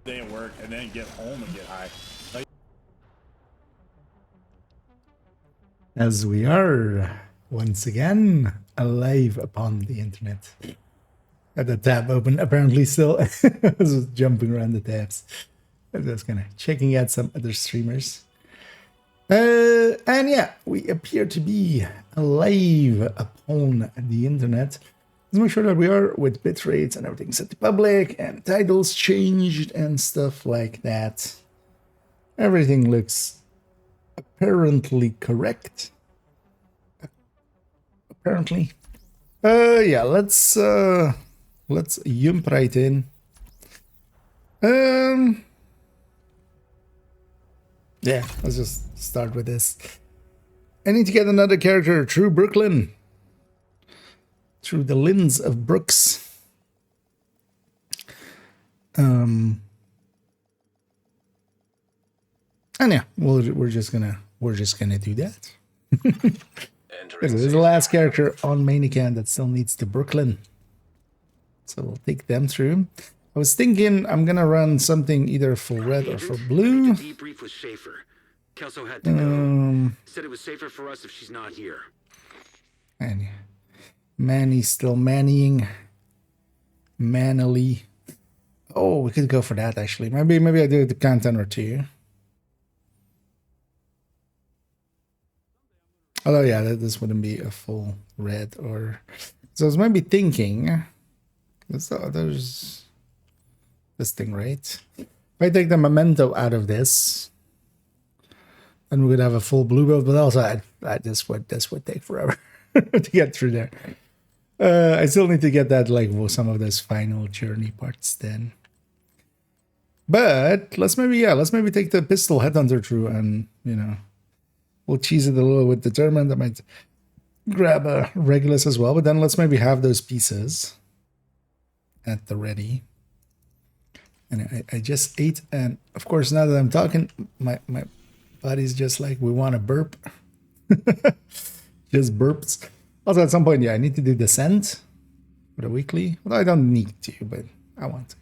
day at work and then get home and get high. Like, as we are once again alive upon the internet. Had the tab open apparently still. I was jumping around the tabs. I was just kind of checking out some other streamers. And yeah, we appear to be alive upon the internet. Let's make sure that we are with bit rates and everything set to public and titles changed and stuff like that. Everything looks apparently correct. Apparently. Yeah, let's jump right in. Yeah, let's just start with this. I need to get another character through Brooklyn. Through the lens of Brooks. And yeah, we're just gonna do that. This is the last character on main account that still needs to Brooklyn. So we'll take them through. I was thinking I'm gonna run something either for red or for blue. Debrief with Schaefer. Kelso had to go. Said it was safer for us if she's not here. And Manny's still mannying. Manily. Oh, we could go for that actually. Maybe I do the content or two. Although yeah, this wouldn't be a full red or so I was maybe thinking. There's this thing, right? If I take the memento out of this, then we would have a full blue build, but also this would take forever to get through there. I still need to get that like some of those final journey parts then. But let's maybe take the pistol headhunter through and we'll cheese it a little with determined. I might grab a Regulus as well, but then let's maybe have those pieces at the ready. And I just ate, and of course now that I'm talking, my body's just like, we want to burp. Just burps. Also at some point, yeah, I need to do descent for the weekly. Well, I don't need to, but I want to.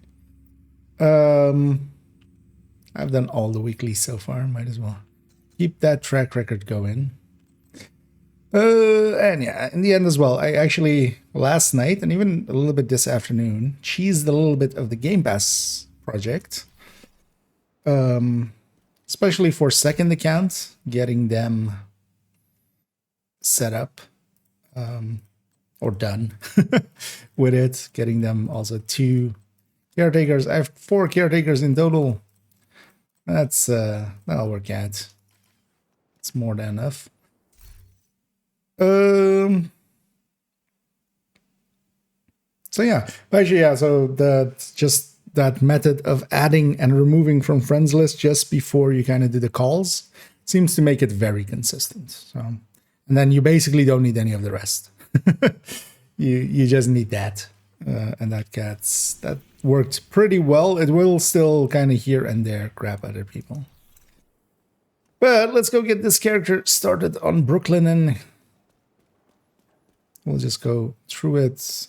I've done all the weeklies so far, might as well keep that track record going. And yeah, in the end as well, I actually last night and even a little bit this afternoon cheesed a little bit of the Game Pass project. Especially for second account, getting them set up or done with it, getting them also 2 caretakers. I have 4 caretakers in total. That'll work out. It's more than enough. So yeah, actually, yeah, so that method of adding and removing from friends list just before you kind of do the calls seems to make it very consistent. So, and then you basically don't need any of the rest. you just need that. And that worked pretty well. It will still kind of here and there grab other people. But let's go get this character started on Brooklyn and we'll just go through it.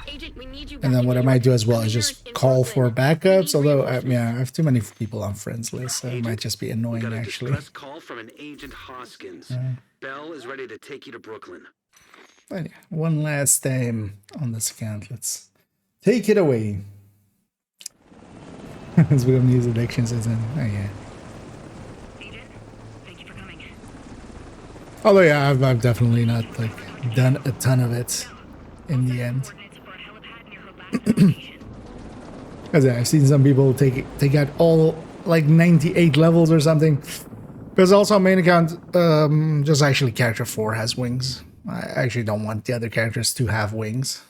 Agent, we need you and then what I might do as well is just call for backups. Although, I have too many people on friends list, so it might just be annoying got a actually. distress call from an Agent Hoskins. Bell is ready to take you to Brooklyn. But yeah, one last time on this account. Let's take it away. As we don't use addictions as in, oh yeah. Agent, thank you for coming. Although yeah, I've definitely not like done a ton of it in the end. Because I've seen some people take out all like 98 levels or something. Because also on main account, just actually character 4 has wings. I actually don't want the other characters to have wings.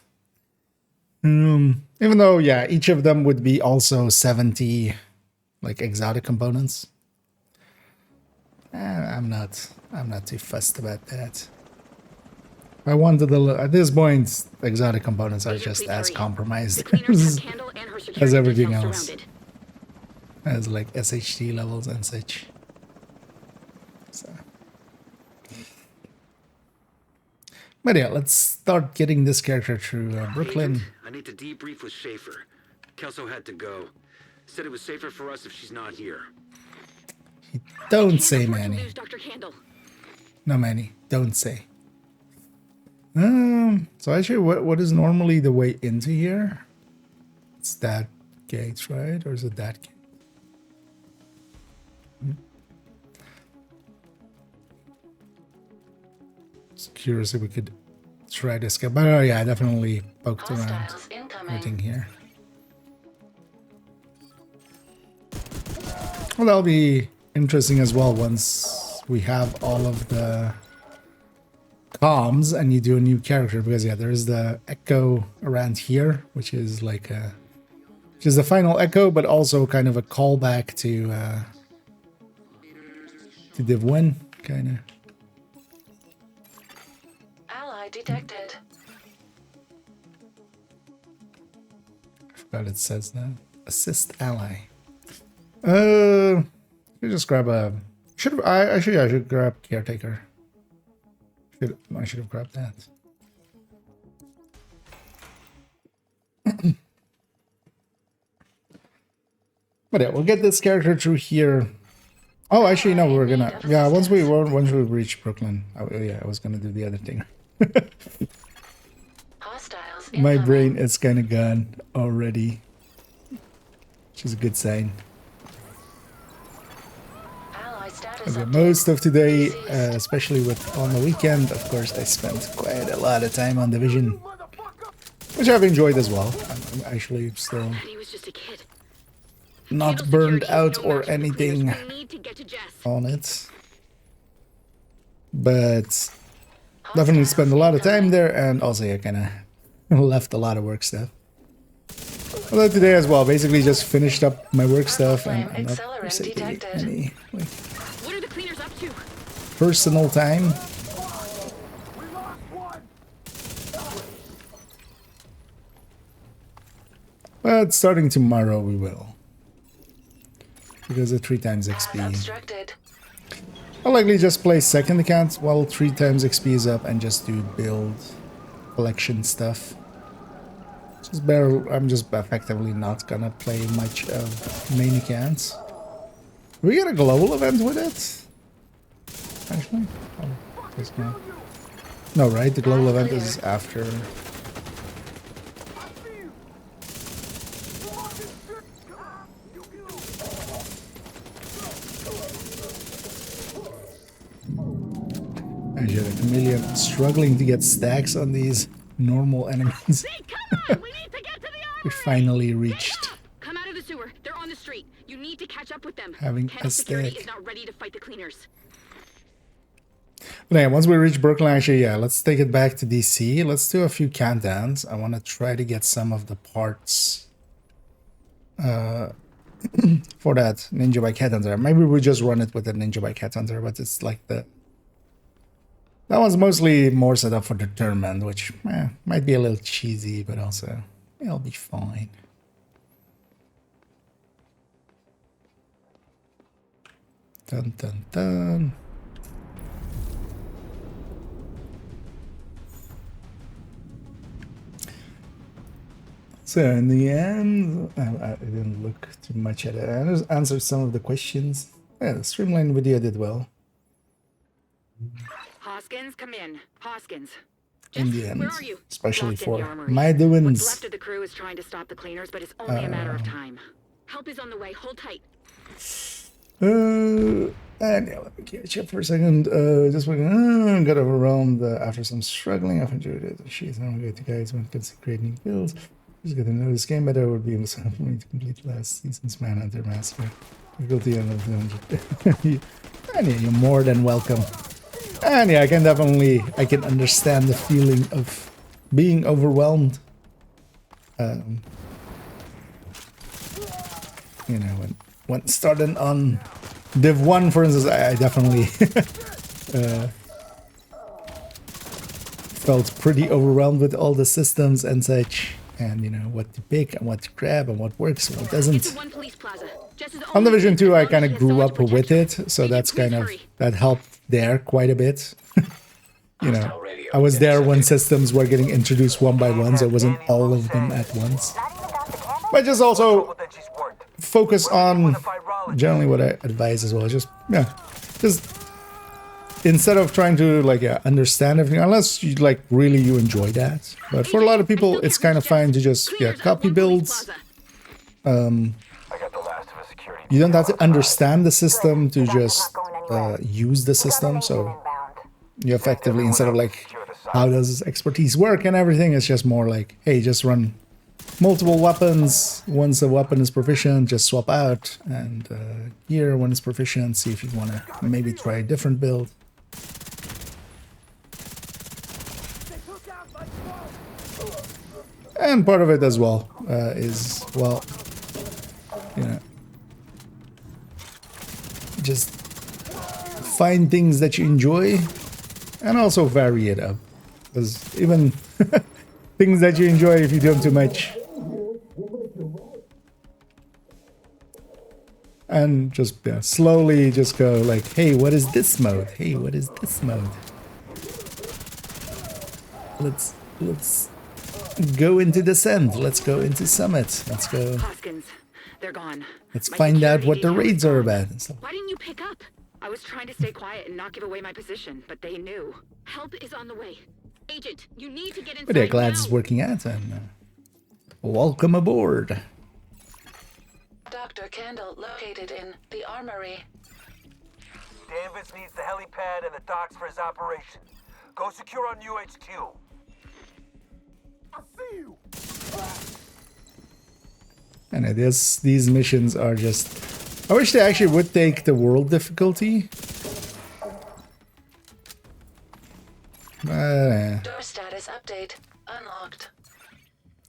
Even though, yeah, each of them would be also 70 like exotic components. I'm not too fussed about that. I wanted at this point, exotic components are just as compromised as everything else. As like SHT levels and such. So. But yeah, let's start getting this character through Brooklyn. Agent, I need to debrief with Schaefer. Kelso had to go. Said it was safer for us if she's not here. Don't Can't say, afford to Manny. lose Dr. Candle. No, Manny. Don't say. So actually, what is normally the way into here? It's that gate, right? Or is it that gate? Just curious if we could try to escape. But oh yeah, I definitely poked around Hostiles incoming. everything here. Well, that'll be interesting as well once we have all of the comms and you do a new character, because yeah, there's the echo around here, which is like which is the final echo, but also kind of a callback to Div 1, kind of. Ally detected. I forgot it says that. Assist ally. You just grab a. I should grab caretaker. I should have grabbed that. But yeah, we'll get this character through here. Oh, actually, no, we're gonna. Yeah, once we reach Brooklyn. I was gonna do the other thing. Hostiles My incoming. brain is kind of gone already, which is a good sign. Ally status Okay, update. most of today, especially on the weekend, of course, I spent quite a lot of time on Division, which I've enjoyed as well. I'm actually still He was just a kid. not Candle burned security is out no or match for the anything cleaners. We need to get to Jess. on it, but definitely spent a lot of time there, and also I kind of left a lot of work stuff. Although today as well, basically just finished up my work stuff, and I'm not Accelerant per se taking detected. any like What are the cleaners up to? personal time. But starting tomorrow we will. Because of 3 times Tab XP. obstructed. I'll likely just play second account while 3 times XP is up and just do build collection stuff. I'm just effectively not gonna play much of main accounts. Do we get a global event with it? Actually? Oh, guess not. No, right? The global event is after. Actually, the chameleon struggling to get stacks on these normal enemies. Hey, come on! We need to get to the We armory! finally reached. Come out of the sewer. They're on the street. You need to catch up with them. Having Candle a security stack. is not ready to fight the cleaners. But yeah, once we reach Brooklyn, actually, yeah, let's take it back to DC. Let's do a few countdowns. I want to try to get some of the parts for that Ninja Bike Headhunter. Maybe we just run it with the Ninja Bike Headhunter, but it's like that one's mostly more set up for the tournament, which might be a little cheesy, but also it'll be fine. Dun dun dun. So in the end, I didn't look too much at it. I just answered some of the questions. Yeah, the streamline video did well Hoskins, come in. Hoskins. in Jess, the end, where are you? especially Locked in the for armory. my What's doings. left of the crew is trying to stop the cleaners, but it's only a matter of time. Help is on the way. Hold tight. And yeah, let me catch up for a second. Just got overwhelmed after some struggling. I've enjoyed it. She's now good to guys when it comes to creating builds. Just get to know this game better. Would be able for me to complete last season's Manhunter Master. Difficulty on the 200. And yeah, you're more than welcome. And yeah, I can understand the feeling of being overwhelmed. You know, when starting on Div 1, for instance, I definitely felt pretty overwhelmed with all the systems and such, and you know what to pick and what to grab and what works and what It's doesn't. the one police plaza. Jess is On only Division safe 2, as I long kind as of she has grew someone up to with protect it, her. so Agent, that's kind please of hurry. that helped there quite a bit. You know, I was there when systems were getting introduced one by one, so it wasn't all of them at once. Not even Dr. Candle? But just also focus on generally what I advise as well. Just instead of trying to like understand everything, unless you like really you enjoy that. But for a lot of people, it's kind of fine to just copy builds. You don't have to understand the system to just use the system. So you effectively, instead of like how does expertise work and everything, it's just more like, hey, just run multiple weapons. Once a weapon is proficient, just swap out, and gear when it's proficient, see if you want to maybe try a different build. And part of it as well is, well, you know, just find things that you enjoy and also vary it up. Because even things that you enjoy, if you do them too much, and just slowly just go like, hey, what is this mode? Hey, what is this mode? Let's go into Descent. Let's go into Summit. Let's go. Hoskins, they're gone. Let's My find out security what the detail is raids are gone. about and stuff. Why didn't you pick up? I was trying to stay quiet and not give away my position, but they knew. Help is on the way. Agent, you need to get inside But yeah, glad now. it's working out, and welcome aboard. Dr. Kendall located in the armory. Danvers needs the helipad and the docks for his operation. Go secure on UHQ. I see you. And it is, these missions are just... I wish they actually would take the world difficulty. Door status update unlocked.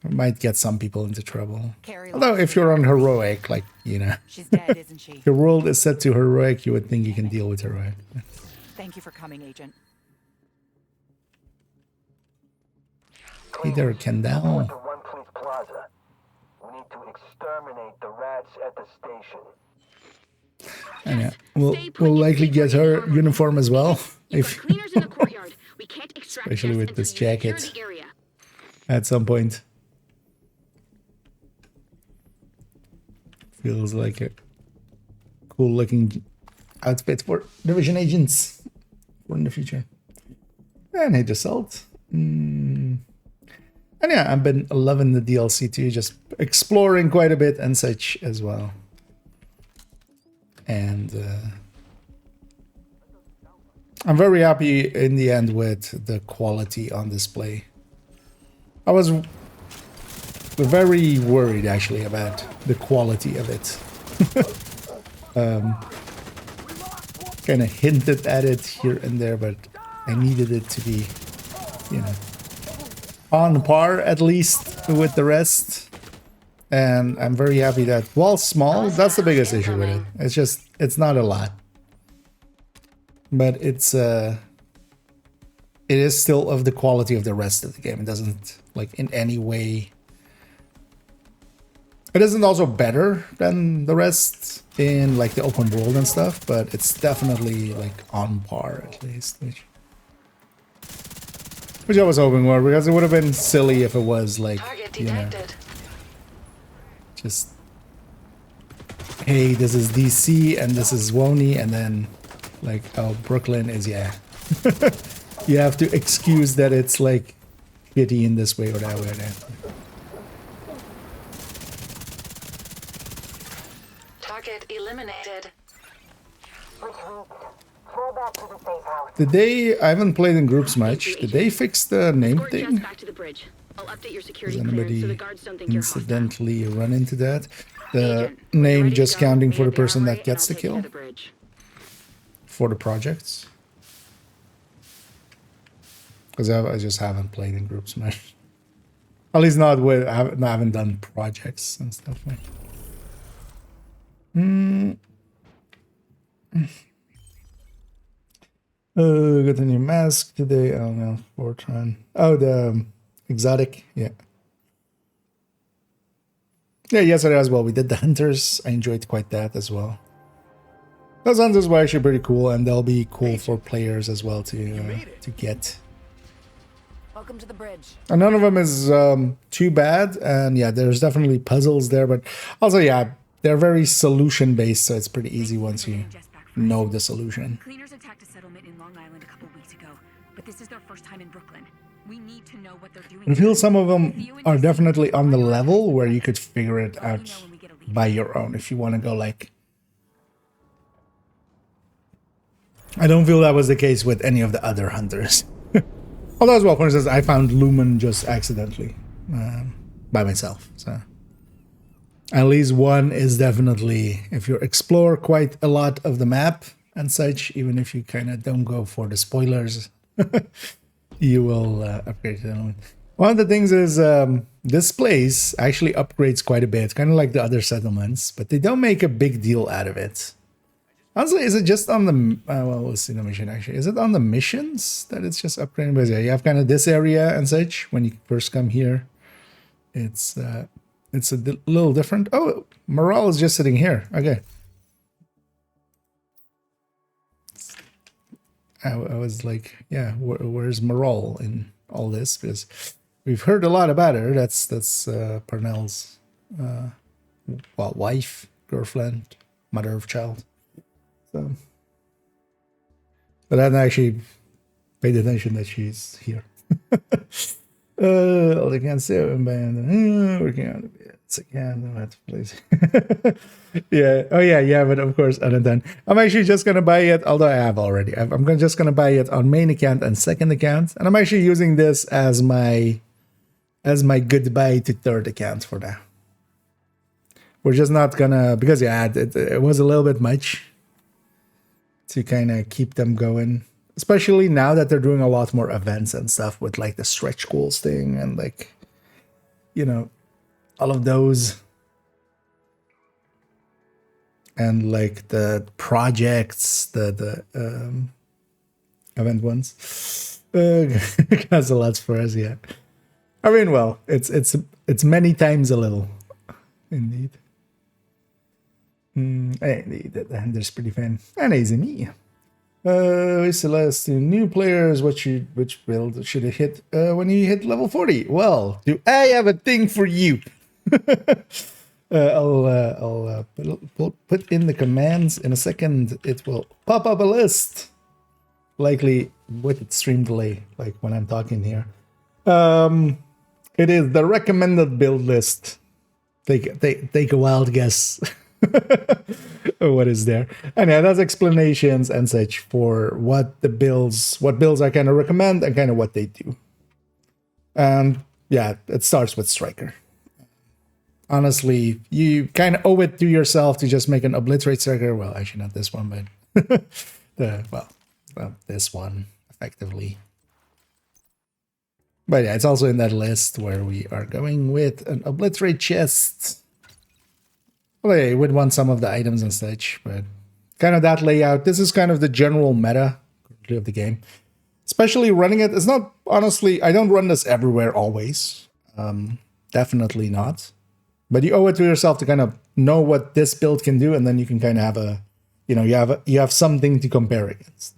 It might get some people into trouble. Carrie Although if you're on heroic, like, you know, She's dead, isn't she? your world is set to heroic, you would think you can deal with heroic. Thank you for coming, Agent. Hey there, Kendall. To One Police Plaza. We need to exterminate the rats at the station. And yeah, we'll likely get her uniform as well. You've If got cleaners in the courtyard. We can't extract Especially guests with this until you secure jacket. the area. at some point. Feels like a cool looking outfit for division agents for in the future. And hit assault. And yeah, I've been loving the DLC too, just exploring quite a bit and such as well. And I'm very happy in the end with the quality on display. I was very worried actually about the quality of it. Kind of hinted at it here and there, but I needed it to be, you know, on par at least with the rest. And I'm very happy that while small, that's the biggest issue with it. It's just, it's not a lot. But it is still of the quality of the rest of the game. It doesn't, like, in any way... It isn't also better than the rest in, like, the open world and stuff, but it's definitely, like, on par, at least. Which I was hoping for, because it would have been silly if it was, like, Target you know, detected. just... Hey, this is DC, and this is Woney, and then, like, oh, Brooklyn is, yeah. You have to excuse that it's, like, shitty in this way or that way. Target eliminated. Did they... I haven't played in groups much. Did they fix the name Escort Jess thing? back to the bridge. I'll update your Does security clearance so the anybody guards don't think you're hostile. incidentally run into that? The Agent, when you're name ready to just go, counting meet for the at the person armory that gets the and I'll take you kill? to the bridge. For the projects? Because I just haven't played in groups much. At least not with... I haven't done projects and stuff like that. Got a new mask today. Oh no, Fortran. Oh, the exotic. Yeah. Yeah, yesterday as well. We did the hunters. I enjoyed quite that as well. Those hunters were actually pretty cool, and they'll be cool for players as well to get. Welcome to the bridge. And none of them is too bad. And yeah, there's definitely puzzles there, but also, yeah, they're very solution based, so it's pretty easy once you know the solution. Cleaners attacked a settlement in Long Island a couple weeks ago, but this is their first time in Brooklyn. We need to know what they're doing. I feel some of them are definitely on the level where you could figure it out by your own if you want to go like... I don't feel that was the case with any of the other hunters. Although as well, for instance, I found Lumen just accidentally by myself. So at least one is definitely, if you explore quite a lot of the map and such, even if you kind of don't go for the spoilers, you will upgrade the element. One of the things is this place actually upgrades quite a bit, kind of like the other settlements, but they don't make a big deal out of it. Honestly, is it just on the... well, we'll see the mission actually. Is it on the missions that it's just upgrading? But yeah, you have kind of this area and such when you first come here. It's a little different. Oh, morale is just sitting here. Okay. I was like, yeah, where's morale in all this? Because we've heard a lot about her. That's Parnell's well, wife, girlfriend, mother of child. So, but I hadn't actually paid attention that she's here. All I can say, working on it again. Please. Yeah. Oh yeah. But of course, other than I'm actually just gonna buy it. Although I have already. I'm just gonna buy it on main account and second account, and I'm actually using this as my goodbye to third account for now. We're just not gonna, because yeah, it was a little bit much to kind of keep them going, especially now that they're doing a lot more events and stuff with like the stretch goals thing and like, you know, all of those, and like the projects, the event ones. That's a lot for us, yeah. I mean, well, it's many times a little, indeed. Indeed, there's pretty fun. And easy me. We select new players. Which build should it hit when you hit level 40? Well, do I have a thing for you? I'll put in the commands in a second. It will pop up a list, likely with its stream delay, like when I'm talking here. It is the recommended build list. Take a wild guess. What is there? And yeah, that's explanations and such for what builds I kind of recommend and kind of what they do. And yeah, it starts with Striker. Honestly, you kind of owe it to yourself to just make an obliterate Striker. Well, actually not this one, but this one effectively. But yeah, it's also in that list where we are going with an obliterate chest. Well, yeah, you would want some of the items and such, but kind of that layout. This is kind of the general meta of the game. Especially running it. It's not, honestly, I don't run this everywhere always. Definitely not. But you owe it to yourself to kind of know what this build can do, and then you can kind of have a, you know, you have something to compare against.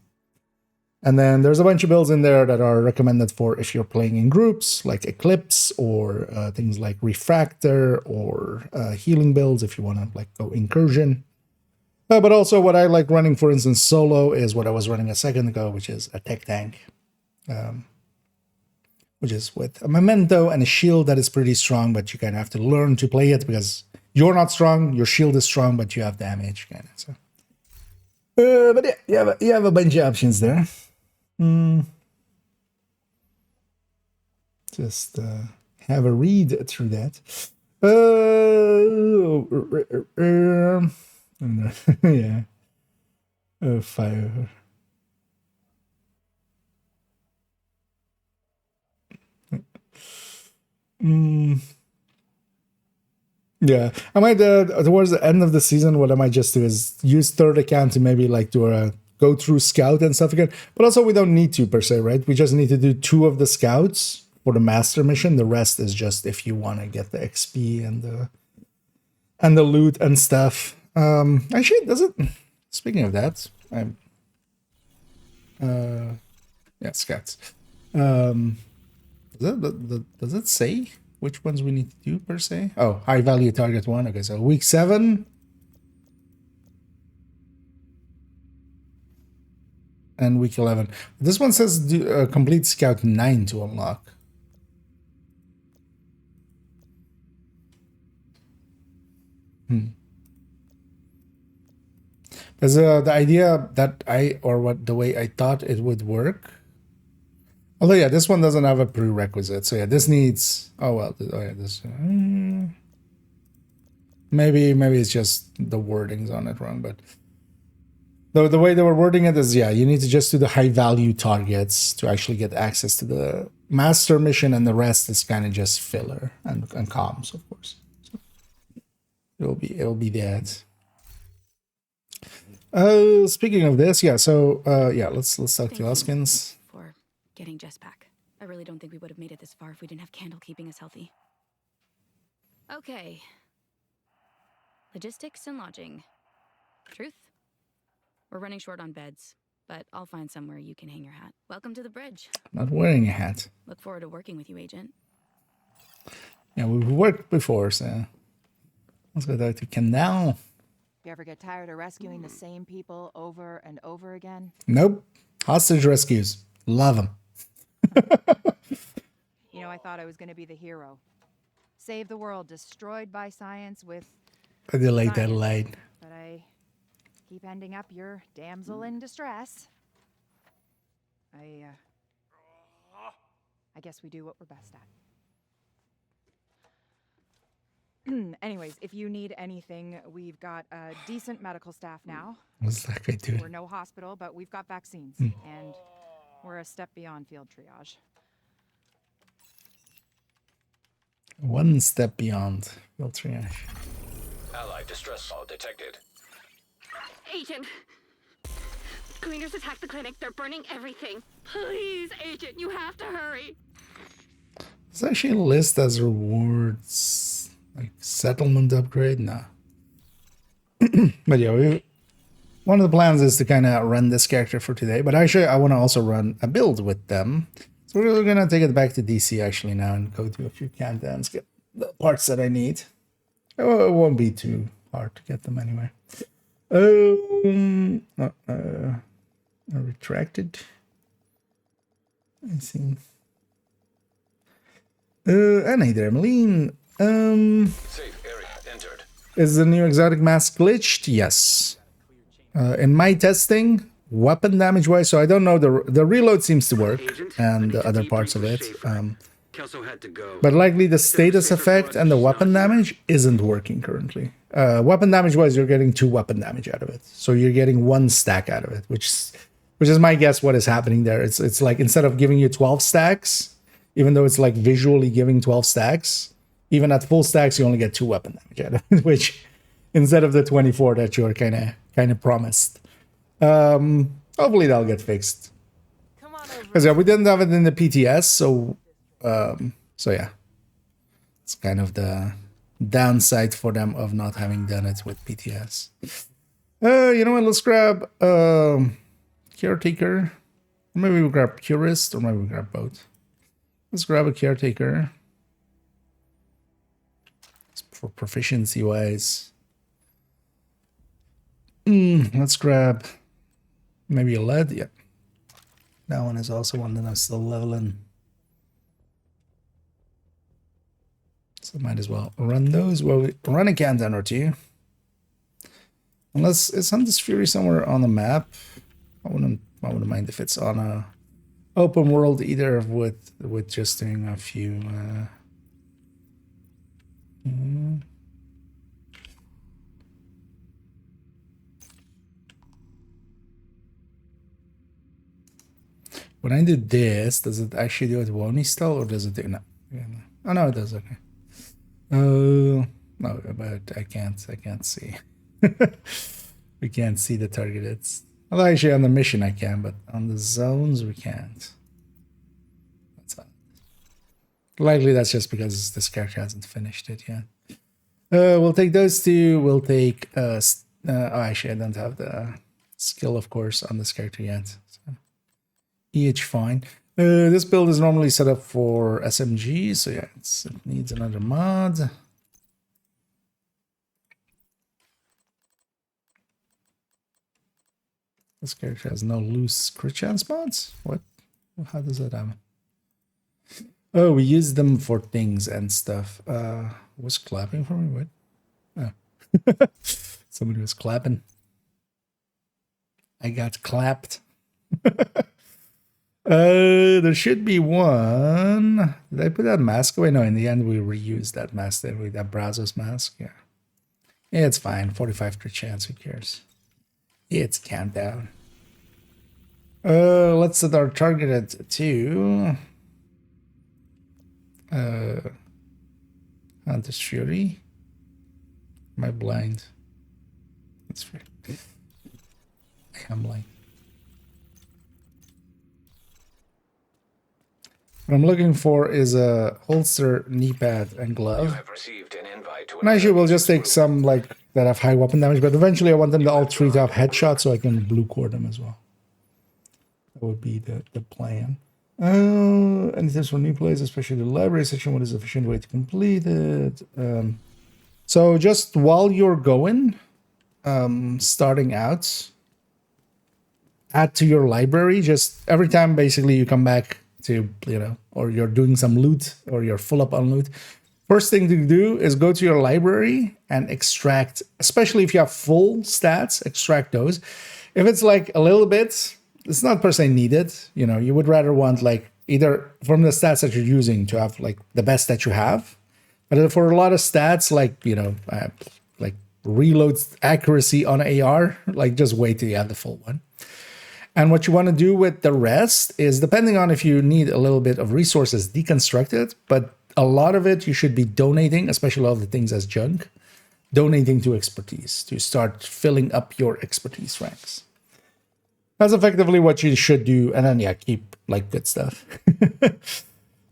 And then there's a bunch of builds in there that are recommended for if you're playing in groups, like Eclipse, or things like Refractor, or healing builds if you want to like go Incursion. But also what I like running, for instance, solo is what I was running a second ago, which is a Tech Tank. Which is with a Memento and a shield that is pretty strong, but you kind of have to learn to play it because you're not strong, your shield is strong, but you have damage, kind of. So, but yeah, you have a bunch of options there. Just have a read through that. Yeah. Fire. Yeah, I might towards the end of the season, what I might just do is use third account to maybe like do a go through scout and stuff again. But also we don't need to per se, right? We just need to do 2 of the scouts for the master mission. The rest is just if you want to get the XP and the loot and stuff. Actually, does it? Speaking of that, yeah, scouts. Does it say which ones we need to do per se? Oh, high value target 1. Okay, so week 7. And week 11. This one says do, complete scout 9 to unlock. There's the idea that the way I thought it would work. Although yeah, this one doesn't have a prerequisite. So yeah, this needs. Oh well. Oh yeah, this. Maybe it's just the wording's on it wrong, but the way they were wording it is yeah, you need to just do the high value targets to actually get access to the master mission, and the rest is kind of just filler and comms, of course. So it'll be that. Speaking of this, yeah. So yeah, let's talk to Hoskins. For getting Jess back. I really don't think we would have made it this far if we didn't have Candle keeping us healthy. Okay. Logistics and lodging. Truth? We're running short on beds, but I'll find somewhere you can hang your hat. Welcome to the bridge. Not wearing a hat. Look forward to working with you, Agent. Yeah, we've worked before, so let's go back to Candle. You ever get tired of rescuing the same people over and over again? Nope. Hostage rescues. Love them. You know, I thought I was going to be the hero. Save the world destroyed by science with I delayed that science. light. But I keep ending up your damsel in distress. I guess we do what we're best at. Anyways, if you need anything, we've got a decent medical staff now. What's that guy doing? We're no hospital, but we've got vaccines. And we're a step beyond field triage. One step beyond field triage. Allied distress call detected. Agent! Cleaners attacked the clinic. They're burning everything. Please, Agent, you have to hurry. It's actually a list as rewards. Like settlement upgrade? No. But yeah, one of the plans is to kind of run this character for today. But actually, I want to also run a build with them. So we're going to take it back to DC actually now and go to a few countdowns, get the parts that I need. Oh, it won't be too hard to get them anyway. Retracted. I see. And hey there, Meline. Safe area entered. Is the new exotic mask glitched? Yes. In my testing, weapon damage wise, so I don't know, the reload seems to work, Agent, and I the need to other debrief parts of with it. Schaefer. Kelso had to go. But likely the status effect and the weapon damage isn't working currently. Weapon damage wise, you're getting 2 weapon damage out of it, so you're getting 1 stack out of it, which is my guess what is happening there. It's like instead of giving you 12 stacks, even though it's like visually giving 12 stacks, even at full stacks you only get 2 weapon damage out of it, which instead of the 24 that you're kind of promised. Hopefully that'll get fixed. Because yeah, we didn't have it in the PTS, so yeah, it's kind of the downside for them of not having done it with PTS. You know what? Let's grab caretaker. Maybe we grab purist, or maybe we grab both. Let's grab a caretaker for proficiency wise. Let's grab maybe a lead. Yeah, that one is also one that I'm still leveling. So might as well run those. Well, we run a countdown or 2. Unless it's on this Fury somewhere on the map. I wouldn't mind if it's on a open world either, with just doing a few. When I do this, does it actually do it Wony style, or does it do no? Oh no, it does. Okay. No, but I can't see. We can't see the target. It's well, actually on the mission I can, but on the zones we can't. That's all. Likely that's just because this character hasn't finished it yet. We'll take those 2. We'll take actually I don't have the skill, of course, on this character yet. So EH fine. This build is normally set up for SMG, so yeah, it needs another mod. This character has no loose crit chance mods? What? How does that happen? Oh, we use them for things and stuff. Was clapping for me? What? Oh. Somebody was clapping. I got clapped. There should be one. Did I put that mask away? No, in the end we reused that mask, didn't we? That Brazos mask, yeah. Yeah, it's fine. 45 crit chance, who cares? It's countdown. Let's set our target at 2. Hunter's Fury. Am I blind? That's fair. I am blind. What I'm looking for is a holster, knee pad, and You glove. have received an invite to And actually, we'll just take some like that have high weapon damage, but eventually I want them to all 3 to have headshots so I can blue core them as well. That would be the plan. Any tips for new players, especially the library section? What is the efficient way to complete it? So just while you're going, starting out, add to your library. Just every time basically you come back to, you know, or you're doing some loot or you're full up on loot, first thing to do is go to your library and extract, especially if you have full stats, extract those. If it's like a little bit, it's not per se needed. You know, you would rather want like either from the stats that you're using to have like the best that you have. But for a lot of stats, like, you know, like reload accuracy on AR, like just wait till you have the full one. And what you want to do with the rest is, depending on if you need a little bit of resources, deconstruct it. But a lot of it you should be donating, especially all the things as junk, donating to expertise to start filling up your expertise ranks. That's effectively what you should do. And then, yeah, keep like good stuff.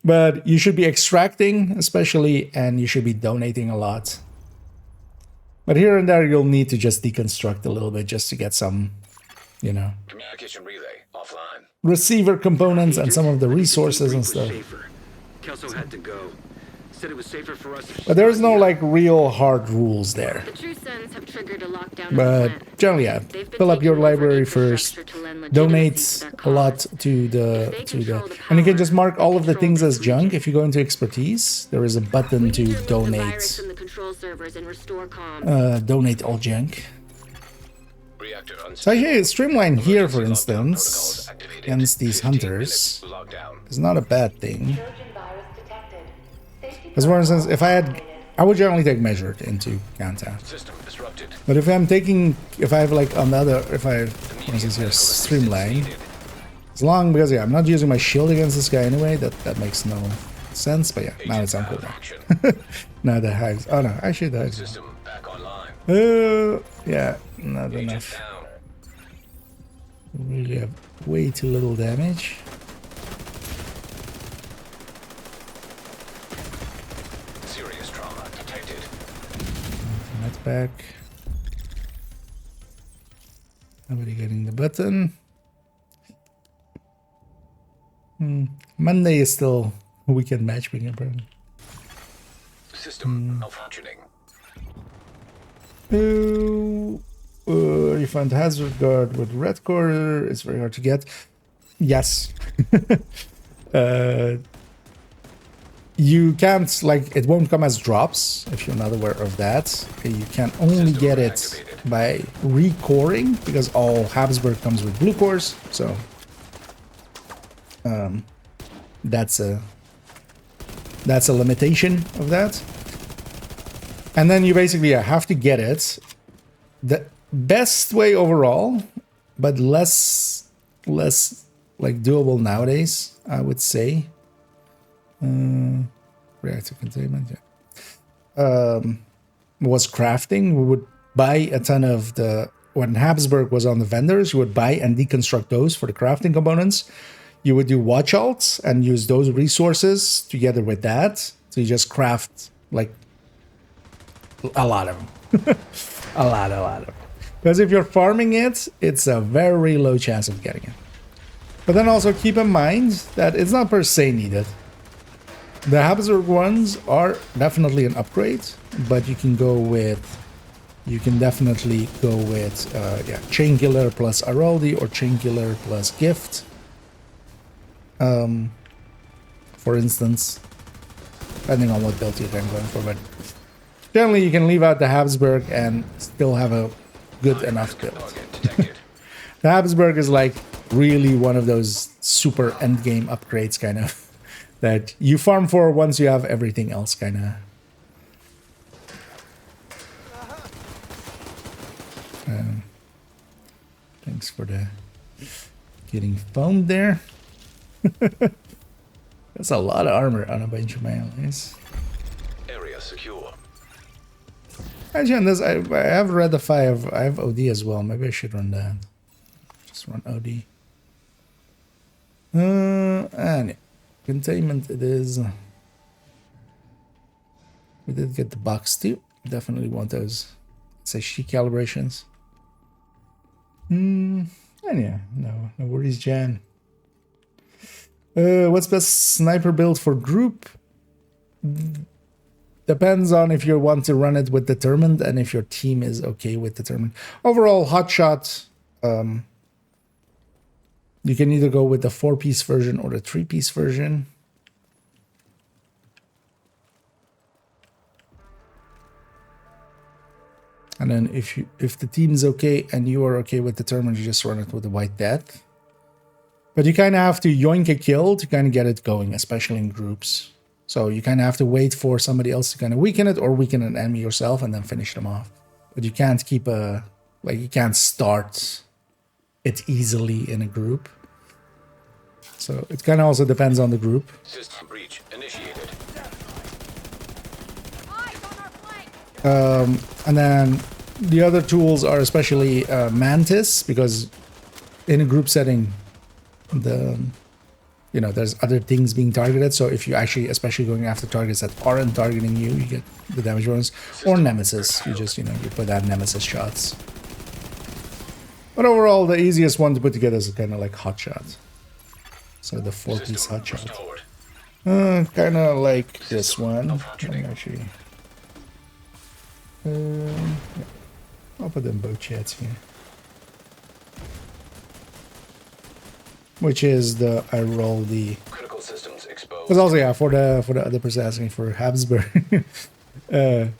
But you should be extracting, especially, and you should be donating a lot. But here and there, you'll need to just deconstruct a little bit just to get some, you know, communication relay offline. receiver components and some of the resources and stuff. Kelso had to go. Said it was safer for us. But there's no like real hard rules there. The True Sons have triggered a lockdown. But generally, yeah, fill up your library first. Donate a lot to the and you can just mark all of the things as junk. If you go into expertise, there is a button to donate. Donate all junk. So here, Streamline here, for instance, against these hunters is not a bad thing. Because for instance, if I would generally take measured into countdown. But if I have like another, for instance here, Streamline, as long, because yeah, I'm not using my shield against this guy anyway, that makes no sense, but yeah, now it's on cooldown. Now the hives, oh no, actually the hives. Yeah, not enough. We really have way too little damage. Serious trauma detected. That's back. Nobody getting the button. Monday is still weekend matchmaking, apparently. System malfunctioning. You find hazard guard with red core. It's very hard to get. Yes. You can't, like, it won't come as drops if you're not aware of that. You can only get it by re-coring because all Habsburg comes with blue cores. So that's a limitation of that. And then you basically have to get it. The best way overall, but less like doable nowadays, I would say. Reactor containment, yeah. Was crafting. We would buy a ton of when Habsburg was on the vendors, you would buy and deconstruct those for the crafting components. You would do watch alts and use those resources together with that. So you just craft like a lot of them. a lot of them. Because if you're farming it, it's a very low chance of getting it. But then also keep in mind that it's not per se needed. The Habsburg ones are definitely an upgrade, but you can definitely go with Chain Killer plus Araldi or Chain Killer plus Gift. For instance, depending on what build you're going for, but generally you can leave out the Habsburg and still have a good enough build. The Habsburg is like really one of those super endgame upgrades kind of that you farm for once you have everything else kind of. Thanks for the getting foamed there. That's a lot of armor on a bunch of my allies. Area secure. Actually, on this, I have read the 5. I have OD as well. Maybe I should run that. Just run OD. And containment it is. We did get the box too. Definitely want those. Say she calibrations. And yeah, no worries, Jan. What's best sniper build for group? Depends on if you want to run it with determined and if your team is okay with determined. Overall, hotshot. You can either go with the 4-piece version or the 3-piece version. And then if the team is okay and you are okay with determined, you just run it with the White Death. But you kind of have to yoink a kill to kind of get it going, especially in groups. So you kind of have to wait for somebody else to kind of weaken it or weaken an enemy yourself and then finish them off. But you can't keep you can't start it easily in a group. So it kind of also depends on the group. System breach initiated. And then the other tools are especially Mantis, because in a group setting, there's other things being targeted. So if you actually, especially going after targets that aren't targeting you, you get the damage bonus. Or Nemesis, you just, you put out Nemesis shots. But overall, the easiest one to put together is kind of like Hotshot. So the 4-piece Hotshot. Kind of like this one. Actually, I'll put them both chats here. Which is the I roll the Critical systems exposed. Because also for the other person asking for Habsburg. If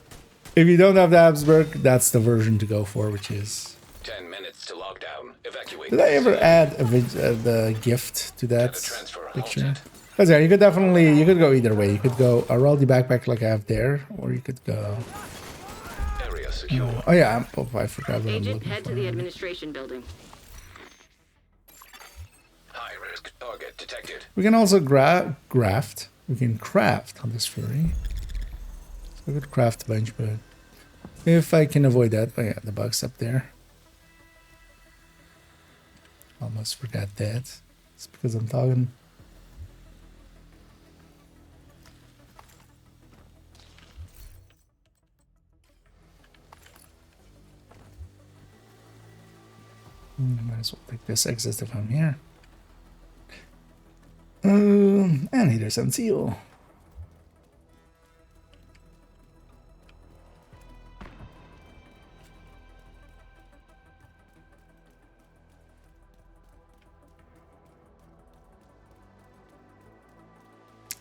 you don't have the Habsburg, that's the version to go for, which is 10 minutes to lockdown. Evacuate. Did I ever add the gift to that picture? Because yeah, you could go either way. You could go a Raldi backpack like I have there, or you could go. Area secure. Oh yeah, I forgot what I'm Agent, looking head for. to the administration building. High risk target detected. We can also graft. We can craft on this Fury. So I could craft a bunch, but if I can avoid that, oh yeah, the bug's up there. Almost forgot that. It's because I'm talking. Might as well take this exit if I'm here. And there's some seal.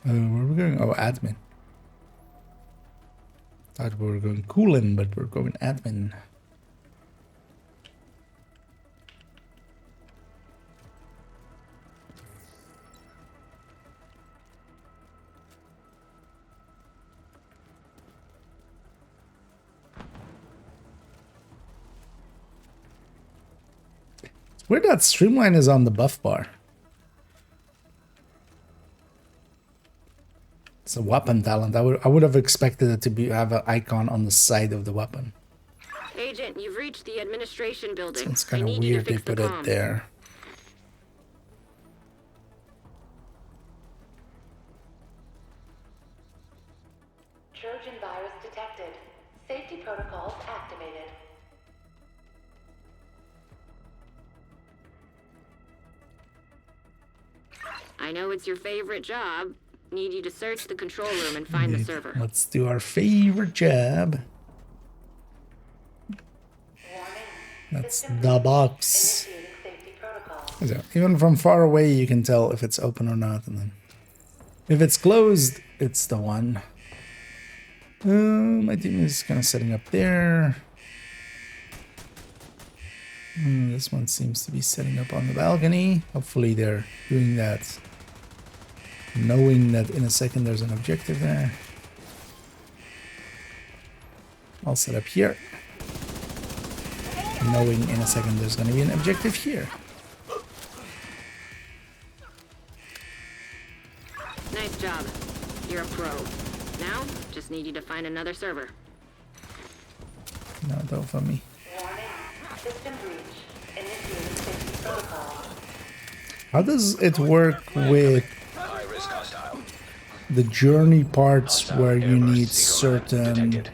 Where are we going? Oh, admin. Thought we were going coolin', but we're going admin. Weird that Streamline is on the buff bar. It's a weapon talent. I would have expected it to have an icon on the side of the weapon. Agent, you've reached the administration building. So it's kind of weird they put it there. Trojan virus detected. Safety protocols activated. I know it's your favorite job. Need you to search the control room and find the server. Let's do our favorite job. That's the box. Initiating safety protocol. So even from far away, you can tell if it's open or not. And then if it's closed, it's the one. My team is kind of setting up there. This one seems to be setting up on the balcony. Hopefully they're doing that, knowing that in a second there's an objective there. I'll set up here, knowing in a second there's going to be an objective here. Nice job. You're a pro. Now, just need you to find another server. No, don't for me. Warning. System breach. Initiating safety protocol. How does it work with High risk hostile. the journey parts Hostile where you airburst need seeker certain detected.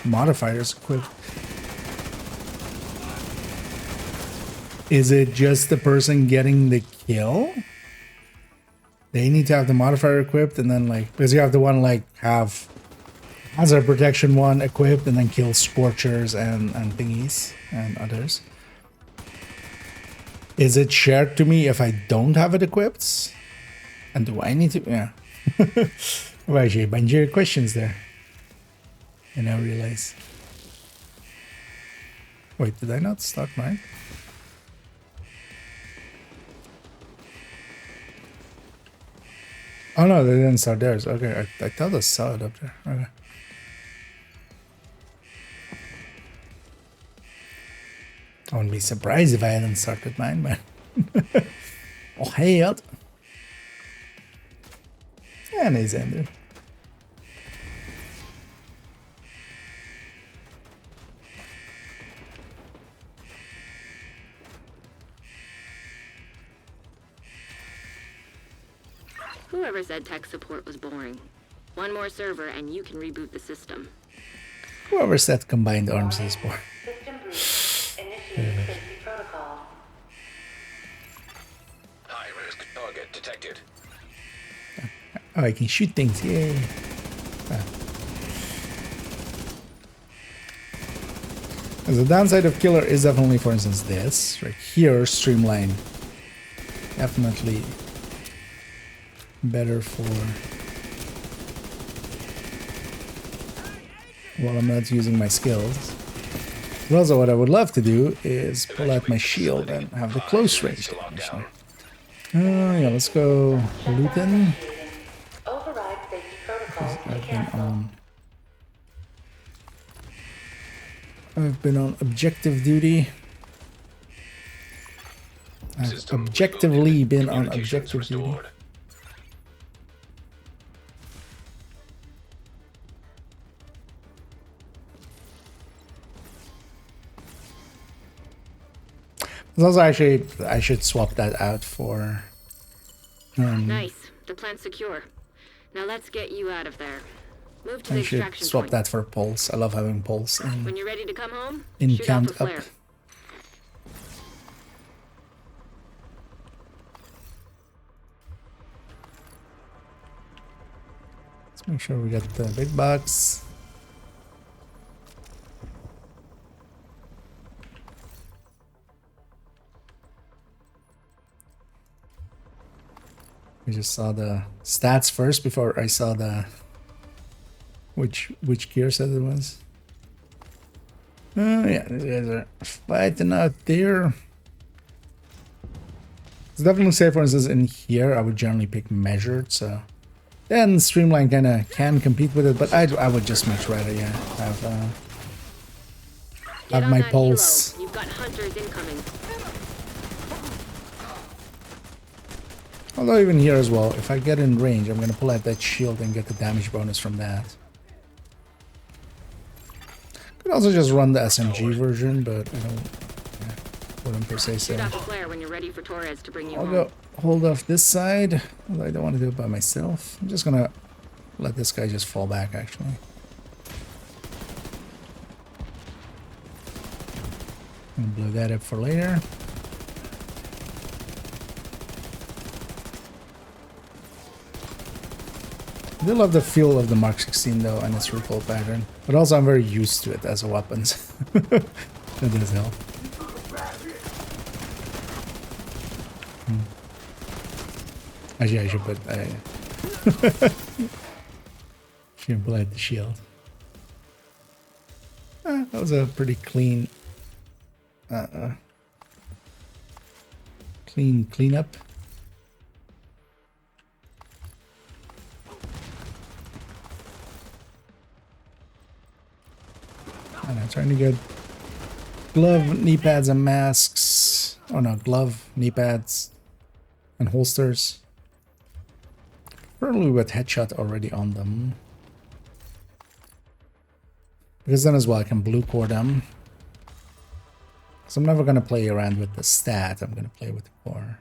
modifiers equipped? Is it just the person getting the kill? They need to have the modifier equipped, and then like, because you have the one like have hazard protection one equipped and then kill scorchers and thingies and others. Is it shared to me if I don't have it equipped? And do I need to? Yeah. Well, actually, a bunch of questions there. And I realize. Wait, did I not start mine? Oh no, they didn't start theirs. Okay, I thought I saw it up there. Okay. I wouldn't be surprised if I hadn't started mine, but oh hell. And he's ended. Whoever said tech support was boring. One more server and you can reboot the system. Whoever said combined arms is born. System breach. Initiating safety protocol. High risk target detected. Oh, I can shoot things. Yay. The downside of killer is definitely, for instance, this right here, streamline. Definitely better for. Well, I'm not using my skills. But also, what I would love to do is pull out my shield and have the close range. Yeah, let's go Luton. Override safety protocols to I've been on objective duty. I've System objectively rebooted. been on Communications objective duty. restored. There's also actually, I should swap that out for. Nice. The plant's secure. Now let's get you out of there. Move to the I should extraction swap point. that for pulse. I love having pulse When in you're ready to come home, in shoot off count a up. flare. Let's make sure we got the big box. We just saw the stats first before I saw the which gear set it was. Oh yeah, these guys are fighting out there. It's definitely safe, for instance, in here I would generally pick measured, so then streamline kind of can compete with it, but I would just much rather have Get on my that pulse. helo. You've got hunters incoming. Although even here as well, if I get in range, I'm gonna pull out that shield and get the damage bonus from that. Could also just run the SMG version, but I don't, wouldn't per se say. Shoot off a flare when you're ready for Torres to bring you I'll home. go hold off this side, although I don't want to do it by myself. I'm just gonna let this guy just fall back, actually. I'm gonna blow that up for later. I do love the feel of the Mark 16 though, and its recoil pattern. But also I'm very used to it as a weapon. That does help. Actually, I should put... should pull out the shield. That was a pretty clean... cleanup. And I'm trying to get glove, knee pads, and masks. Oh no, glove, knee pads, and holsters. Probably with headshot already on them. Because then as well I can blue core them. So I'm never going to play around with the stat, I'm going to play with the core.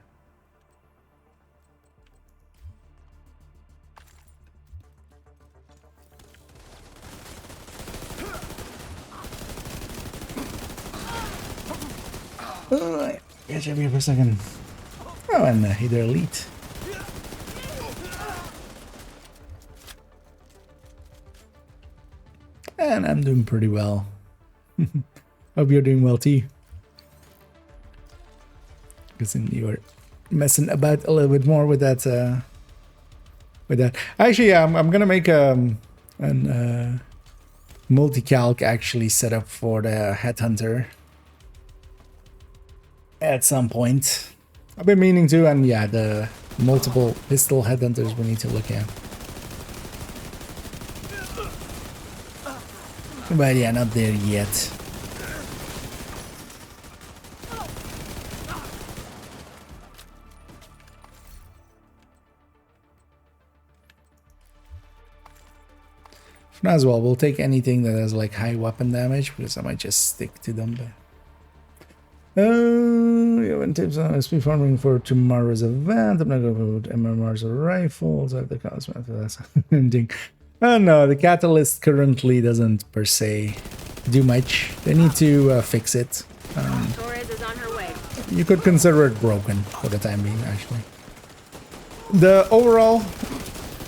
Oh, catch up here for a second. Oh, and either elite. And I'm doing pretty well. Hope you're doing well too. Because you were messing about a little bit more with that. Actually, yeah, I'm gonna make an multi-calc actually set up for the headhunter at some point. I've been meaning to, and yeah, the multiple pistol headhunters we need to look at. But yeah, not there yet. For now as well, we'll take anything that has like high weapon damage because I might just stick to them. You have any tips on SP farming for tomorrow's event? I'm not going to put MMRs or rifles. I have the cosmet for that. Oh no, the catalyst currently doesn't per se do much. They need to fix it. Torres is on her way. You could consider it broken for the time being, actually. The overall,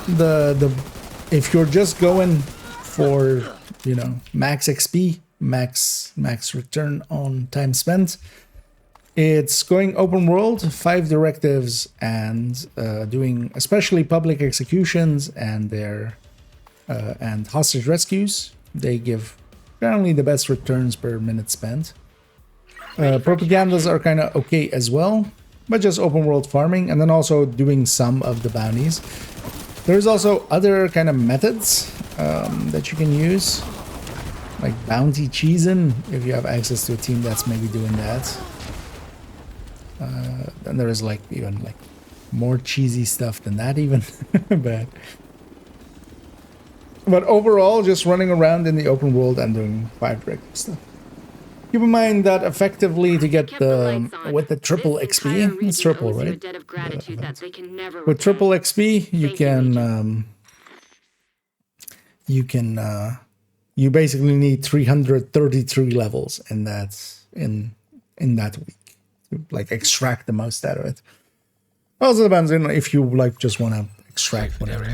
the if you're just going for, you know, max XP, max return on time spent, it's going open world, 5 directives, and doing especially public executions and their and hostage rescues. They give apparently the best returns per minute spent. Propagandas are kind of okay as well, but just open world farming, and then also doing some of the bounties. There's also other kind of methods that you can use, like bounty cheesing, if you have access to a team that's maybe doing that. Then there is like even like more cheesy stuff than that even. But overall, just running around in the open world and doing 5 direct stuff. Keep in mind that effectively to get the with the triple XP, it's triple, right? With triple XP, you basically need 333 levels in that week to like extract the most out of it. Also depends on if you like just want to extract whatever.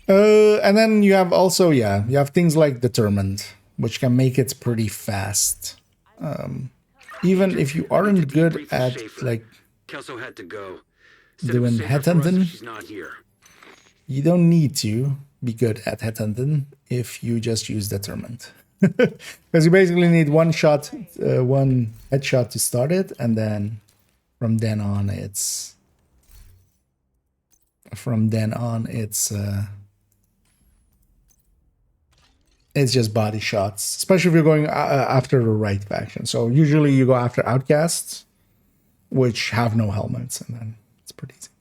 And then you have also, yeah, you have things like Determined, which can make it pretty fast. Even if you aren't good at like doing headhunting, you don't need to be good at headhunting if you just use Determined. Because you basically need one headshot to start it, and then from then on it's just body shots, especially if you're going after the right faction. So usually you go after outcasts, which have no helmets, and then it's pretty easy.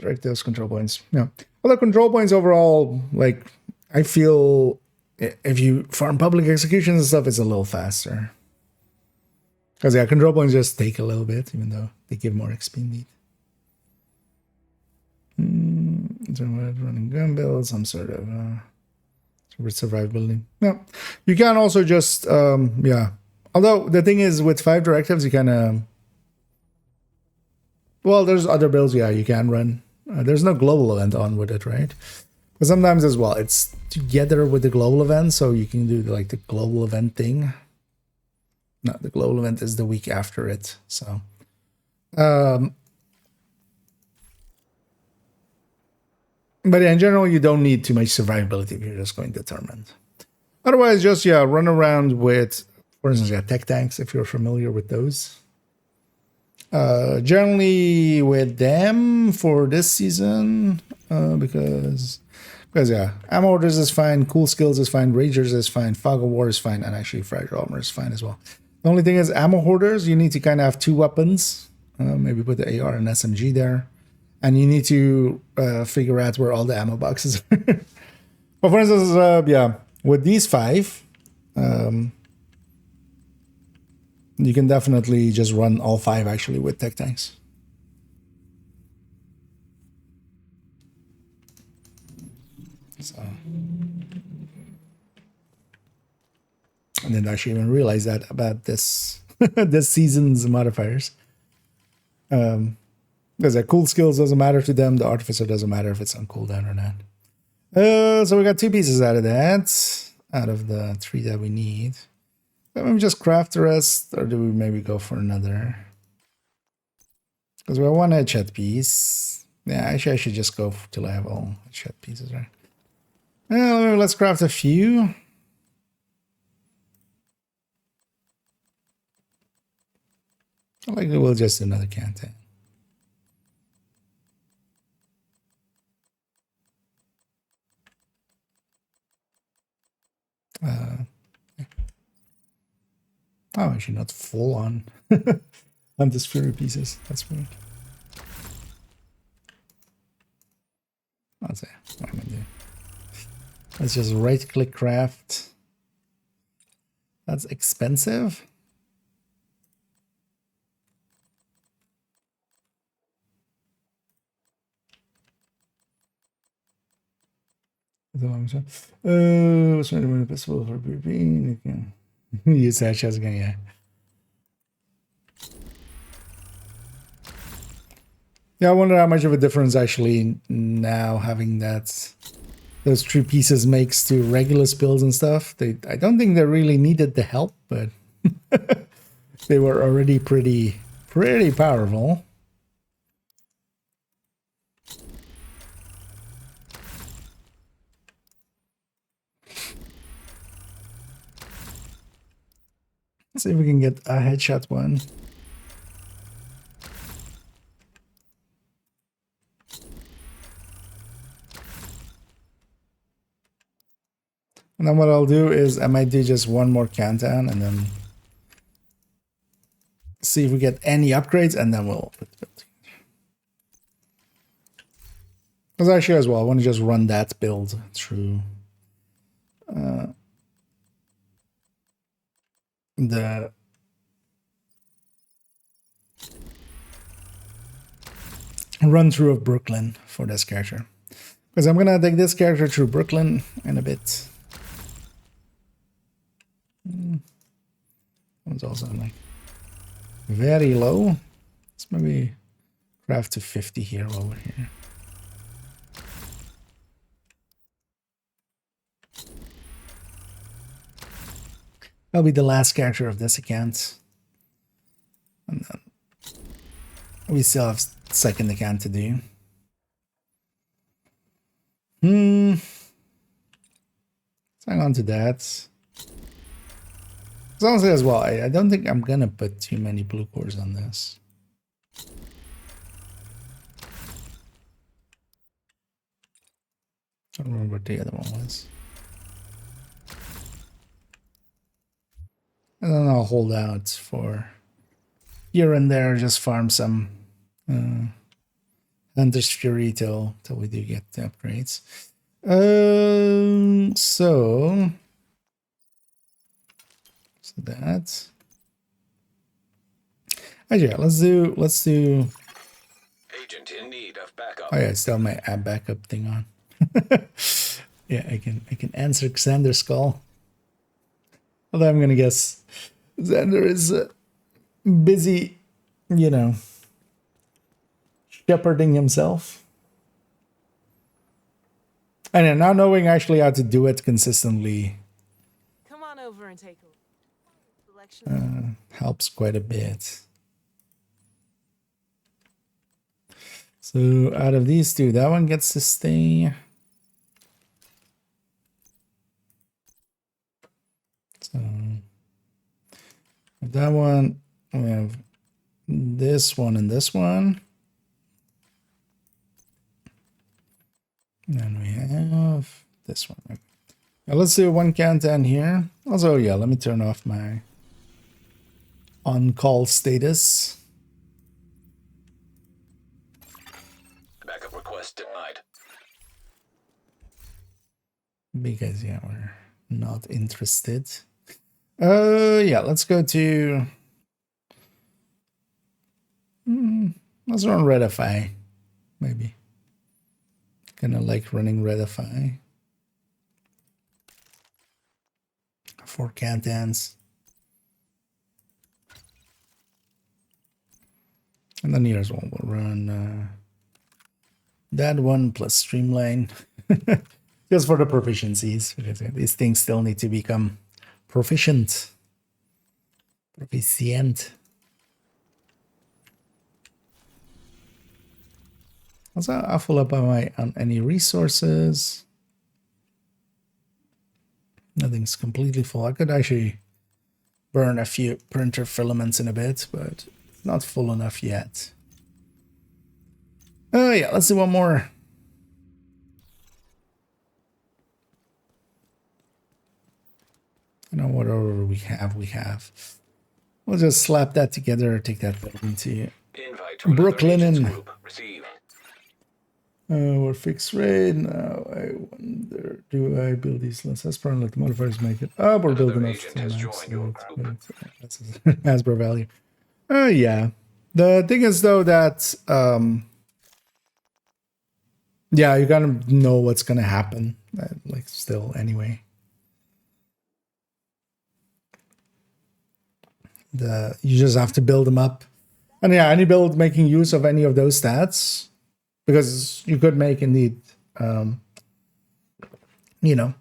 Directives, control points. Yeah. Well, the control points overall, like, I feel if you farm public executions and stuff, it's a little faster. Because, yeah, control points just take a little bit, even though they give more XP indeed. Running gun build, some sort of survivability. No, you can also just yeah. Although the thing is, with 5 directives, you can well, there's other builds. Yeah, you can run There's no global event on with it, right? But sometimes as well, it's together with the global event, so you can do like the global event thing. No, the global event is the week after it. So, but yeah, in general, you don't need too much survivability if you're just going determined. Otherwise, just run around with, for instance, tech tanks if you're familiar with those. Generally with them for this season, because ammo orders is fine, cool skills is fine, ragers is fine, fog of war is fine, and actually fragile armor is fine as well. The only thing is ammo hoarders, you need to kind of have two weapons, maybe put the AR and SMG there, and you need to figure out where all the ammo boxes are. But for instance, with these 5, you can definitely just run all 5 actually with tech tanks. So, I didn't actually even realize that about this this season's modifiers. Because the cool skills doesn't matter to them. The artificer doesn't matter if it's on cooldown or not. So we got 2 pieces out of that, out of the 3 that we need. Maybe just craft the rest, or do we maybe go for another? Because we have 1 headshot piece. Yeah, actually I should just go till I have all headshot pieces, right? Well, let's craft a few. Likely we'll just do another canteen. Oh, actually not full on on this fury pieces. That's weird. Let's see what I'm gonna do. Let's just right click craft. That's expensive. What's the possible for PP? Use headshots again, yeah. Yeah, I wonder how much of a difference actually now having that those 3 pieces makes to regular spills and stuff. I don't think they really needed the help, but they were already pretty powerful. Let's see if we can get a headshot one. And then what I'll do is I might do just 1 more countdown and then see if we get any upgrades, and then we'll put the build. Because actually as well, I want to just run that build through the run through of Brooklyn for this character, because I'm gonna take this character through Brooklyn in a bit. One's also like very low. Let's maybe craft to 50 here while we're here. That'll be the last character of this account. And then we still have second account to do. Let's hang on to that. As long as well, I don't think I'm gonna put too many blue cores on this. I don't remember what the other one was. And then I'll hold out for here and there, just farm some Hunter's Fury till we do get the upgrades. So that. Actually, yeah, let's do. Agent in need of backup. Oh yeah, I still have my app backup thing on. Yeah, I can answer Xander's call. Although I'm gonna guess Xander is busy, shepherding himself. And then now knowing actually how to do it consistently Come on over and take a selection. helps quite a bit. So out of these two, that one gets to stay. So that one, we have this one and this one. And we have this one. Okay. Now let's do one countdown here. Also, yeah, let me turn off my on-call status. Backup request denied. Because, yeah, we're not interested. Yeah, let's go to... let's run Redify, maybe. Kind of like running Redify. 4 countdowns. And then here as well, we'll run that one plus Streamline. Just for the proficiencies, because these things still need to become proficient. Proficient. Also, I'll fill up on any resources. Nothing's completely full. I could actually burn a few printer filaments in a bit, but not full enough yet. Oh yeah, let's do one more. You know, whatever we have. We'll just slap that together, take that building to Brooklyn. We're fixed rate. Now I wonder, do I build these less? That's probably let the modifiers make it. Oh, we're building enough to max. That's as per value. Yeah. The thing is though that yeah, you gotta know what's gonna happen. Like still anyway. You just have to build them up. And yeah, any build making use of any of those stats. Because you could make indeed, you know,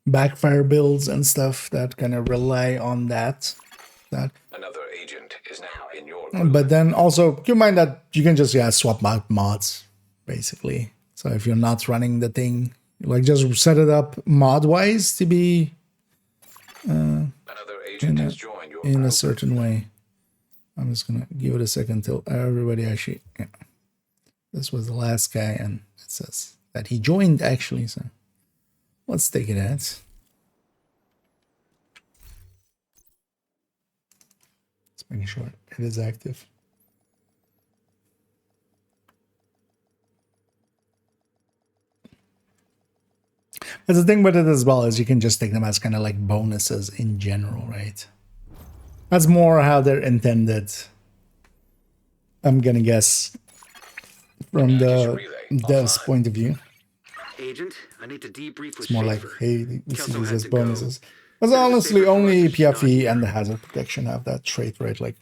backfire builds and stuff that kind of rely on that. Another agent is now in your group. But then also keep in mind that you can just swap out mods, basically. So if you're not running the thing, like just set it up mod wise to be Another agent has joined your group. in a certain way. I'm just gonna give it a second till everybody actually. Yeah. This was the last guy, and it says that he joined actually, so let's take it out. Let's make sure it is active. But the thing with it as well is you can just take them as kind of like bonuses in general, right? That's more how they're intended. I'm gonna guess. From the dev's point of view, Agent, I need to debrief with it's more like, Schaefer. hey, we see Kelso these had as to go. bonuses. Because honestly, only PFE and the hazard protection have that trait, right? Like,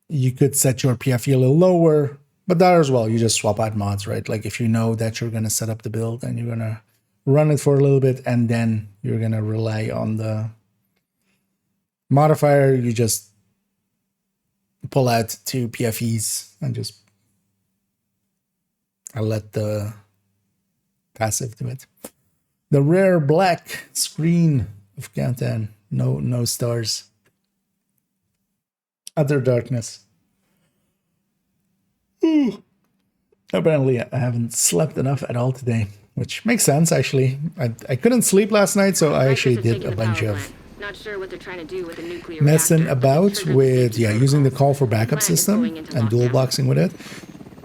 you could set your PFE a little lower, but that as well, you just swap out mods, right? Like, if you know that you're going to set up the build and you're going to run it for a little bit, and then you're going to rely on the modifier, you just pull out 2 PFEs and just I'll let the passive do it. The rare black screen of Countdown. No stars. Utter darkness. Ooh. Apparently I haven't slept enough at all today, which makes sense actually. I couldn't sleep last night, so I actually did a bunch of Not sure what they're trying to do with the nuclear messing reactor, but about they triggered the with safety using the protocols. call for backup Plan is system going into and dual lockdown. boxing with it.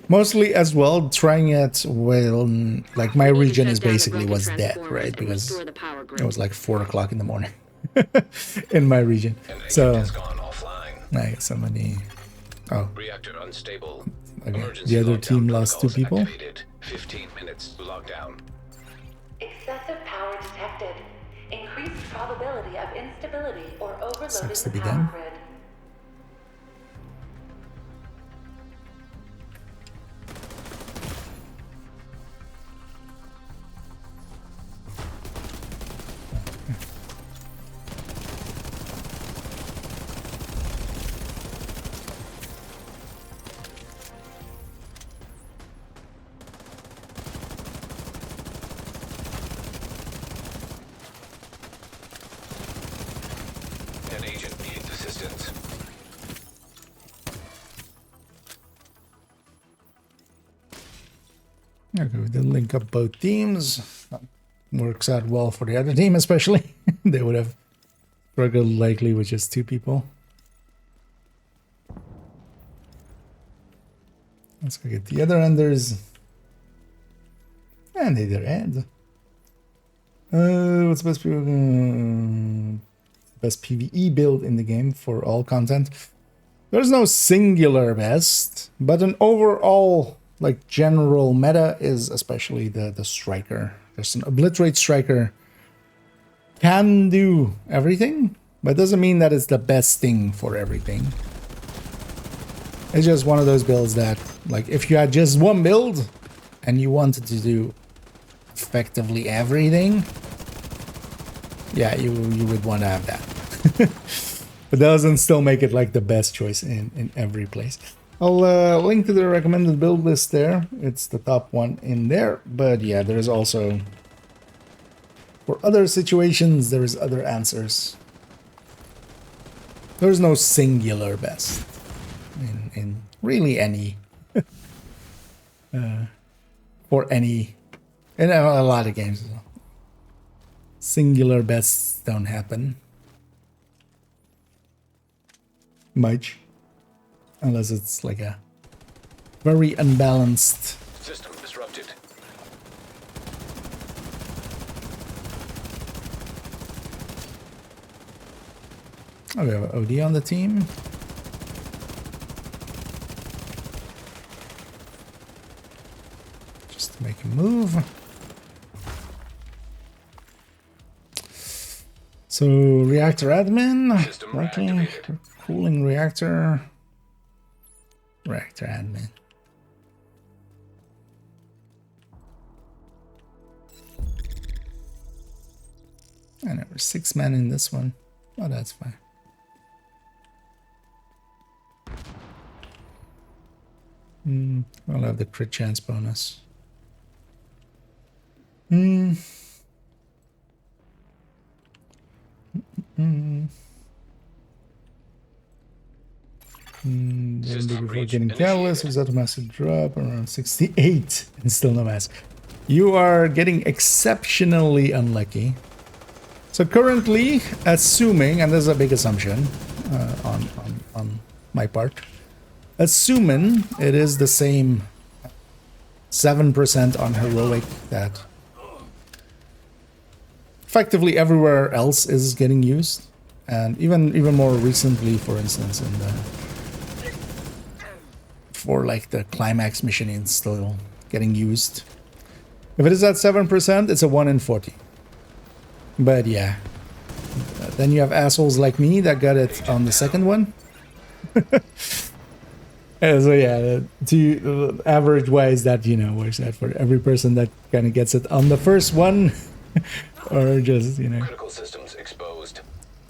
Mostly as well trying it when like my We need to region shut is down the basically broken was dead, transformers right? and Because restore the power grid. it was like 4 o'clock in the morning in my region. An agent So has gone offline. I guess somebody. Oh, Reactor unstable. okay. Emergency The other lockdown team lost 2 protocols people. activated. 15 minutes lockdown. Excessive power detected. Increased probability of instability or overloading Sucks to the be power them. grid. Okay, we did link up both teams. That works out well for the other team, especially. They would have struggled likely with just 2 people. Let's go get the other enders. And they did end. What's the best PvE build in the game for all content? There's no singular best, but an overall, like, general meta is especially the striker. There's an obliterate striker can do everything, but doesn't mean that it's the best thing for everything. It's just one of those builds that, like, if you had just one build and you wanted to do effectively everything, yeah, you would want to have that. But that doesn't still make it like the best choice in every place. I'll link to the recommended build list there. It's the top one in there. But yeah, there's also, for other situations, there's other answers. There's no singular best in really any for any, in a lot of games. Singular bests don't happen much, unless it's like a very unbalanced System disrupted. Oh, we have an OD on the team. Just to make a move. So, reactor admin. System Likely. reactivated. Cooling reactor. Reactor admin. And there were 6 men in this one. Oh, that's fine. I'll have the crit chance bonus. Before getting catalyst, was that a massive drop around 68 and still no mask. You are getting exceptionally unlucky. So currently, assuming, and this is a big assumption on my part, assuming it is the same 7% on heroic that effectively everywhere else is getting used, and even more recently, for instance, in the for like the climax mission is still getting used. If it is at 7%, it's a 1 in 40. But yeah, then you have assholes like me that got it on the second one. So yeah, to average wise, that, you know, works out for every person that kind of gets it on the first one, or just, you know, Critical systems exposed.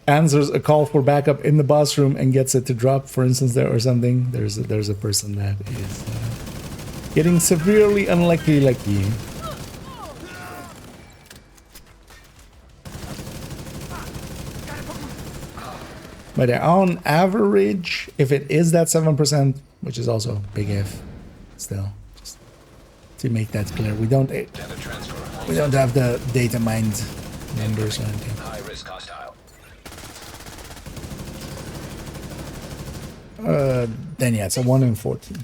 answers a call for backup in the boss room and gets it to drop, for instance, there or something. There's a person that is getting severely unlucky like you. But on average, if it is that 7%, which is also big if, still, just to make that clear, we don't have the data mined numbers or anything. High risk hostile. Then yeah, it's a 1 in 14.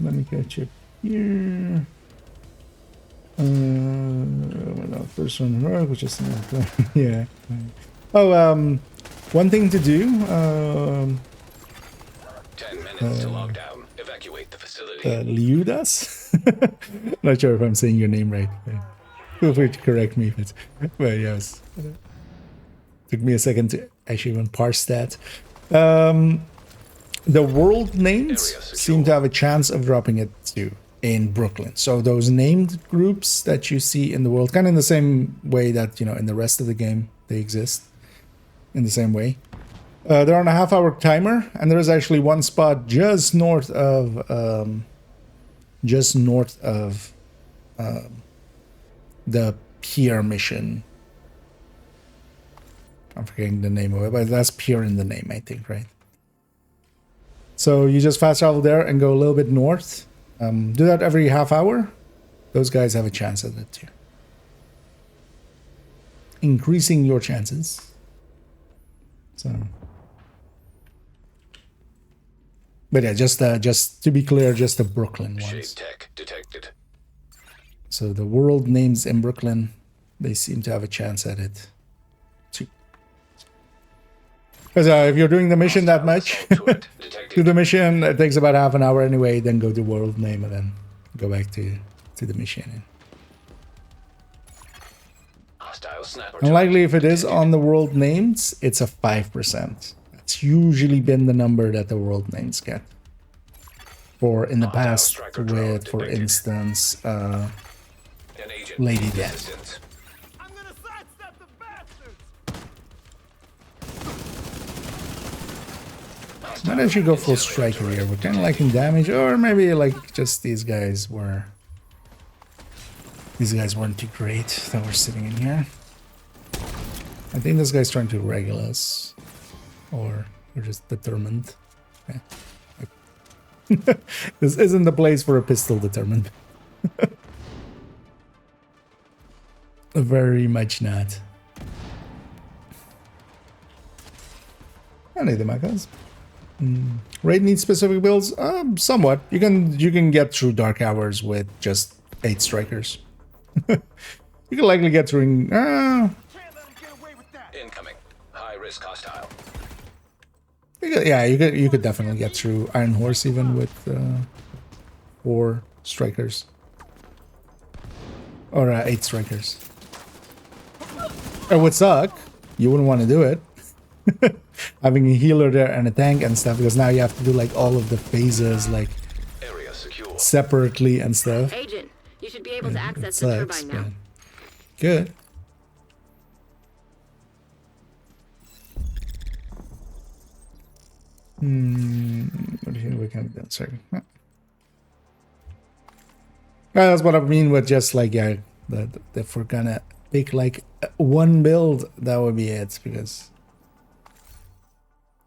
Let me catch it here. First one, which is yeah. Oh, one thing to do. 10 minutes to lockdown. Evacuate the facility. Liudas? Not sure if I'm saying your name right. Feel free to correct me if it's. But yes, took me a second to actually even parse that. The world names seem to have a chance of dropping it too in Brooklyn. So those named groups that you see in the world, kind of in the same way that, you know, in the rest of the game they exist, in the same way. They're on a half-hour timer, and there is actually one spot just north of the pier mission. I'm forgetting the name of it, but that's pier in the name, I think, right? So you just fast travel there and go a little bit north. Do that every half hour. Those guys have a chance at it too. Increasing your chances. So, but yeah, just to be clear, just the Brooklyn ones. Tech detected. So the world names in Brooklyn, they seem to have a chance at it. Because if you're doing the mission that much, do the mission, it takes about half an hour anyway, then go to world name and then go back to the mission. Unlikely if it is on the world names, it's a 5%. That's usually been the number that the world names get. Or in the past with, for instance, Lady Death. Might actually go full striker here. We're kind of liking damage, or maybe like just these guys weren't too great that we're sitting in here. I think this guy's trying to regular us, or we're just determined. Yeah. This isn't the place for a pistol determined. Very much not. I need the mechas. Raid needs specific builds? Somewhat. You can get through Dark Hours with just 8 strikers. You can likely get through. Incoming. High risk hostile. You could definitely get through Iron Horse even with 4 strikers. Or 8 strikers. It would suck. You wouldn't want to do it. Having a healer there and a tank and stuff, because now you have to do like all of the phases like separately and stuff. Agent, you should be able to access the turbine now. Good. What do you think we can do? Sorry. That's what I mean with just like, yeah, if we're gonna pick like one build, that would be it,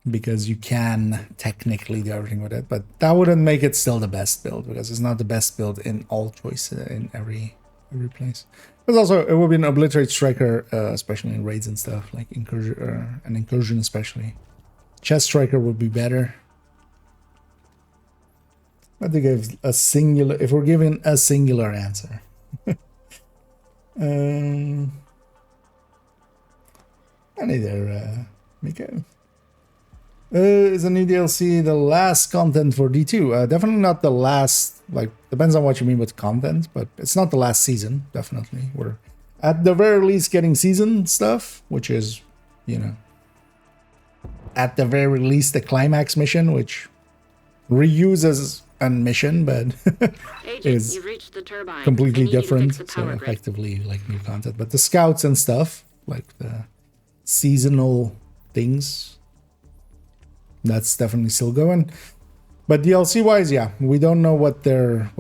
because you can technically do everything with it, but that wouldn't make it still the best build, because it's not the best build in all choices in every place. But also it would be an obliterate striker, especially in raids and stuff like incursion, an incursion especially. Chest striker would be better. But to give a singular, if we're giving a singular answer. Neither Miko. Is a new DLC the last content for D2? Definitely not the last, like, depends on what you mean with content, but it's not the last season, definitely. We're at the very least getting season stuff, which is, you know, at the very least the climax mission, which reuses a mission, but is you've reached the turbine. completely different, so effectively like new content. But the scouts and stuff, like the seasonal things, that's definitely still going. But DLC wise, yeah, we don't know what their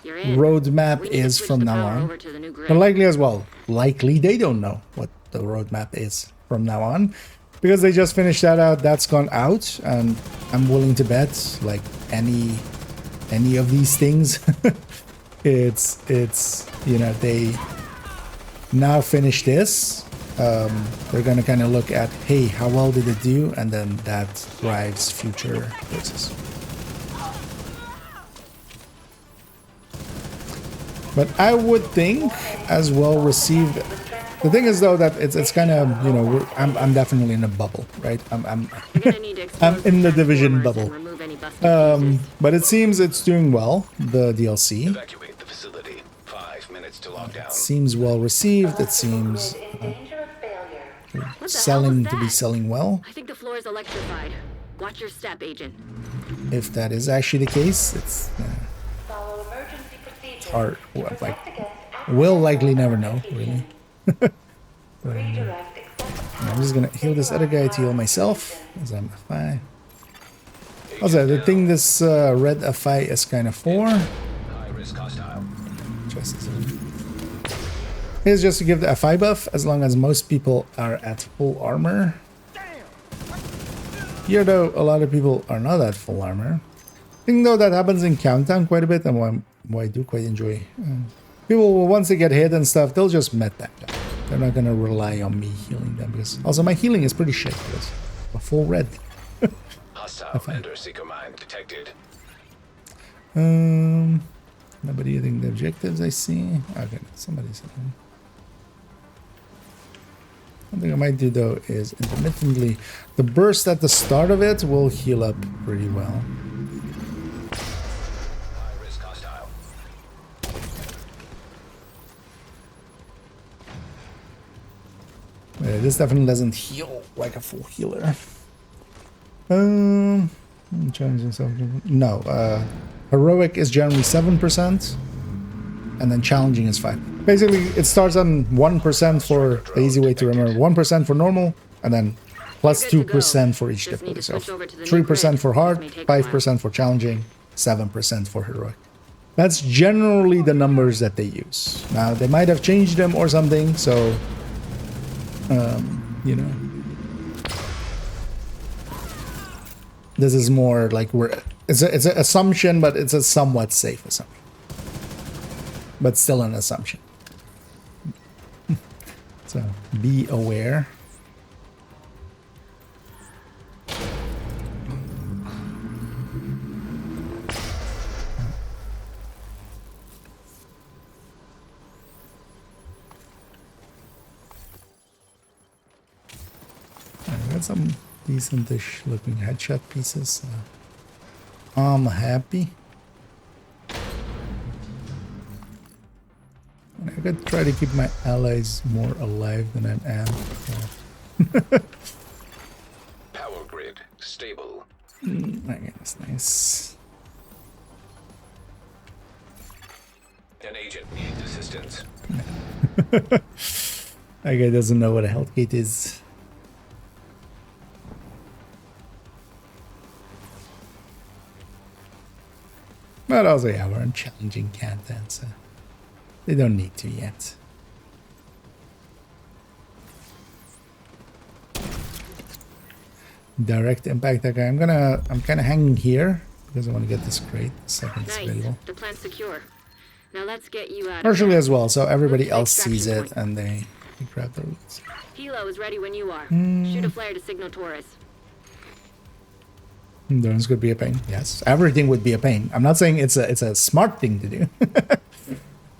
roadmap is from now on. But likely as well, likely they don't know what the roadmap is from now on, because they just finished that out. That's gone out, and I'm willing to bet like any of these things, it's you know, they now finish this. They're gonna kind of look at, hey, how well did it do, and then that drives future choices. But I would think as well received. The thing is though that it's kind of, you know, I'm definitely in a bubble, right? I'm I'm in the Division bubble. But it seems it's doing well, the DLC. Evacuate the facility. 5 minutes to lock down. It seems well received. It seems to be selling well. I think the floor is electrified. Watch your step, Agent. If that is actually the case, it's hard. Like, we'll likely never know, really. I'm just gonna heal this other guy to heal myself, as I'm FI. Also, the thing this red FI is kind of for. Is just to give the FI buff as long as most people are at full armor. Here, though, a lot of people are not at full armor. I think, though, that happens in Countdown quite a bit, and why I do quite enjoy. People, once they get hit and stuff, they'll just met that guy. They're not gonna rely on me healing them, because also my healing is pretty shit, because I'm a full red. Hostile vendor seeker mine detected. Nobody hitting the objectives, I see. Okay, somebody's hitting. One thing I might do, though, is intermittently. The burst at the start of it will heal up pretty well. High risk hostile. Yeah, this definitely doesn't heal like a full healer. Challenging something. No, heroic is generally 7%, and then challenging is 5%. Basically, it starts on 1% for the easy way to remember. 1% for normal, and then plus 2% for each difficulty. So 3% for hard, 5% for challenging, 7% for heroic. That's generally the numbers that they use. Now, they might have changed them or something, so you know, this is more like it's an assumption, but it's a somewhat safe assumption, but still an assumption. So be aware. I got some decentish looking headshot pieces. I'm happy. I could try to keep my allies more alive than I am. Power grid stable. Okay, that's nice. An agent needs assistance. That guy doesn't know what a health gate is. But also, yeah, we're in challenging content, so they don't need to yet. Direct impact that guy. I'm kind of hanging here because I want to get this crate. The second it's available. The plan's secure. Now let's get you out. Partially as well, so everybody else sees it and they grab the roots. Helo is ready when you are. Shoot a flare to signal Taurus. Drones could be a pain. Yes, everything would be a pain. I'm not saying it's a smart thing to do.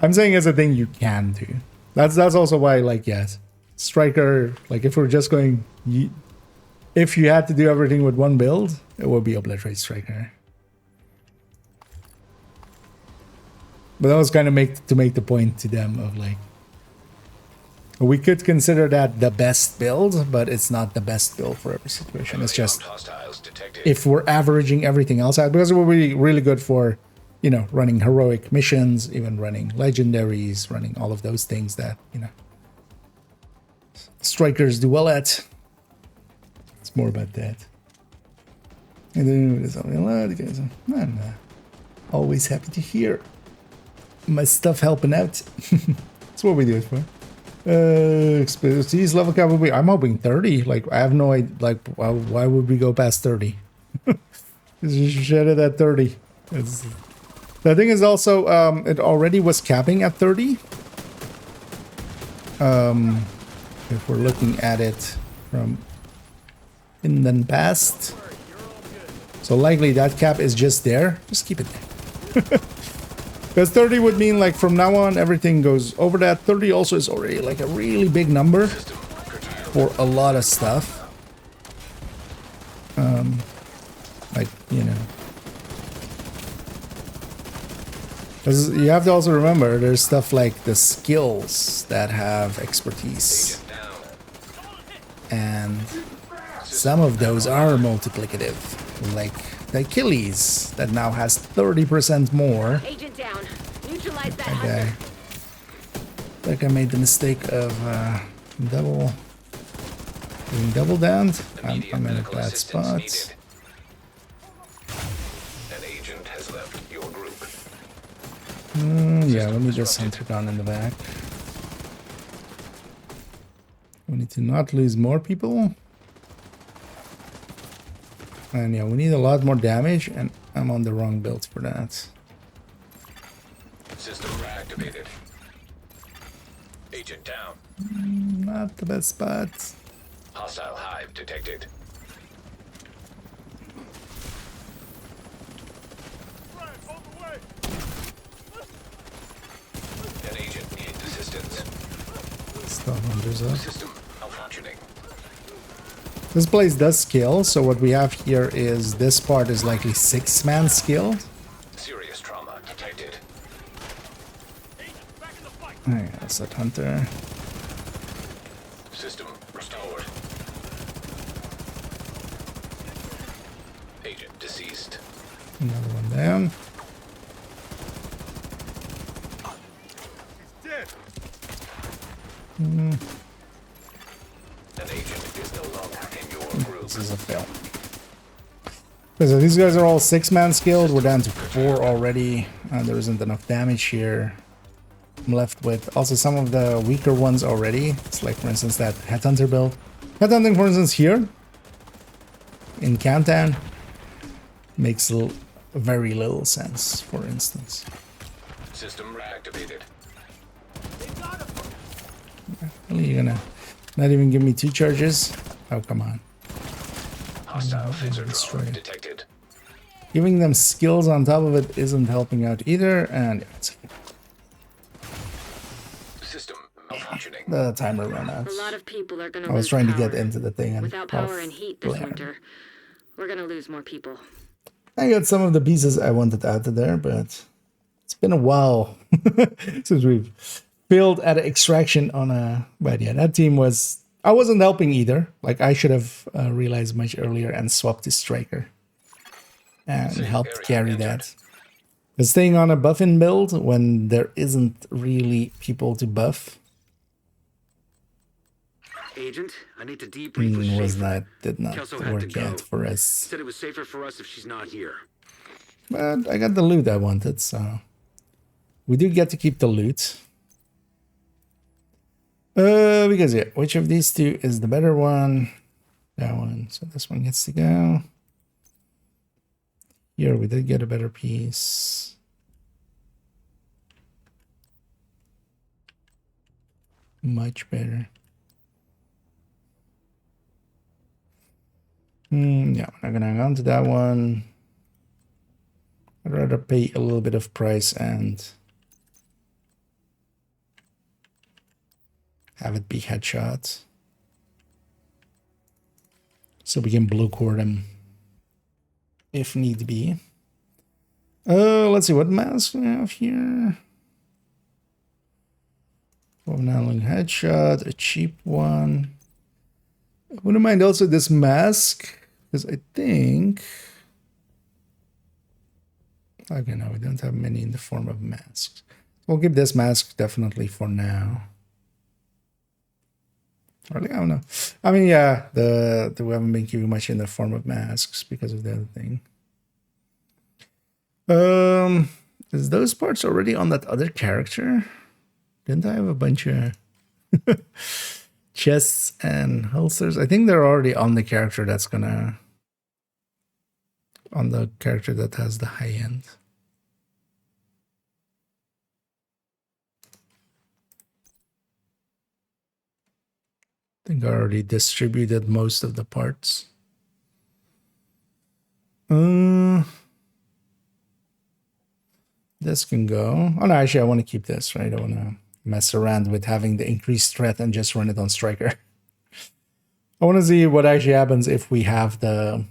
I'm saying it's a thing you can do. That's also why, like, yes, Striker. Like, if we're just going, if you had to do everything with one build, it would be Obliterate Striker. But that was kind of to make the point to them of like, we could consider that the best build, but it's not the best build for every situation. It's just if we're averaging everything else out, because it will be really good for, you know, running heroic missions, even running legendaries, running all of those things that, you know, strikers do well at. It's more about that. And then there's a lot of guys. I'm always happy to hear my stuff helping out. That's what we do it for. Expertise level cap will be, I'm hoping 30. Like, I have no idea, like, why would we go past 30? You should set it at 30. The thing is also, it already was capping at 30. If we're looking at it from in the past. So likely that cap is just there. Just keep it there. Because 30 would mean, like, from now on, everything goes over that. 30 also is already, like, a really big number for a lot of stuff. Like, you know. You have to also remember, there's stuff like the skills that have expertise. And some of those are multiplicative. Like the Achilles, that now has 30% more. Agent down. Neutralize that Okay. Like I made the mistake of doing double down. I'm in a bad spot. An agent has left your group. Yeah, let me just hunter down in the back. We need to not lose more people. And yeah, we need a lot more damage, and I'm on the wrong build for that. System reactivated. Agent down. Not the best spot. Hostile hive detected. An agent needs assistance. Stuff hunters up. System malfunctioning. This place does scale, so what we have here is this part is likely 6-man scaled. Serious trauma detected. Yeah, that's that hunter. System restored. Agent deceased. Another one down. An agent is no longer in your group. This is a fail. So these guys are all 6-man scaled. We're down to 4 already. There isn't enough damage here. I'm left with also some of the weaker ones already. It's like, for instance, that Headhunter build. Headhunting, for instance, here in Countdown makes very little sense, for instance. System reactivated. Really, you're gonna not even give me 2 charges? Oh, come on. Hostile phaser destroy drone it. detected. Giving them skills on top of it isn't helping out either, and it's System malfunctioning. the timer ran out. A lot of people are gonna I was lose trying to power. get into the thing and Without power and heat this winter, we're gonna lose more people. I got some of the pieces I wanted out of there, but it's been a while since we've failed at extraction on a... But yeah, that team was... I wasn't helping either. Like, I should have realized much earlier and swapped to Striker. And helped carry that. But staying on a buffing build when there isn't really people to buff Agent, I need to debrief with was Schaefer. not, did not Kelso had to work go. out for us. Said it was safer for us if she's not here. But I got the loot I wanted, so... We do get to keep the loot. Because yeah, which of these two is the better one? That one. So this one gets to go. Here we did get a better piece. Much better. Yeah, I'm not gonna hang on to that one. I'd rather pay a little bit of price and have it be headshot. So we can blue core them if need be. Let's see what mask we have here. Now headshot, a cheap one. I wouldn't mind also this mask, because I think... Okay, no, we don't have many in the form of masks. We'll keep this mask definitely for now. Or, I don't know. I mean, yeah, we haven't been keeping much in the form of masks because of the other thing. Is those parts already on that other character? Didn't I have a bunch of chests and holsters? I think they're already on the character that's gonna... On the character that has the high end. I think I already distributed most of the parts. This can go. Oh no, actually I want to keep this, right? I want to mess around with having the increased threat and just run it on Striker. I want to see what actually happens if we have the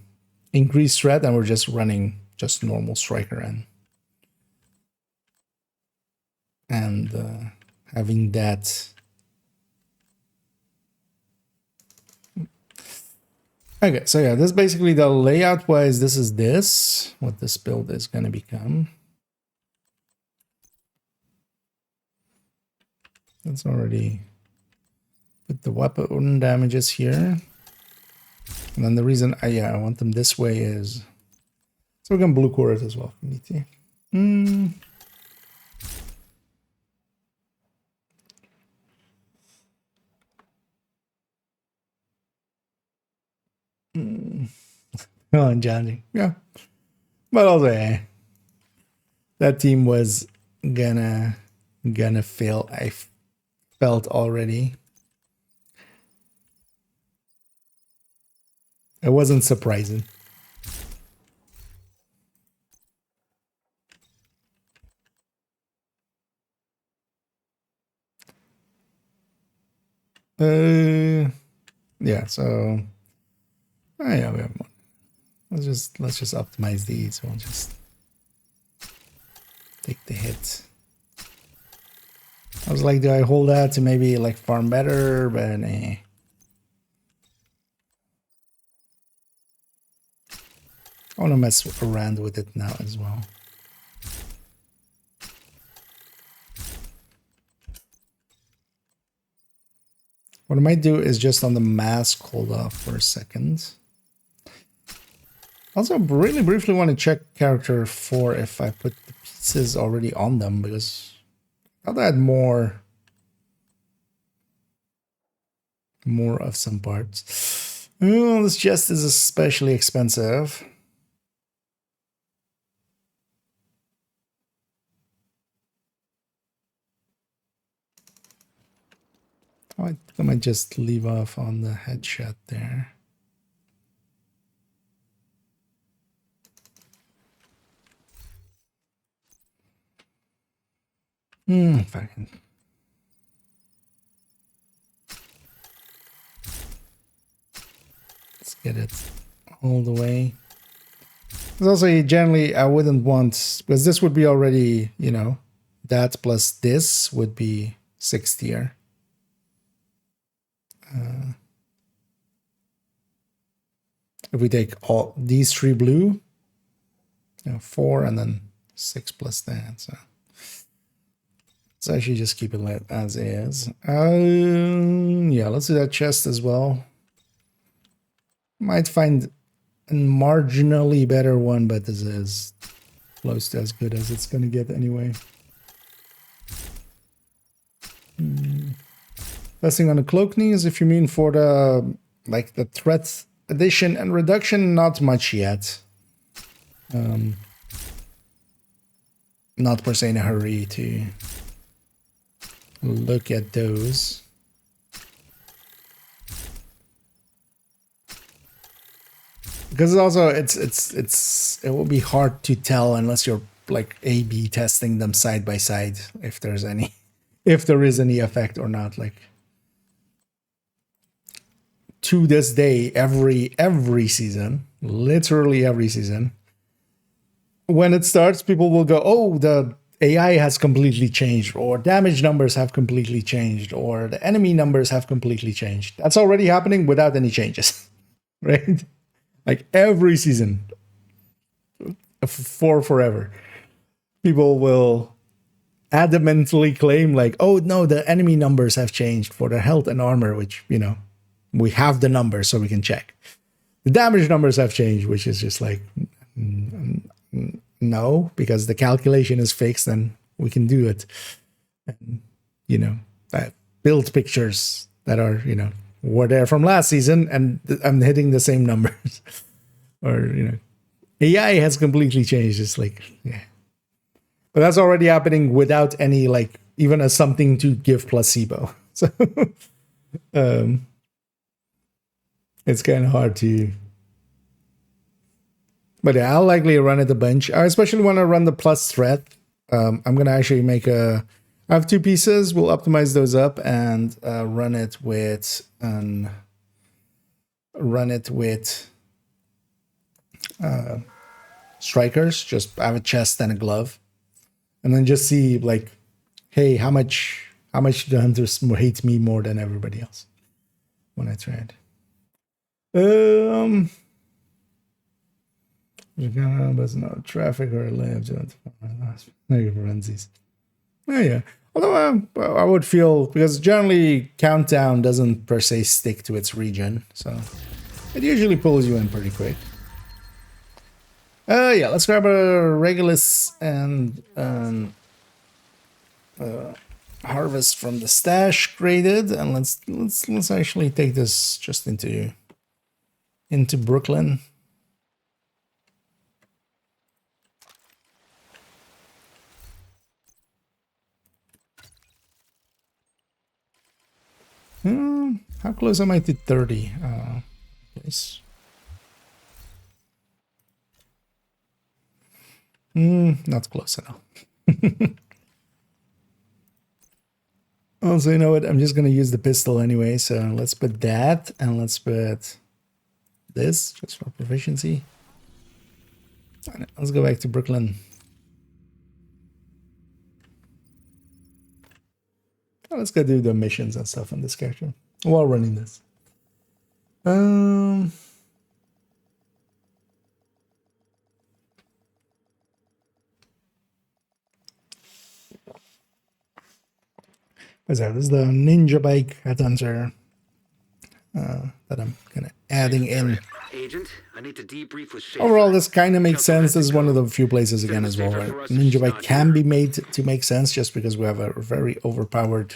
increased threat and we're just running just normal Striker and having that. Okay, so yeah, this is basically the layout wise. This is what this build is going to become. Let's already put the weapon damages here. And then the reason I want them this way is so we can blue core it as well if we need to. Oh, and challenging. Yeah. But also, that team was gonna fail. I felt already. It wasn't surprising. Yeah, so yeah, we have one. Let's just optimize these. We'll just take the hit. I was like, do I hold that to maybe like farm better? But I want to mess around with it now as well. What I might do is just on the mask hold off for a second. Also, really briefly want to check character 4 if I put the pieces already on them, because I thought I had more of some parts. Oh, this chest is especially expensive. I might just leave off on the headshot there. If I can. Let's get it all the way. Because also, generally, I wouldn't want, because this would be already, you know, that plus this would be 6th tier. If we take all these 3 blue, 4 and then 6 plus that, so let's actually just keep it as is. Yeah, let's do that chest as well. Might find a marginally better one, but this is close to as good as it's gonna get anyway. Best thing on the cloak knees, if you mean for the like the threat addition and reduction, not much yet. Not per se in a hurry to look at those. Because also it will be hard to tell unless you're like A/B testing them side by side if there is any effect or not. Like to this day, every season, literally every season, when it starts, people will go, "Oh, the AI has completely changed," or damage numbers have completely changed, or the enemy numbers have completely changed. That's already happening without any changes, right? Like every season for forever, people will adamantly claim like, "Oh no, the enemy numbers have changed for the health and armor," which, you know, we have the numbers so we can check. The damage numbers have changed, which is just like, no, because the calculation is fixed and we can do it. And, you know, build pictures that are, you know, were there from last season and I'm hitting the same numbers. Or, you know, AI has completely changed. It's like, yeah. But that's already happening without any, like, even a something to give placebo. So, it's kind of hard to. But yeah, I'll likely run it a bunch. I especially want to run the plus threat. I'm going to actually make I have 2 pieces. We'll optimize those up and run it with strikers. Just have a chest and a glove. And then just see like, hey, how much the hunters hate me more than everybody else when I try it. There's no traffic or lives. Oh yeah. Although I would feel, because generally countdown doesn't per se stick to its region, so it usually pulls you in pretty quick. Yeah, let's grab a Regulus and harvest from the stash graded, and let's actually take this just into Brooklyn. How close am I to 30? Yes. Not close enough. Also, you know what? I'm just going to use the pistol anyway. So let's put that and let's put this just for proficiency. Right, let's go back to Brooklyn. Let's go do the missions and stuff on this character while running this. What's that? This is the Ninja Bike Headhunter that I'm kind of adding in. Agent, I need to debrief with Schaefer. Overall, this kind of makes sense. This is one of the few places again as well where Ninja Bike can be made to make sense just because we have a very overpowered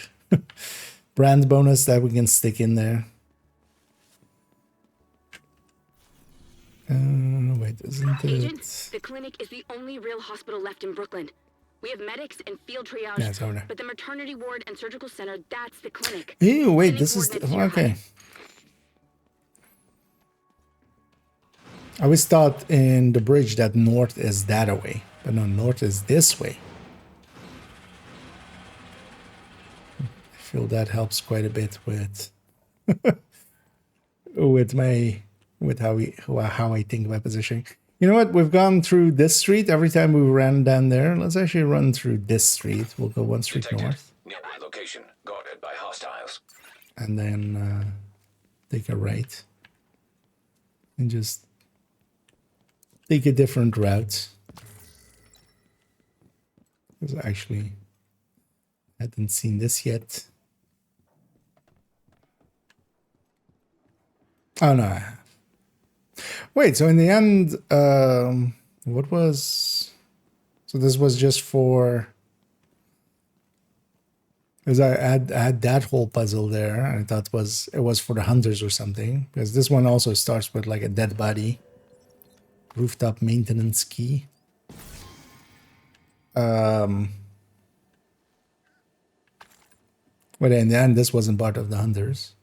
brand bonus that we can stick in there. Wait, isn't it? Agent, the clinic is the only real hospital left in Brooklyn. We have medics and field triage, Yeah, it's over there. but the maternity ward and surgical center, that's the clinic. Ew, wait, Any this is... coordinates to your Okay. house? I always thought in the bridge that north is that way, but no, north is this way. I feel that helps quite a bit with with how I think about positioning. You know what? We've gone through this street every time we ran down there. Let's actually run through this street. We'll go one street north. Nearby location guarded by hostiles. And then take a right. And just take a different route. Because actually, I hadn't seen this yet. Oh no, I have. Wait, so in the end, what was... So this was just for... Because I had that whole puzzle there, and I thought it was for the hunters or something. Because this one also starts with like a dead body. Rooftop maintenance key. But in the end, this wasn't part of the hunters.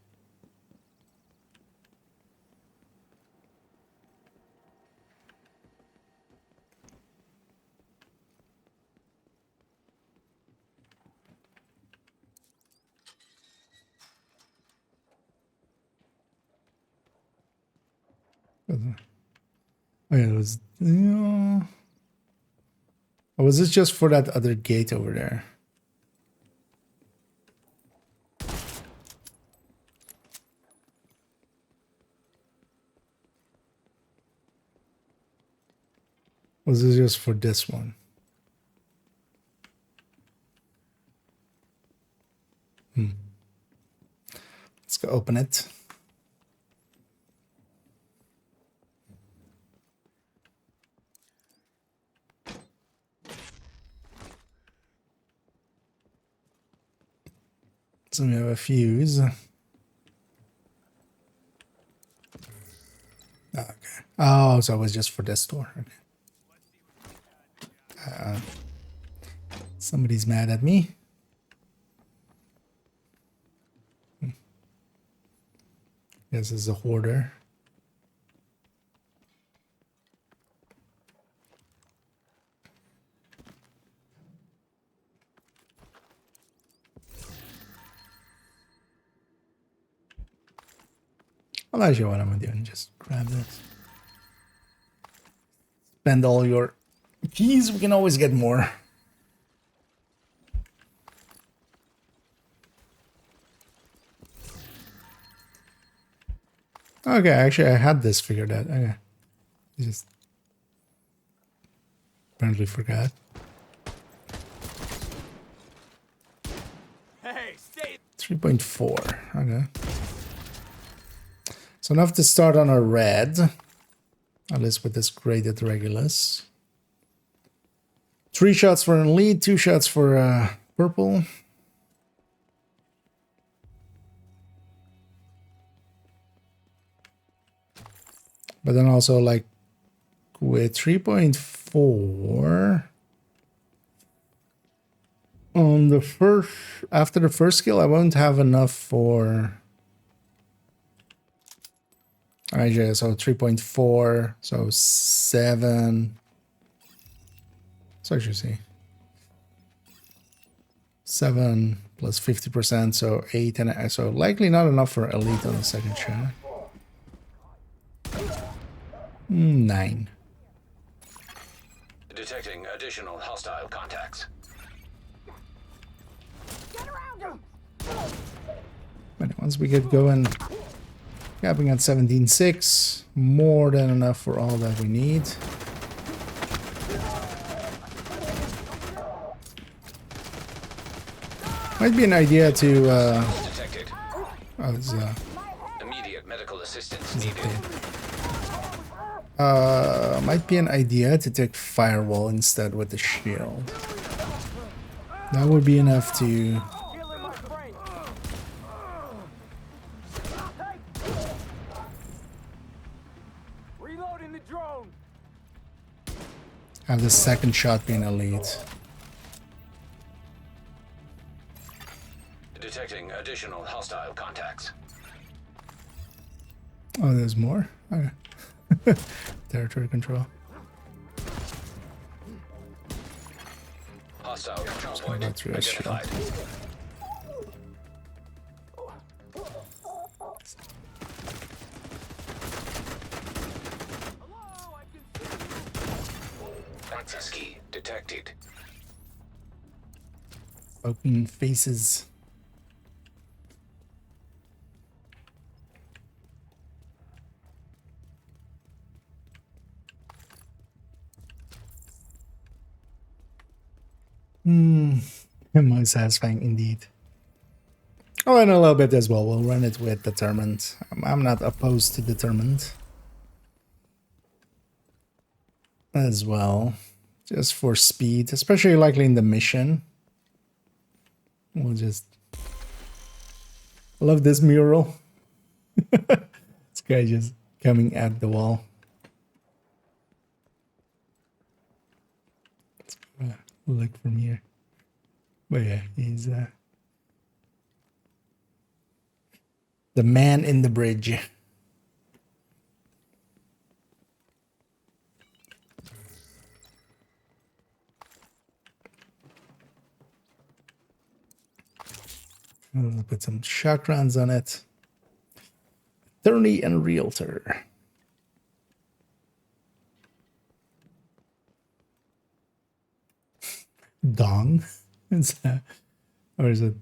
Oh yeah, it was... Or was this just for that other gate over there? Was this just for this one? Let's go open it. So we have a fuse. Okay. Oh, so it was just for this door. Okay. Somebody's mad at me. This is a hoarder. I'll actually what I'm doing. Just grab this. Spend all your keys. We can always get more. Okay, actually, I had this figured out. Okay. I just apparently forgot. Hey, stay. 3.4. Okay. So enough to start on a red. At least with this graded Regulus. 3 shots for a lead, 2 shots for purple. But then also like with 3.4. On the first, after the first skill, I won't have enough for. Alright, yeah, so 3.4, so 7. So I should see. 7 plus 50%, so 8, and so likely not enough for elite on the second shot. 9. Detecting additional hostile contacts. But once we get going, capping at 17.6, more than enough for all that we need. Might be an idea to Detected. Immediate medical assistance needed. Might be an idea to take firewall instead with the shield. That would be enough to Reloading the drone. have the second shot being elite. Detecting additional hostile contacts. Oh, there's more? Okay. Territory control. Hostile control point go through this shield. identified. Access key detected. Open faces. Most satisfying indeed. Oh, and a little bit as well. We'll run it with determined. I'm not opposed to determined as well, just for speed, especially likely in the mission. We'll just love this mural. This guy just coming at the wall. Let's look from here. But yeah, he's the man in the bridge. I'll put some shock rounds on it. Attorney and realtor. Dong. Is that, or is it?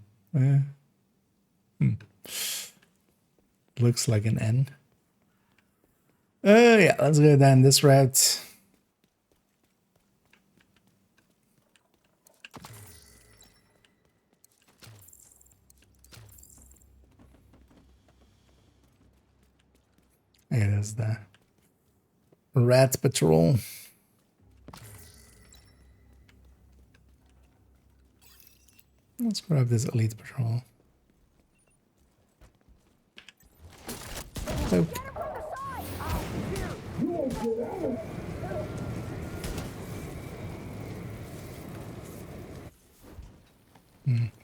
Looks like an N. Yeah, let's go down this route. Yeah, that's the rat patrol. Let's grab this elite patrol. Nope.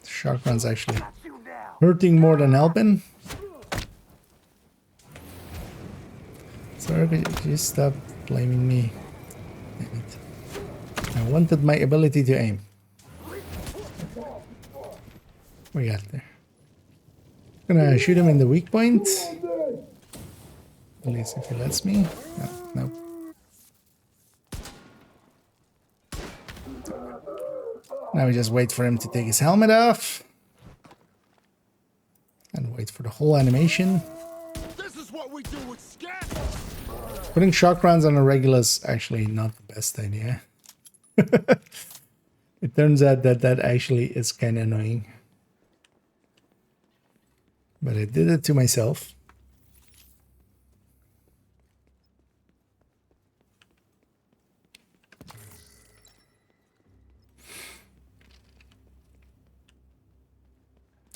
Shotgun's actually hurting more than helping. Sorry, could you stop blaming me? Damn it. I wanted my ability to aim. We got there. Gonna shoot him in the weak point. At least if he lets me. No, Now we just wait for him to take his helmet off. And wait for the whole animation. This is what we do with scat. Putting shock rounds on a regular is actually not the best idea. It turns out that actually is kind of annoying. But I did it to myself.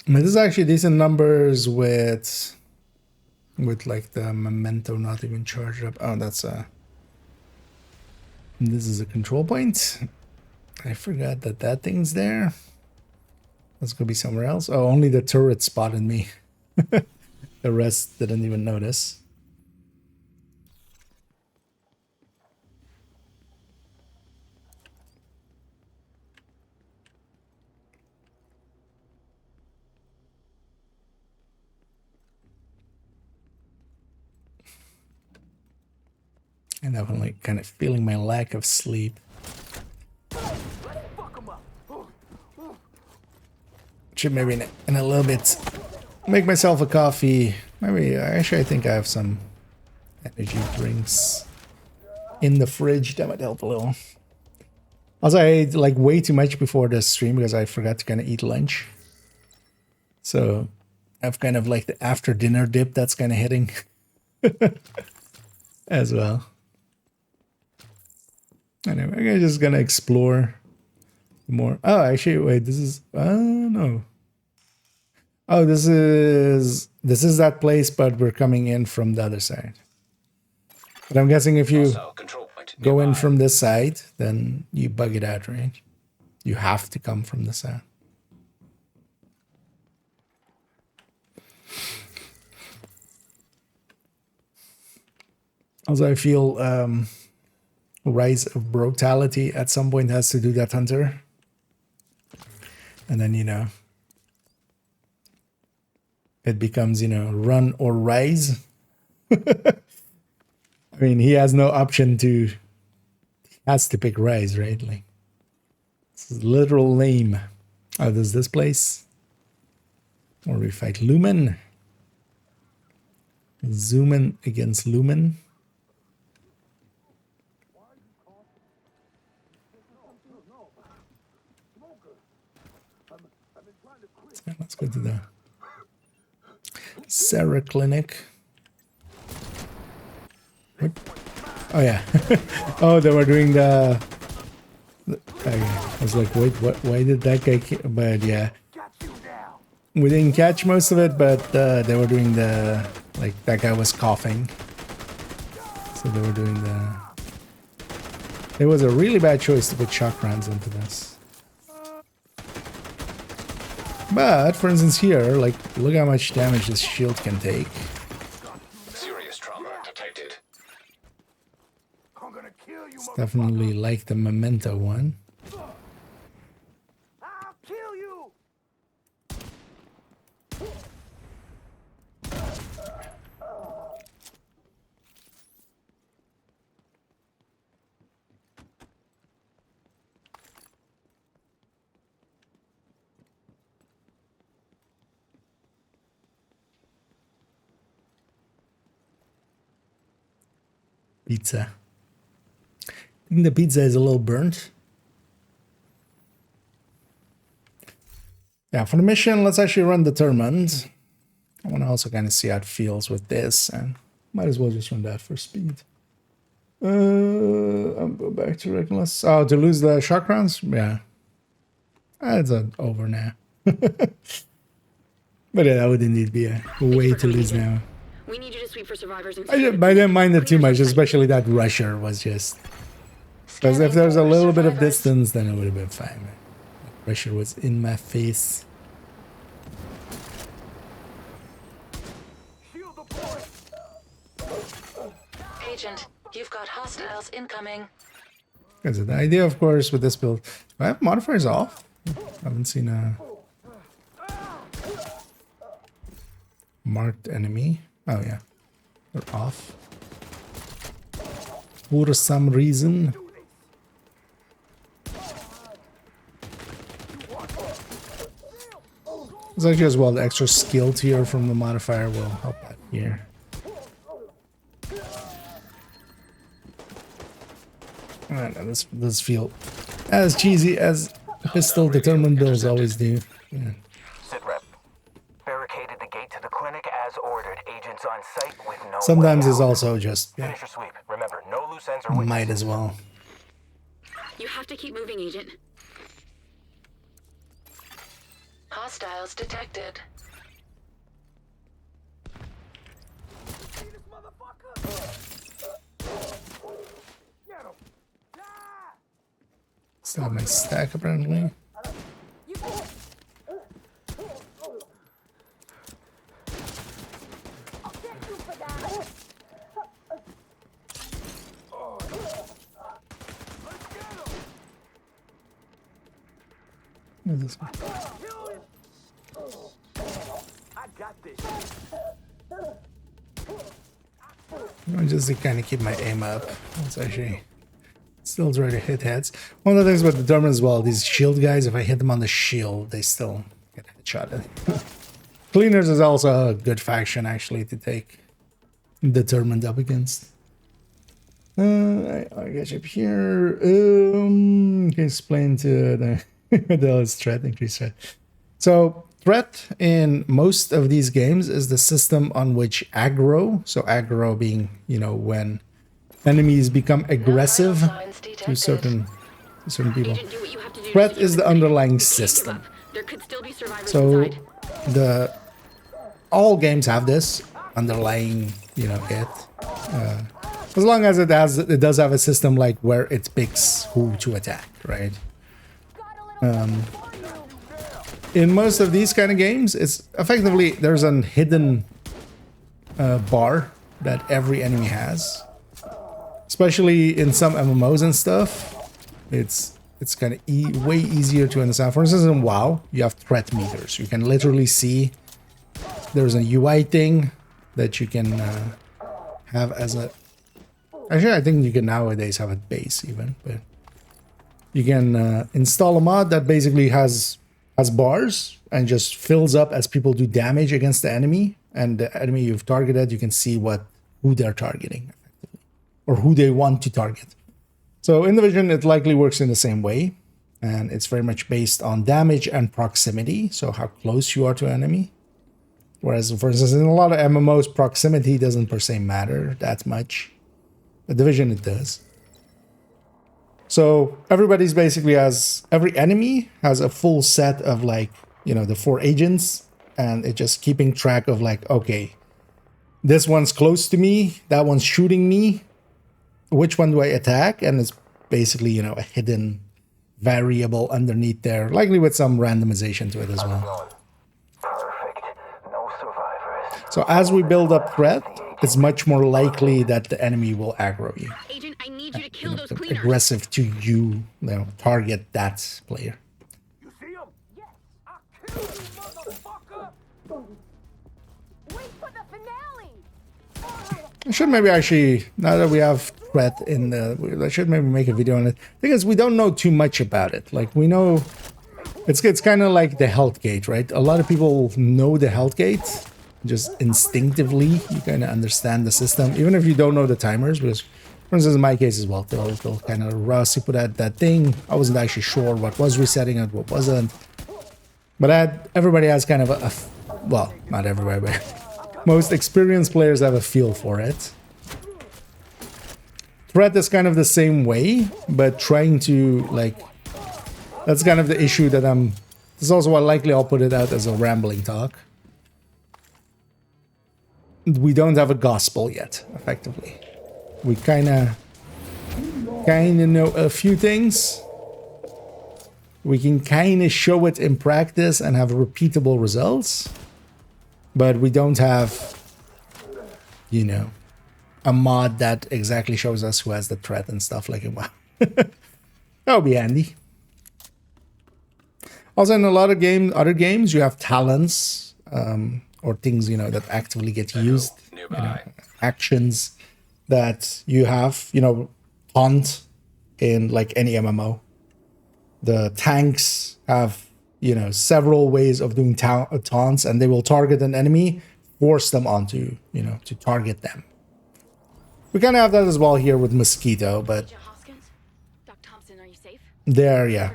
But this is actually decent numbers with like the memento not even charged up. Oh, that's this is a control point. I forgot that thing's there. Let's go be somewhere else. Oh, only the turret spotted me. The rest didn't even notice. I'm definitely kind of feeling my lack of sleep. Should maybe in a little bit make myself a coffee. Maybe actually I think I have some energy drinks in the fridge that might help a little. Also, I ate like way too much before the stream because I forgot to kind of eat lunch. So I've kind of like the after dinner dip that's kind of hitting as well. Anyway, I'm just gonna explore more. Oh, actually, wait, this is no. Oh, this is that place, but we're coming in from the other side. But I'm guessing if you go in from this side, then you bug it out, right? You have to come from this side. Also, I feel Rise of Brutality at some point has to do that hunter. And then, you know, it becomes, you know, run or rise. I mean, he has no option to, he has to pick rise, right? Like, this is literal lame. Oh, there's this place. Or we fight Lumen. Zoom in against Lumen. Let's go to the Sarah Clinic. What? Oh yeah. Oh, they were doing the I was like, wait, what? Why did that guy? But yeah, we didn't catch most of it, but they were doing the like that guy was coughing, so they were doing the. It was a really bad choice to put shock rounds into this. But, for instance here, like, look how much damage this shield can take. Serious trauma detected. It's definitely like the Memento one. I'll kill you. Pizza. I think the pizza is a little burnt. Yeah, for the mission, let's actually run determined. I want to also kind of see how it feels with this, and might as well just run that for speed. I'll go back to reckless. Oh, to lose the shock rounds? Yeah. It's over now. But yeah, that would indeed be a way to lose now. We need you to sweep for survivors and I didn't mind it too much, especially that rusher was just... Because if there was a little bit of distance, then it would have been fine. The rusher was in my face. Agent, you've got hostiles incoming. Because the idea, of course, with this build... Do I have modifiers off? I haven't seen a... Marked enemy. Oh yeah, they're off. For some reason. It's actually as well the extra skill tier from the modifier will help out here. Alright, now this feel as cheesy as pistol determined builds always do. Yeah. Barricaded the gate to the clinic as ordered. Agents on site with no. Sometimes it's also just finish your sweep. Remember, no loose ends or might as well. You have to keep moving, Agent. Hostiles detected. Still have my stack apparently. This one. I got this. Just to kind of keep my aim up. It's actually still try to hit heads. One of the things about the Determined as well, these shield guys, if I hit them on the shield, they still get headshotted. Cleaners is also a good faction actually to take Determined up against. I guess up here. Can explain to the threat, increased threat. So threat in most of these games is the system on which aggro, so aggro being, you know, when enemies become aggressive to certain people. Threat is the underlying system. So all games have this underlying, you know, as long as it does have a system like where it picks who to attack, right? In most of these kind of games, it's effectively there's a hidden bar that every enemy has. Especially in some MMOs and stuff, it's kind of way easier to understand. For instance, in WoW, you have threat meters. You can literally see there's a UI thing that you can have as a. Actually, I think you can nowadays have a base even, but you can install a mod that basically has bars and just fills up as people do damage against the enemy, and the enemy you've targeted, you can see who they're targeting effectively, or who they want to target. So in Division, it likely works in the same way, and it's very much based on damage and proximity, so how close you are to an enemy. Whereas, for instance, in a lot of MMOs, proximity doesn't per se matter that much. The Division, it does. So everybody's basically every enemy has a full set of, like, you know, the 4 agents, and it's just keeping track of, like, okay, this one's close to me, that one's shooting me, which one do I attack? And it's basically, you know, a hidden variable underneath there, likely with some randomization to it as well. Perfect. No survivors. So as we build up threat, it's much more likely that the enemy will aggro you. Agent, I need you to kill those cleaners. Aggressive to you, target that player. You see him? Yes. I'll kill you, motherfucker. Wait for the finale. I should maybe actually, now that we have threat in the, I should maybe make a video on it. Thing is, we don't know too much about it. Like, we know, it's kind of like the health gate, right? A lot of people know the health gate. Just instinctively, you kind of understand the system, even if you don't know the timers. Because, for instance, in my case as well, they'll kind of rush, you put out that thing. I wasn't actually sure what was resetting and what wasn't. But everybody has kind of well, not everybody, but most experienced players have a feel for it. Threat is kind of the same way, but trying to, like, that's kind of the issue that this is also why likely I'll put it out as a rambling talk. We don't have a gospel yet, effectively. We kind of know a few things. We can kind of show it in practice and have repeatable results. But we don't have, you know, a mod that exactly shows us who has the threat and stuff like it. Wow. That would be handy. Also, in a lot of other games, you have talents, or things, you know, that actively get used, you know, actions that you have, you know, taunt in like any MMO. The tanks have, you know, several ways of doing taunts, and they will target an enemy, force them onto, you know, to target them. We kind of have that as well here with Mosquito, but there, yeah,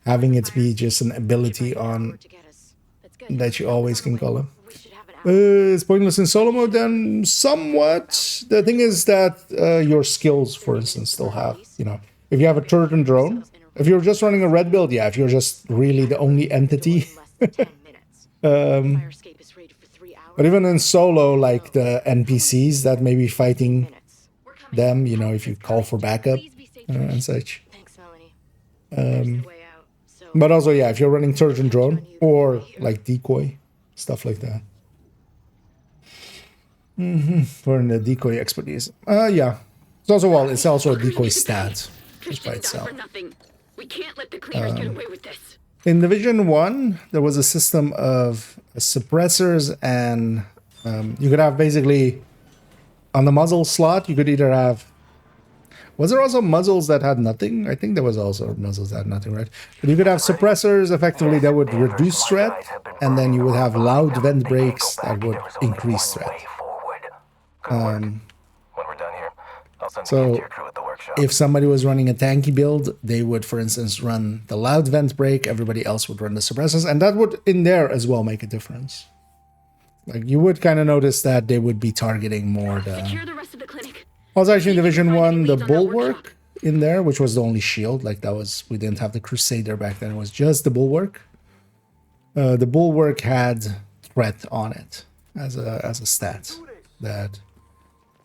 having it be just an ability on that you always can call him. It's pointless in solo mode then somewhat. The thing is that your skills, for instance, still have, you know, if you have a turret and drone, if you're just running a red build, yeah, if you're just really the only entity. But even in solo, like the NPCs that may be fighting them, you know, if you call for backup and such. But also, yeah, if you're running turret and drone or like decoy, stuff like that. For the decoy expertise. Yeah. It's also a decoy stat just by itself. We can't let the cleaners get away with this. In Division 1, there was a system of suppressors, and you could have basically on the muzzle slot, you could either have. Was there also muzzles that had nothing? I think there was also muzzles that had nothing, right? But you could have suppressors effectively that would reduce threat, and then you would have loud vent brakes that would increase threat. When we're done here, I'll send the So kid to your crew at the workshop. if somebody was running a tanky build, they would, for instance, run the loud vent brake. Everybody else would run the suppressors, and that would, in there as well, make a difference. Like you would kind of notice that they would be targeting more the. Secure the rest of the clinic. Also, actually, in Division 1, the Bulwark in there, which was the only shield, like that was, we didn't have the Crusader back then, it was just the Bulwark. The Bulwark had threat on it as a stat that,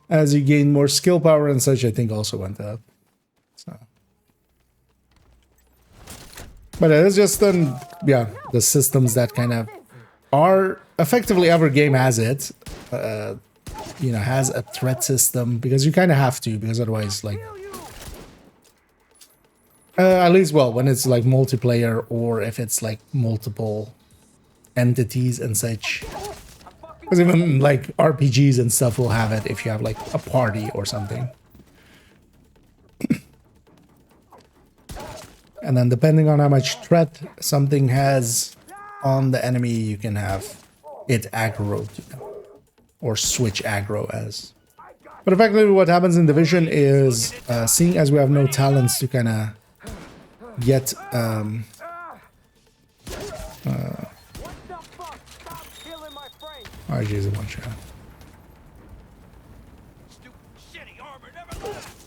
as you gain more skill power and such, I think also went up. So, but it's just yeah, the systems that kind of are effectively every game has it. You know, has a threat system, because you kind of have to, because otherwise, like, at least, well, when it's like multiplayer or if it's like multiple entities and such, because even like RPGs and stuff will have it if you have like a party or something. And then depending on how much threat something has on the enemy, you can have it aggro, you know, or switch aggro as. But effectively what happens in Division is, seeing as we have no talents to kind of get oh jeez, one shot.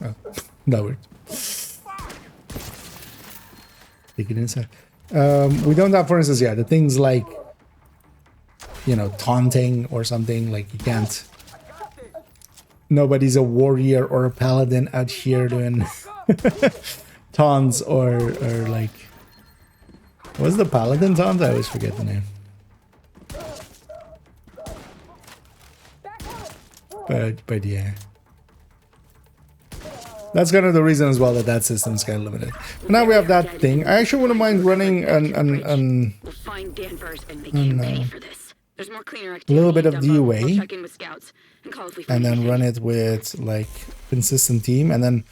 Oh, that worked. Take it inside. We don't have, for instance, yeah, the things like, you know, taunting or something, like you can't. Nobody's a warrior or a paladin out here doing taunts or like. What's the paladin taunt? I always forget the name. But yeah. That's kind of the reason as well that that system's kind of limited. But now we have that thing. I actually wouldn't mind running We'll find Danvers and make him pay for this. There's more cleaner activity. a little bit of Dumbo. We'll DUA, check in with scouts and call if we find and then anything. run it with like consistent team, and then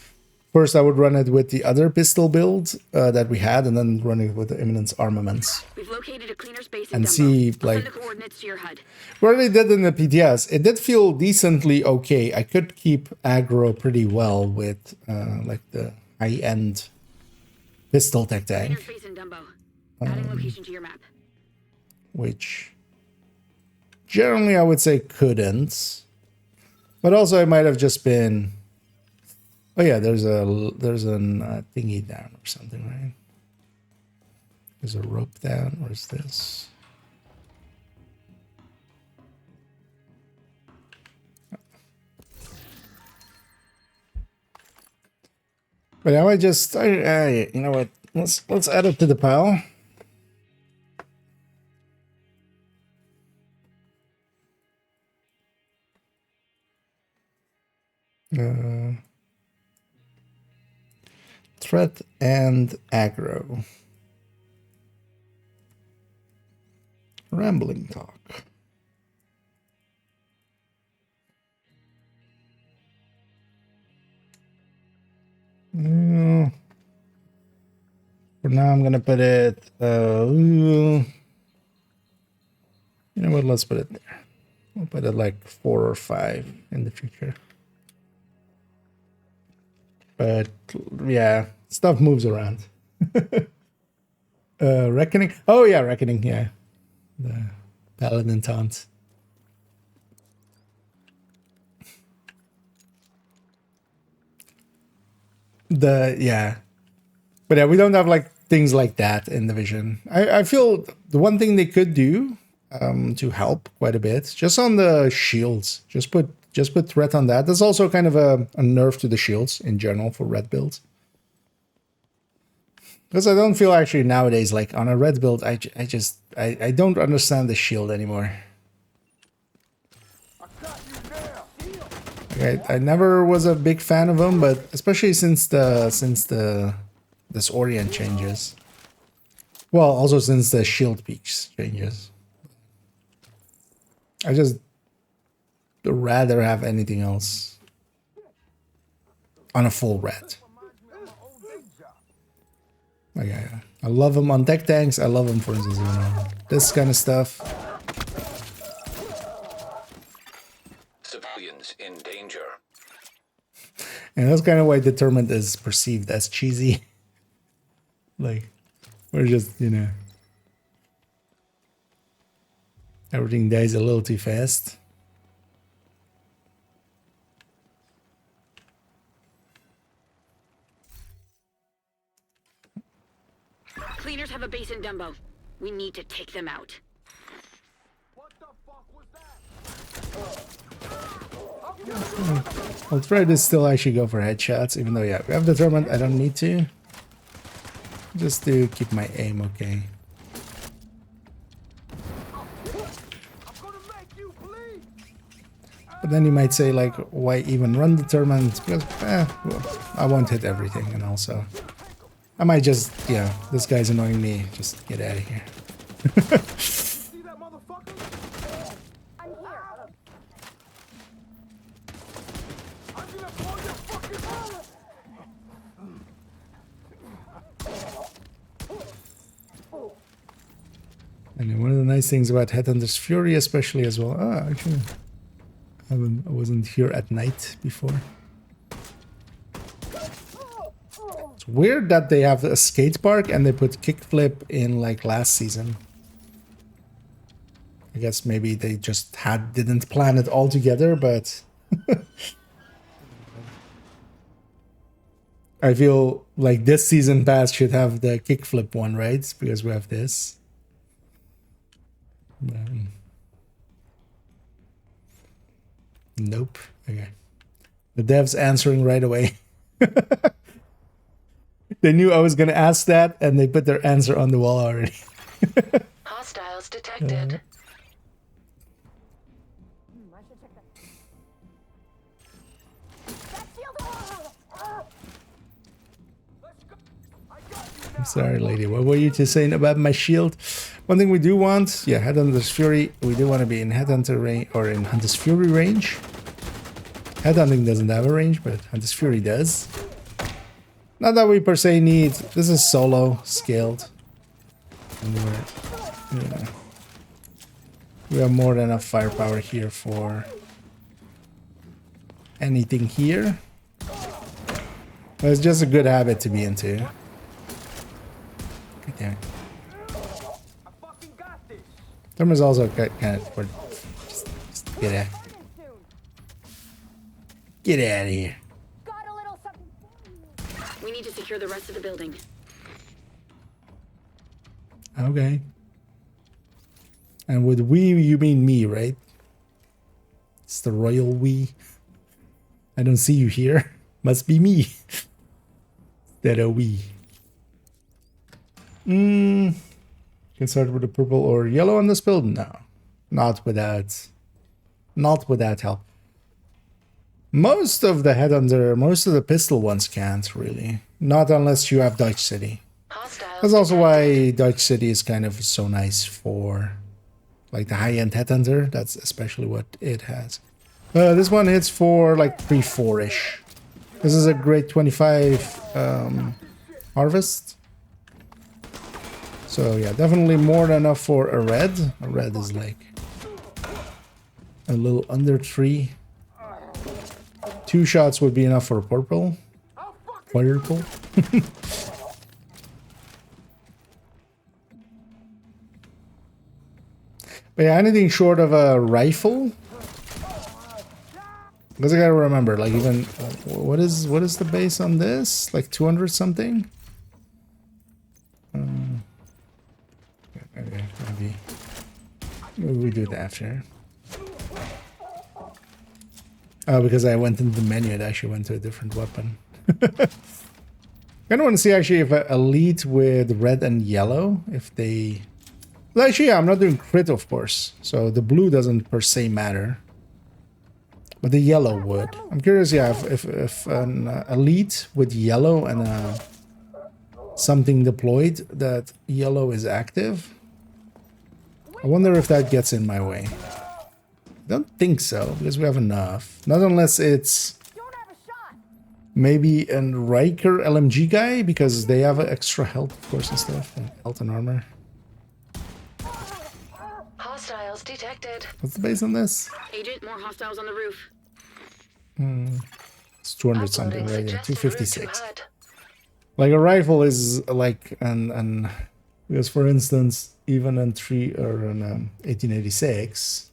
first I would run it with the other pistol build that we had, and then run it with the Imminence armaments. We've located a cleaner space in And Dumbo. see, I'll like, send the coordinates to your HUD. we already did in the PTS. It did feel decently okay. I could keep aggro pretty well with like the high-end pistol tech Cleaner tank, space in Dumbo. Adding location to your map. which generally I would say couldn't. But also it might have just been. Oh yeah, there's an thingy down or something, right? There's a rope down. Where's this? But now I just, you know what? Let's add it to the pile. Threat and aggro. Rambling talk. For now, I'm gonna put it. You know what? Let's put it there. We'll put it like 4 or 5 in the future. But yeah, stuff moves around. Reckoning. Oh yeah, Reckoning. Yeah, the Paladin taunt. But yeah, we don't have like things like that in Division. I feel the one thing they could do to help quite a bit, just on the shields, just put threat on that. There's also kind of a nerf to the shields in general for red builds. Because I don't feel actually nowadays, like on a red build, I don't understand the shield anymore. I never was a big fan of them, but especially since this Orient changes, Well, also since the shield peaks changes. I just rather have anything else on a full red. Okay, I love them on tech tanks. I love them, for instance, you know, this kind of stuff. Civilians in danger. And that's kind of why Determined is perceived as cheesy. Like, we're just, you know, everything dies a little too fast. Cleaners have a base in Dumbo. We need to take them out. I'll try to still actually go for headshots, even though, yeah, we have Determined. I don't need to. Just to keep my aim okay. But then you might say, like, why even run Determined? Because, well, I won't hit everything, and also I might just, yeah, this guy's annoying me. Just get out of here. And one of the nice things about Headhunter's Fury, especially as well. Ah, actually, I wasn't here at night before. It's weird that they have a skate park and they put kickflip in like last season. I guess maybe they just didn't plan it all together, but I feel like this season pass should have the kickflip one, right? Because we have this. Nope. Okay. The devs answering right away. They knew I was going to ask that, and they put their answer on the wall already. Hostiles detected. I'm sorry, lady. What were you just saying about my shield? One thing we do want, yeah, Headhunter's Fury. We do want to be in Headhunter range or in Hunter's Fury range. Headhunting doesn't have a range, but Hunter's Fury does. Not that we per se need. This is solo scaled. And we're, you know, we have more than enough firepower here for anything here. But it's just a good habit to be into. God damn it. Therm is also kind of for just get out. Get out of here. We need to secure the rest of the building. Okay. And with we, you mean me, right? It's the royal we. I don't see you here. Must be me. That a we. Can start with the purple or yellow on this build? No. Not without help. Most of the Headhunter, most of the pistol ones can't really. Not unless you have Dutch City. That's also why Dutch City is kind of so nice for like the high-end Headhunter. That's especially what it has. This one hits for like 3-4-ish. This is a grade 25 harvest. So yeah, definitely more than enough for a red. A red is like a little under 3. 2 shots would be enough for a purple. Quadruple. But yeah, anything short of a rifle. Because I gotta remember, like even what is the base on this? Like 200 something. Okay, maybe we do it after. Oh, because I went into the menu, it actually went to a different weapon. I kind of want to see actually if a elite with red and yellow, if they... Well, actually, yeah, I'm not doing crit, of course. So the blue doesn't per se matter. But the yellow would. I'm curious, yeah, if an elite with yellow and a something deployed that yellow is active. I wonder if that gets in my way. I don't think so, because we have enough. Not unless it's maybe a Riker LMG guy, because they have extra health, of course, and stuff, and health and armor. Hostiles detected. What's the base on this? Agent, more hostiles on the roof. It's 200 something, Uploading right? Yeah, suggested route to 256. HUD. Like a rifle is like an because for instance, even in 1886,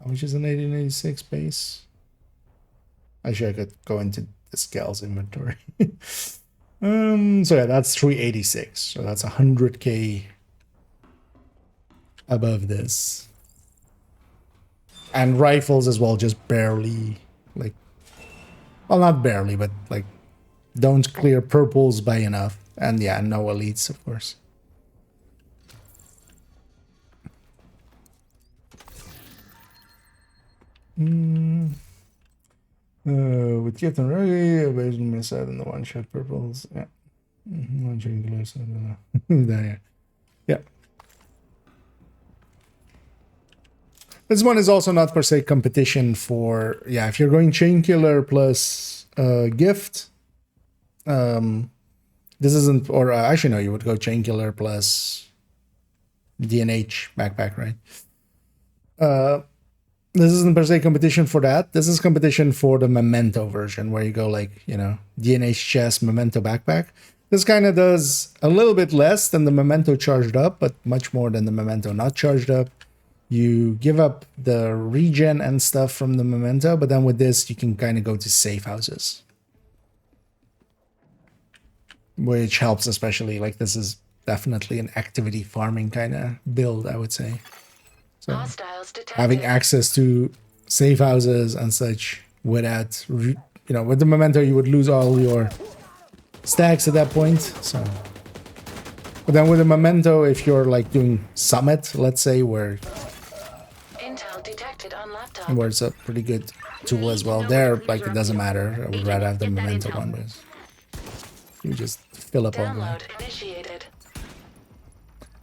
which is an 1886 base. Actually, I could go into the scales inventory. So yeah, that's 386. So that's 100k above this. And rifles as well, just barely, like, well, not barely, but like, don't clear purples by enough. And yeah, no elites, of course. With Captain Reggie, evasion miss out on the one shot purples. Yeah. One shot close. I don't know. There, yeah. This one is also not per se competition for, yeah, if you're going chain killer plus gift, this isn't, or actually no, you would go chain killer plus DNH backpack, right? This isn't per se competition for that. This is competition for the Memento version, where you go like, you know, DNH chest, Memento backpack. This kind of does a little bit less than the Memento charged up, but much more than the Memento not charged up. You give up the regen and stuff from the Memento, but then with this, you can kind of go to safe houses. Which helps, especially, like, this is definitely an activity farming kind of build, I would say. So, having access to safe houses and such without, you know, with the Memento, you would lose all your stacks at that point, so... But then with the Memento, if you're, like, doing Summit, let's say, where it's a pretty good tool as well. There, like, it doesn't matter. I would rather have the Memento one, but you just fill up all that.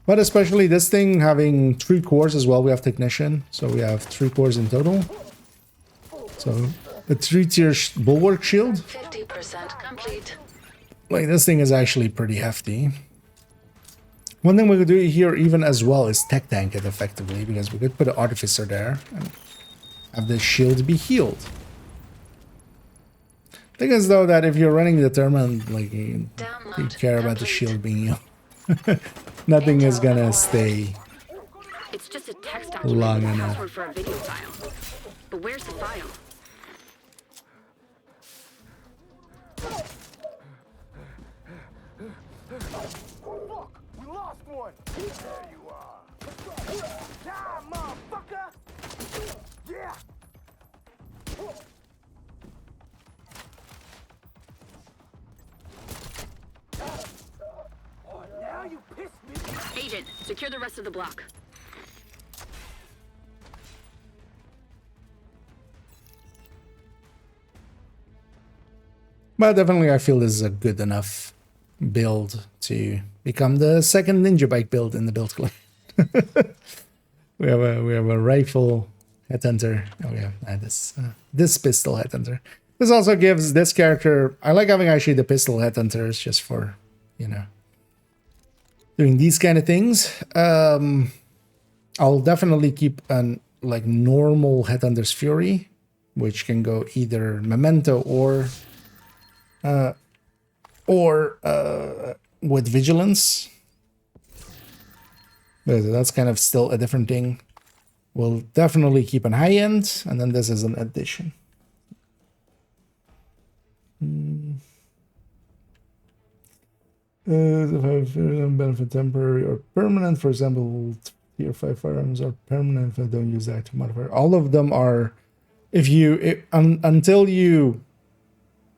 But especially this thing having 3 cores as well. We have Technician, so we have 3 cores in total. So a 3-tier bulwark shield. 50% complete. Like, this thing is actually pretty hefty. One thing we could do here even as well is tech tank it effectively, because we could put an artificer there and have the shield be healed. Thing is though that if you're running determined, like, you care about the shield being healed. Nothing is gonna stay It's just a text document long with a enough. password for a video file. But where's the file? We lost one! There you are! Die, motherfucker! Yeah! Oh, now you pissed me! Agent, secure the rest of the block. But definitely I feel this is a good enough build to become the second ninja bike build in the build club. we have a rifle headhunter. Oh yeah, this pistol headhunter. This also gives this character, I like having actually the pistol headhunters just for, you know, doing these kind of things. I'll definitely keep an like normal headhunter's fury, which can go either Memento or with vigilance. But that's kind of still a different thing. We'll definitely keep an high end, and then this is an addition. Benefit temporary or permanent. For example, tier 5 firearms are permanent if I don't use the active modifier. All of them are, until you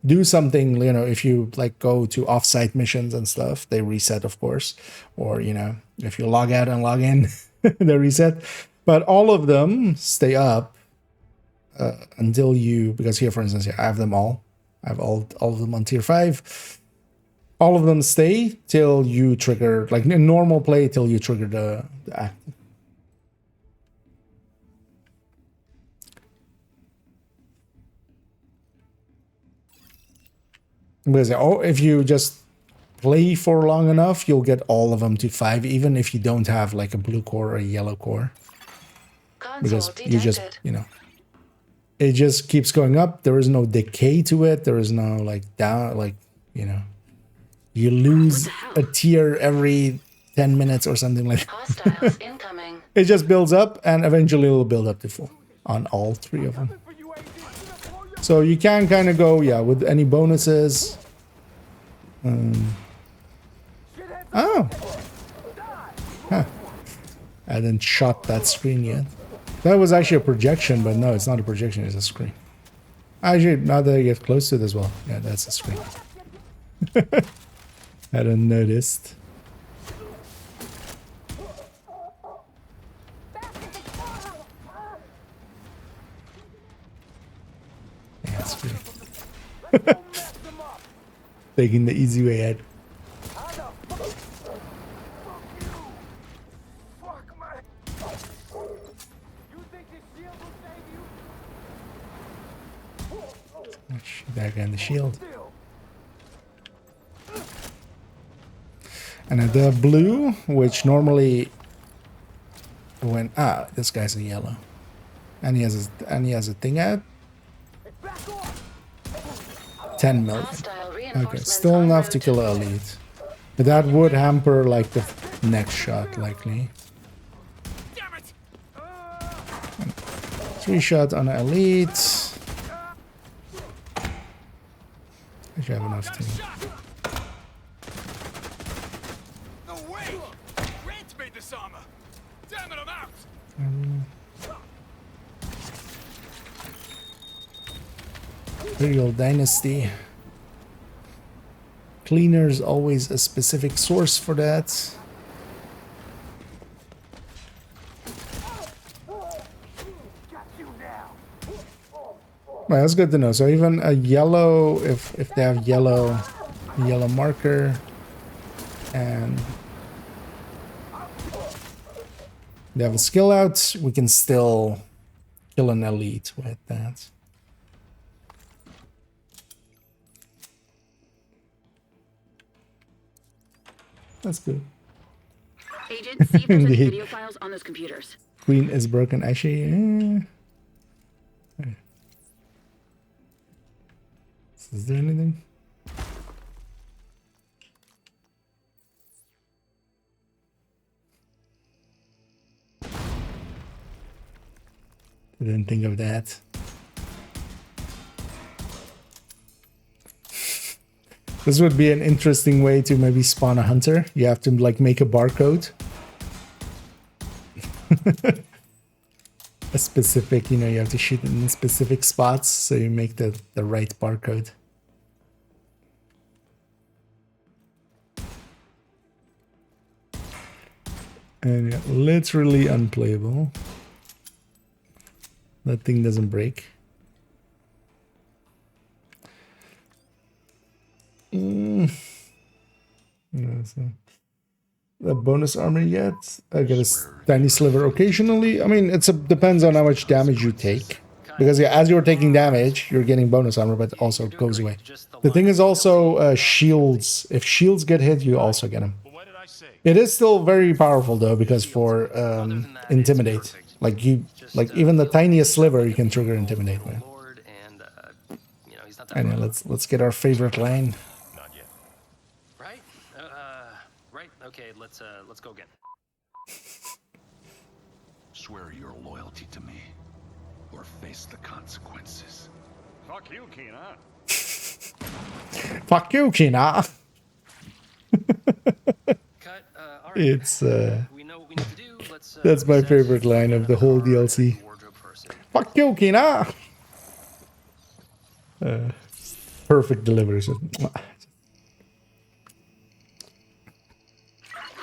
do something, you know, if you like go to off-site missions and stuff, they reset, of course. Or, you know, if you log out and log in, they reset. But all of them stay up until you, because here, for instance, I have them all. I have all of them on tier 5. All of them stay till you trigger, like in normal play, till you trigger the act. Because if you just play for long enough, you'll get all of them to 5, even if you don't have like a blue core or a yellow core. Because you just, you know, it just keeps going up. There is no decay to it. There is no like down, like, you know, you lose a tier every 10 minutes or something like that. Hostiles incoming. It just builds up and eventually it'll build up to full on all 3 of them. So you can kind of go, yeah, with any bonuses. Oh. Huh. I didn't shot that screen yet. That was actually a projection, but no, it's not a projection, it's a screen. Actually, now that I get close to it as well. Yeah, that's a screen. I hadn't noticed. Yeah, it's great. Taking the easy way out. Shoot that guy in the shield. And the blue, which normally when this guy's a yellow, and he has a thing at 10 million. Okay, still enough to kill an elite, but that would hamper like the next shot likely. 3 shot on an elite. I should have enough to. No way! Grant made this armor. Damn it, I'm out. Imperial Dynasty. Cleaner's always a specific source for that. Well, that's good to know. So even a yellow, if they have yellow marker, and they have a skill out, we can still kill an elite with that. That's good. Agent, see if there's any video files on those computers. Queen is broken. Actually, is there anything? I didn't think of that. This would be an interesting way to maybe spawn a hunter. You have to like make a barcode. A specific, you know, you have to shoot in specific spots, so you make the right barcode. And yeah, literally unplayable. That thing doesn't break. No, so the bonus armor yet. I get a tiny sliver occasionally. I mean, depends on how much damage you take. Because yeah, as you're taking damage, you're getting bonus armor, but also it goes away. The thing is also shields. If shields get hit, you also get them. It is still very powerful though, because for intimidate, like even the tiniest sliver, you can trigger intimidate with. Anyway, let's get our favorite lane. Right? Right. Okay, let's go again. Swear your loyalty to me, or face the consequences. Fuck you, Kina. Fuck you, Kina. It's we know what we need to do. that's my favorite line of the whole DLC. Fuck you, Kina. Perfect delivery.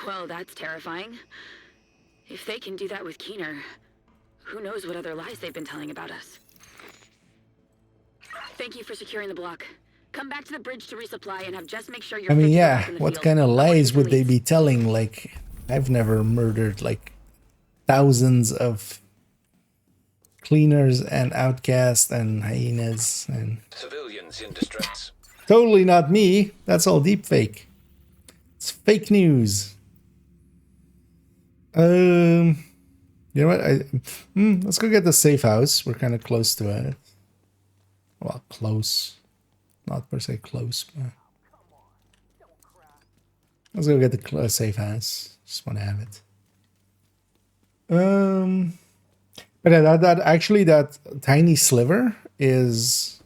Well, that's terrifying. If they can do that with Keener, who knows what other lies they've been telling about us. Thank you for securing the block. Come back to the bridge to resupply and have just make sure you're I mean, fit to go yeah, back in the what field. kind of I want you lies to would they leave. be telling? Like, I've never murdered like thousands of cleaners and outcasts and hyenas and Civilians in distress. totally not me. That's all deep fake. It's fake news. You know what? Let's go get the safe house. We're kind of close to it. Well, close. Not per se close, but let's go get the safe house. Just want to have it. But yeah, that actually that tiny sliver is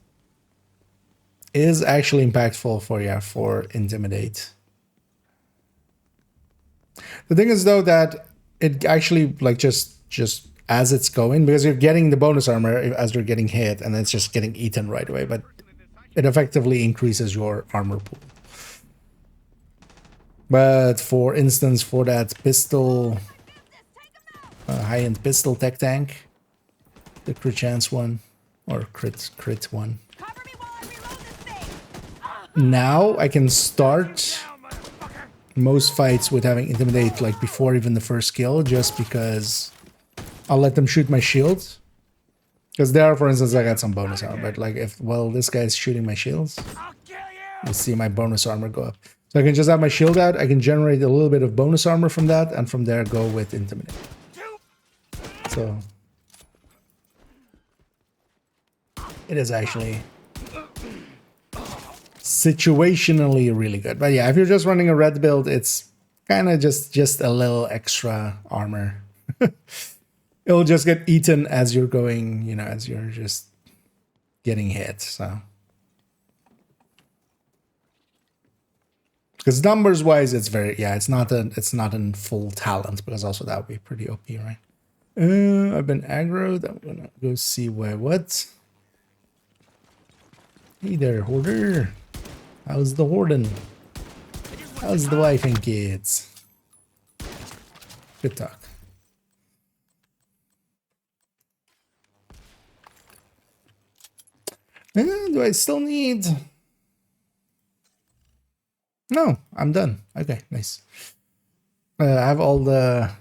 actually impactful for intimidate. The thing is though that it actually like just as it's going, because you're getting the bonus armor as you're getting hit, and it's just getting eaten right away, but it effectively increases your armor pool. But for instance, for that pistol, high-end pistol tech tank, the crit chance one, or crit one. Now I can start most fights with having intimidate like before even the first kill, just because I'll let them shoot my shield. Because there, for instance, I got some bonus armor, but like if this guy's shooting my shields, you see my bonus armor go up. So I can just have my shield out, I can generate a little bit of bonus armor from that, and from there go with intimidate. So it is actually situationally really good. But yeah, if you're just running a red build, it's kind of just a little extra armor. It'll just get eaten as you're going, you know, as you're just getting hit. So because numbers wise, it's very, yeah, it's not in full talent, because also that would be pretty OP, right? I've been aggroed. I'm gonna go see what. Hey there, hoarder. How's the hoarding? How's the wife and kids? Good talk. Do I still need? No, I'm done. Okay, nice. I have all the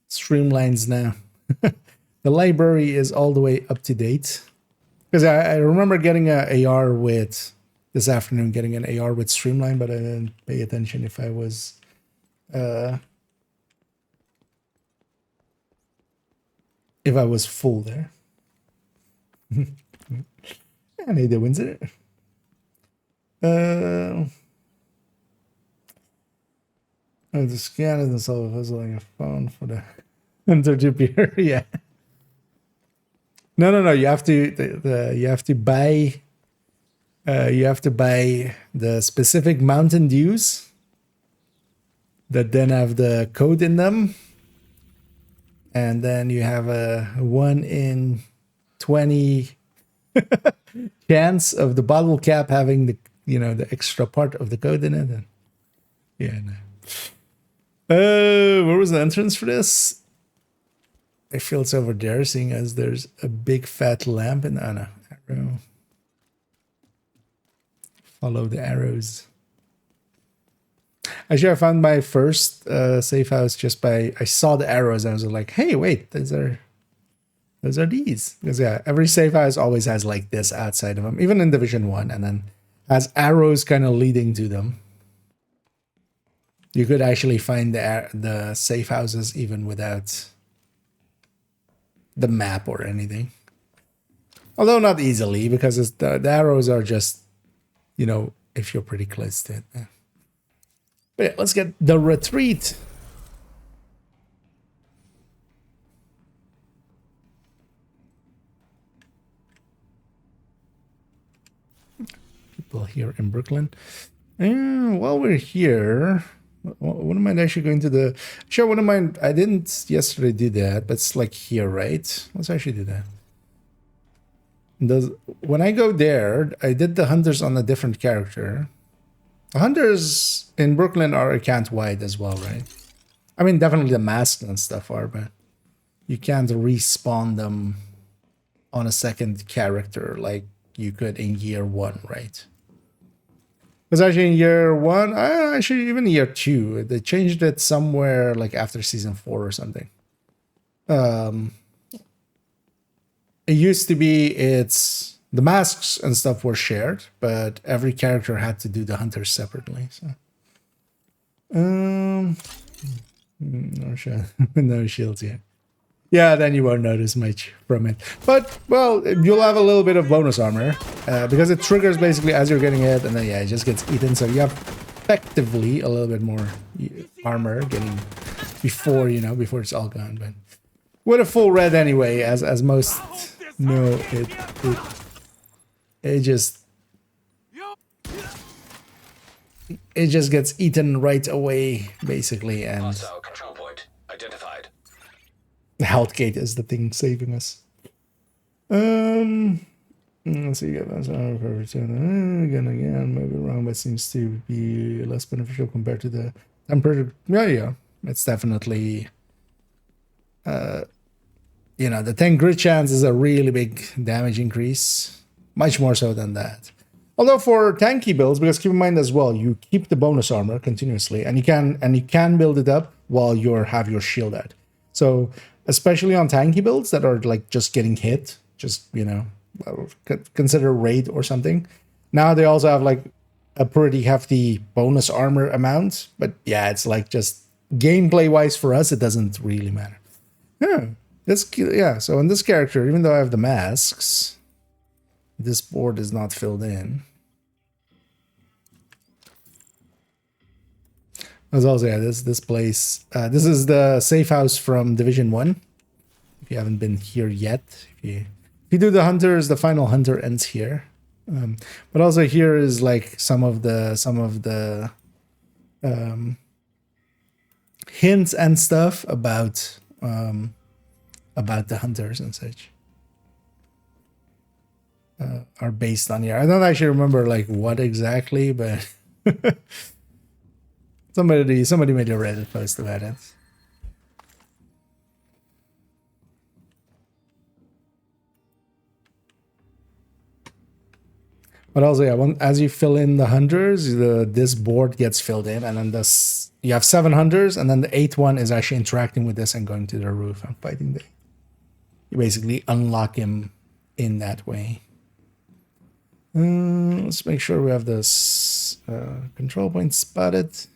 streamlines now. The library is all the way up to date. Because I remember getting an AR with, this afternoon, getting an AR with streamline, but I didn't pay attention if I was full there. And he wins it. The scan is self-fizzling a phone for the hunter to appear. Yeah. No. You have to you have to buy the specific Mountain Dews that then have the code in them, and then you have a 1 in 20 chance of the bottle cap having the, you know, the extra part of the code in it. And yeah, no. Where was the entrance for this? I feel it's over there, seeing as there's a big fat lamp and no, arrow. Follow the arrows. Actually, I found my first safe house just by, I saw the arrows and I was like, hey, wait, those are these. Because yeah, every safe house always has like this outside of them, even in Division 1, and then has arrows kind of leading to them. You could actually find the safe houses even without the map or anything. Although not easily, because it's the arrows are just, you know, if you're pretty close to it. But yeah, let's get the retreat. People here in Brooklyn. And while we're here, wouldn't mind actually going to the... Sure, wouldn't mind... I didn't yesterday do that, but it's like here, right? Let's actually do that. When I go there, I did the hunters on a different character. The hunters in Brooklyn are account-wide as well, right? I mean, definitely the masks and stuff are, but you can't respawn them on a second character like you could in year 1, right? Because actually in year 1, actually even year 2, they changed it somewhere like after season 4 or something. It used to be the masks and stuff were shared, but every character had to do the hunters separately. So, no no shields yet. Yeah, then you won't notice much from it. But, well, you'll have a little bit of bonus armor. Because it triggers basically as you're getting it, and then, yeah, it just gets eaten. So you have effectively a little bit more armor getting before, you know, before it's all gone. But with a full red anyway, as most know, it just gets eaten right away, basically, and Hostile control point identified. the health gate is the thing saving us. Let's see. Again, maybe wrong, but seems to be less beneficial compared to the temperature. Yeah, it's definitely. You know, the 10 crit chance is a really big damage increase, much more so than that. Although for tanky builds, because keep in mind as well, you keep the bonus armor continuously, and you can build it up while you have your shield out. So especially on tanky builds that are like just getting hit, just, you know, consider raid or something. Now they also have like a pretty hefty bonus armor amount, but yeah, it's like just gameplay wise for us, it doesn't really matter. Yeah, so in this character, even though I have the masks, this board is not filled in. As also, yeah, this place, this is the safe house from Division 1. If you haven't been here yet, if you do the hunters, the final hunter ends here. But also here is like some of the hints and stuff about the hunters and such are based on here. I don't actually remember like what exactly, but somebody made a Reddit post about it. But also, yeah, as you fill in the hunters, this board gets filled in, and then you have 7 hunters, and then the 8th one is actually interacting with this and going to the roof and fighting the. You basically unlock him in that way. Let's make sure we have this control point spotted. Let's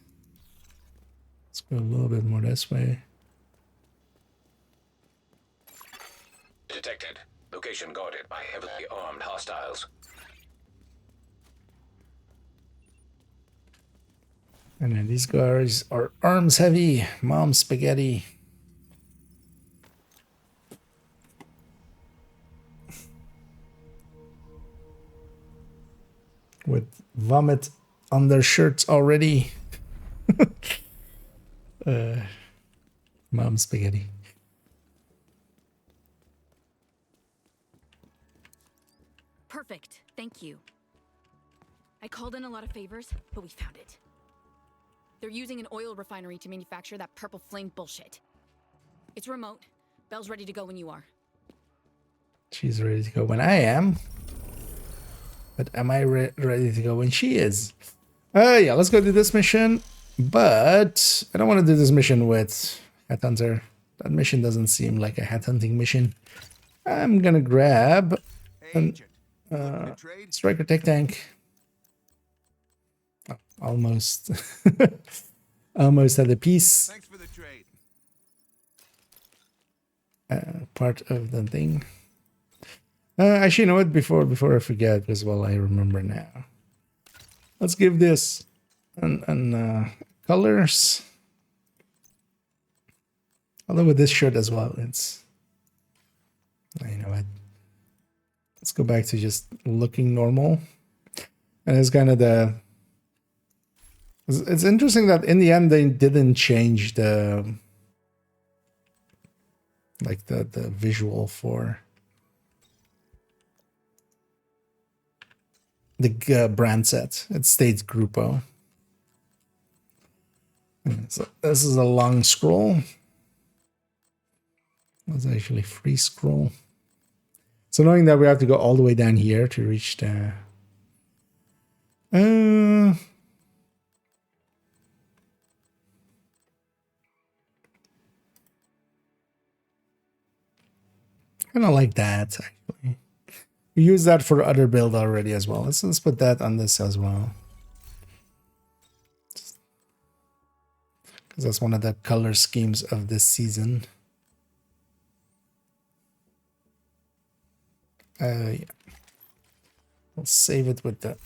go a little bit more this way. Detected. Location guarded by heavily armed hostiles. And then these guys are arms heavy, mom spaghetti. With vomit on their shirts already. Mom spaghetti. Perfect. Thank you. I called in a lot of favors, but we found it. They're using an oil refinery to manufacture that purple flame bullshit. It's remote. Belle's ready to go when you are. She's ready to go when I am. But am I ready to go when she is? Yeah, let's go do this mission. But I don't want to do this mission with Headhunter. That mission doesn't seem like a headhunting mission. I'm gonna grab Striker Tech Tank. Oh, almost. Almost had a piece. Thanks for the trade. Part of the thing. Actually, you know what? Before I forget, because well, I remember now. Let's give this an colors. Although with this shirt as well, it's. You know what? Let's go back to just looking normal. And it's kind of the. It's interesting that in the end they didn't change the. Like the visual for. The brand set. It stayed Grupo. So this is a long scroll. That's actually free scroll. So knowing that we have to go all the way down here to reach the Uh, kind of like that, actually. We use that for other build already as well. Let's put that on this as well. Because that's one of the color schemes of this season. Yeah. We'll save it with it.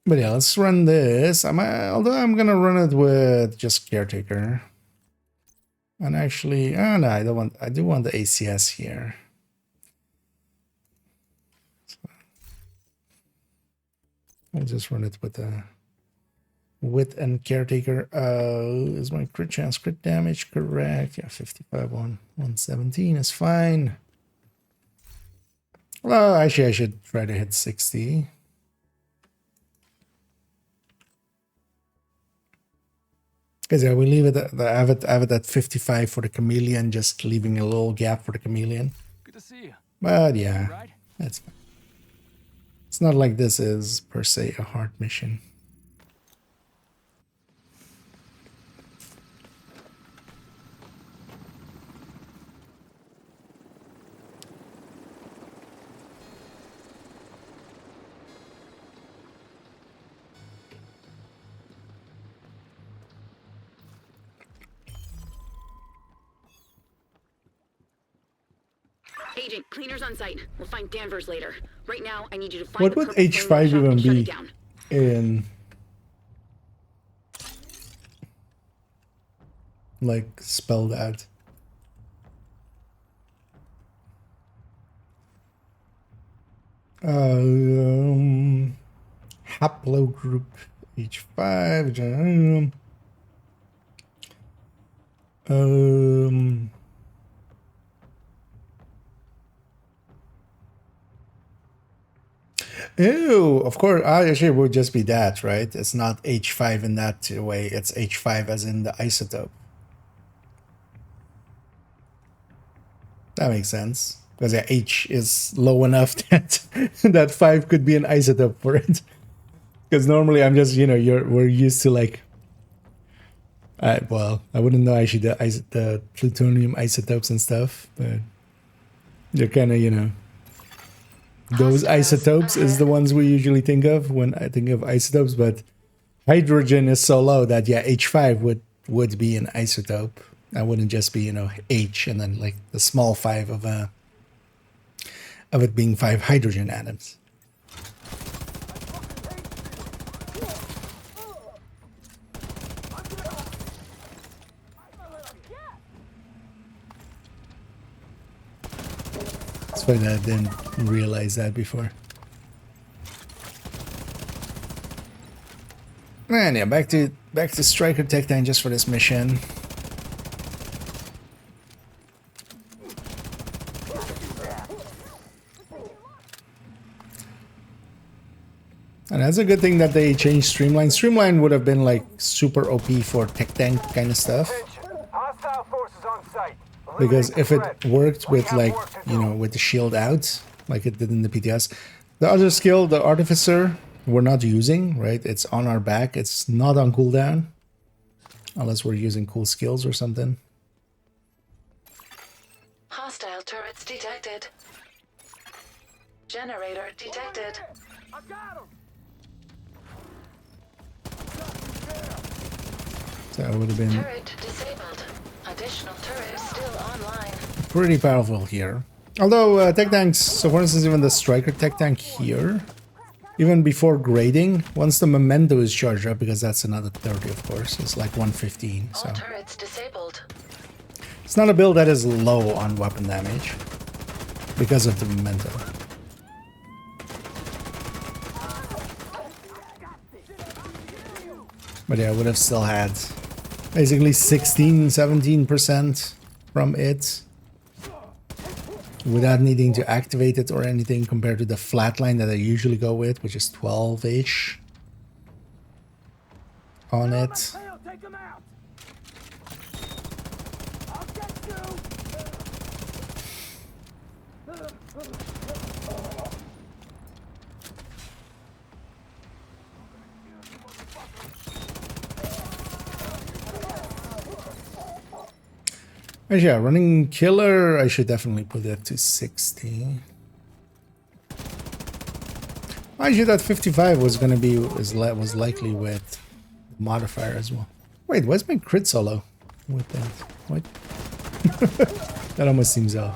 But yeah, let's run this. Although I'm gonna run it with just caretaker. And actually, oh no, I do want the ACS here. So I'll just run it with the wit and caretaker. Is my crit chance, crit damage correct? Yeah, 55 on 117 is fine. Well, actually I should try to hit 60. Because yeah, we leave it at I have it at 55 for the chameleon, just leaving a little gap for the chameleon. Good to see you. But yeah, that's fine. It's not like this is per se a hard mission. Agent, cleaners on site. We'll find Danvers later. Right now, I need you to find What the would purple H5 flame shop even and shut be it down. in like spelled out? Haplogroup H5. Ew, of course, actually it would just be that, right? It's not H5 in that way, it's H5 as in the isotope. That makes sense. Because yeah, H is low enough that that 5 could be an isotope for it. Because normally I'm just, we're used to like, well, I wouldn't know actually the plutonium isotopes and stuff, but you're kind of, those isotopes is the ones we usually think of when I think of isotopes, but hydrogen is so low that yeah, H5 would be an isotope. That wouldn't just be, H and then like the small 5 of it being 5 hydrogen atoms. It's funny that I didn't realize that before. And yeah, back to Striker Tech Tank just for this mission. And that's a good thing that they changed Streamline. Streamline would have been like super OP for Tech Tank kind of stuff. Hostile forces on site. Because if it worked with like, with the shield out, like it did in the PTS, the other skill, the Artificer, we're not using, right? It's on our back. It's not on cooldown. Unless we're using cool skills or something. Hostile turrets detected. Generator detected. I got him. So it would have been Turret disabled. Additional turret still online. pretty powerful here. Although Tech Tanks, so for instance, even the Striker Tech Tank here, even before grading, once the Memento is charged up, because that's another 30 of course, it's like 115. So All turrets disabled. it's not a build that is low on weapon damage because of the Memento. But yeah, I would have still had basically 16-17% from it without needing to activate it or anything compared to the flatline that I usually go with, which is 12-ish on it. Actually, yeah, running killer, I should definitely put that to 60. Actually, that 55 was gonna be was likely with modifier as well. Wait, what's my crit solo with that? What? That almost seems off.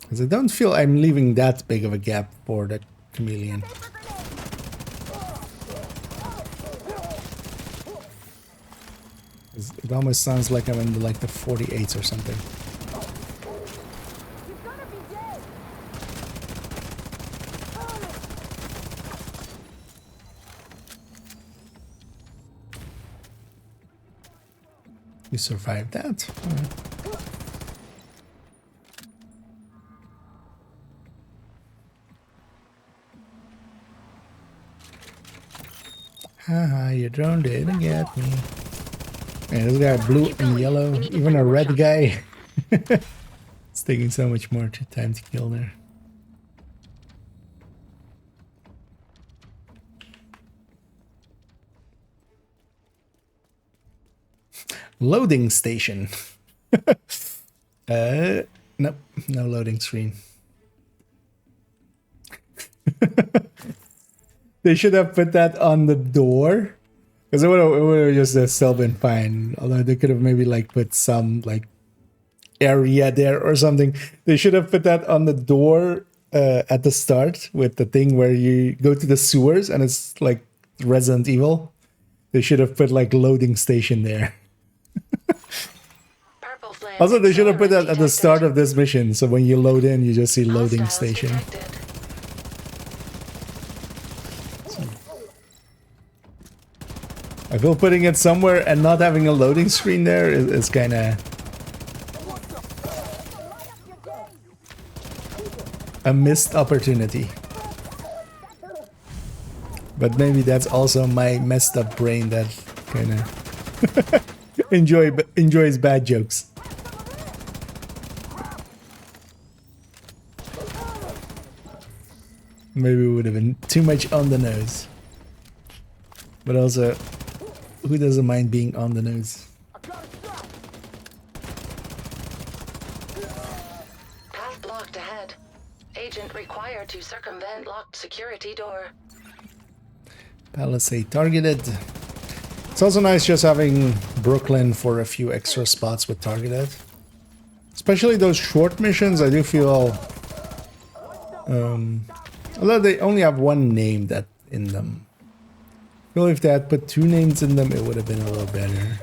Because I don't feel I'm leaving that big of a gap for that chameleon. It almost sounds like I'm in like the 48s or something. You survived that. Haha, your drone didn't get me. Man, this guy blue and yellow, even a red guy. It's taking so much more time to kill there. Loading station. Nope, no loading screen. They should have put that on the door. Because it would have just still been fine. Although they could have maybe like put some like area there or something. They should have put that on the door at the start with the thing where you go to the sewers and it's like Resident Evil. They should have put like loading station there. Also, they should have put that at the start of this mission. So when you load in, you just see loading station. I feel putting it somewhere and not having a loading screen there is kind of a missed opportunity. But maybe that's also my messed up brain that kind of enjoys bad jokes. Maybe it would have been too much on the nose. But also, who doesn't mind being on the nose? Path blocked ahead. Agent required to circumvent locked security door. Palisade targeted. It's also nice just having Brooklyn for a few extra spots with targeted. Especially those short missions, I do feel... although they only have one name that in them. I feel if they had put two names in them, it would have been a little better.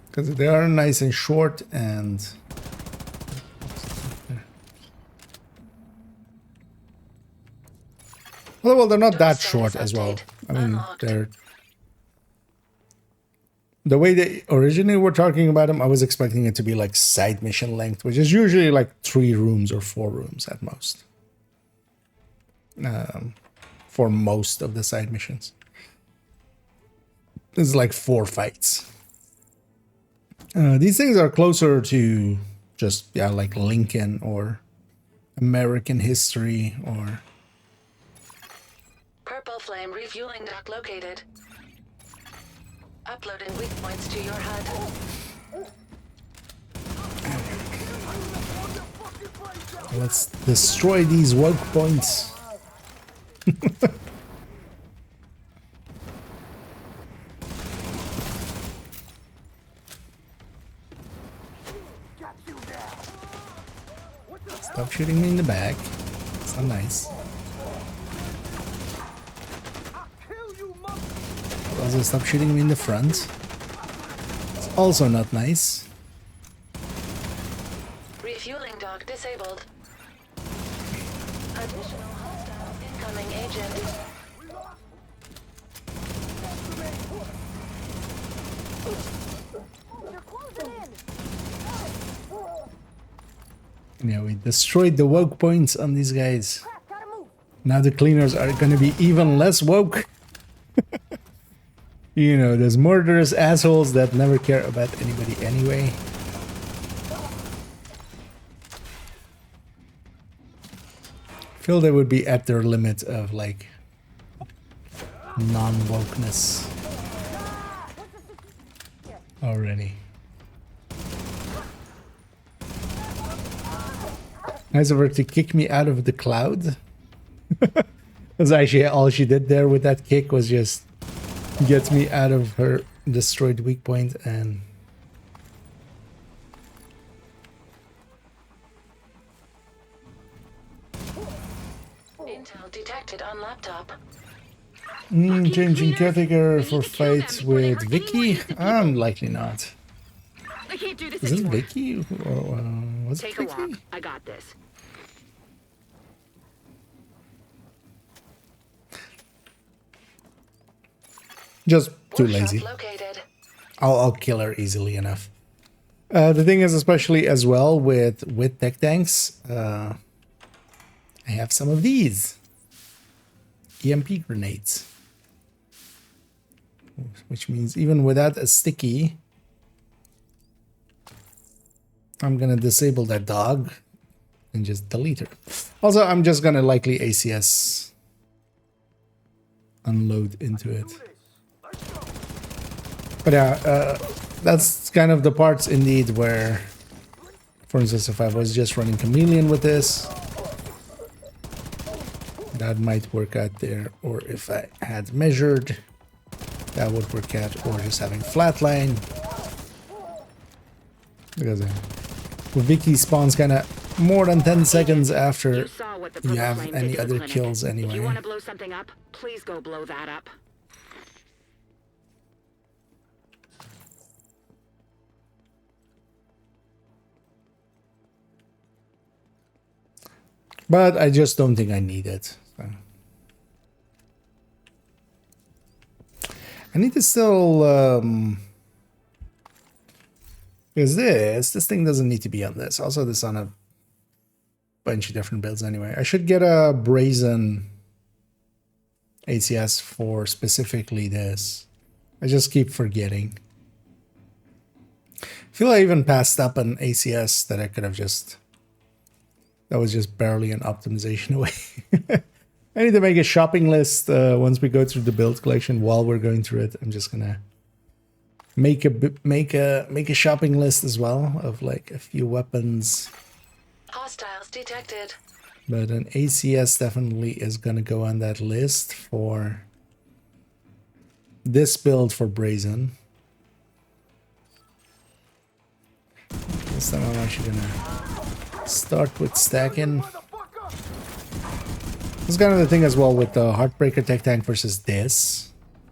Because they are nice and short and... Well, they're not that short as well. I mean, they're... The way they originally were talking about them, I was expecting it to be like side mission length, which is usually like 3 rooms or 4 rooms at most. For most of the side missions. This is like 4 fights. These things are closer to just, yeah, like Lincoln or American history or... Purple flame refueling dock located. Uploading weak points to your HUD. Let's destroy these woke points. Stop shooting me in the back. It's not nice. Also, stop shooting me in the front. It's also not nice. Refueling dock disabled. Additional hostile incoming agent. Yeah, we destroyed the woke points on these guys. Now the cleaners are gonna be even less woke. You know, those murderous assholes that never care about anybody anyway. I feel they would be at their limit of like non-wokeness already. Nice of her to kick me out of the cloud. Because actually all she did there with that kick was just get me out of her destroyed weak point and... Intel detected on laptop. Changing caretaker for fight with Vicky? Likely not. I can't do this Is it anymore. Vicky? Or, was it Take a Vicky? walk. I got this. Just too lazy. Located. I'll kill her easily enough. The thing is, especially as well with tech tanks, I have some of these EMP grenades, which means even without a sticky, I'm gonna disable that dog and just delete her. Also, I'm just gonna likely ACS unload into it. But yeah, that's kind of the parts indeed where, for instance, if I was just running Chameleon with this, that might work out there. Or if I had measured, that would work out. Or just having flatline. Because with Vicky spawns kind of more than 10 seconds after you have any other kills anyway. If you want to blow something up, please go blow that up. But I just don't think I need it. So. I need to still... because this thing doesn't need to be on this. Also, this on a bunch of different builds anyway. I should get a brazen ACS for specifically this. I just keep forgetting. I feel I even passed up an ACS that I could have just... That was just barely an optimization away. I need to make a shopping list once we go through the build collection. While we're going through it, I'm just gonna make a shopping list as well of like a few weapons. Hostiles detected. But an ACS definitely is gonna go on that list for this build for Brazen. This time I'm actually gonna start with stacking. This is kind of the thing as well with the Heartbreaker Tech Tank versus this.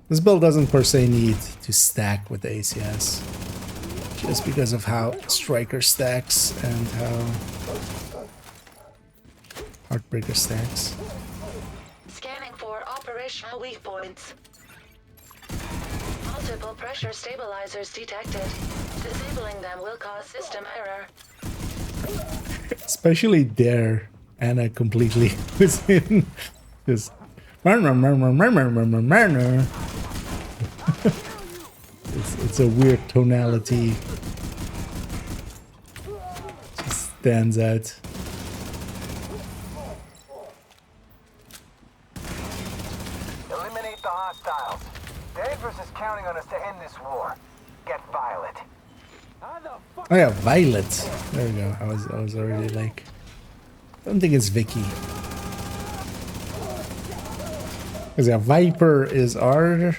This build doesn't per se need to stack with the ACS. Just because of how Striker stacks and how Heartbreaker stacks. Scanning for operational weak points. Multiple pressure stabilizers detected. Disabling them will cause system error. Especially there, Anna completely was in just it's a weird tonality. Just stands out. Eliminate the hostiles. Danvers is counting on us to end this war. Get Violet. Oh yeah, Violet. There we go. I was already like, I don't think it's Vicky. Because yeah, Viper is our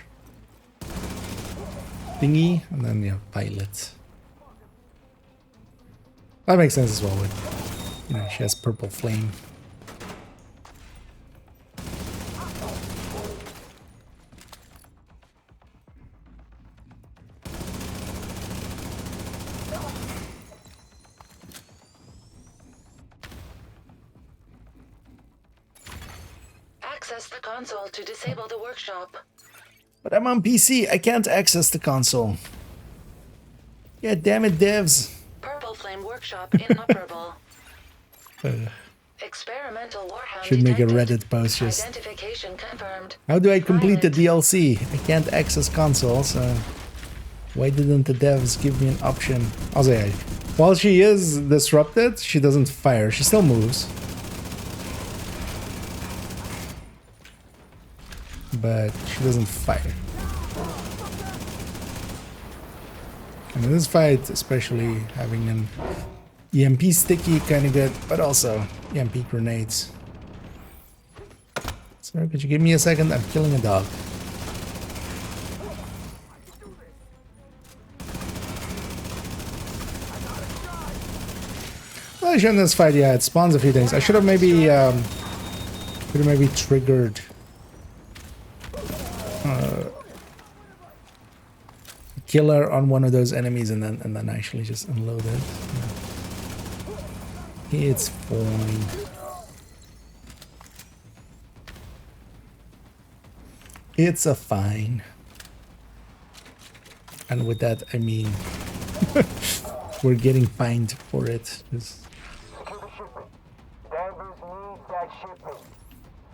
thingy, and then yeah, Violet. That makes sense as well. With, you know, she has purple flame. Access the console to disable the workshop. But I'm on PC. I can't access the console. Yeah, damn it, devs. Purple Flame Workshop inoperable. Experimental warhound Should make a detected. Reddit post just. Identification confirmed. How do I complete the DLC? I can't access consoles. Why didn't the devs give me an option? Also, yeah, while she is disrupted, she doesn't fire. She still moves. but she doesn't fire. And in this fight, especially having an EMP sticky, kind of good, but also EMP grenades. Sir, could you give me a second? I'm killing a dog. Well, actually in this fight, yeah, it spawns a few things. I should have maybe triggered killer on one of those enemies and then actually just unload it. Yeah. It's fine. It's a fine. And with that I mean we're getting fined for it. Just... Secure the shipment. Danvers needs that shipment.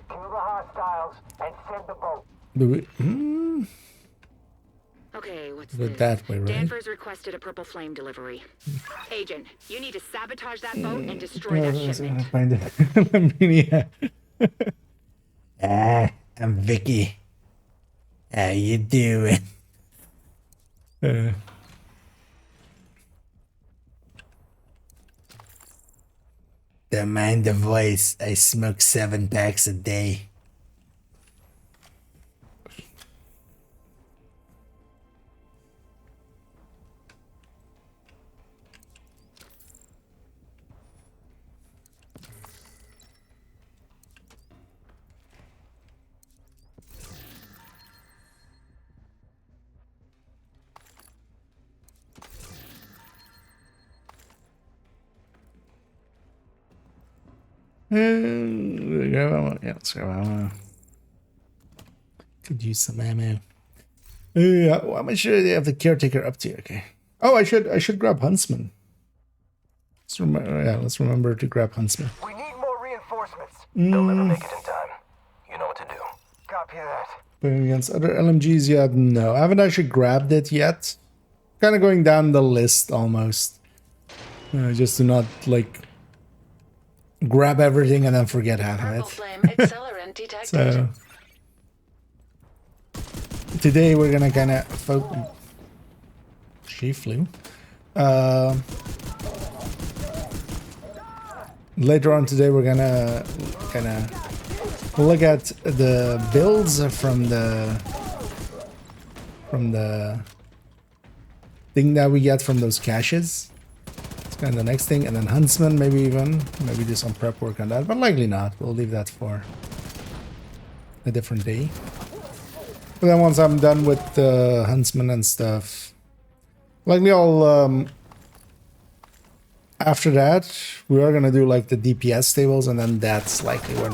Kill the hostiles and send the boat. Do we, Okay, what's With this? that way, right? Danvers requested a purple flame delivery. Agent, you need to sabotage that boat and destroy that shipment. Find it. I'm Vicky. How you doing? Don't mind the voice. I smoke 7 packs a day. Yeah, let's grab ammo. Could use some ammo. How much do they have the caretaker up to? Okay. Oh, I should grab Huntsman. Let's remember to grab Huntsman. We need more reinforcements. They'll never make it in time. You know what to do. Copy that. Playing against other LMGs yet? No, I haven't actually grabbed it yet. Kind of going down the list almost. Just to not like grab everything and then forget half of it. Flame accelerant detected. So today we're gonna kind of focus. She flew. Later on today we're gonna kind of look at the builds from the thing that we get from those caches. And the next thing, and then Huntsman, maybe do some prep work on that, but likely not. We'll leave that for a different day. But then once I'm done with the Huntsman and stuff, likely I'll after that we are gonna do like the DPS tables, and then that's likely when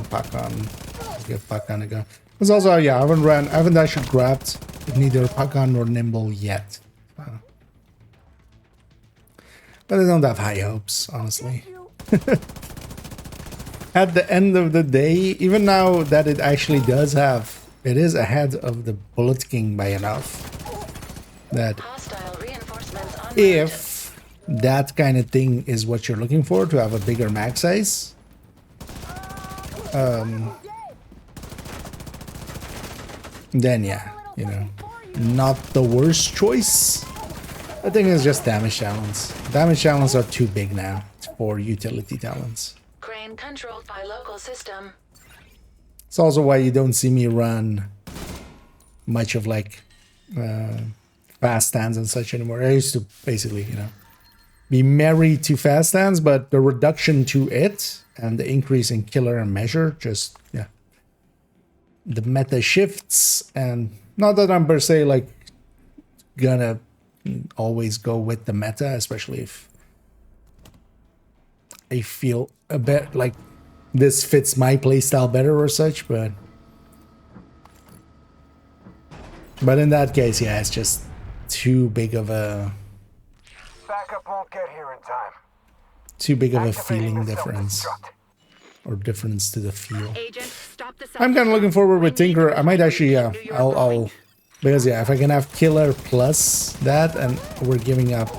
get Pakan to go. Because also, yeah, I haven't actually grabbed neither Pakan nor Nimble yet. But I don't have high hopes, honestly. At the end of the day, even now that it actually does have, it is ahead of the Bullet King by enough. That if that kind of thing is what you're looking for, to have a bigger mag size, then yeah, you know, not the worst choice. I think it's just damage talents. Damage talents are too big now for utility talents. Crane controlled by local system. It's also why you don't see me run much of like fast stands and such anymore. I used to basically, you know, be married to fast stands, but the reduction to it and the increase in killer and measure, just, yeah. The meta shifts, and not that I'm per se like gonna always go with the meta, especially if I feel a bit like this fits my playstyle better or such, but in that case, yeah, it's just too big of a Backup won't get here in time. too big of a feeling difference, or difference to the feel. Agent, stop the I'm kind of looking forward with Tinker. I might actually, yeah, I'll because yeah, if I can have killer plus that, and we're giving up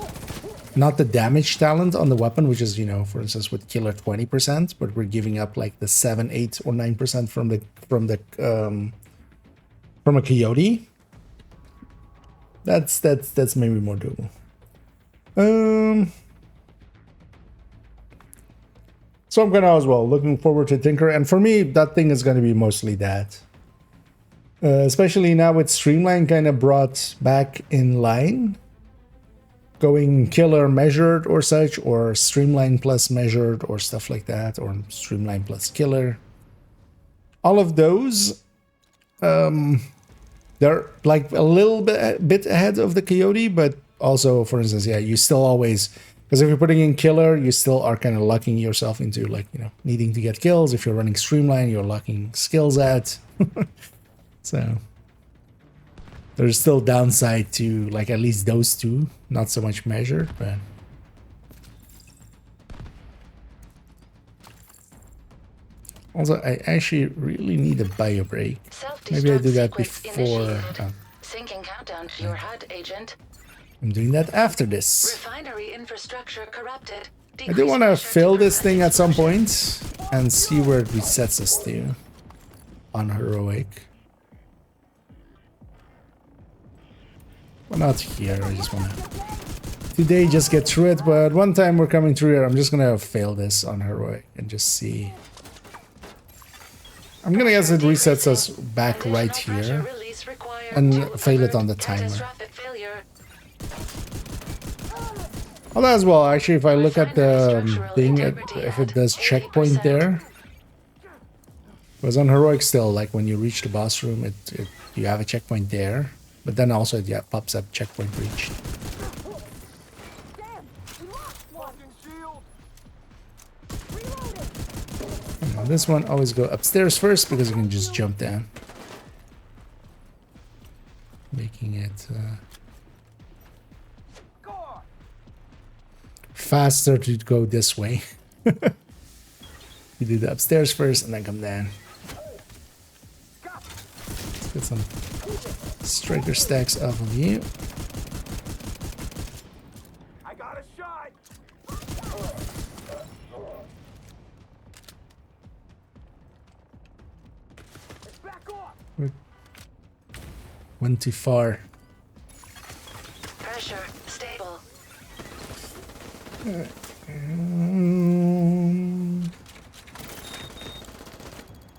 not the damage talent on the weapon, which is, you know, for instance with killer 20%, but we're giving up like the 7, 8, or 9% from the from a coyote, that's maybe more doable. So I'm gonna as well looking forward to Tinker, and for me that thing is gonna be mostly that. Especially now with Streamline kind of brought back in line, going killer measured or such, or Streamline plus measured or stuff like that, or Streamline plus killer. All of those, they're like a little bit ahead of the Coyote, but also, for instance, yeah, you still always, because if you're putting in killer, you still are kind of locking yourself into, like, you know, needing to get kills. If you're running Streamline, you're locking skills at. So there's still downside to, like, at least those two, not so much measured, but also I actually really need a bio break. Maybe I do that before. Syncing countdown to your HUD, Agent. I'm doing that after this. Refinery infrastructure corrupted. I do want to fill this thing at some point and see where it resets us to on heroic. Well, not here. I just want to today just get through it, but one time we're coming through here, I'm just gonna fail this on heroic and just see. I'm gonna guess it resets us back right here and fail it on the timer. Although as well, actually, if I look at the thing, if it does checkpoint there, because on heroic still, like when you reach the boss room, you have a checkpoint there, but then also it pops up checkpoint reached. This one always go upstairs first because you can just jump down, making it faster to go this way. You do the upstairs first and then come down. Let's get some striker stacks off of you. I got a shot. Went too far. Pressure stable.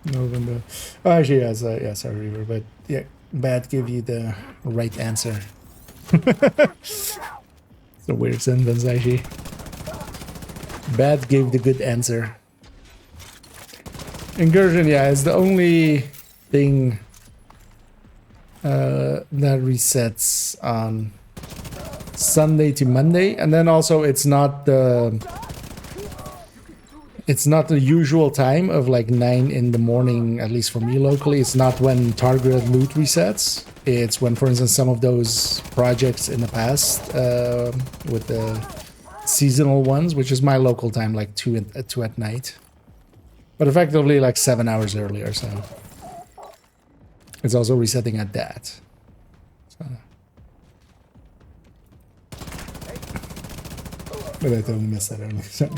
November. Oh, actually, yes, sorry, Reaver, but yeah, Bad gave you the right answer. It's a weird sentence, actually. Bad gave the good answer. Incursion, yeah, is the only thing that resets on Sunday to Monday, and then also it's not the usual time of like 9 in the morning, at least for me locally. It's not when targeted loot resets. It's when, for instance, some of those projects in the past with the seasonal ones, which is my local time, like 2 at night, but effectively like 7 hours earlier. So it's also resetting at that. So. But I totally missed that earlier. So.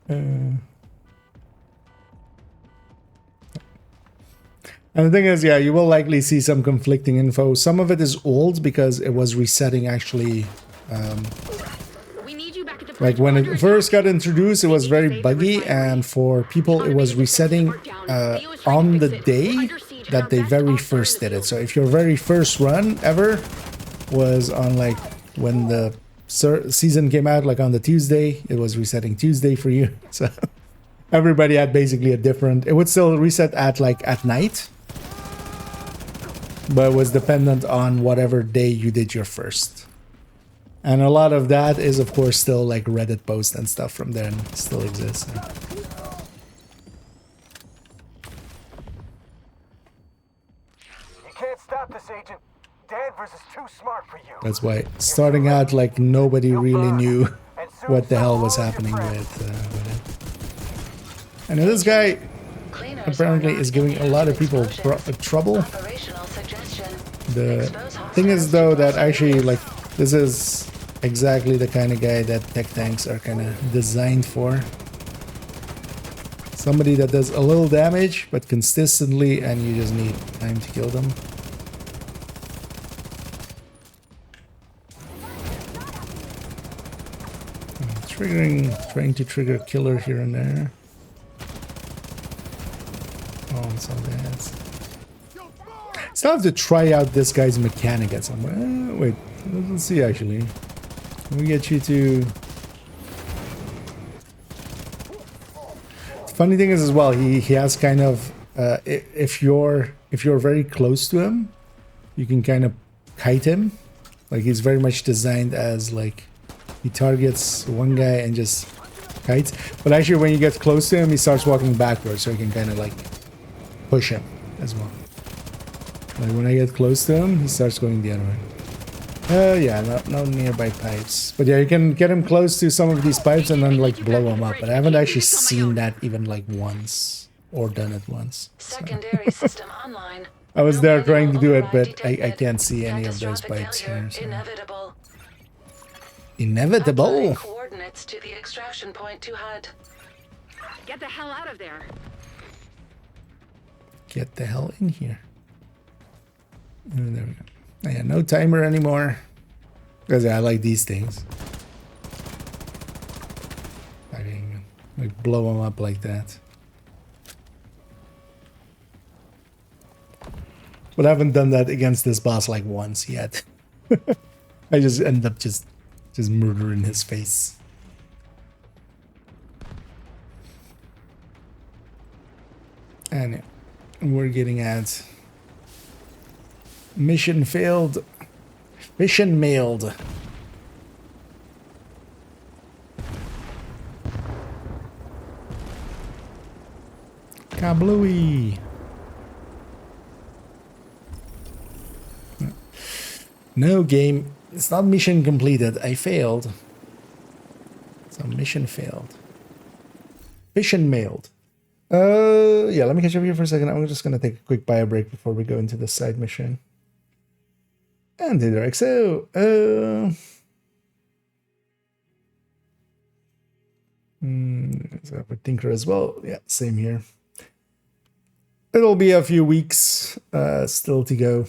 And the thing is, yeah, you will likely see some conflicting info. Some of it is old because it was resetting actually. Like when it first got introduced, it was very buggy, and for people it was resetting on the day that they very first did it. So if your very first run ever was on like when the season came out, like on the Tuesday, it was resetting Tuesday for you. So everybody had basically a different, it would still reset at like at night, but it was dependent on whatever day you did your first. And a lot of that is of course still like Reddit posts and stuff from there, and still exists. So. You can't stop this, Agent. Danvers is too smart for you. That's why starting out, like, nobody really knew what the hell was happening with it. And this guy apparently is giving a lot of people trouble. The thing is, though, that actually, like, this is exactly the kind of guy that tech tanks are kind of designed for. Somebody that does a little damage, but consistently, and you just need time to kill them. Trying to trigger killer here and there. Oh, I'm so bad. Still have to try out this guy's mechanic at some point. Wait, let's see actually. Let me get you to... The funny thing is as well, he has kind of... if you're very close to him, you can kind of kite him. Like he's very much designed as like... He targets one guy and just kites. But actually when you get close to him, he starts walking backwards, so you can kind of like push him as well. Like when I get close to him, he starts going the other way. Yeah, no nearby pipes. But yeah, you can get him close to some of these pipes and then like blow him up. But I haven't actually seen that even like once or done it once. So. Secondary system online. I was there trying to do it, but I can't see any of those pipes here. So. Inevitable. Inevitable. Coordinates to the extraction point to HUD. Get the hell out of there. Get the hell in here. And there we go. Yeah, no timer anymore. Because I like these things. I can like blow them up like that. But I haven't done that against this boss like once yet. I just end up just murdering his face. And yeah, we're getting at mission failed. Mission mailed. Kablooey. No game. It's not mission completed. I failed. So mission failed. Mission mailed. Yeah, let me catch up here for a second. I'm just gonna take a quick bio break before we go into the side mission. And the direct. So, so for Tinker as well. Yeah, same here. It'll be a few weeks still to go.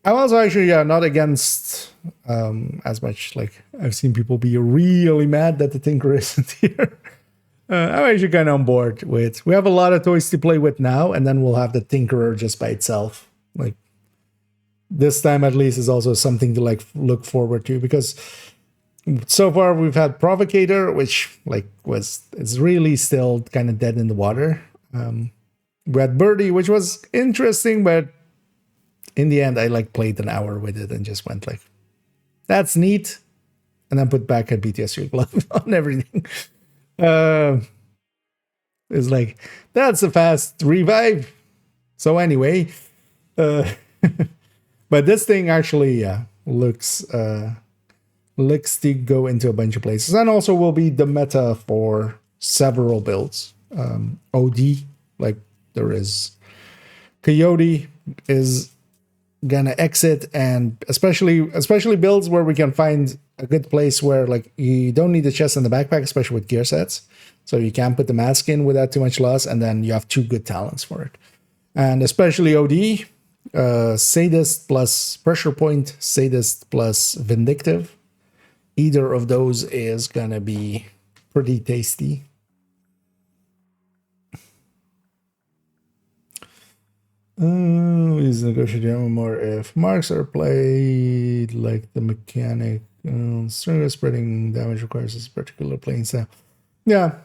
I'm also actually not against as much. Like I've seen people be really mad that the Tinker isn't here. I'm actually kind of on board with. We have a lot of toys to play with now, and then we'll have the Tinkerer just by itself. Like this time, at least, is also something to like look forward to, because so far we've had Provocator, which like it's really still kind of dead in the water. We had Birdie, which was interesting, but in the end, I like played an hour with it and just went like, that's neat. And then put back a BTS glove on everything. It's like, that's a fast revive. So anyway, but this thing actually looks to go into a bunch of places. And also will be the meta for several builds. OD, like there is Coyote is gonna exit, and especially builds where we can find a good place where like you don't need the chest and the backpack, especially with gear sets, so you can put the mask in without too much loss, and then you have two good talents for it. And especially OD, Sadist plus Pressure Point, Sadist plus Vindictive, either of those is gonna be pretty tasty. Is negotiating more if marks are played like the mechanic. Spreading damage requires this particular playing style. Yeah,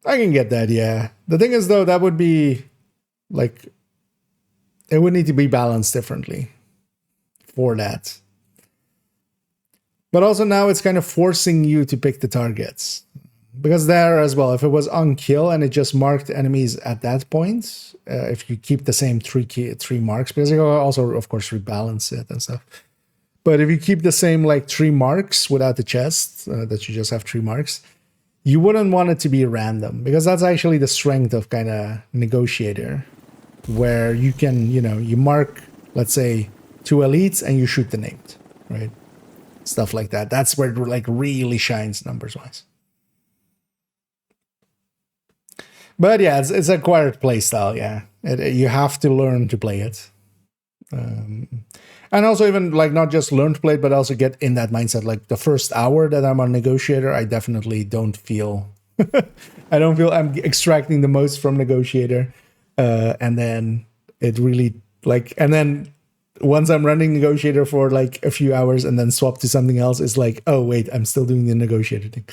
I can get that. Yeah, the thing is though, that would be like it would need to be balanced differently for that. But also now it's kind of forcing you to pick the targets. Because there as well, if it was on kill and it just marked enemies at that point, if you keep the same three marks, because you also, of course, rebalance it and stuff. But if you keep the same like 3 marks without the chest, that you just have 3 marks, you wouldn't want it to be random, because that's actually the strength of kind of Negotiator, where you can, you mark, let's say, 2 elites and you shoot the named, right? Stuff like that. That's where it like really shines numbers wise. But yeah, it's an acquired play style. Yeah, you have to learn to play it, and also even like not just learn to play it, but also get in that mindset. Like the first hour that I'm on negotiator, I definitely don't feel. I don't feel I'm extracting the most from negotiator, and then it really like, and then once I'm running negotiator for like a few hours and then swap to something else, it's like, oh wait, I'm still doing the negotiator thing.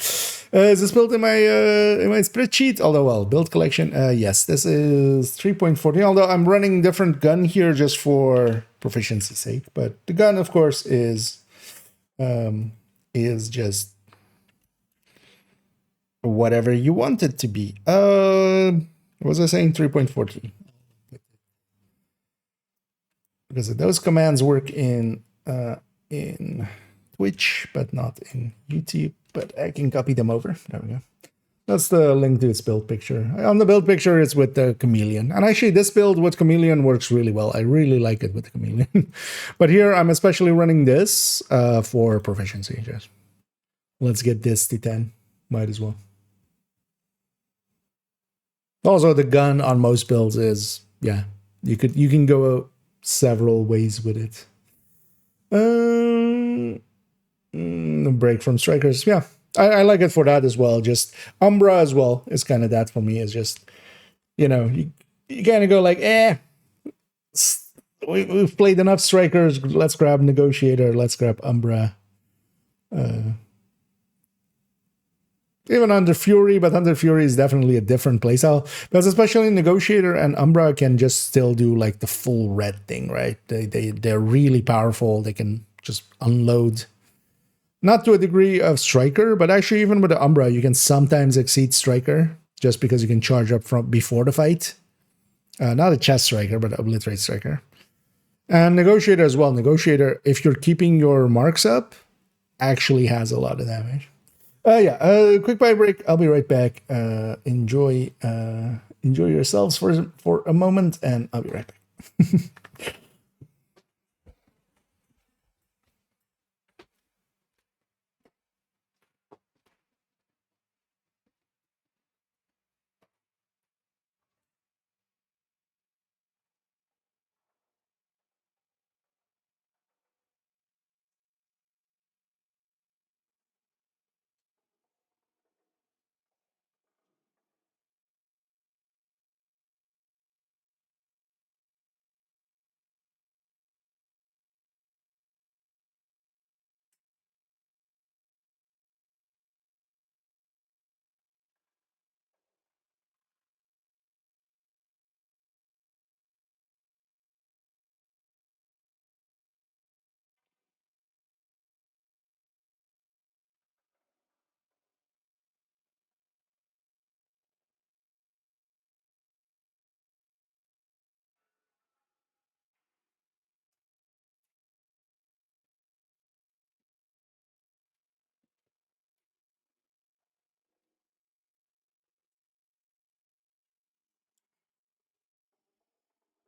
Is this built in my spreadsheet? Although, well, build collection, yes, this is 3.14. Although I'm running different gun here just for proficiency's sake, but the gun, of course, is just whatever you want it to be. What was I saying? 3.14. Because those commands work in Twitch, but not in YouTube. But I can copy them over. There we go. That's the link to its build picture. On the build picture, it's with the chameleon. And actually, this build with chameleon works really well. I really like it with the chameleon. But here, I'm especially running this for proficiency. Just let's get this to 10. Might as well. Also, the gun on most builds is, yeah, you can go several ways with it. Break from strikers, yeah, I like it for that as well. Just Umbra as well is kind of that for me. Is just, you know, you kind of go like, we've played enough strikers. Let's grab negotiator. Let's grab Umbra. Even Under Fury, but Under Fury is definitely a different playstyle. Because especially Negotiator and Umbra can just still do like the full red thing, right? They're really powerful. They can just unload. Not to a degree of Striker, but actually even with the Umbra, you can sometimes exceed Striker just because you can charge up from before the fight. Not a chest Striker, but Obliterate Striker. And Negotiator as well. Negotiator, if you're keeping your marks up, actually has a lot of damage. Quick bite break. I'll be right back. Enjoy yourselves for a moment, and I'll be right back.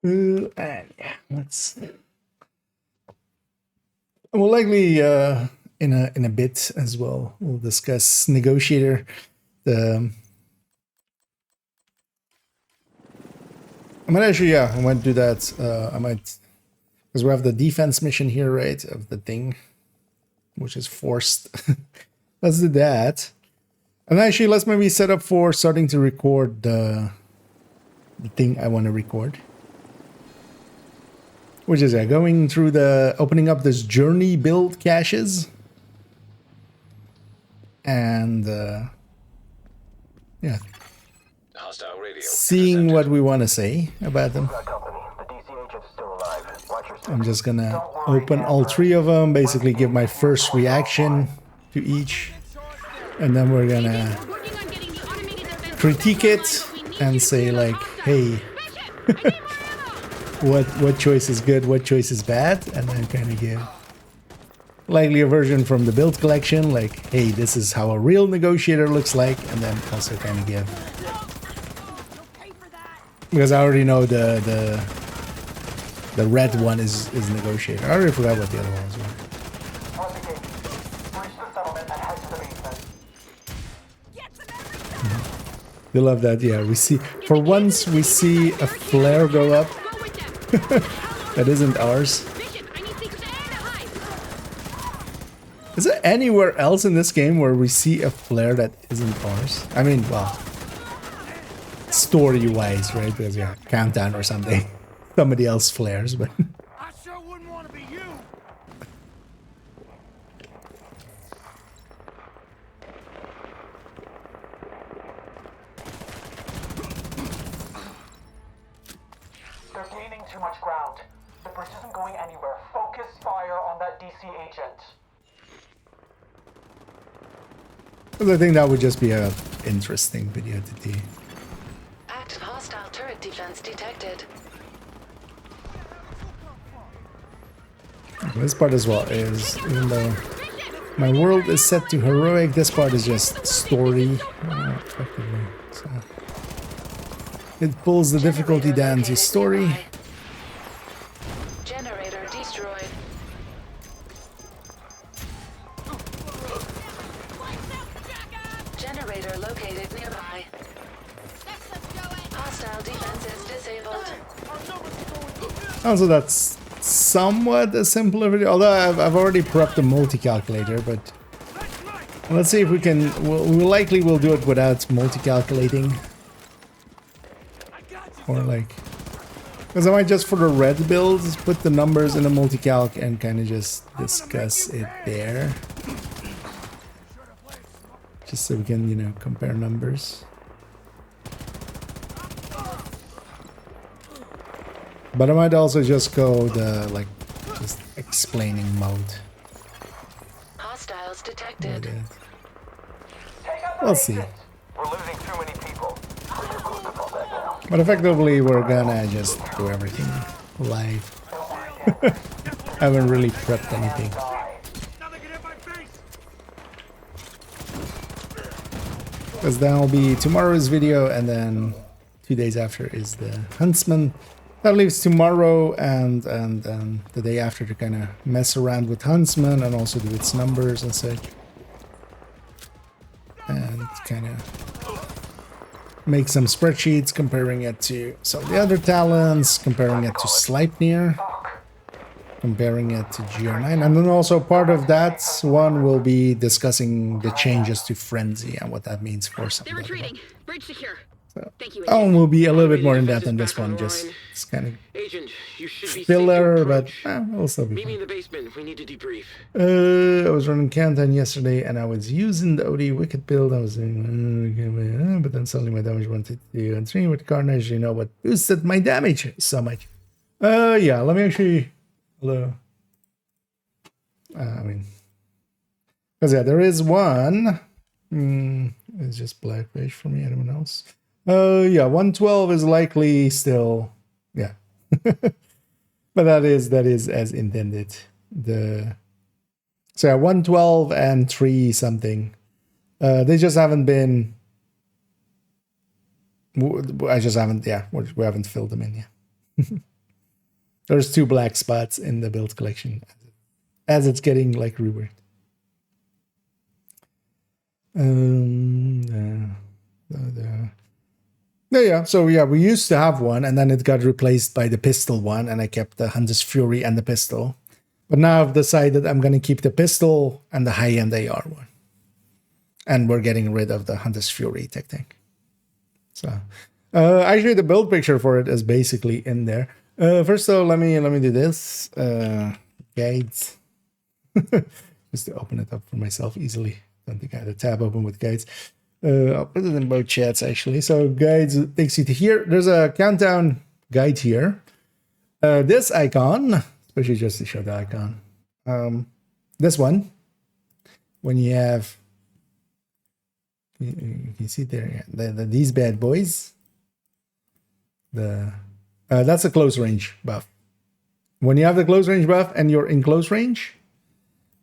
And yeah, let's. We'll likely in a bit as well. We'll discuss Negotiator. I might actually, I might do that. I might, because we have the defense mission here, right, of the thing, which is forced. Let's do that. And actually, let's maybe set up for starting to record the thing I want to record. Which is going through opening up this journey build caches. And, yeah. Hostile radio. Seeing what we want to say about them. I'm just gonna open all three of them, basically give my first reaction to each. And then we're gonna critique it and say like, hey, what choice is good, what choice is bad, and then kind of give likely a version from the build collection, like, hey, this is how a real negotiator looks like, and then also kind of give, because I already know the red one is negotiator. I already forgot what the other ones were. They love that. Yeah, we see for once we see a flare go up. That isn't ours. Is there anywhere else in this game where we see a flare that isn't ours? I mean, well, story-wise, right? Because yeah, Countdown or something. Somebody else flares, but I sure wouldn't want to be you. They're gaining too much ground. The bridge isn't going anywhere. Focus fire on that DC agent. I think that would just be a interesting video to do. Active hostile turret defense detected. This part as well is, even though my world is set to heroic, this part is just story. Effectively. So it pulls the difficulty down to story. Generator destroyed. Generator located nearby. Hostile defenses disabled. Also, that's somewhat a simpler video, although I've already prepped the multi-calculator, but let's see if we can, we likely will do it without multi-calculating. Or like, because I might just for the red builds put the numbers in a multi-calc and kind of just discuss it there. Just so we can, you know, compare numbers. But I might also just go the, like, just explaining mode. Hostiles detected. We'll see. We're losing too many people. But effectively, we're gonna just do everything live. I haven't really prepped anything. Because that'll be tomorrow's video, and then 2 days after is the Huntsman. That leaves tomorrow and the day after to kind of mess around with Huntsman and also do its numbers and such. And kind of make some spreadsheets comparing it to some of the other talents, comparing it to Sleipnir, comparing it to GR9. And then also part of that one will be discussing the changes to Frenzy and what that means for some They're of the retreating. Bridge secure. So Thank you, that one Agent. will be a little bit more in depth than this one, just it's kind of Agent, you should be filler, but it'll still be Meet me fun. in the basement. We need to debrief. I was running Countdown yesterday and I was using the OD Wicked build. I was doing, but then suddenly my damage went to 2 and 3 with Carnage, you know what boosted my damage so much. Yeah, let me actually, hello. I mean, because yeah, there is one. It's just black page for me, anyone else? Yeah, 112 is likely still, yeah. But that is as intended. So yeah, 112 and 3 something. They just haven't been. I just haven't. Yeah, we haven't filled them in yet. There's 2 black spots in the build collection as it's getting like reworked. Yeah, so yeah, we used to have one, and then it got replaced by the pistol one, and I kept the Hunter's Fury and the pistol. But now I've decided I'm going to keep the pistol and the high-end AR one. And we're getting rid of the Hunter's Fury tech tank. So, actually, the build picture for it is basically in there. First, though, let me do this. Guides. Just to open it up for myself easily. Don't think I had a tab open with guides. I'll put it in both chats, actually. So guides takes you to here. There's a countdown guide here. This icon, especially just to show the icon. This one, when you have, you can see there, these bad boys. That's a close range buff. When you have the close range buff and you're in close range,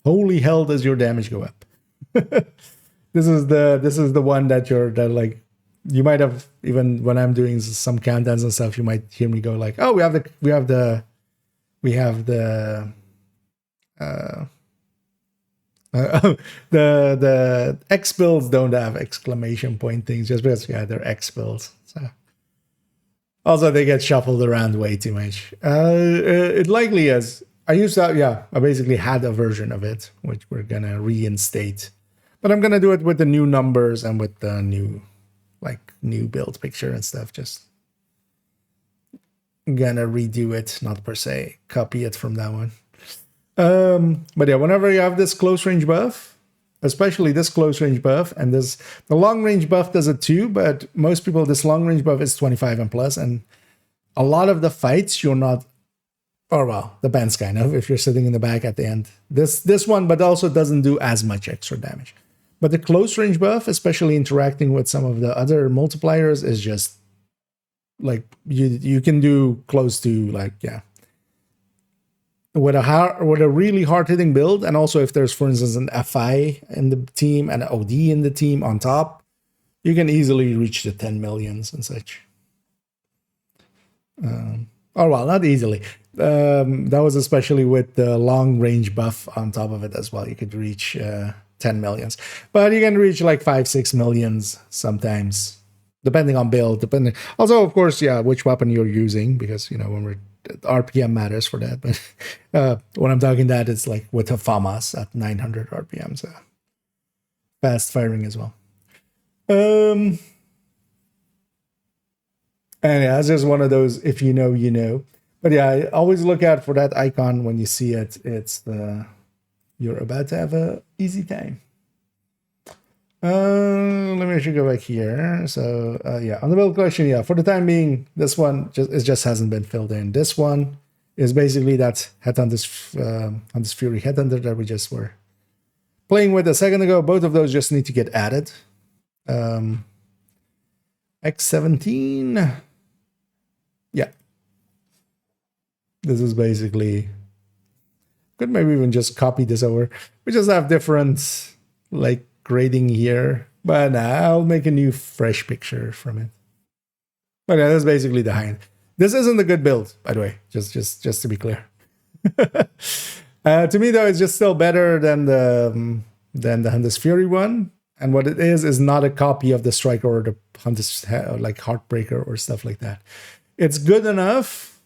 holy hell does your damage go up. This is the one that like you might have, even when I'm doing some countdowns and stuff, you might hear me go like, oh, we have the The X builds don't have exclamation point things just because they're X builds. So also they get shuffled around way too much. It likely is. I used to I basically had a version of it which we're gonna reinstate, but I'm gonna do it with the new numbers and with the new build picture and stuff. Just gonna redo it, not per se copy it from that one. But yeah, whenever you have this close range buff, especially this close range buff, and the long range buff does it too, but most people, this long range buff is 25 and plus, and a lot of the fights you're not, or well, depends kind of if you're sitting in the back at the end. This one, but also doesn't do as much extra damage. But the close range buff, especially interacting with some of the other multipliers, is just like you can do close to with a really hard hitting build, and also if there's, for instance, an FI in the team and an OD in the team on top, you can easily reach the 10 millions and such. Or well, not easily. That was especially with the long range buff on top of it as well. You could reach 10 millions, but you can reach like 5-6 millions sometimes, depending on build. Also, of course, which weapon you're using, because when we're RPM matters for that. But when I'm talking that, it's like with a FAMAS at 900 RPM, so fast firing as well. And yeah, it's just one of those, if you know, you know. But yeah, I always look out for that icon when you see it. It's you're about to have a easy time. Let me actually go back here. So yeah, on the build collection, for the time being, this one just hasn't been filled in. This one is basically that Headhunter's Fury Headhunter that we just were playing with a second ago. Both of those just need to get added. X17, yeah. This is basically, could maybe even just copy this over. We just have different grading here, but I'll make a new fresh picture from it. But yeah, that's basically the hind. This isn't a good build, by the way, just to be clear. To me though, it's just still better than the Hunter's Fury one. And what it is not a copy of the Striker or the Hunter's Heartbreaker or stuff like that. It's good enough,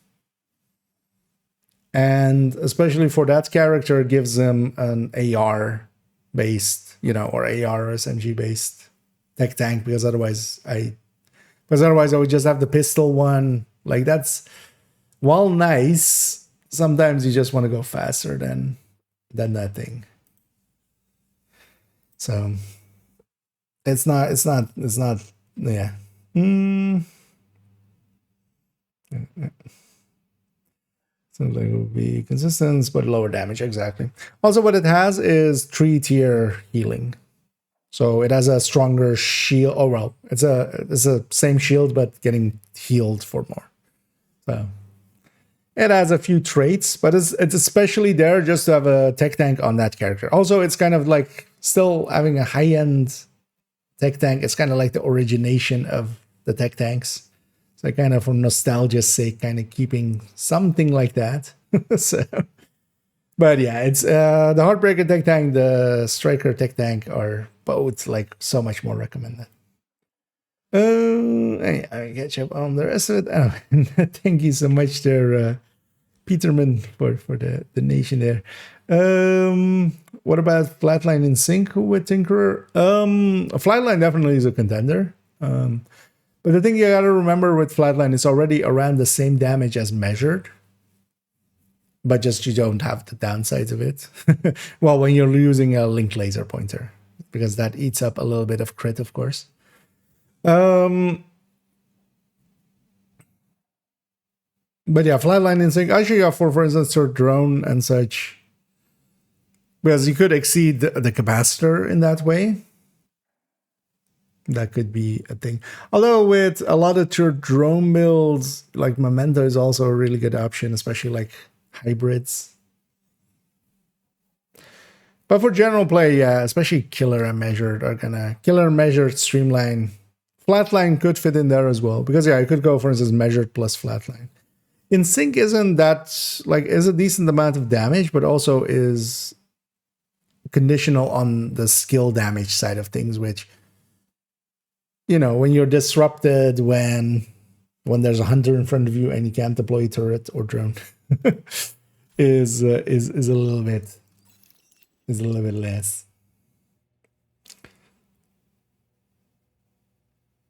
and especially for that character, it gives them an AR based, or AR or SMG based tech tank, because otherwise I would just have the pistol one. Like, that's, while nice, sometimes you just want to go faster than that thing. So it's not yeah. Sounds like it will be consistent, but lower damage, exactly. Also, what it has is 3-tier healing. So it has a stronger shield. Oh, well, it's a same shield, but getting healed for more. So it has a few traits, but it's especially there just to have a tech tank on that character. Also, it's kind of like still having a high-end tech tank. It's kind of like the origination of the tech tanks. So kind of for nostalgia's sake, kind of keeping something like that. So, but yeah, it's the Heartbreaker tech tank, the Striker tech tank are both so much more recommended. I catch up on the rest of it. Oh, thank you so much there, Peterman, for the donation there. What about Flatline in sync with Tinkerer? Flatline definitely is a contender. But the thing you gotta remember with Flatline is already around the same damage as measured, but just you don't have the downsides of it. Well, when you're using a linked laser pointer, because that eats up a little bit of crit, of course. But yeah, Flatline in sync. Actually, for instance, your drone and such, because you could exceed the capacitor in that way. That could be a thing. Although with a lot of your drone builds, like Memento is also a really good option, especially like hybrids. But for general play, yeah, especially Killer and Measured Killer and Measured Streamline. Flatline could fit in there as well, because yeah, I could go, for instance, Measured plus Flatline. In sync isn't that, is a decent amount of damage, but also is conditional on the skill damage side of things, which, you know, when you're disrupted, when there's a hunter in front of you and you can't deploy a turret or drone, is a little bit less.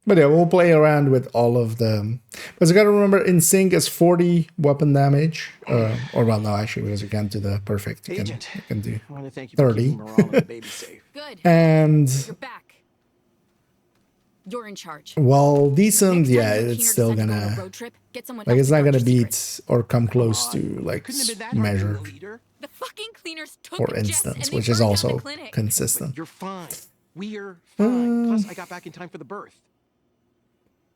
But yeah, we'll play around with all of them. Because you gotta remember, in sync is 40 weapon damage. Or well, no, actually, because you can't do the perfect. You can do I want to thank you 30. for keeping morale and the baby safe. Good. And You're back. You're in charge. while decent, Next time yeah, you're it's keener still to send a gonna road trip, get someone like else it's to not guard gonna your beat secrets. or come close to like Couldn't have been that hard being measure, the leader. The fucking cleaners took for Jess and instance, they which is burned down the also clinic. consistent. You're fine. We're fine. Plus, I got back in time for the birth.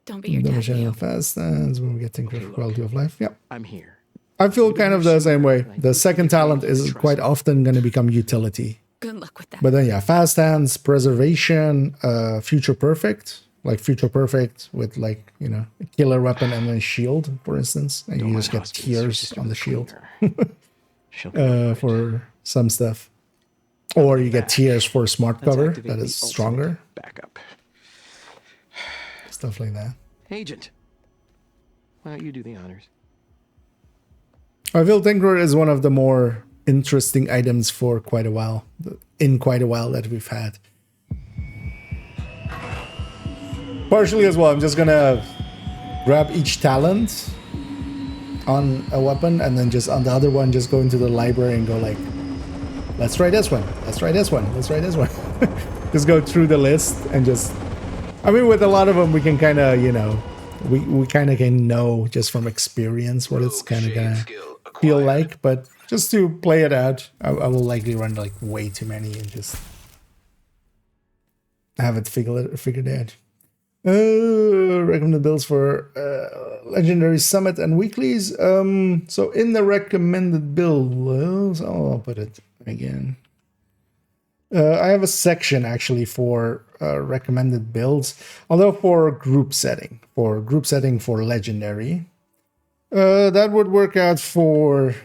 Don't be your The dad, machine Leo. fast stands when we get into quality of life. Yep. I'm here. I feel kind of the same way. The second talent is quite often going to become utility. Good luck with that. But then, yeah, fast hands, preservation, future perfect, like future perfect with like, you know, a killer weapon and a shield, for instance, and you just get tears on the shield for some stuff, or you get tears for smart cover that is stronger. Backup. Stuff like that. Agent, why don't you do the honors? I feel Tinkerer is one of the more interesting items for quite a while, that we've had. Partially as well, I'm just gonna grab each talent on a weapon and then just on the other one, just go into the library and go like, let's try this one, let's try this one, let's try this one. Just go through the list and just, I mean, with a lot of them, we can kind of, you know, we kind of can know just from experience what it's kind of gonna feel like, but just to play it out, I will likely run like way too many and just have it figured out. Recommended builds for Legendary Summit and Weeklies. So in the recommended builds, I'll put it again. I have a section actually for recommended builds, although for group setting for Legendary, that would work out for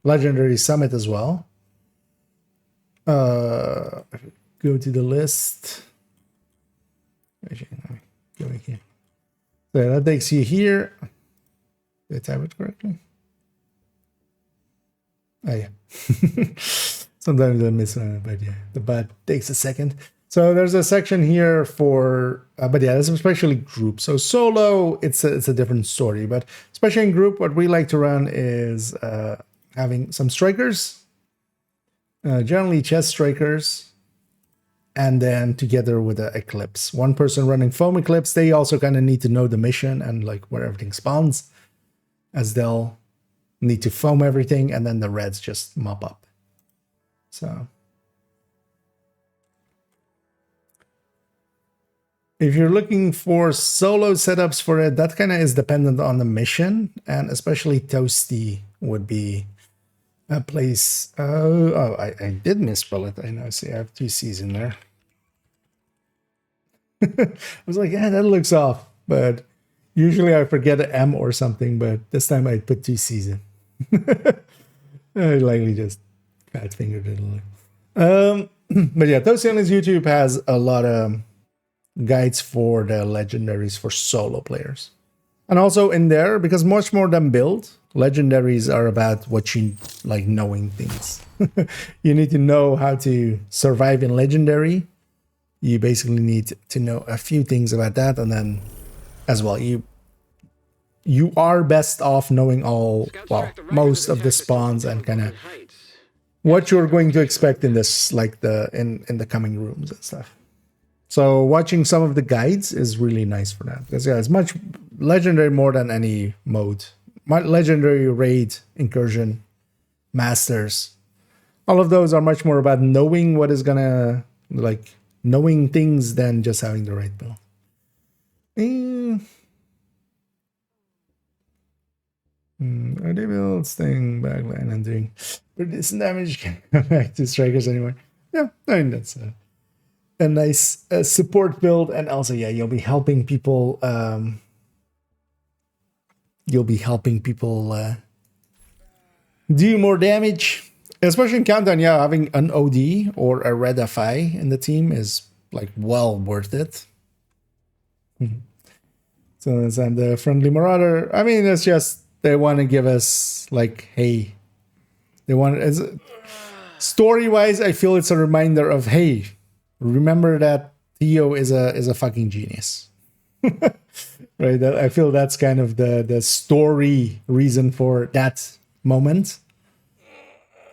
Legendary Summit as well. Go to the list. Go here. So that takes you here. Did I type it correctly? Oh yeah. Sometimes I miss one, but yeah, but takes a second. So there's a section here for, but yeah, it's especially group. So solo, it's a different story, but especially in group, what we like to run is having some strikers, generally chest strikers, and then together with the Eclipse. One person running Foam Eclipse, they also kind of need to know the mission and like where everything spawns, as they'll need to foam everything, and then the Reds just mop up. So if you're looking for solo setups for it, that kind of is dependent on the mission, and especially Toasty would be a place. I did misspell it. I know. See, I have 2 C's in there. I was like, yeah, that looks off, but usually I forget an M or something, but this time I put 2 C's in. I likely just fat fingered it a little. But yeah, Toasty on his YouTube has a lot of guides for the legendaries for solo players. And also in there, because much more than build, legendaries are about what you like, knowing things. You need to know how to survive in legendary. You basically need to know a few things about that, and then as well, you are best off knowing most of the spawns and kind of what you're going to expect in this, like in the coming rooms and stuff. So watching some of the guides is really nice for that, because yeah, it's much legendary more than any mode. Legendary, raid, incursion, masters, all of those are much more about knowing what is gonna, like, knowing things than just having the right build. Are they build staying backline and doing decent damage? Can't come back to strikers anymore. Yeah, I mean a nice support build, and also yeah, you'll be helping people. You'll be helping people do more damage, especially in Countdown. Yeah, having an OD or a red FI in the team is like well worth it. So it's and the friendly marauder. I mean, it's just they want to give us like, hey, they want story wise. I feel it's a reminder of, hey, remember that Theo is a fucking genius, right? That I feel that's kind of the story reason for that moment.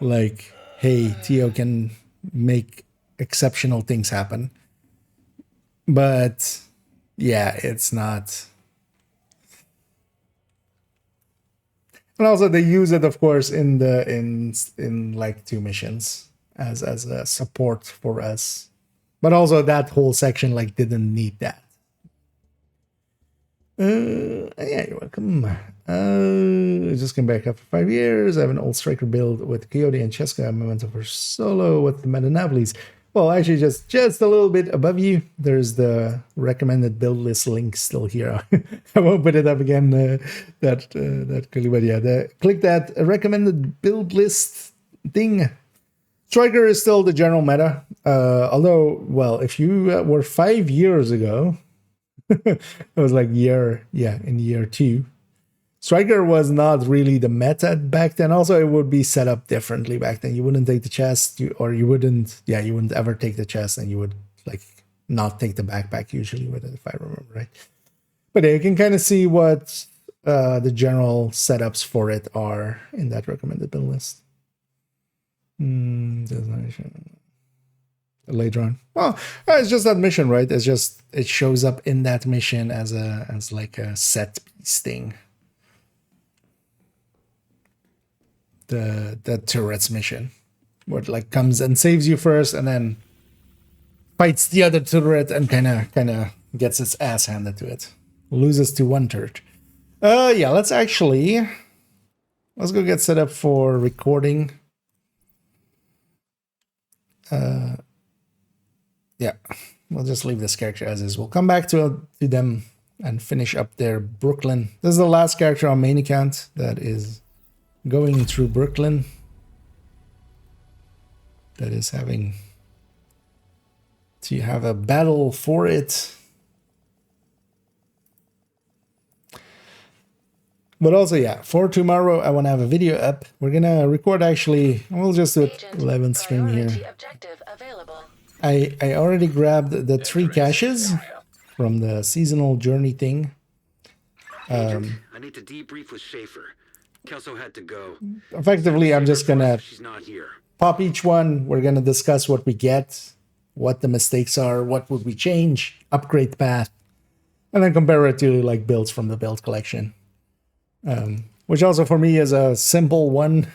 Like, hey, Theo can make exceptional things happen, but yeah, it's not. And also they use it, of course, in like 2 missions as a support for us. But also that whole section like didn't need that. Yeah, you're welcome. I just came back after 5 years. I have an old striker build with Coyote and Cheska. I'm Memento for solo with the Metanapolis. Well, actually, just a little bit above you, there's the recommended build list link still here. I won't put it up again. That quickly, but yeah, click that recommended build list thing. Striker is still the general meta. Although, well, if you were 5 years ago, it was like in year 2. Striker was not really the meta back then. Also, it would be set up differently back then. You wouldn't take the chest, you wouldn't ever take the chest, and you would like not take the backpack usually with it, if I remember right. But yeah, you can kind of see what the general setups for it are in that recommended build list. Later on. Well, it's just that mission, right? It's just it shows up in that mission as like a set piece thing. The turrets mission, where it like comes and saves you first, and then fights the other turret and kind of gets its ass handed to it. Loses to 1 turret. Yeah, let's go get set up for recording. Yeah, we'll just leave this character as is. We'll come back to them and finish up their Brooklyn. This is the last character on main account that is going through Brooklyn. That is having to have a battle for it. But also, yeah, for tomorrow, I want to have a video up. We're going to record actually, we'll just do it 11 stream here. I already grabbed the 3 caches from the seasonal journey thing. I need to debrief with Schaefer. Kelso had to go. Effectively, I'm just going to She's not here. pop each one. We're going to discuss what we get, what the mistakes are, what would we change, upgrade path, and then compare it to like builds from the build collection. Which also for me is a simple one.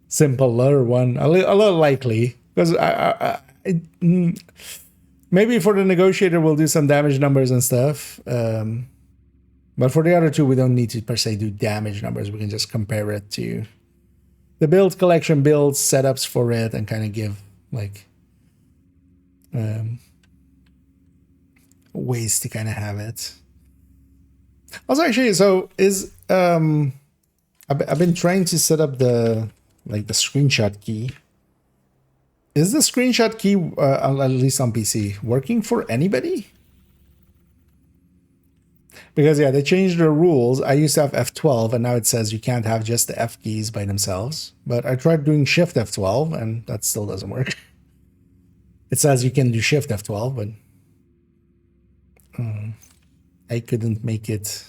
Simpler one, a little likely, because maybe for the negotiator we'll do some damage numbers and stuff, but for the other 2 we don't need to per se do damage numbers. We can just compare it to the build collection builds, setups for it, and kind of give like ways to kind of have it. Also, actually, so is I've been trying to set up the screenshot key. Is the screenshot key, at least on PC, working for anybody? Because yeah, they changed the rules. I used to have F12, and now it says you can't have just the F keys by themselves. But I tried doing Shift F12, and that still doesn't work. It says you can do Shift F12, but I couldn't make it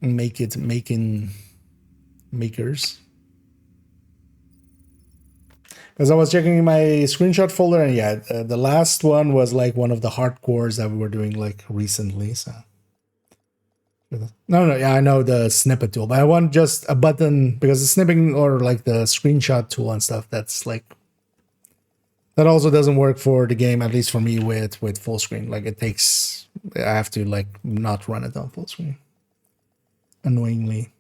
making makers. Because I was checking my screenshot folder, and yeah, the last one was like one of the hardcores that we were doing like recently. So no, yeah, I know the snippet tool, but I want just a button, because the snipping or like the screenshot tool and stuff, that's like that also doesn't work for the game, at least for me with full screen. Like it takes, I have to like not run it on full screen. Annoyingly.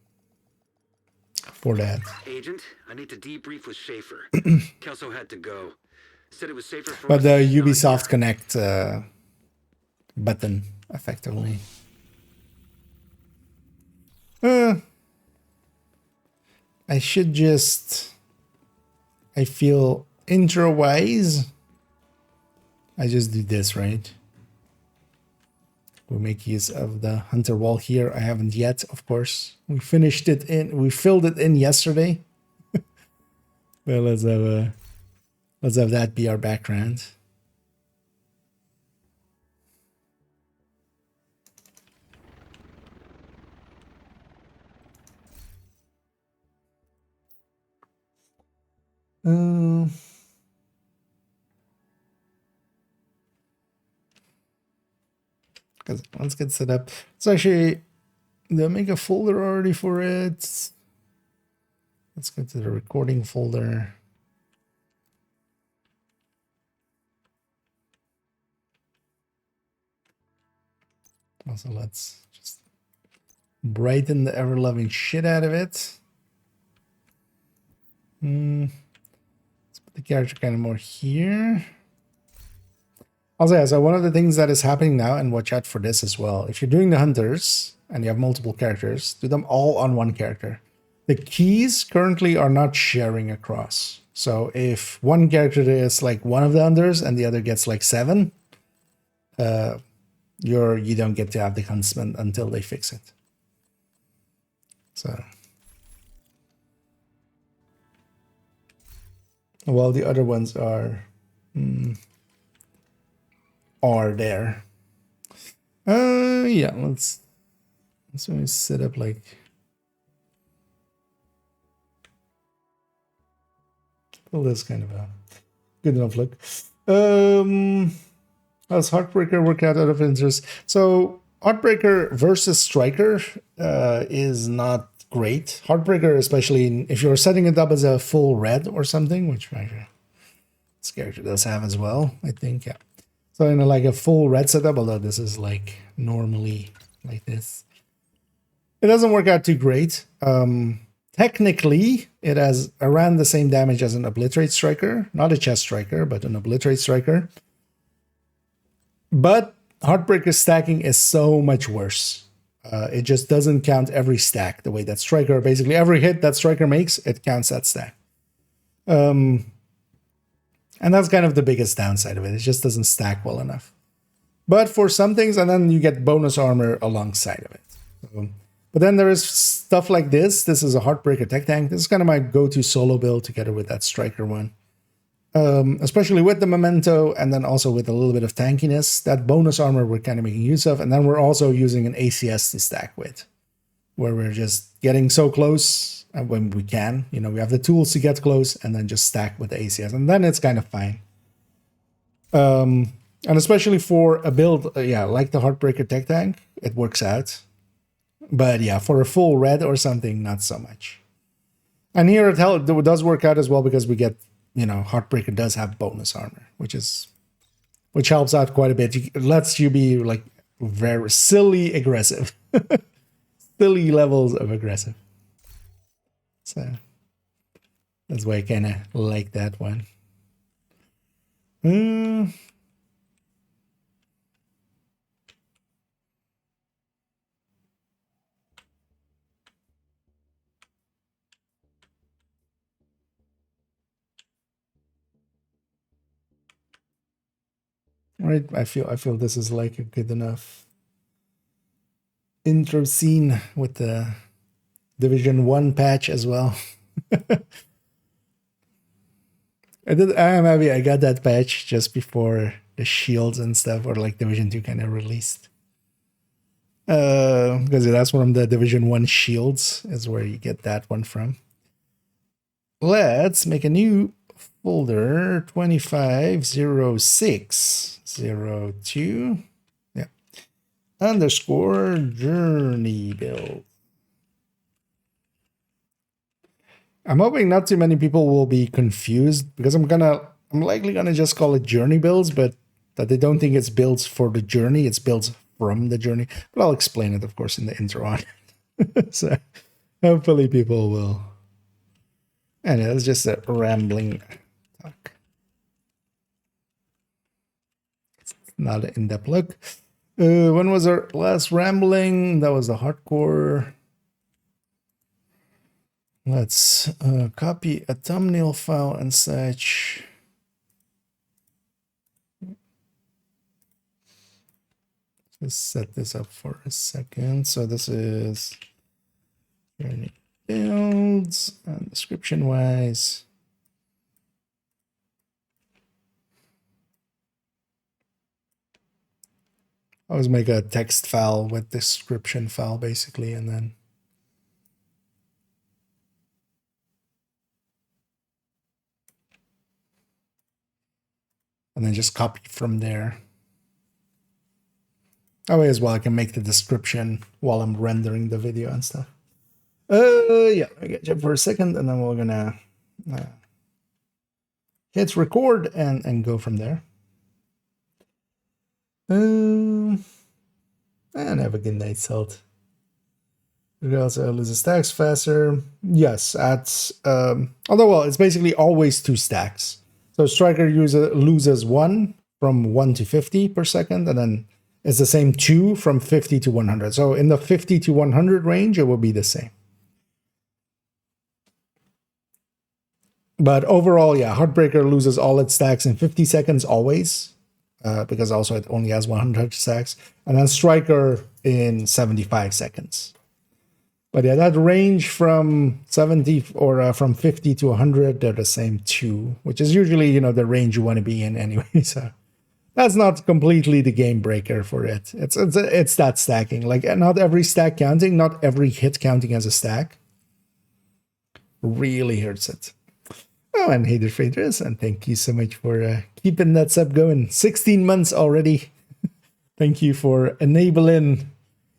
for that. Agent, I need to debrief with Schaefer. Kelso had to go. Said it was safer for But us the to not Ubisoft hear. Connect button, effectively. I should just... I feel intro-wise, I just do this, right? We'll make use of the hunter wall here. I haven't yet, of course. We finished it in, we filled it in yesterday. Well, let's have that be our background. Because let's get set up. So actually, did I make a folder already for it? Let's go to the recording folder. Also, let's just brighten the ever-loving shit out of it. Let's put the character kind of more here. Also, yeah, so one of the things that is happening now, and watch out for this as well, if you're doing the hunters and you have multiple characters, do them all on one character. The keys currently are not sharing across. So if one character is like one of the hunters and the other gets like 7, you don't get to have the huntsman until they fix it. So, while the other ones are there. Yeah, let's set up like well, that's kind of a good enough look. How's Heartbreaker work out of interest? So Heartbreaker versus Striker is not great. Heartbreaker, especially if you're setting it up as a full red or something, which this character does have as well, I think. Yeah. So in like a full red setup, although this is like normally like this, it doesn't work out too great. Technically, it has around the same damage as an Obliterate Striker, not a Chest Striker, but an Obliterate Striker. But Heartbreaker stacking is so much worse. It just doesn't count every stack the way that Striker, basically every hit that Striker makes, it counts that stack. And that's kind of the biggest downside of it. It just doesn't stack well enough. But for some things, and then you get bonus armor alongside of it. So, but then there is stuff like this. This is a Heartbreaker tech tank. This is kind of my go-to solo build together with that Striker one. Especially with the Memento and then also with a little bit of tankiness. That bonus armor we're kind of making use of. And then we're also using an ACS to stack with. Where we're just getting so close when we can. You know, we have the tools to get close and then just stack with the ACS. And then it's kind of fine. And especially for a build, like the Heartbreaker tech tank, it works out. But yeah, for a full red or something, not so much. And here it does work out as well because we get, Heartbreaker does have bonus armor, which helps out quite a bit. It lets you be like very silly aggressive. Silly levels of aggressive. So that's why I kind of like that one. Right, I feel this is like a good enough intro scene with the Division 1 patch as well. I'm happy I got that patch just before the shields and stuff, or like Division 2 kind of released. Because that's from the Division 1 shields is where you get that one from. Let's make a new folder, 25M06D02. Yeah. _ journey build. I'm hoping not too many people will be confused because I'm likely gonna just call it journey builds, but that they don't think it's builds for the journey, it's builds from the journey. But I'll explain it, of course, in the intro on. So Hopefully people will. And it's just a rambling talk. It's not an in-depth look. When was our last rambling? That was the hardcore. Let's copy a thumbnail file and such. Just set this up for a second. So this is journey builds and description wise. I always make a text file with description file basically, and then just copy from there. That way as well I can make the description while I'm rendering the video and stuff. Yeah, I get you for a second, and then we're gonna hit record and go from there. And have a good night's health. It also loses stacks faster. Yes, that's although well, it's basically always 2 stacks. So striker loses 1 from 1 to 50 per second, and then it's the same 2 from 50 to 100. So in the 50 to 100 range, it will be the same. But overall, yeah, Heartbreaker loses all its stacks in 50 seconds always, because also it only has 100 stacks, and then Striker in 75 seconds. But yeah, that range from 70 or from 50 to 100, they're the same 2, which is usually, you know, the range you want to be in anyway. So that's not completely the game breaker for it. It's that stacking. Like, not every stack counting, not every hit counting as a stack really hurts it. Oh, and Hater Faders, and thank you so much for keeping that sub going. 16 months already. Thank you for enabling,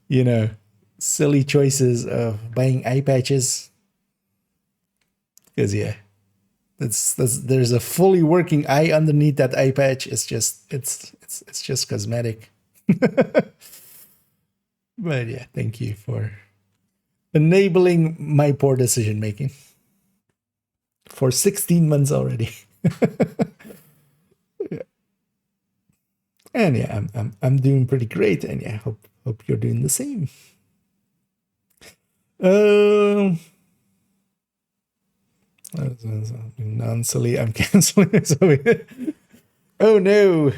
you know, silly choices of buying eye patches. Because yeah, there's a fully working eye underneath that eye patch. It's just cosmetic. But yeah, thank you for enabling my poor decision making. For 16 months already. Yeah. And yeah, I'm doing pretty great, and yeah, hope you're doing the same. Non-silly, I'm canceling it. Oh no.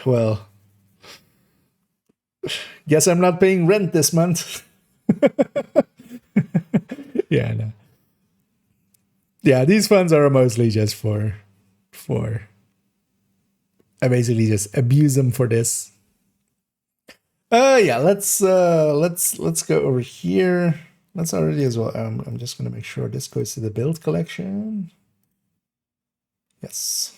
Well, guess I'm not paying rent this month. Yeah, no. Yeah, these funds are mostly just for I basically just abuse them for this. Yeah, let's go over here. Let's already as well. I'm just gonna make sure this goes to the build collection. Yes.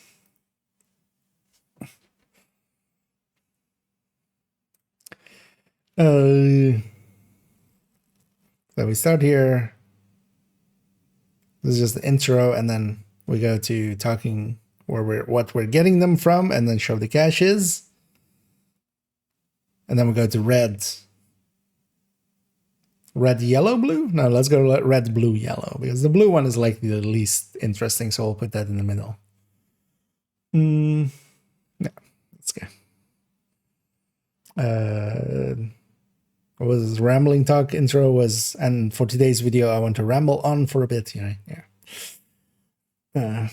So we start here. This is just the intro, and then we go to talking what we're getting them from, and then show the caches. And then we go to red, yellow, blue? No, let's go red, blue, yellow, because the blue one is like the least interesting, so we'll put that in the middle. Yeah, let's go. What was rambling talk intro was, and for today's video I want to ramble on for a bit, you know. Yeah.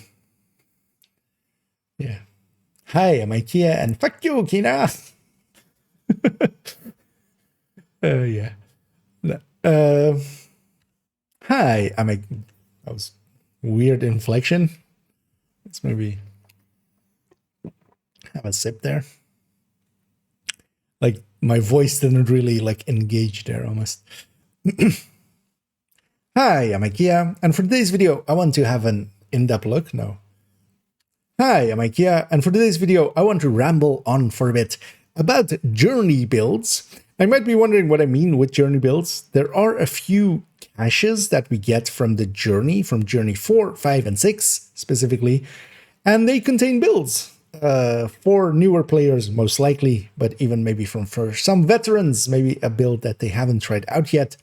Hi, I'm IKEA, and fuck you, Kina. Yeah. Hi, that was weird inflection. Let's maybe have a sip there. Like, my voice didn't really like engage there almost. Hi, I'm IKEA, and for today's video, I want to have an in-depth look. No. Hi, I'm IKEA, and for today's video, I want to ramble on for a bit about journey builds. I might be wondering what I mean with journey builds. There are a few caches that we get from the journey, from journey 4, 5, and 6 specifically, and they contain builds. For newer players, most likely, but even maybe for some veterans, maybe a build that they haven't tried out yet.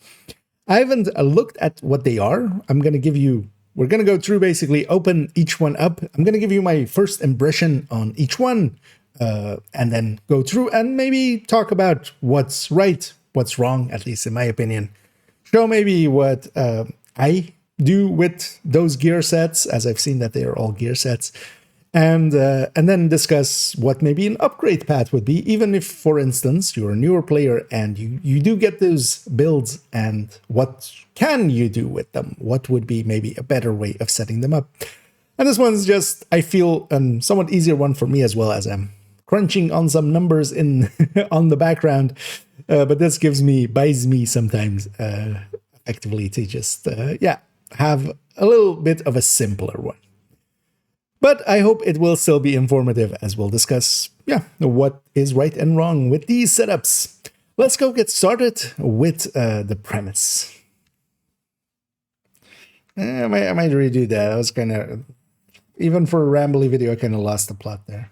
I haven't looked at what they are. I'm going to give you, we're going to go through basically, open each one up. I'm going to give you my first impression on each one, and then go through and maybe talk about what's right, what's wrong, at least in my opinion. Show maybe what I do with those gear sets, as I've seen that they are all gear sets. And then discuss what maybe an upgrade path would be, even if, for instance, you're a newer player and you do get those builds, and what can you do with them? What would be maybe a better way of setting them up? And this one's just, I feel, a somewhat easier one for me as well, as I'm crunching on some numbers in on the background. But this buys me sometimes effectively to just, have a little bit of a simpler one. But I hope it will still be informative, as we'll discuss, what is right and wrong with these setups. Let's go get started with the premise. I might redo that. I was kind of, even for a rambly video, I kind of lost the plot there.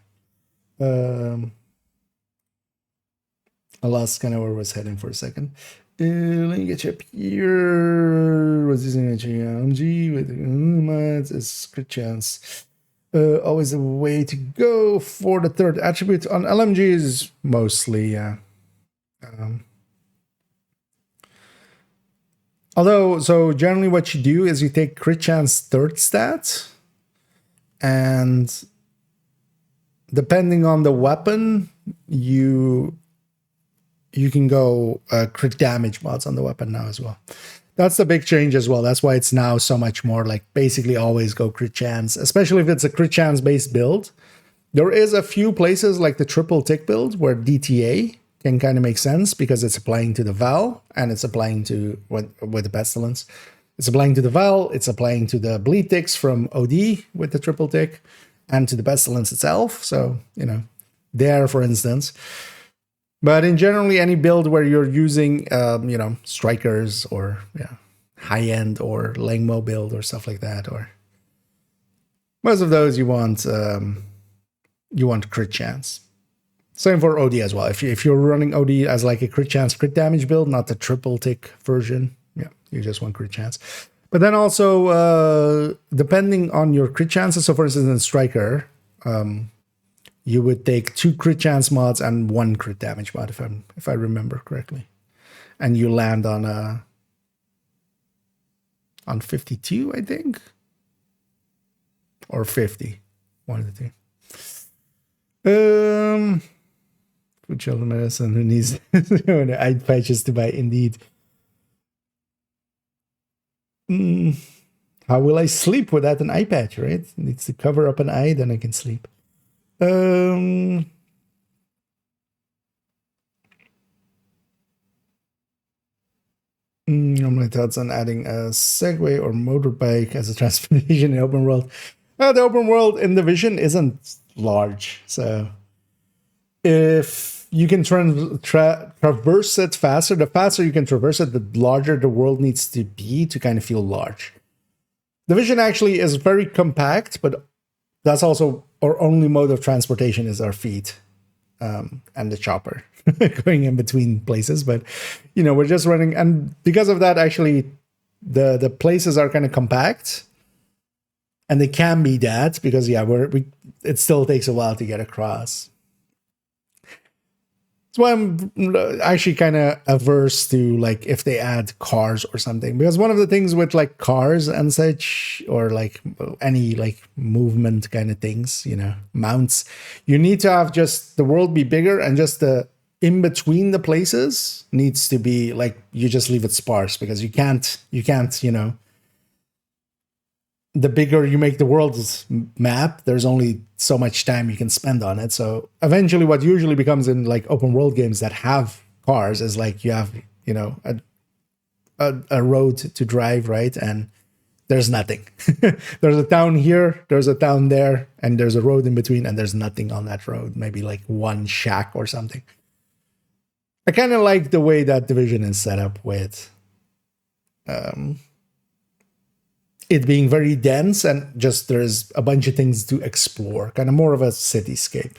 I lost kind of where I was heading for a second. Let me get you up here. What's using a GMG with mods is crit chance. Always a way to go for the third attribute on LMGs, mostly, although, so generally what you do is you take crit chance third stat, and depending on the weapon, you can go crit damage mods on the weapon now as well. That's the big change as well. That's why it's now so much more like basically always go crit chance, especially if it's a crit chance based build. There is a few places like the triple tick build where DTA can kind of make sense because it's applying to the Val and it's applying to with the Pestilence. It's applying to the Val, it's applying to the bleed ticks from OD with the triple tick and to the Pestilence itself. So, there, for instance. But in generally any build where you're using, strikers or high-end or Langmo build or stuff like that, or most of those you want crit chance. Same for OD as well. If you're running OD as like a crit chance, crit damage build, not the triple tick version, you just want crit chance. But then also, depending on your crit chances, so for instance in Striker, you would take 2 crit chance mods and 1 crit damage mod, if I remember correctly, and you land on 52, I think, or 50, one of the two. Food, children, medicine, who needs eye patches to buy? Indeed. How will I sleep without an eye patch? Right, it needs to cover up an eye, then I can sleep. My thoughts on adding a Segway or motorbike as a transportation in open world. The open world in Division isn't large, so if you can traverse it faster, the faster you can traverse it, the larger the world needs to be to kind of feel large. Division actually is very compact, but that's also our only mode of transportation is our feet and the chopper going in between places. But, we're just running. And because of that, actually, the places are kind of compact. And they can be that because, it still takes a while to get across. That's why I'm actually kind of averse to like if they add cars or something, because one of the things with like cars and such, or like any like movement kind of things, mounts, you need to have just the world be bigger, and just the in between the places needs to be like, you just leave it sparse, because you can't, the bigger you make the world's map, there's only so much time you can spend on it. So eventually what usually becomes in like open world games that have cars is like you have, a road to drive, right? And there's nothing. There's a town here, there's a town there, and there's a road in between, and there's nothing on that road. Maybe like one shack or something. I kind of like the way that Division is set up with it being very dense, and just there's a bunch of things to explore, kind of more of a cityscape.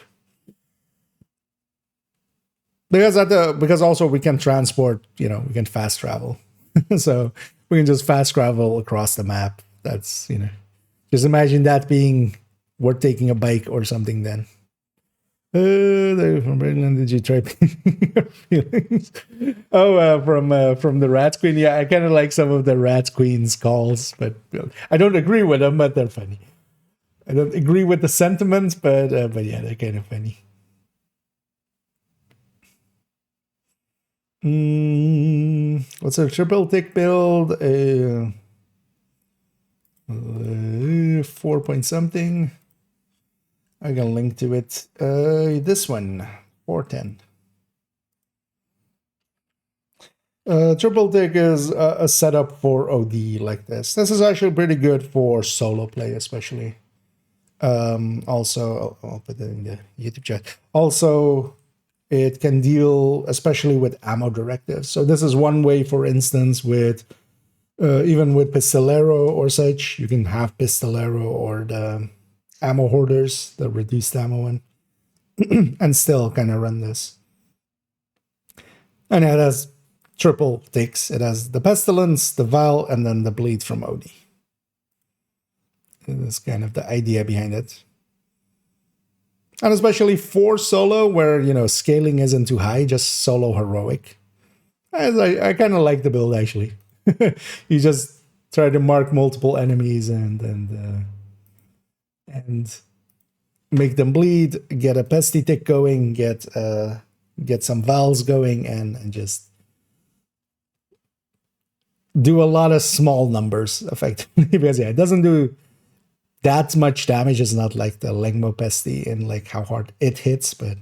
Because also we can transport, we can fast travel. So we can just fast travel across the map. That's, you know, just imagine that being worth taking a bike or something then. They're from Britain. Did you try your feelings? Oh, from the Rat Queen. Yeah, I kind of like some of the Rat Queen's calls, but I don't agree with them. But they're funny. I don't agree with the sentiments, but yeah, they're kind of funny. What's a triple tick build? 4 point something. I can link to it. This one, 410. Triple tick is a setup for OD like this. This is actually pretty good for solo play, especially. Also, I'll put it in the YouTube chat. Also, it can deal especially with ammo directives. So this is one way, for instance, with even with Pistolero or such, you can have Pistolero or the ammo hoarders, the reduced ammo one, and still kind of run this. And it has triple ticks. It has the Pestilence, the Vial, and then the Bleed from OD. That's kind of the idea behind it. And especially for solo, where, you know, scaling isn't too high, just solo heroic. I kind of like the build, actually. You just try to mark multiple enemies and make them bleed, get a pesty tick going, get some vals going, and just do a lot of small numbers effectively. Because yeah, it doesn't do that much damage. It's not like the Lengmo pesty in like how hard it hits, but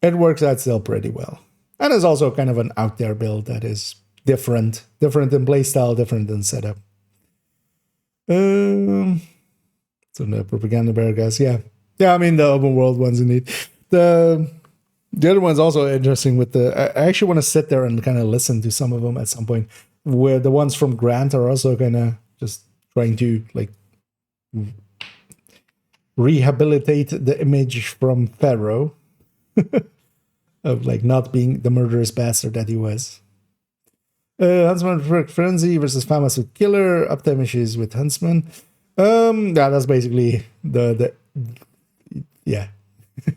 it works out still pretty well. And it's also kind of an out there build that is different in playstyle, different in setup. So the propaganda bear guys, yeah. I mean, the open world ones indeed. The other one's also interesting with I actually want to sit there and kind of listen to some of them at some point, where the ones from Grant are also kind of just trying to like rehabilitate the image from Pharaoh of like not being the murderous bastard that he was. Huntsman Frenzy versus Famas with Killer, uptime issues with Huntsman. Yeah, that's basically the yeah.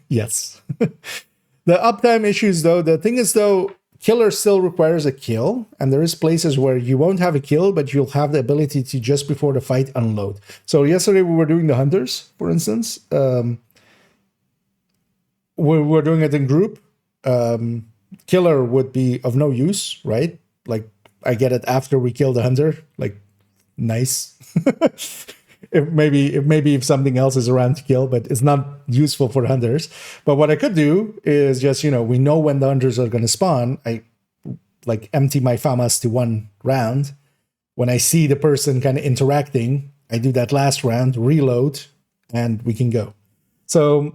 Yes. The uptime issues though, the thing is though, Killer still requires a kill, and there is places where you won't have a kill, but you'll have the ability to just before the fight unload. So yesterday we were doing the Hunters, for instance. We were doing it in group. Killer would be of no use, right? Like I get it after we kill the Hunter, like nice. If something else is around to kill, but it's not useful for hunters. But what I could do is just, you know, we know when the hunters are going to spawn. I like empty my FAMAS to one round. When I see the person kind of interacting, I do that last round, reload, and we can go. So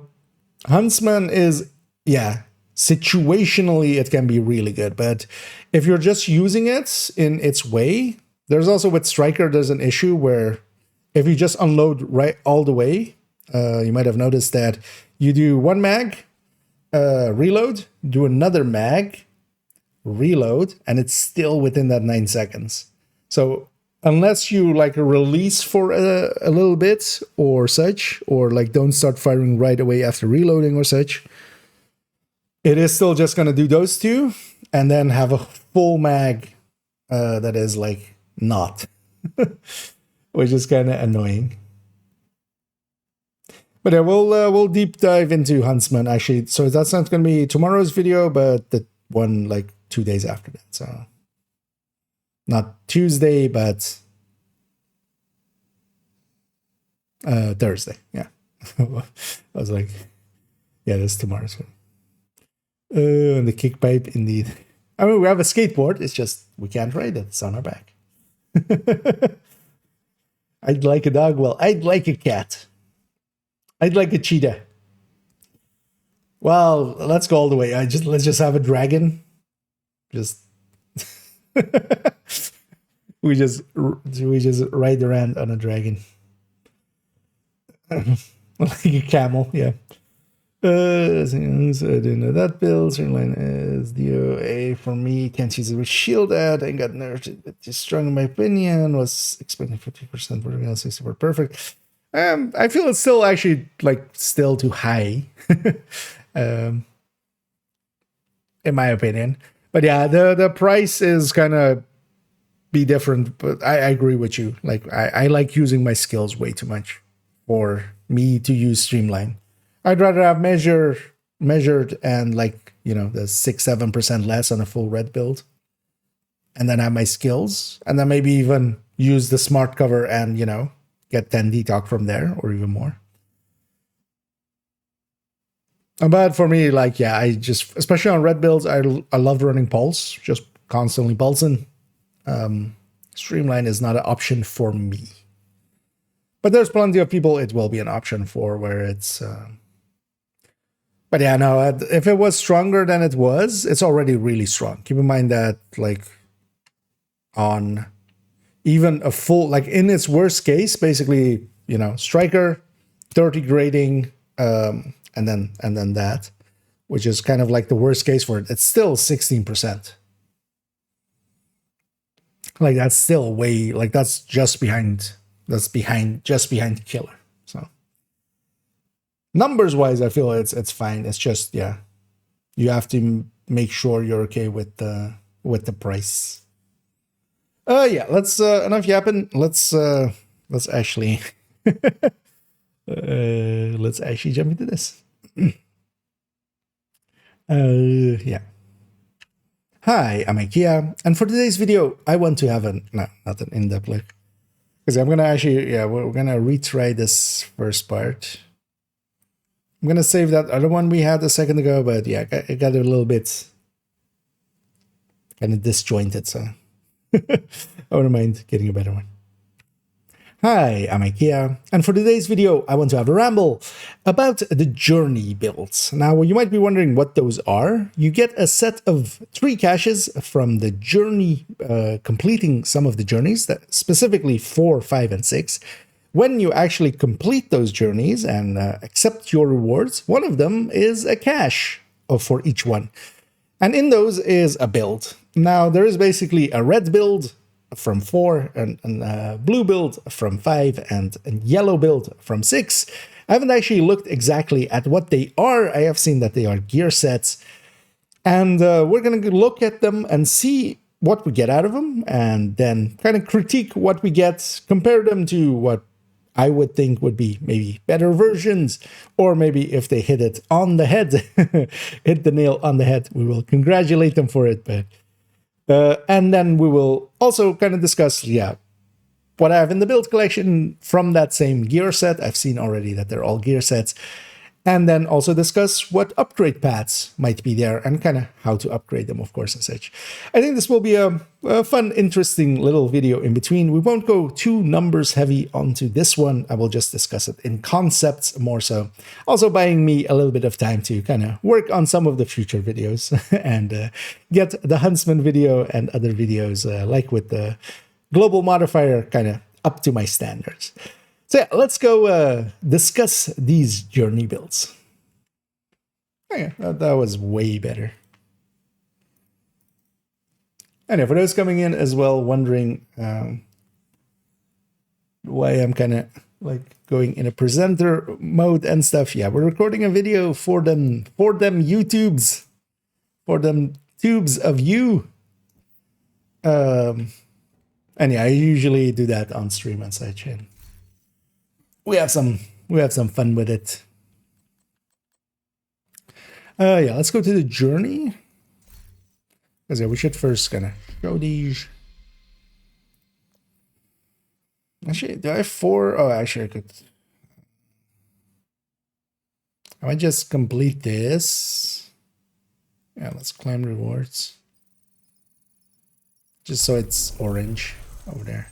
Huntsman is, yeah, situationally it can be really good. But if you're just using it in its way, there's also with Striker, there's an issue where if you just unload right all the way, you might have noticed that you do one mag, reload, do another mag, reload, and it's still within that 9 seconds. So unless you like release for a little bit or such, or like don't start firing right away after reloading or such, it is still just going to do those two and then have a full mag that is like not. Which is kind of annoying. But yeah, we'll deep dive into Huntsman actually. So that's not going to be tomorrow's video, but the one like 2 days after that. So not Tuesday, but Thursday. Yeah, I was like, yeah, that's tomorrow's one. And the kick pipe, indeed. I mean, we have a skateboard. It's just we can't ride it. It's on our back. I'd like a dog. Well, I'd like a cat. I'd like a cheetah. Well, let's go all the way. Let's just have a dragon. Just we just ride around on a dragon. Like a camel, yeah. So I didn't know that build. Streamline is DOA for me. Can't use it with shield at. I got nerfed, but just strong in my opinion. Was expecting 50%, but we're gonna 64 perfect. I feel it's still actually like still too high, in my opinion. But yeah, the price is kind of be different. But I agree with you. Like I like using my skills way too much for me to use streamline. I'd rather have measured and like, you know, the 6-7% less on a full red build, and then have my skills, and then maybe even use the smart cover and, you know, get 10 detox from there or even more. But for me, like, yeah, I just, especially on red builds, I love running pulse, just constantly pulsing. Streamline is not an option for me. But there's plenty of people it will be an option for where it's... But yeah, no, if it was stronger than it was, it's already really strong. Keep in mind that, like, on even a full, like, in its worst case, basically, you know, striker, 30 grading, and then that, which is kind of like the worst case for it. It's still 16%. Like, that's still way, like, that's just behind killer. So numbers wise, I feel it's fine. It's just, yeah, you have to make sure you're okay with the price. Yeah, let's enough yapping. Let's actually let's actually jump into this. Yeah. Hi, I'm IKEA, and for today's video, I want to have not an in-depth look, because I'm gonna actually, yeah, we're gonna retry this first part. I'm gonna save that other one we had a second ago, but yeah, it got a little bit kind of disjointed, so I wouldn't mind getting a better one. Hi, I'm IKEA, and for today's video, I want to have a ramble about the journey builds. Now, you might be wondering what those are. You get a set of 3 caches from the journey, completing some of the journeys, that specifically 4, 5, and 6. When you actually complete those journeys and accept your rewards, one of them is a cache for each one. And in those is a build. Now, there is basically a red build from 4, and a blue build from 5, and a yellow build from 6. I haven't actually looked exactly at what they are. I have seen that they are gear sets. And we're going to look at them and see what we get out of them, and then kind of critique what we get, compare them to what I would think would be maybe better versions, or maybe if they hit it on the head, hit the nail on the head, we will congratulate them for it. But and then we will also kind of discuss, yeah, what I have in the build collection from that same gear set. I've seen already that they're all gear sets. And then also discuss what upgrade paths might be there and kind of how to upgrade them, of course, and such. I think this will be a fun, interesting little video in between. We won't go too numbers heavy onto this one. I will just discuss it in concepts more so. Also buying me a little bit of time to kind of work on some of the future videos and get the Huntsman video and other videos like with the global modifier kind of up to my standards. So yeah, let's go discuss these journey builds. Okay, that was way better. Anyway, for those coming in as well, wondering why I'm kind of like going in a presenter mode and stuff. Yeah, we're recording a video for them YouTubes, for them tubes of you. And yeah, I usually do that on stream and such, and we have some fun with it. Yeah, let's go to the journey. Because yeah, we should first kind of show these. Actually, do I have 4? Oh, actually, I could. I might just complete this. Yeah, let's claim rewards. Just so it's orange over there.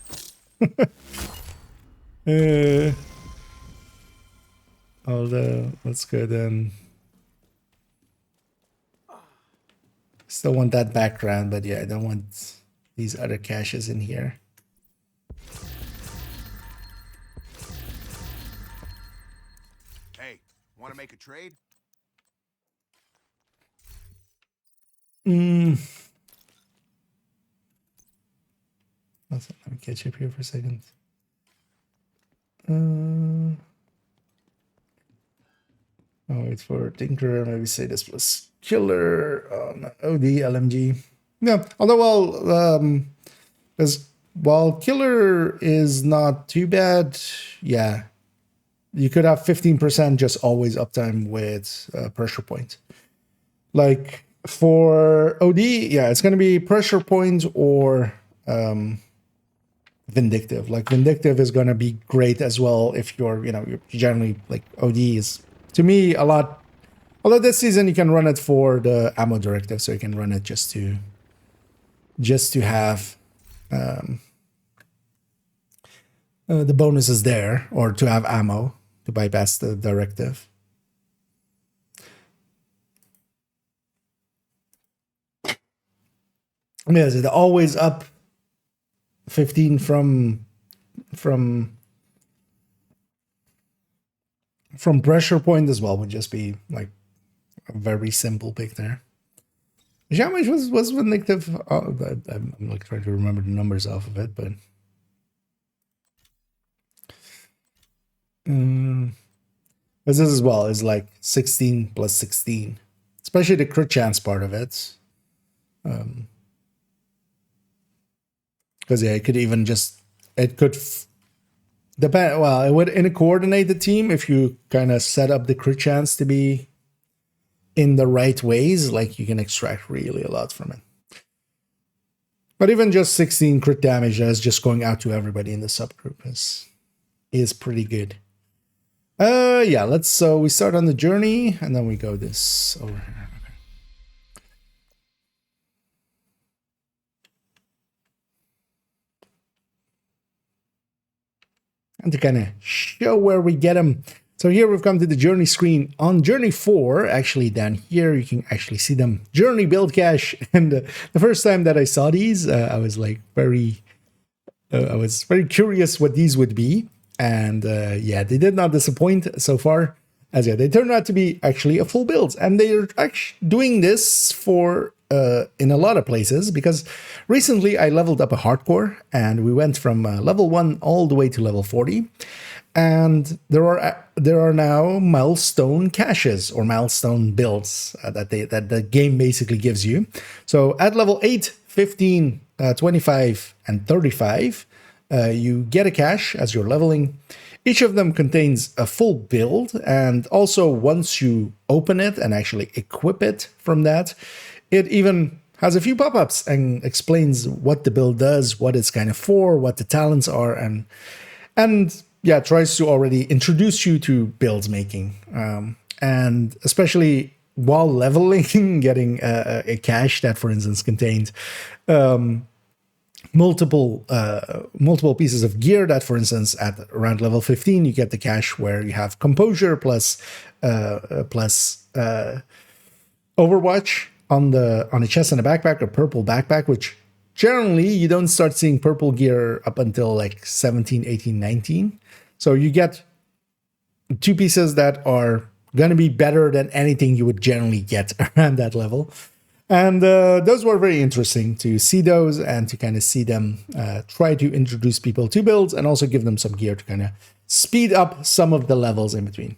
Although, let's go then. Still want that background, but yeah, I don't want these other caches in here. Hey, want to make a trade? Let me catch up here for a second. Oh, wait for Tinker. Maybe say this was Killer on OD LMG. Yeah, although because while Killer is not too bad, yeah, you could have 15% just always uptime with pressure point. Like for OD, yeah, it's going to be pressure point or Vindictive. Like Vindictive is going to be great as well if you're generally like OD is to me a lot. Although this season you can run it for the ammo directive, so you can run it just to have the bonuses there, or to have ammo to bypass the directive. Yes, it always up 15 from pressure point as well would just be like a very simple pick there. How much was Vindictive? Oh, I'm like trying to remember the numbers off of it, but this as well is like 16 plus 16, especially the crit chance part of it. Because yeah, it could even just depend. Well, it would in a coordinated team if you kind of set up the crit chance to be in the right ways, like you can extract really a lot from it. But even just 16 crit damage as just going out to everybody in the subgroup is pretty good. Yeah, so we start on the journey and then we go this over here. And to kind of show where we get them. So here we've come to the journey screen. On journey 4, actually down here, you can actually see them. Journey build cache. And the first time that I saw these, I was like very curious what these would be. And yeah, they did not disappoint so far. As yeah, they turned out to be actually a full build. And they're actually doing this for in a lot of places, because recently I leveled up a hardcore and we went from level 1 all the way to level 40. And there are now milestone caches or milestone builds that the game basically gives you. So at level 8, 15, 25, and 35, you get a cache as you're leveling. Each of them contains a full build, and also once you open it and actually equip it from that, it even has a few pop-ups and explains what the build does, what it's kind of for, what the talents are, and yeah, tries to already introduce you to build making. And especially while leveling, getting a cache that, for instance, contained multiple pieces of gear that, for instance, at around level 15, you get the cache where you have composure plus Overwatch on a chest and a backpack, a purple backpack, which generally you don't start seeing purple gear up until like 17, 18, 19. So you get 2 pieces that are going to be better than anything you would generally get around that level. And those were very interesting to see those and to kind of see them try to introduce people to builds and also give them some gear to kind of speed up some of the levels in between.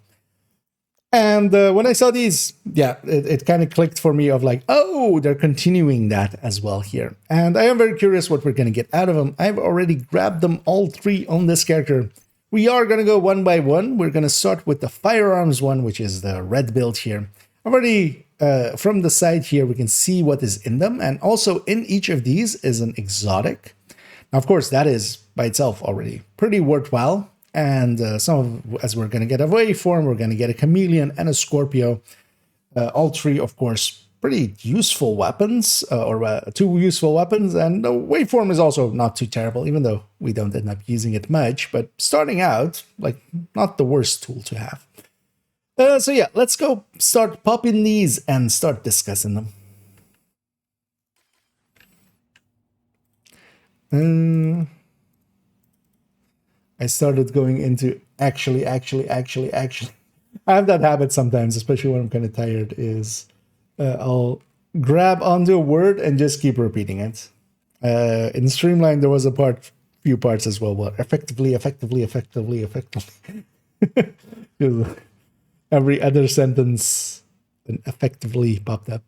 And when I saw these, yeah, it kind of clicked for me of like, oh, they're continuing that as well here. And I am very curious what we're going to get out of them. I've already grabbed them all 3 on this character. We are going to go one by one. We're going to start with the firearms one, which is the red build here. Already from the side here, we can see what is in them. And also in each of these is an exotic. Now, of course, that is by itself already pretty worthwhile. And as we're going to get a waveform, we're going to get a chameleon and a Scorpio. All 3, of course, pretty useful weapons, or 2 useful weapons. And the waveform is also not too terrible, even though we don't end up using it much. But starting out, like, not the worst tool to have. So yeah, let's go start popping these and start discussing them. I started going into actually. I have that habit sometimes, especially when I'm kind of tired, is I'll grab onto a word and just keep repeating it. In Streamline, there was few parts as well, but effectively. Every other sentence effectively popped up.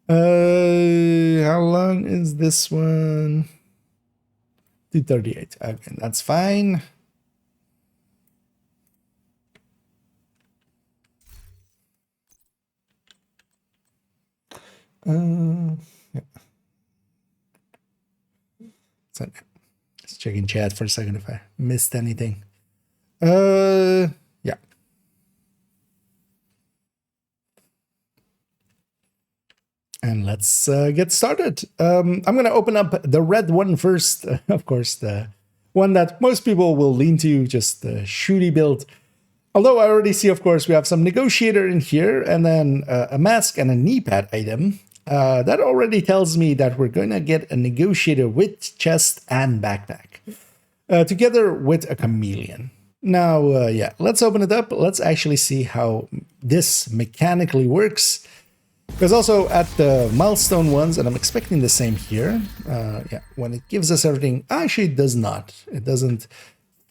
How long is this one? 2:38. Okay, that's fine. Yeah. So, just checking chat for a second if I missed anything. Yeah. And let's get started. I'm going to open up the red one first. Of course, the one that most people will lean to, just the shooty build. Although I already see, of course, we have some negotiator in here, and then a mask and a knee pad item. That already tells me that we're going to get a negotiator with chest and backpack, together with a chameleon. Now, yeah, let's open it up. Let's actually see how this mechanically works. Because also at the milestone ones, and I'm expecting the same here, yeah, when it gives us everything, actually it does not. It doesn't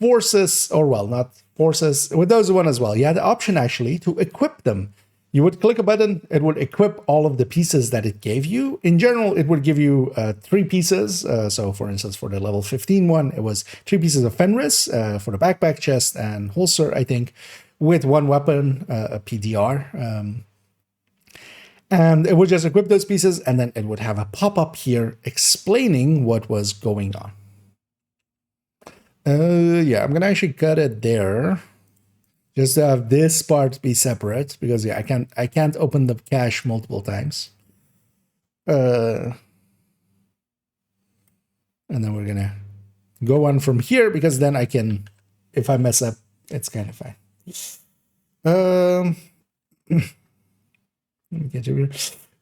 force us, or well, not force us, with those one as well. You had the option actually to equip them. You would click a button, it would equip all of the pieces that it gave you. In general, it would give you 3 pieces. So for instance, for the level 15 one, it was 3 pieces of Fenris, for the backpack, chest, and holster, I think, with 1 weapon, a PDR. And it would just equip those pieces, and then it would have a pop-up here explaining what was going on. Yeah, I'm gonna actually cut it there, just to have this part be separate, because yeah, I can't open the cache multiple times. And then we're gonna go on from here, because then I can, if I mess up, it's kind of fine. Let me get you here.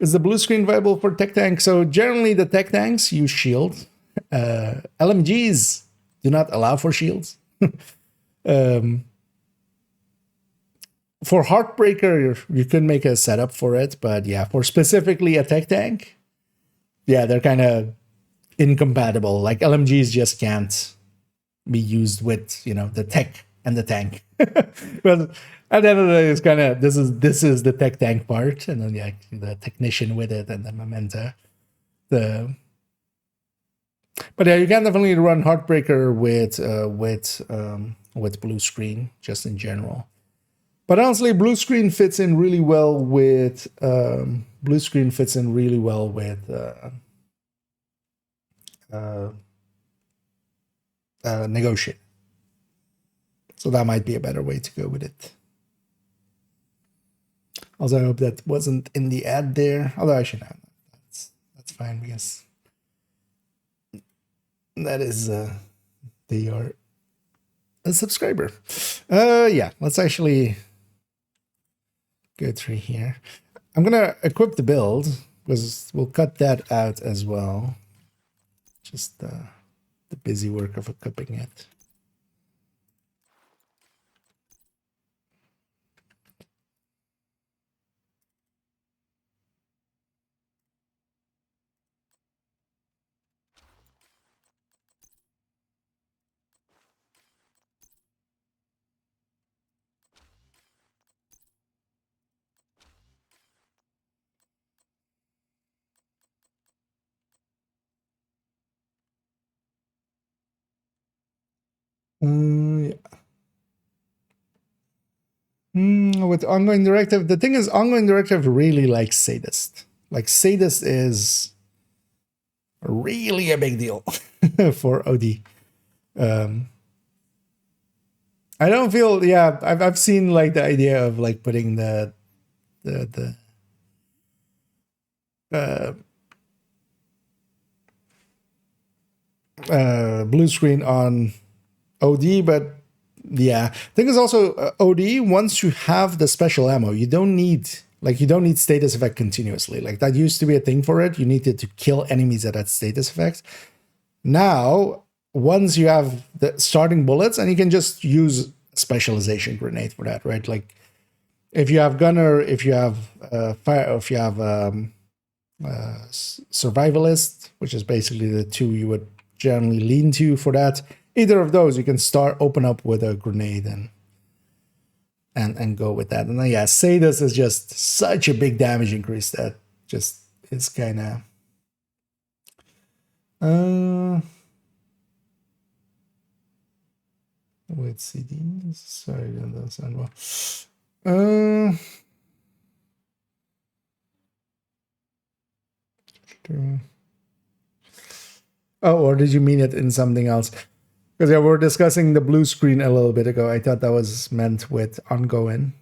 Is the blue screen viable for tech tank? So generally the tech tanks use shield. LMGs do not allow for shields. For Heartbreaker, you could make a setup for it, but yeah, for specifically a tech tank, yeah, they're kind of incompatible. Like LMGs just can't be used with, you know, the tech and the tank. But at the end of the day, it's kind of, this is the tech tank part, and then yeah, the technician with it, and the memento. But yeah, you can definitely run Heartbreaker with blue screen, just in general. But honestly, blue screen fits in really well with negotiate. So that might be a better way to go with it. Also, I hope that wasn't in the ad there. Although I should have. That's fine, because that is they are a subscriber. Yeah, let's actually go through here. I'm gonna equip the build, because we'll cut that out as well. Just the busy work of equipping it. Yeah. With ongoing directive, the thing is, ongoing directive really likes sadist. Like, sadist is really a big deal for OD. I don't feel, yeah, I've seen like the idea of like putting the blue screen on OD, but yeah, thing is also OD, once you have the special ammo, you don't need status effect continuously. Like, that used to be a thing for it. You needed to kill enemies at that status effect. Now, once you have the starting bullets, and you can just use specialization grenade for that, right? Like, if you have gunner, if you have fire, if you have survivalist, which is basically the two you would generally lean to for that. Either of those, you can open up with a grenade and go with that. And then, yeah, Sadus is just such a big damage increase that just is kind of... Wait, CD? Sorry, that doesn't sound well. Oh, or did you mean it in something else? Because yeah, we were discussing the blue screen a little bit ago. I thought that was meant with ongoing.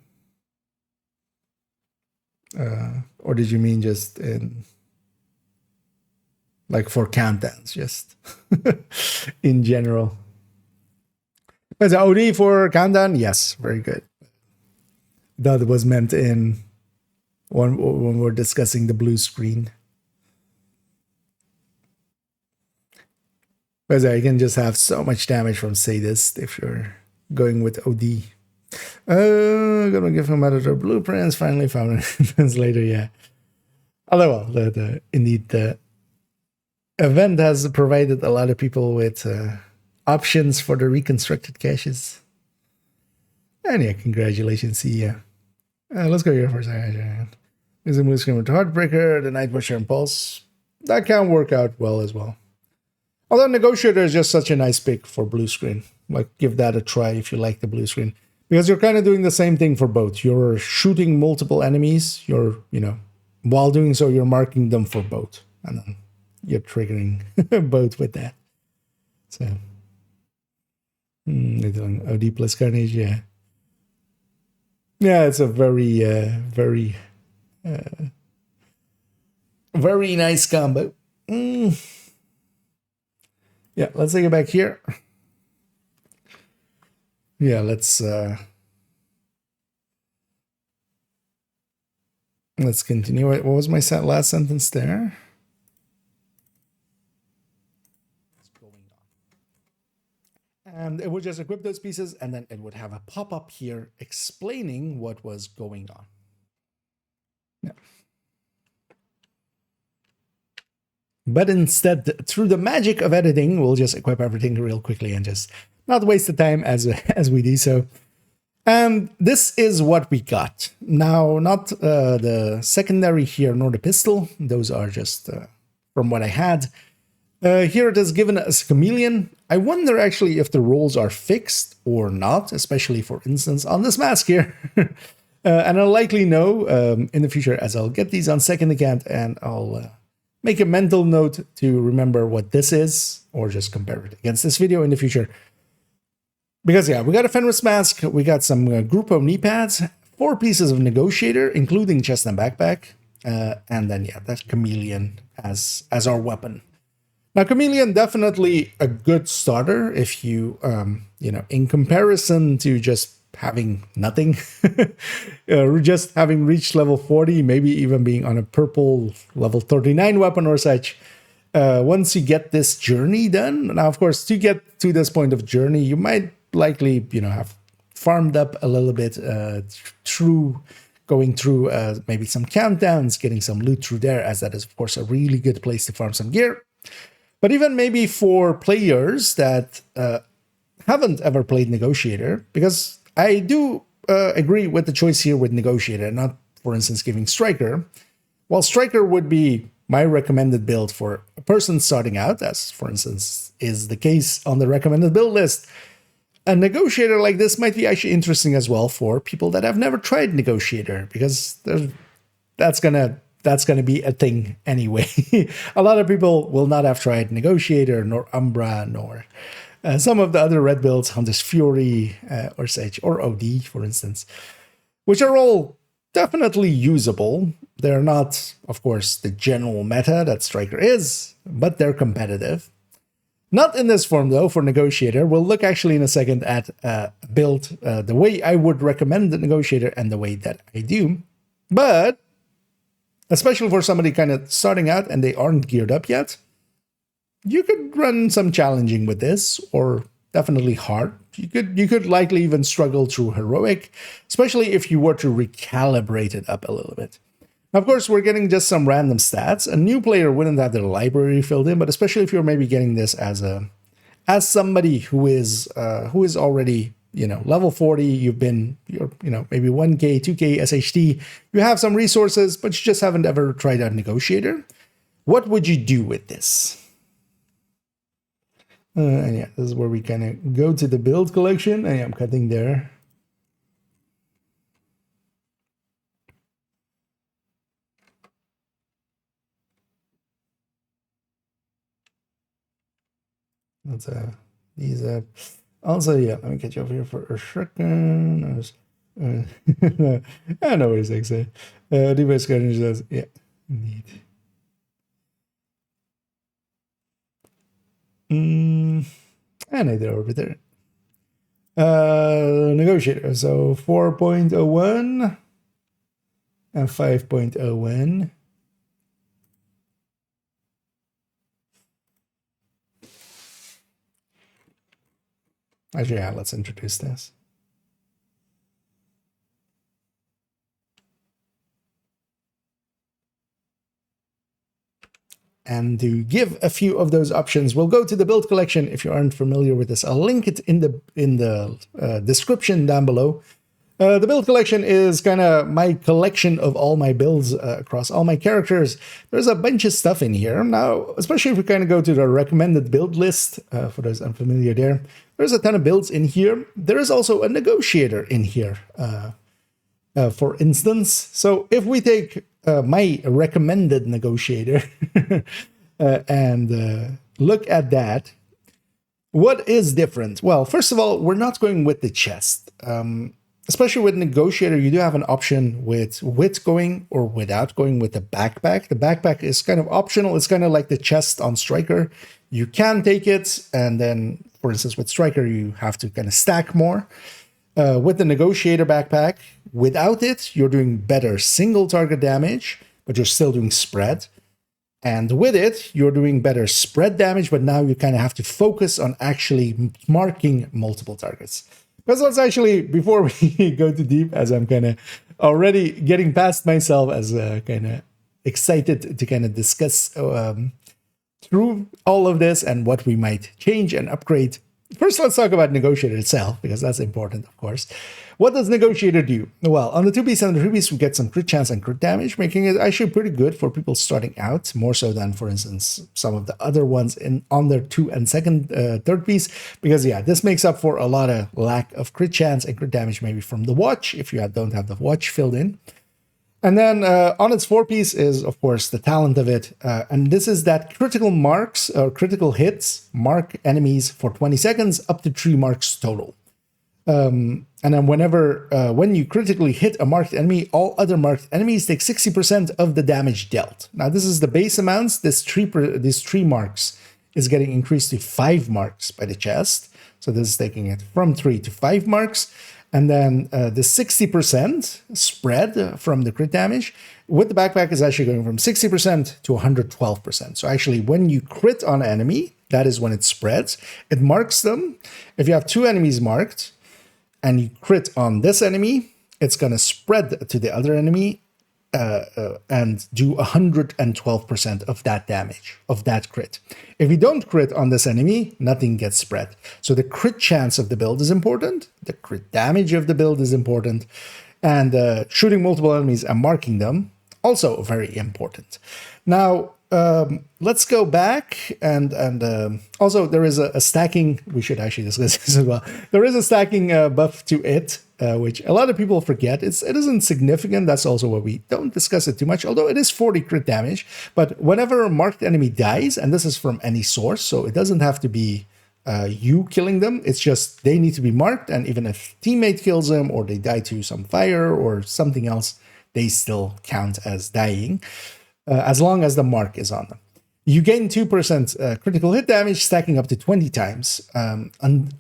Or did you mean just in, like, for countdowns, just in general? But the OD for countdown, yes, very good. That was meant in when we're discussing the blue screen. But you can just have so much damage from Sadist if you're going with OD. Gonna give him editor blueprints. Finally found it later, yeah. Although, well, indeed, the event has provided a lot of people with options for the reconstructed caches. And yeah, congratulations, see ya. Let's go here for a second. Is a blue screen with Heartbreaker, the Night Watcher Impulse. That can work out well as well. Although Negotiator is just such a nice pick for blue screen. Like, give that a try if you like the blue screen. Because you're kind of doing the same thing for both. You're shooting multiple enemies. While doing so, you're marking them for both. And then you're triggering both with that. So, OD plus Carnage, yeah. Yeah, it's a very, very nice combo. Yeah, let's take it back here. Yeah, let's continue. What was my last sentence there? What's going on? And it would just equip those pieces, and then it would have a pop-up here explaining what was going on. Yeah. But instead, through the magic of editing, we'll just equip everything real quickly and just not waste the time as we do so. And this is what we got. Now, not the secondary here, nor the pistol. Those are just from what I had. Here it is given as chameleon. I wonder actually if the rolls are fixed or not, especially for instance on this mask here. And I'll likely know in the future as I'll get these on second account and I'll make a mental note to remember what this is, or just compare it against this video in the future. Because yeah, we got a Fenris mask, we got some Grupo knee pads, 4 pieces of Negotiator, including chest and backpack, and then yeah, that chameleon as our weapon. Now, chameleon definitely a good starter if you, in comparison to just having nothing, just having reached level 40, maybe even being on a purple level 39 weapon or such. Once you get this journey done, now of course to get to this point of journey, you might likely have farmed up a little bit through going through maybe some countdowns, getting some loot through there, as that is of course a really good place to farm some gear. But even maybe for players that haven't ever played Negotiator, because I do agree with the choice here with Negotiator, not, for instance, giving Striker. While Striker would be my recommended build for a person starting out, as, for instance, is the case on the recommended build list, a Negotiator like this might be actually interesting as well for people that have never tried Negotiator, because that's gonna be a thing anyway. A lot of people will not have tried Negotiator, nor Umbra, nor some of the other red builds, Hunter's Fury, or Sage, or OD, for instance, which are all definitely usable. They're not, of course, the general meta that Striker is, but they're competitive. Not in this form, though, for Negotiator. We'll look actually in a second at build the way I would recommend the Negotiator and the way that I do. But, especially for somebody kind of starting out and they aren't geared up yet, you could run some challenging with this, or definitely hard. You could likely even struggle through heroic, especially if you were to recalibrate it up a little bit. Of course, we're getting just some random stats. A new player wouldn't have their library filled in, but especially if you're maybe getting this as somebody who is already, you know, level 40, you're, you know, maybe 1K, 2K SHT, you have some resources, but you just haven't ever tried out Negotiator. What would you do with this? And yeah, this is where we kind of go to the build collection. And yeah, I'm cutting there. That's these also, yeah, let me get you over here for a second. I know what he's like saying. Device Garnish says, yeah, indeed. And either over there. Negotiator, so 4.01 and 5.01. Actually, yeah, let's introduce this. And to give a few of those options, we'll go to the build collection. If you aren't familiar with this, I'll link it in the description down below. The build collection is kind of my collection of all my builds across all my characters. There's a bunch of stuff in here. Now, especially if we kind of go to the recommended build list, for those unfamiliar there, there's a ton of builds in here. There is also a negotiator in here, for instance. So if we take my recommended negotiator and look at that, what is different? Well, first of all, we're not going with the chest. Especially with Negotiator, you do have an option with going or without going with the backpack. The backpack is kind of optional. It's kind of like the chest on Striker. You can take it, and then, for instance, with Striker, you have to kind of stack more. With the Negotiator backpack, without it, you're doing better single target damage, but you're still doing spread. And with it, you're doing better spread damage, but now you kind of have to focus on actually marking multiple targets. Because let's actually, before we go too deep, as I'm kind of already getting past myself, as kind of excited to kind of discuss through all of this and what we might change and upgrade. First, let's talk about Negotiator itself, because that's important, of course. What does Negotiator do? Well, on the 2-piece and the 3-piece, we get some crit chance and crit damage, making it actually pretty good for people starting out, more so than, for instance, some of the other ones on their 2 and 3rd piece, because, yeah, this makes up for a lot of lack of crit chance and crit damage, maybe from the watch, if you don't have the watch filled in. And then on its 4-piece is, of course, the talent of it. And this is that critical marks or critical hits mark enemies for 20 seconds, up to 3 marks total. And then when you critically hit a marked enemy, all other marked enemies take 60% of the damage dealt. Now, this is the base amounts. This 3 marks is getting increased to 5 marks by the chest. So this is taking it from 3 to 5 marks. And then the 60% spread from the crit damage with the backpack is actually going from 60% to 112%. So actually, when you crit on an enemy, that is when it spreads. It marks them. If you have 2 enemies marked, and you crit on this enemy, it's going to spread to the other enemy and do 112% of that damage, of that crit. If you don't crit on this enemy, nothing gets spread. So the crit chance of the build is important, the crit damage of the build is important, and shooting multiple enemies and marking them, also very important. Now, let's go back and also there is a stacking. We should actually discuss this as well. There is a stacking buff to it, which a lot of people forget. It isn't significant. That's also why we don't discuss it too much, although it is 40 crit damage. But whenever a marked enemy dies, and this is from any source, so it doesn't have to be you killing them. It's just they need to be marked, and even if teammate kills them or they die to some fire or something else, they still count as dying. As long as the mark is on them. You gain 2% critical hit damage, stacking up to 20 times,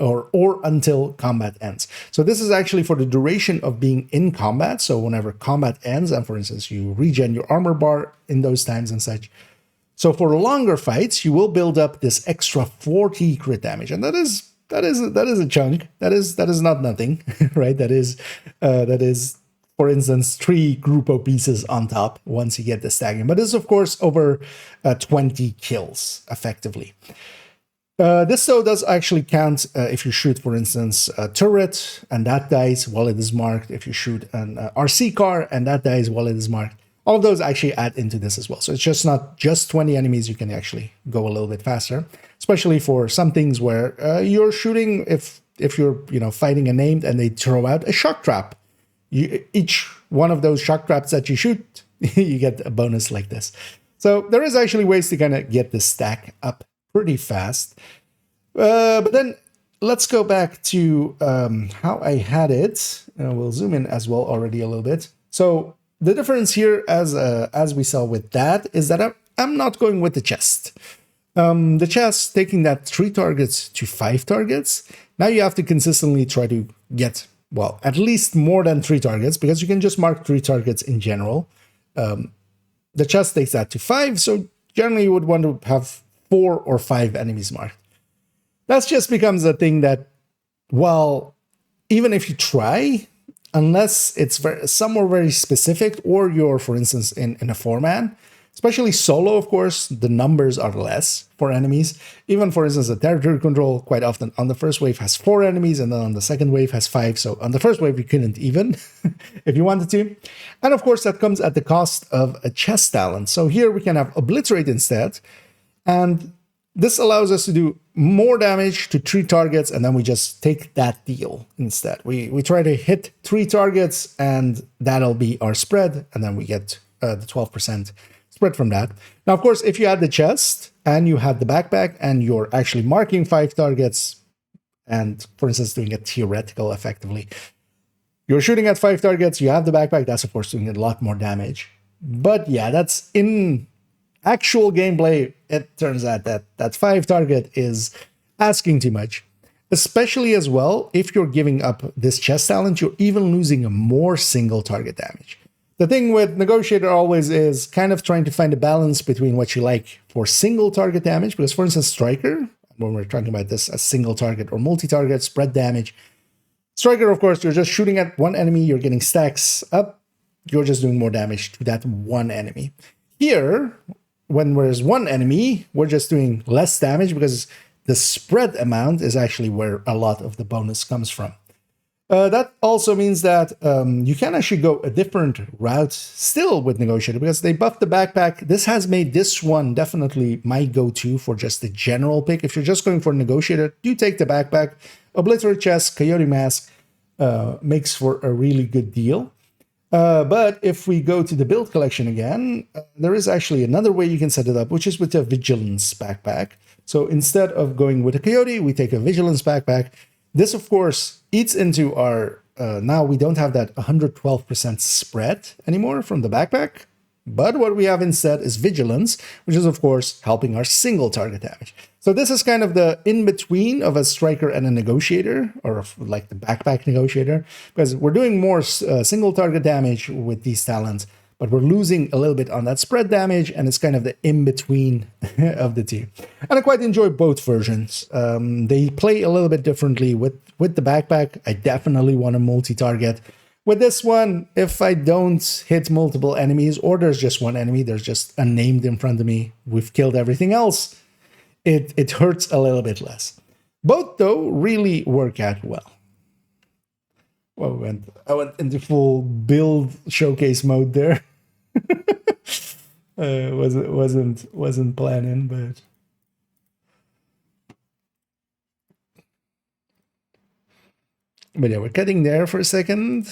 or until combat ends. So this is actually for the duration of being in combat. So whenever combat ends, and for instance, you regen your armor bar in those times and such. So for longer fights, you will build up this extra 40 crit damage, and that is a chunk. That is not nothing, right? That is for instance, 3 Grupo pieces on top once you get the stacking. But this is, of course, over 20 kills, effectively. This, though, does actually count if you shoot, for instance, a turret and that dies while it is marked. If you shoot an RC car and that dies while it is marked. All of those actually add into this as well. So it's just not just 20 enemies. You can actually go a little bit faster, especially for some things where you're shooting, if you're fighting a named and they throw out a shock trap. Each one of those shock traps that you shoot, you get a bonus like this. So there is actually ways to kind of get the stack up pretty fast. But then let's go back to how I had it. We'll zoom in as well already a little bit. So the difference here, as we saw with that, is that I'm not going with the chest. The chest, taking that 3 targets to 5 targets. Now you have to consistently try to get, well, at least more than 3 targets, because you can just mark 3 targets in general. The chest takes that to 5, so generally you would want to have 4 or 5 enemies marked. That just becomes a thing that, well, even if you try, unless it's somewhere very specific, or you're, for instance, in a 4-man, especially solo, of course, the numbers are less for enemies. Even, for instance, a territory control, quite often on the first wave has 4 enemies, and then on the second wave has 5. So on the first wave, you couldn't even, if you wanted to. And of course, that comes at the cost of a chest talent. So here we can have Obliterate instead. And this allows us to do more damage to 3 targets, and then we just take that deal instead. We try to hit 3 targets, and that'll be our spread, and then we get the 12% spread from that. Now, of course, if you had the chest, and you had the backpack, and you're actually marking 5 targets, and, for instance, doing a theoretical effectively, you're shooting at 5 targets, you have the backpack, that's, of course, doing a lot more damage. But yeah, that's in actual gameplay, it turns out that 5 target is asking too much. Especially as well, if you're giving up this chest talent, you're even losing more single target damage. The thing with Negotiator always is kind of trying to find a balance between what you like for single target damage, because for instance, Striker, when we're talking about this as single target or multi-target spread damage, Striker, of course, you're just shooting at one enemy, you're getting stacks up, you're just doing more damage to that one enemy. Here, when there's one enemy, we're just doing less damage because the spread amount is actually where a lot of the bonus comes from. That also means that you can actually go a different route still with Negotiator, because they buffed the backpack. This has made this one definitely my go-to for just the general pick. If you're just going for Negotiator, do take the backpack. Obliterate Chest, Coyote Mask makes for a really good deal. But if we go to the build collection again, there is actually another way you can set it up, which is with a Vigilance backpack. So instead of going with a Coyote, we take a Vigilance backpack. This, of course, eats into our... now we don't have that 112% spread anymore from the backpack. But what we have instead is Vigilance, which is, of course, helping our single target damage. So this is kind of the in-between of a Striker and a Negotiator, or like the backpack Negotiator, because we're doing more single target damage with these talents, but we're losing a little bit on that spread damage, and it's kind of the in-between of the two. And I quite enjoy both versions. They play a little bit differently. With the backpack, I definitely want a multi-target. With this one, if I don't hit multiple enemies, or there's just one enemy, there's just unnamed in front of me, we've killed everything else, it hurts a little bit less. Both, though, really work out well. Well, I went into full build showcase mode there. Wasn't planning, but... But yeah, we're cutting there for a second.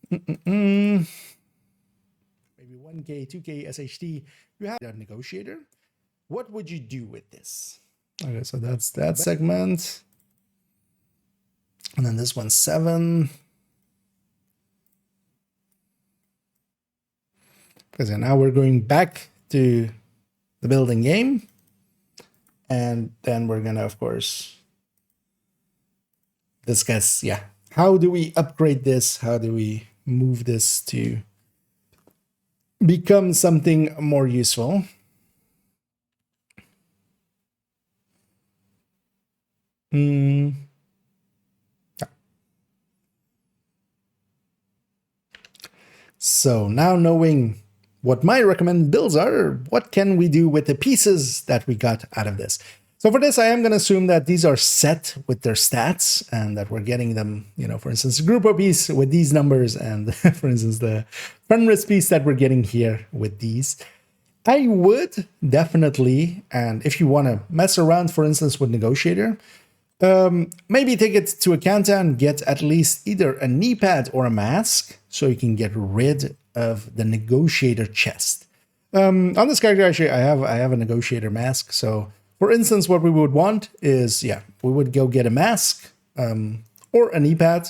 Maybe 1K, 2K SHT. You have that Negotiator. What would you do with this? Okay, so that's that segment. And then this one's 7. Because now we're going back to the building game. And then we're going to, of course, discuss, yeah, how do we upgrade this? How do we move this to become something more useful? So now knowing what my recommended builds are, what can we do with the pieces that we got out of this? So for this, I am going to assume that these are set with their stats and that we're getting them, you know, for instance, a Grupo piece with these numbers and for instance, the Fenris piece that we're getting here with these. I would definitely, and if you want to mess around, for instance, with Negotiator, maybe take it to a countdown, get at least either a knee pad or a mask so you can get rid of the Negotiator chest. On this character, actually, I have a Negotiator mask, so for instance, what we would want is, yeah, we would go get a mask or a knee pad,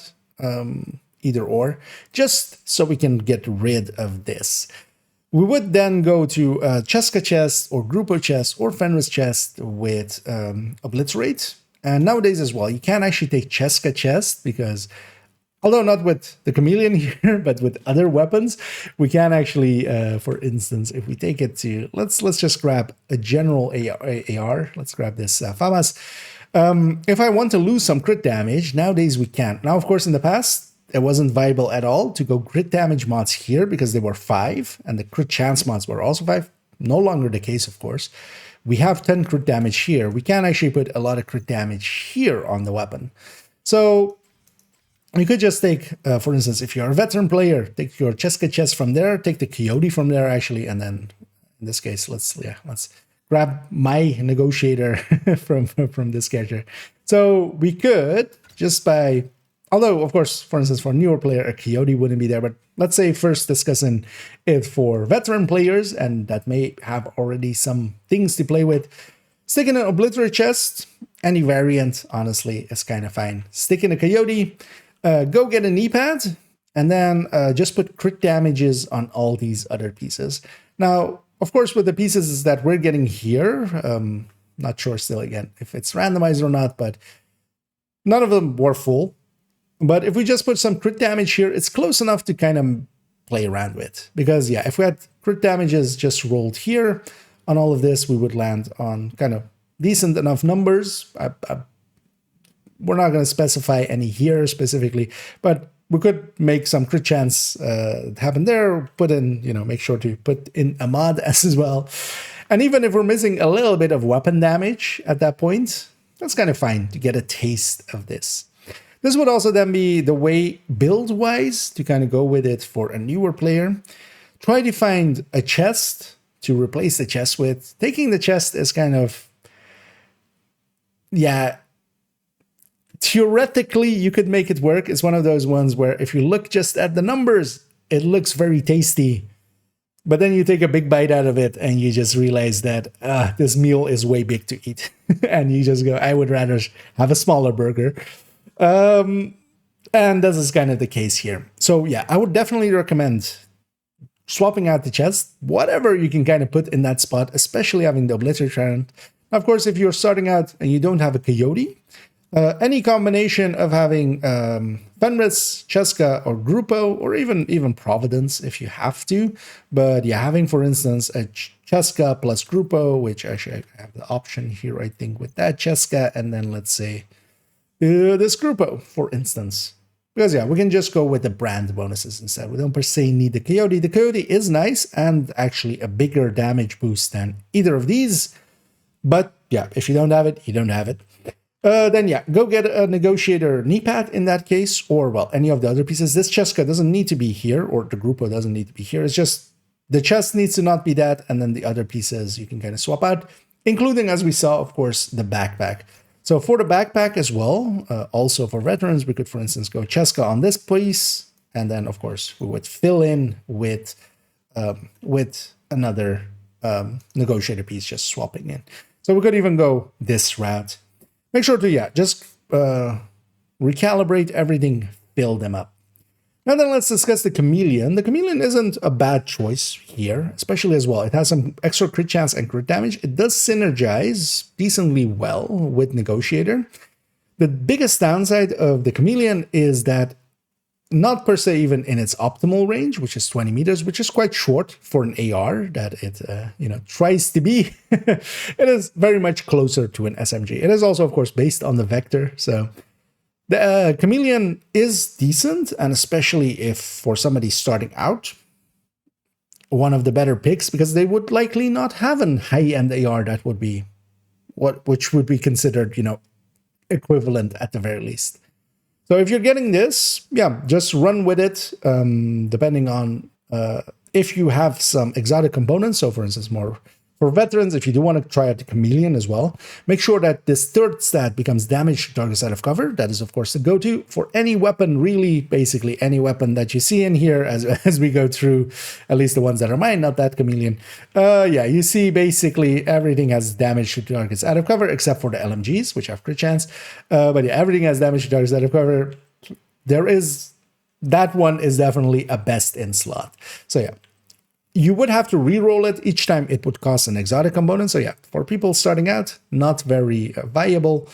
either or, just so we can get rid of this. We would then go to Cheska chest or Grupo chest or Fenris chest with Obliterate. And nowadays as well, you can actually take Cheska chest because, although not with the Chameleon here, but with other weapons, we can actually, for instance, if we take it to, let's just grab a general AR. Let's grab this FAMAS. If I want to lose some crit damage, nowadays we can't. Now, of course, in the past, it wasn't viable at all to go crit damage mods here because they were 5, and the crit chance mods were also 5. No longer the case, of course. We have 10 crit damage here. We can actually put a lot of crit damage here on the weapon. So you could just take, for instance, if you're a veteran player, take your Cheska chest from there, take the Coyote from there actually, and then in this case, let's grab my Negotiator from this character. So we could just by, although of course, for instance, for a newer player, a Coyote wouldn't be there, but let's say first discussing it for veteran players and that may have already some things to play with. Stick in an Obliterate chest, any variant, honestly, is kind of fine. Stick in a Coyote, go get a knee pad, and then just put crit damages on all these other pieces. Now, of course, with the pieces that we're getting here, not sure still again if it's randomized or not, but none of them were full. But if we just put some crit damage here, it's close enough to kind of play around with. Because, yeah, if we had crit damages just rolled here on all of this, we would land on kind of decent enough numbers. We're not going to specify any here specifically, but we could make some crit chance happen there, put in, you know, make sure to put in a mod as well. And even if we're missing a little bit of weapon damage at that point, that's kind of fine to get a taste of this. This would also then be the way build-wise to kind of go with it for a newer player. Try to find a chest to replace the chest with. Taking the chest is kind of, yeah, theoretically you could make it work. It's one of those ones where if you look just at the numbers, it looks very tasty. But then you take a big bite out of it and you just realize that this meal is way big to eat. And you just go, I would rather have a smaller burger. And this is kind of the case here. So yeah, I would definitely recommend swapping out the chest, whatever you can kind of put in that spot, especially having the Obliterate. Of course, if you're starting out and you don't have a Coyote, any combination of having Fenris, Cheska, or Grupo, or even Providence if you have to. But yeah, having, for instance, a Cheska plus Grupo, which actually I have the option here, I think, with that Cheska, and then let's say this Grupo, for instance. Because yeah, we can just go with the brand bonuses instead. We don't per se need the Coyote. The Coyote is nice and actually a bigger damage boost than either of these. But yeah, if you don't have it, you don't have it. Then yeah, go get a Negotiator knee pad in that case, or well, any of the other pieces. This Cheska doesn't need to be here, or the Grupo doesn't need to be here. It's just the chest needs to not be that, and then the other pieces you can kind of swap out, including, as we saw, of course, the backpack. So for the backpack as well, also for veterans, we could, for instance, go Cheska on this piece, and then, of course, we would fill in with another Negotiator piece, just swapping in. So we could even go this route. Make sure to, yeah, just recalibrate everything, fill them up. Now then, let's discuss the Chameleon. The Chameleon isn't a bad choice here, especially as well. It has some extra crit chance and crit damage. It does synergize decently well with Negotiator. The biggest downside of the Chameleon is that not per se even in its optimal range, which is 20 meters, which is quite short for an AR that it tries to be. It is very much closer to an SMG. It is also, of course, based on the vector. So the Chameleon is decent, and especially if for somebody starting out, one of the better picks because they would likely not have an high-end AR that would be which would be considered, you know, equivalent at the very least. So if you're getting this, yeah, just run with it, depending on if you have some exotic components. So for instance, more for veterans, if you do want to try out the chameleon as well, make sure that this third stat becomes damage to targets out of cover. That is, of course, the go-to for any weapon, really, basically any weapon that you see in here as we go through, at least the ones that are mine, not that chameleon. Yeah, you see basically everything has damage to targets out of cover, except for the LMGs, which have crit chance. But yeah, everything has damage to targets out of cover. That one is definitely a best in slot. So yeah. You would have to re-roll it each time it would cost an exotic component. So yeah, for people starting out, not very viable.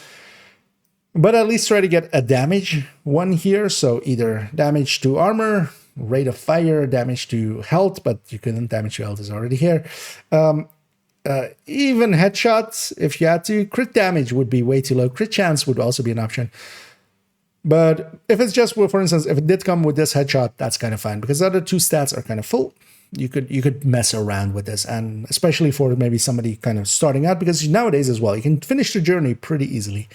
But at least try to get a damage one here. So either damage to armor, rate of fire, damage to health, but you couldn't, damage to health is already here. Even headshots, if you had to. Crit damage would be way too low. Crit chance would also be an option. But if it's just, for instance, if it did come with this headshot, that's kind of fine. Because the other two stats are kind of full. You could mess around with this, and especially for maybe somebody kind of starting out, because nowadays as well, you can finish the journey pretty easily.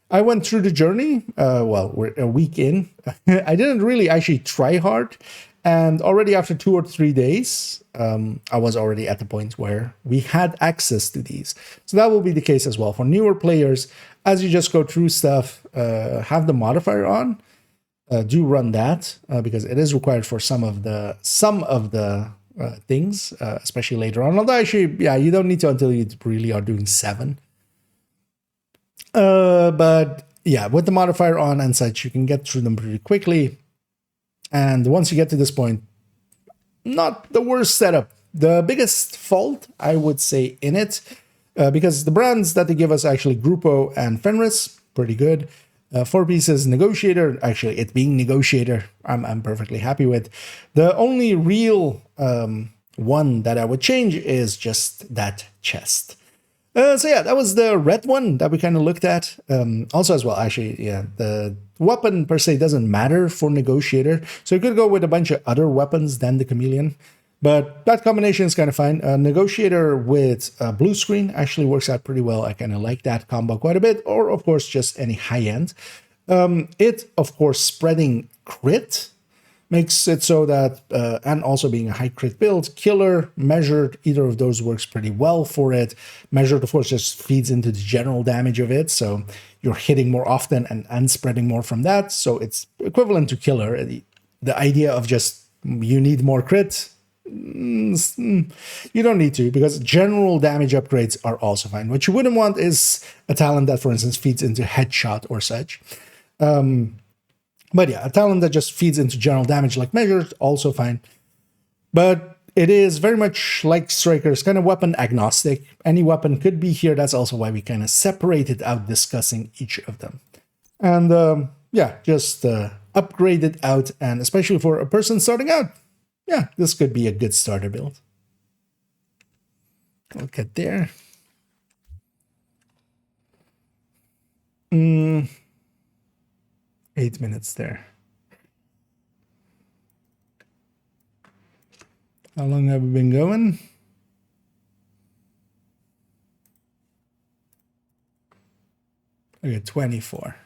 I went through the journey, well, we're a week in. I didn't really actually try hard, and already after 2 or 3 days, I was already at the point where we had access to these. So that will be the case as well for newer players. As you just go through stuff, have the modifier on. Do run that because it is required for some of the things, especially later on. Although actually, yeah, you don't need to until you really are doing 7. But yeah, with the modifier on and such, you can get through them pretty quickly. And once you get to this point, not the worst setup. The biggest fault, I would say, in it, because the brands that they give us actually Grupo and Fenris, pretty good. 4 pieces Negotiator, actually it being Negotiator, I'm perfectly happy with. The only real one that I would change is just that chest. So yeah, that was the red one that we kind of looked at. Also as well, actually, yeah, the weapon per se doesn't matter for Negotiator. So you could go with a bunch of other weapons than the Chameleon. But that combination is kind of fine. Negotiator with blue screen actually works out pretty well. I kind of like that combo quite a bit. Or, of course, just any high-end. It, of course, spreading crit makes it so that, and also being a high crit build, killer, measured, either of those works pretty well for it. Measured, of course, just feeds into the general damage of it. So you're hitting more often and spreading more from that. So it's equivalent to killer. The idea of just you need more crit, you don't need to, because general damage upgrades are also fine. What you wouldn't want is a talent that, for instance, feeds into headshot or such. But yeah, a talent that just feeds into general damage like measured, also fine. But it is very much like Strikers, kind of weapon agnostic. Any weapon could be here. That's also why we kind of separated out discussing each of them. And yeah, just upgrade it out, and especially for a person starting out, yeah, this could be a good starter build. Look at there. 8 minutes there. How long have we been going? Okay, 24.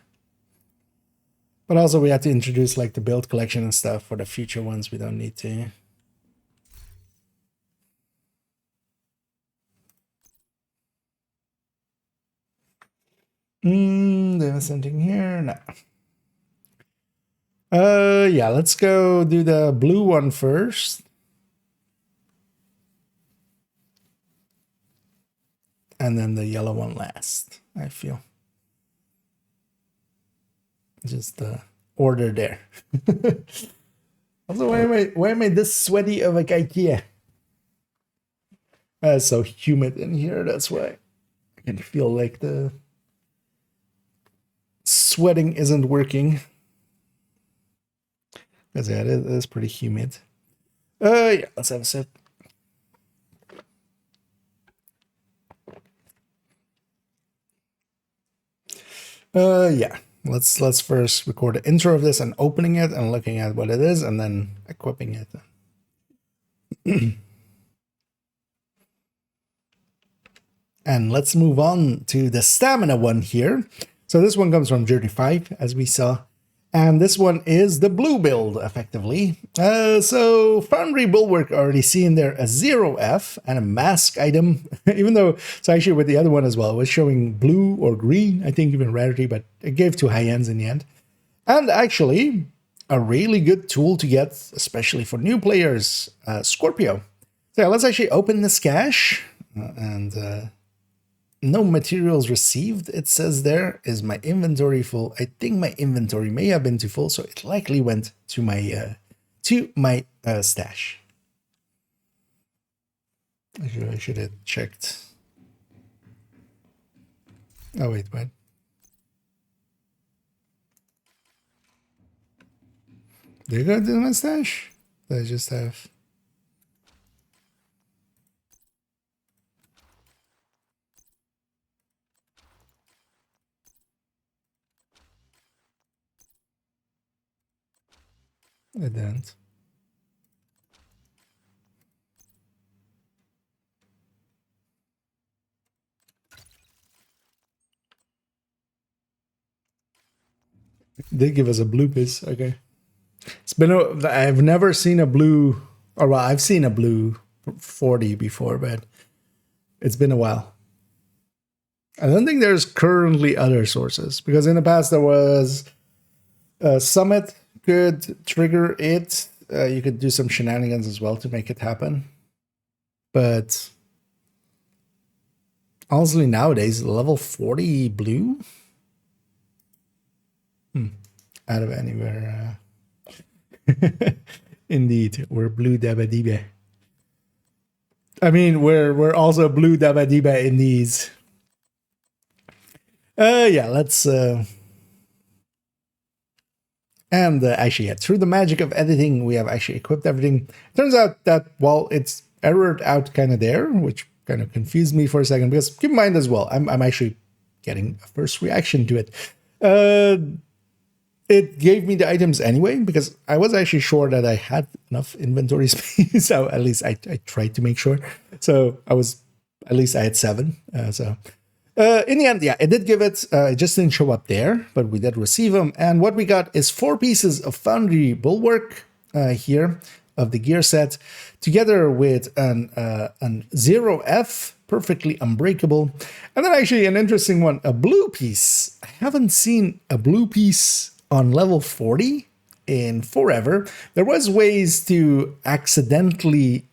But also we have to introduce like the build collection and stuff for the future ones. We don't need to. There's something here. No. Yeah, let's go do the blue one first. And then the yellow one last, I feel. Just the order there. Also, why am I this sweaty of like IKEA? It's so humid in here, that's why. I can feel like the sweating isn't working. Because yeah, it is pretty humid. Yeah, let's have a sip. Yeah. Let's first record the intro of this and opening it and looking at what it is and then equipping it. And let's move on to the stamina one here. So this one comes from Journey 5, as we saw. And this one is the blue build, effectively. So Foundry Bulwark already seen there a 0F and a mask item, even though it's actually with the other one as well. It was showing blue or green, I think even rarity, but it gave 2 high ends in the end. And actually, a really good tool to get, especially for new players, Scorpio. So yeah, let's actually open this cache. No materials received, it says there. Is my inventory full? I think my inventory may have been too full, so it likely went to my stash. I should have checked. Oh wait, what? Did I go to my stash? Did I just have? I didn't. They give us a blue piece. Okay. It's been I've never seen a blue, or well, I've seen a blue 40 before, but it's been a while. I don't think there's currently other sources, because in the past there was Summit could trigger it. You could do some shenanigans as well to make it happen. But honestly, nowadays, level 40 blue? Out of anywhere. Indeed, we're blue dabba-dibba. I mean, we're also blue dabba-dibba in these. Yeah, let's... And actually, yeah, through the magic of editing, we have actually equipped everything. Turns out that, well, it's errored out kind of there, which kind of confused me for a second, because keep in mind as well, I'm actually getting a first reaction to it. It gave me the items anyway, because I was actually sure that I had enough inventory space. So at least I tried to make sure. So at least I had 7. In the end, yeah, it did give it, it just didn't show up there, but we did receive them. And what we got is 4 pieces of Foundry Bulwark here of the gear set, together with an 0F, perfectly unbreakable. And then actually an interesting one, a blue piece. I haven't seen a blue piece on level 40 in forever. There was ways to accidentally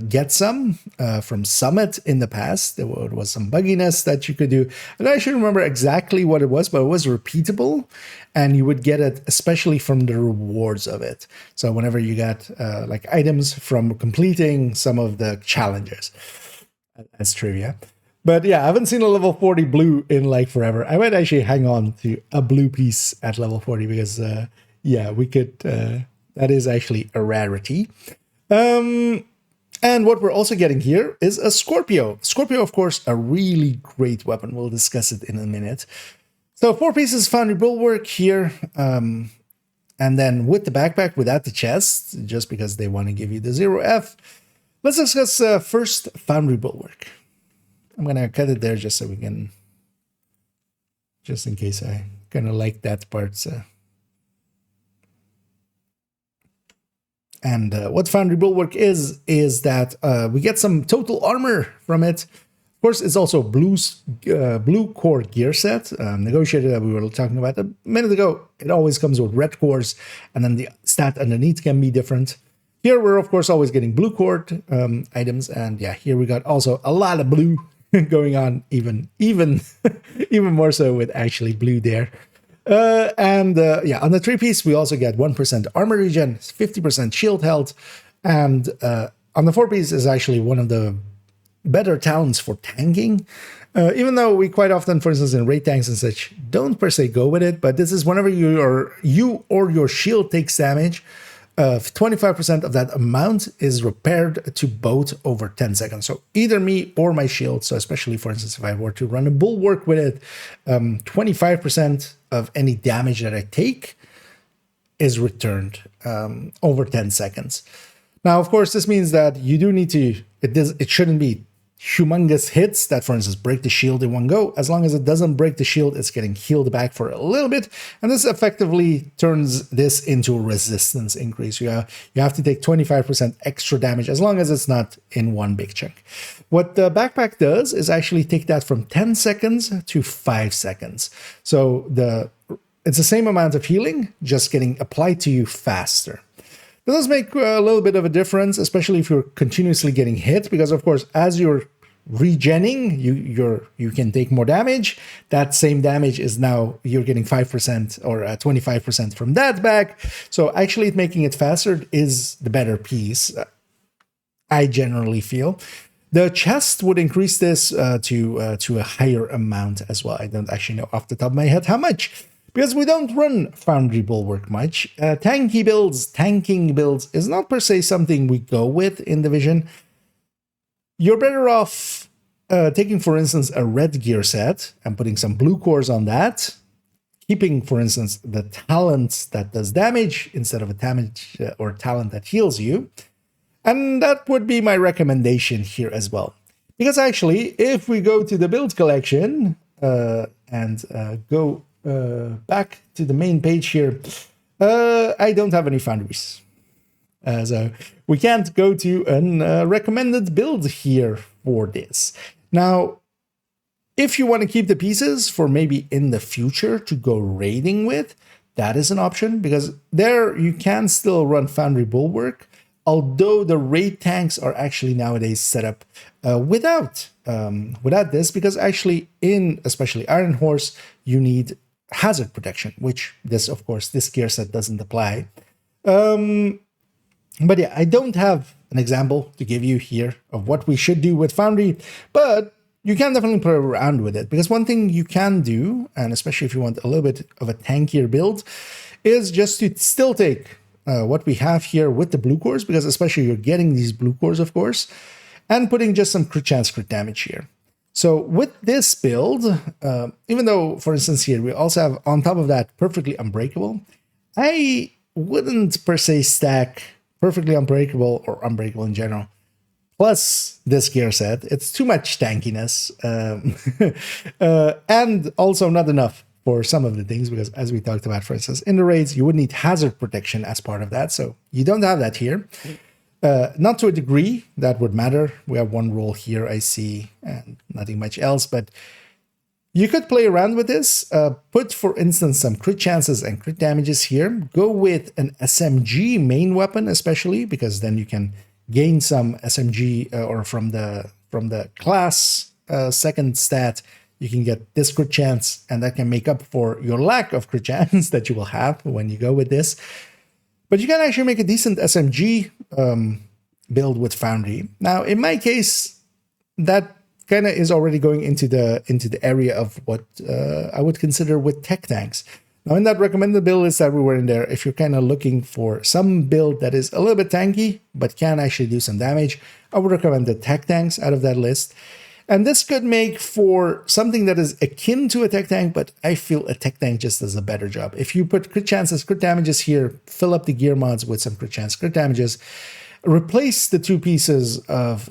get some from Summit in the past. There was some bugginess that you could do. And I should remember exactly what it was, but it was repeatable, and you would get it especially from the rewards of it. So whenever you got like items from completing some of the challenges as trivia. But yeah, I haven't seen a level 40 blue in like forever. I might actually hang on to a blue piece at level 40 because yeah, we could, that is actually a rarity. And what we're also getting here is a Scorpio. Scorpio, of course, a really great weapon. We'll discuss it in a minute. So 4 pieces Foundry Bulwark here. And then with the backpack, without the chest, just because they want to give you the 0F. Let's discuss first Foundry Bulwark. I'm going to cut it there just so we can, just in case I kind of like that part. And what Foundry Bulwark is that we get some total armor from it. Of course, it's also blue core gear set. Negotiated that we were talking about a minute ago. It always comes with red cores, and then the stat underneath can be different. Here we're, of course, always getting blue core items. And yeah, here we got also a lot of blue going on, even more so with actually blue there. Yeah, on the 3-piece, we also get 1% armor regen, 50% shield health, and on the 4-piece is actually one of the better talents for tanking. Even though we quite often, for instance, in raid tanks and such, don't per se go with it, but this is whenever you or your shield takes damage, 25% of that amount is repaired to both over 10 seconds. So either me or my shield. So especially, for instance, if I were to run a bulwark with it, 25% of any damage that I take is returned over 10 seconds. Now, of course, this means that you do need to, it shouldn't be humongous hits that, for instance, break the shield in one go. As long as it doesn't break the shield, it's getting healed back for a little bit. And this effectively turns this into a resistance increase. You have to take 25% extra damage as long as it's not in one big chunk. What the backpack does is actually take that from 10 seconds to 5 seconds. So it's the same amount of healing, just getting applied to you faster. It does make a little bit of a difference, especially if you're continuously getting hit, because of course, as you're regenning, you can take more damage. That same damage is now you're getting 5% or 25% from that back. So actually making it faster is the better piece, I generally feel. The chest would increase this to a higher amount as well. I don't actually know off the top of my head how much, because we don't run Foundry Bulwark much. Tanking builds is not per se something we go with in Division. You're better off taking, for instance, a red gear set and putting some blue cores on that, keeping, for instance, the talent that does damage instead of a damage or talent that heals you. And that would be my recommendation here as well. Because actually, if we go to the build collection and go back to the main page here, I don't have any foundries. So we can't go to a recommended build here for this. Now, if you want to keep the pieces for maybe in the future to go raiding with, that is an option, because there you can still run Foundry Bulwark, although the raid tanks are actually nowadays set up without this, because actually in especially Iron Horse, you need hazard protection, which this gear set doesn't apply. But yeah, I don't have an example to give you here of what we should do with Foundry, but you can definitely play around with it, because one thing you can do, and especially if you want a little bit of a tankier build, is just to still take what we have here with the blue cores, because especially you're getting these blue cores, of course, and putting just some crit chance, crit damage here. So with this build, even though, for instance, here we also have on top of that Perfectly Unbreakable, I wouldn't per se stack Perfectly Unbreakable or Unbreakable in general plus this gear set. It's too much tankiness, and also not enough for some of the things, because as we talked about, for instance, in the raids, you would need hazard protection as part of that. So you don't have that here. Not to a degree that would matter. We have one roll here, I see, and nothing much else, but you could play around with this. Put, for instance, some crit chances and crit damages here. Go with an SMG main weapon, especially, because then you can gain some SMG or from the class second stat. You can get this crit chance, and that can make up for your lack of crit chance that you will have when you go with this. But you can actually make a decent SMG build with Foundry. Now, in my case, that kind of is already going into the area of what I would consider with tech tanks. Now, in that recommended build list that we were in there, if you're kind of looking for some build that is a little bit tanky, but can actually do some damage, I would recommend the tech tanks out of that list. And this could make for something that is akin to a tech tank, but I feel a tech tank just does a better job. If you put crit chances, crit damages here, fill up the gear mods with some crit chance, crit damages, replace the two pieces of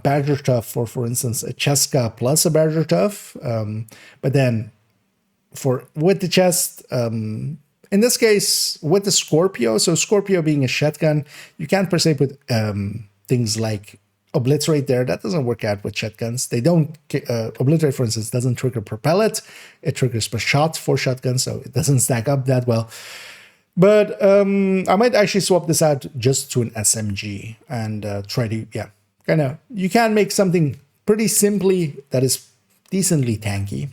Badger Tough for instance, a Cheska plus a Badger Tough, but then with the chest, in this case, with the Scorpio, so Scorpio being a shotgun, you can't per se put things like Obliterate there. That doesn't work out with shotguns. They don't, Obliterate, for instance, doesn't trigger per pellet. It triggers per shot for shotguns, so it doesn't stack up that well. But I might actually swap this out just to an SMG and try to, you can make something pretty simply that is decently tanky.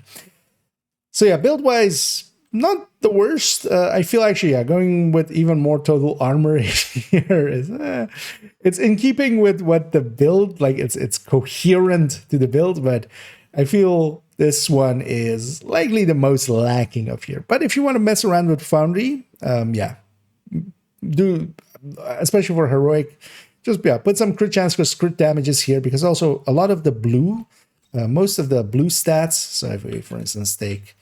So yeah, build-wise, not the worst. I feel actually, going with even more total armor here is, it's in keeping with what the build, like it's coherent to the build, but I feel this one is likely the most lacking of here. But if you want to mess around with Foundry, do, especially for heroic, just put some crit chance, crit damages here, because also a lot of the blue, most of the blue stats. So if we, for instance, take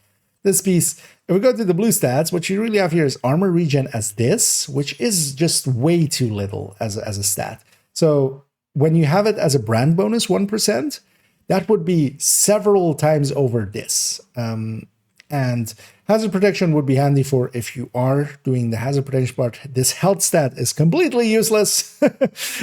this piece, if we go to the blue stats, what you really have here is armor regen as this, which is just way too little as a stat. So when you have it as a brand bonus 1%, that would be several times over this. And hazard protection would be handy for if you are doing the hazard protection part. This health stat is completely useless.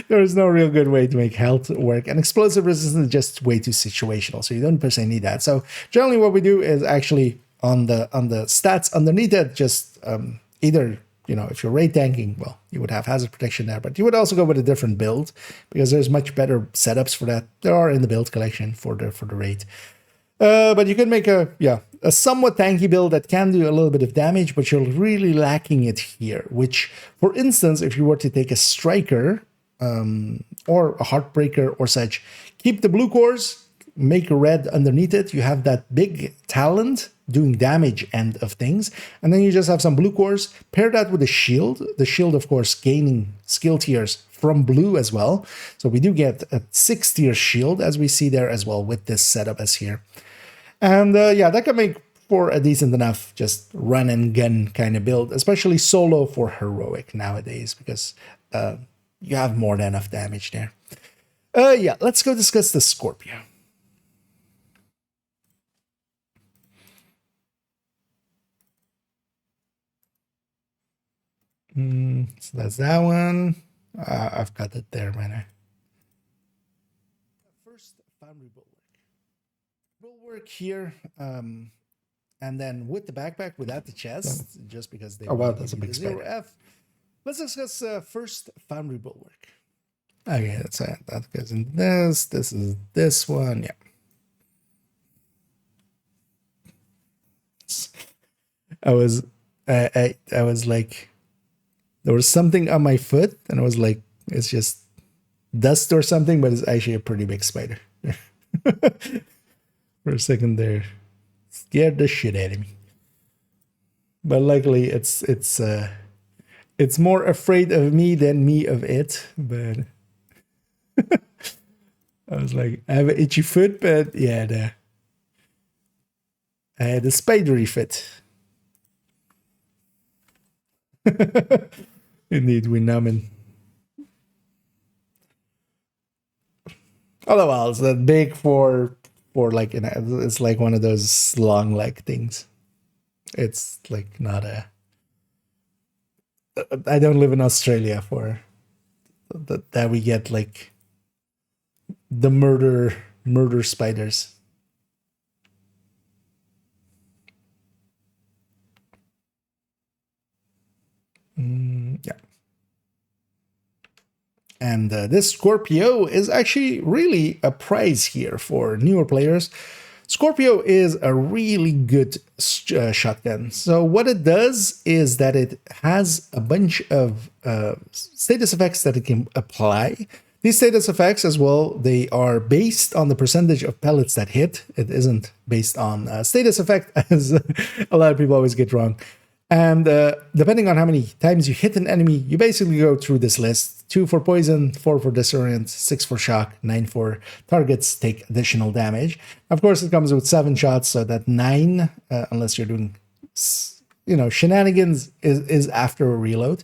There is no real good way to make health work. And explosive resistance is just way too situational, so you don't per se need that. So generally what we do is actually on the stats underneath it, just either, you know, if you're raid tanking, well, you would have hazard protection there, but you would also go with a different build because there's much better setups for that. There are in the build collection for the raid. But you can make a somewhat tanky build that can do a little bit of damage, but you're really lacking it here, which, for instance, if you were to take a striker or a heartbreaker or such, keep the blue cores, make a red underneath it, you have that big talent doing damage end of things, and then you just have some blue cores, pair that with a shield. The shield, of course, gaining skill tiers from blue as well. So we do get a 6-tier shield, as we see there as well with this setup as here. And yeah, that can make for a decent enough just run and gun kind of build, especially solo for heroic nowadays, because you have more than enough damage there. Yeah, let's go discuss the Scorpio. So that's that one. I've got it there, man. First, Foundry Bulwark. Bulwark here, and then with the backpack without the chest, just because they. Oh wow, that's a big spider. 0F. Let's discuss first Foundry Bulwark. Okay, that's it. That goes in this. This is this one. Yeah. I was like, there was something on my foot, and I was like, it's just dust or something, but it's actually a pretty big spider. For a second there, scared the shit out of me. But luckily, it's more afraid of me than me of it. But I was like, I have an itchy foot, but yeah, I had a spidery foot. Indeed, we numbing. Otherwise, that big for like it's like one of those long leg things. It's like not a. I don't live in Australia for that we get like the murder spiders. Yeah. And this Scorpio is actually really a prize here for newer players. Scorpio is a really good shotgun. So what it does is that it has a bunch of status effects that it can apply. These status effects as well, they are based on the percentage of pellets that hit. It isn't based on status effect, as a lot of people always get wrong. And depending on how many times you hit an enemy, you basically go through this list. 2 for poison, 4 for disorient, 6 for shock, 9 for targets take additional damage. Of course, it comes with 7 shots, so that 9, unless you're doing, shenanigans, is after a reload.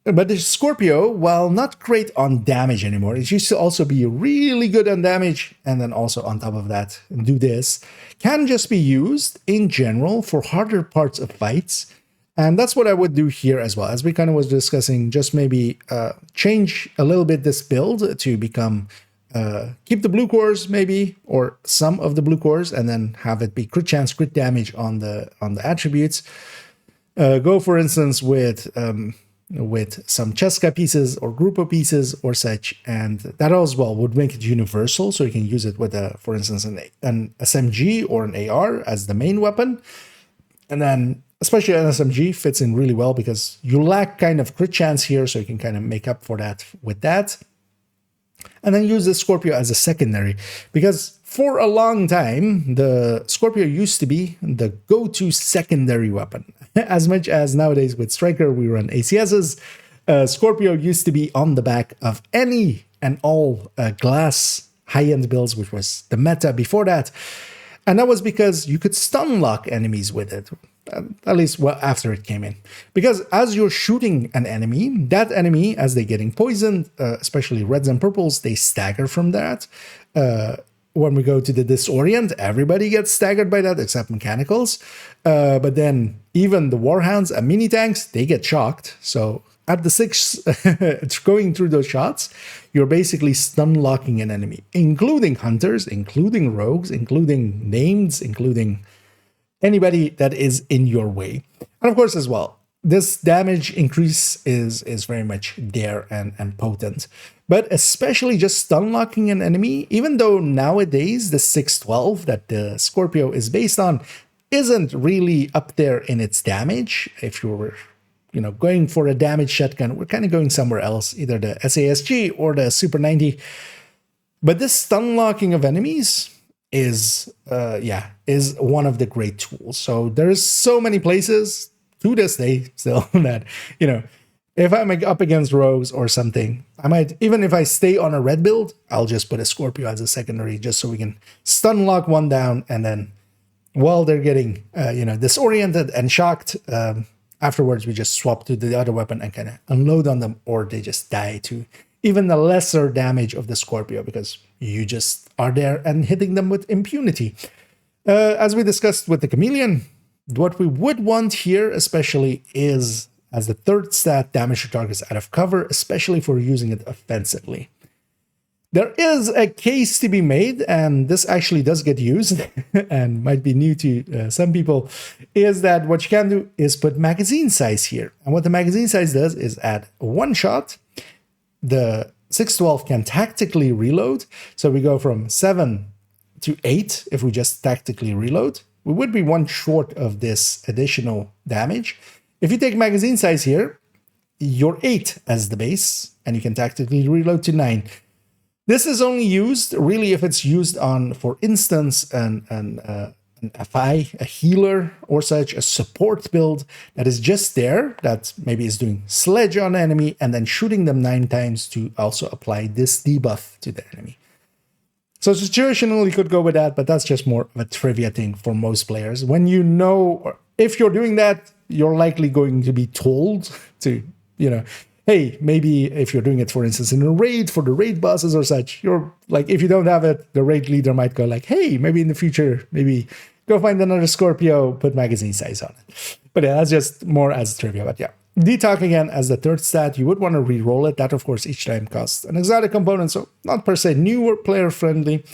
But the Scorpio, while not great on damage anymore, it used to also be really good on damage, and then also on top of that, do this, can just be used in general for harder parts of fights. And that's what I would do here as well, as we kind of was discussing, just maybe change a little bit this build to become, keep the blue cores maybe, or some of the blue cores, and then have it be crit chance, crit damage on the attributes. Go, for instance, with some Cheska pieces or group of pieces or such, and that as well would make it universal, so you can use it with, for instance, an SMG or an AR as the main weapon. And then, especially an SMG fits in really well because you lack kind of crit chance here, so you can kind of make up for that with that. And then use the Scorpio as a secondary, because for a long time, the Scorpio used to be the go-to secondary weapon. As much as nowadays with Striker, we run ACSs, Scorpio used to be on the back of any and all glass high-end builds, which was the meta before that. And that was because you could stun lock enemies with it. At least well after it came in, because as you're shooting an enemy, that enemy, as they're getting poisoned, especially reds and purples, they stagger from that. When we go to the disorient, everybody gets staggered by that except mechanicals. But then even the warhounds and mini tanks, they get shocked. So at the 6, going through those shots, you're basically stun locking an enemy, including hunters, including rogues, including names, including anybody that is in your way. And of course, as well, this damage increase is very much there and potent. But especially just stun locking an enemy, even though nowadays the 612 that the Scorpio is based on isn't really up there in its damage. If you were, going for a damage shotgun, we're kind of going somewhere else, either the SASG or the Super 90. But this stun locking of enemies is one of the great tools. So there's so many places to this day still that, if I'm up against rogues or something, I might, even if I stay on a red build, I'll just put a Scorpio as a secondary just so we can stun lock one down, and then while they're getting, disoriented and shocked, afterwards we just swap to the other weapon and kind of unload on them, or they just die to even the lesser damage of the Scorpio because you just are there and hitting them with impunity. As we discussed with the Chameleon, what we would want here especially is, as the third stat, damage to targets out of cover, especially for using it offensively. There is a case to be made, and this actually does get used and might be new to some people, is that what you can do is put magazine size here. And what the magazine size does is add one shot. The 612 can tactically reload. So we go from 7 to 8 if we just tactically reload. We would be one short of this additional damage. If you take magazine size here, you're 8 as the base, and you can tactically reload to 9. This is only used really if it's used on, for instance, an FI, a healer or such, a support build that is just there, that maybe is doing sledge on enemy and then shooting them 9 times to also apply this debuff to the enemy. So situationally you could go with that, but that's just more of a trivia thing for most players. When you know, if you're doing that, you're likely going to be told to, hey, maybe if you're doing it, for instance, in a raid for the raid bosses or such, you're like, if you don't have it, the raid leader might go like, hey, maybe in the future, maybe go find another Scorpio, put magazine size on it. But yeah, that's just more as trivia. But yeah, Detox again as the third stat, you would want to re-roll it. That, of course, each time costs an exotic component, so not per se new or player friendly.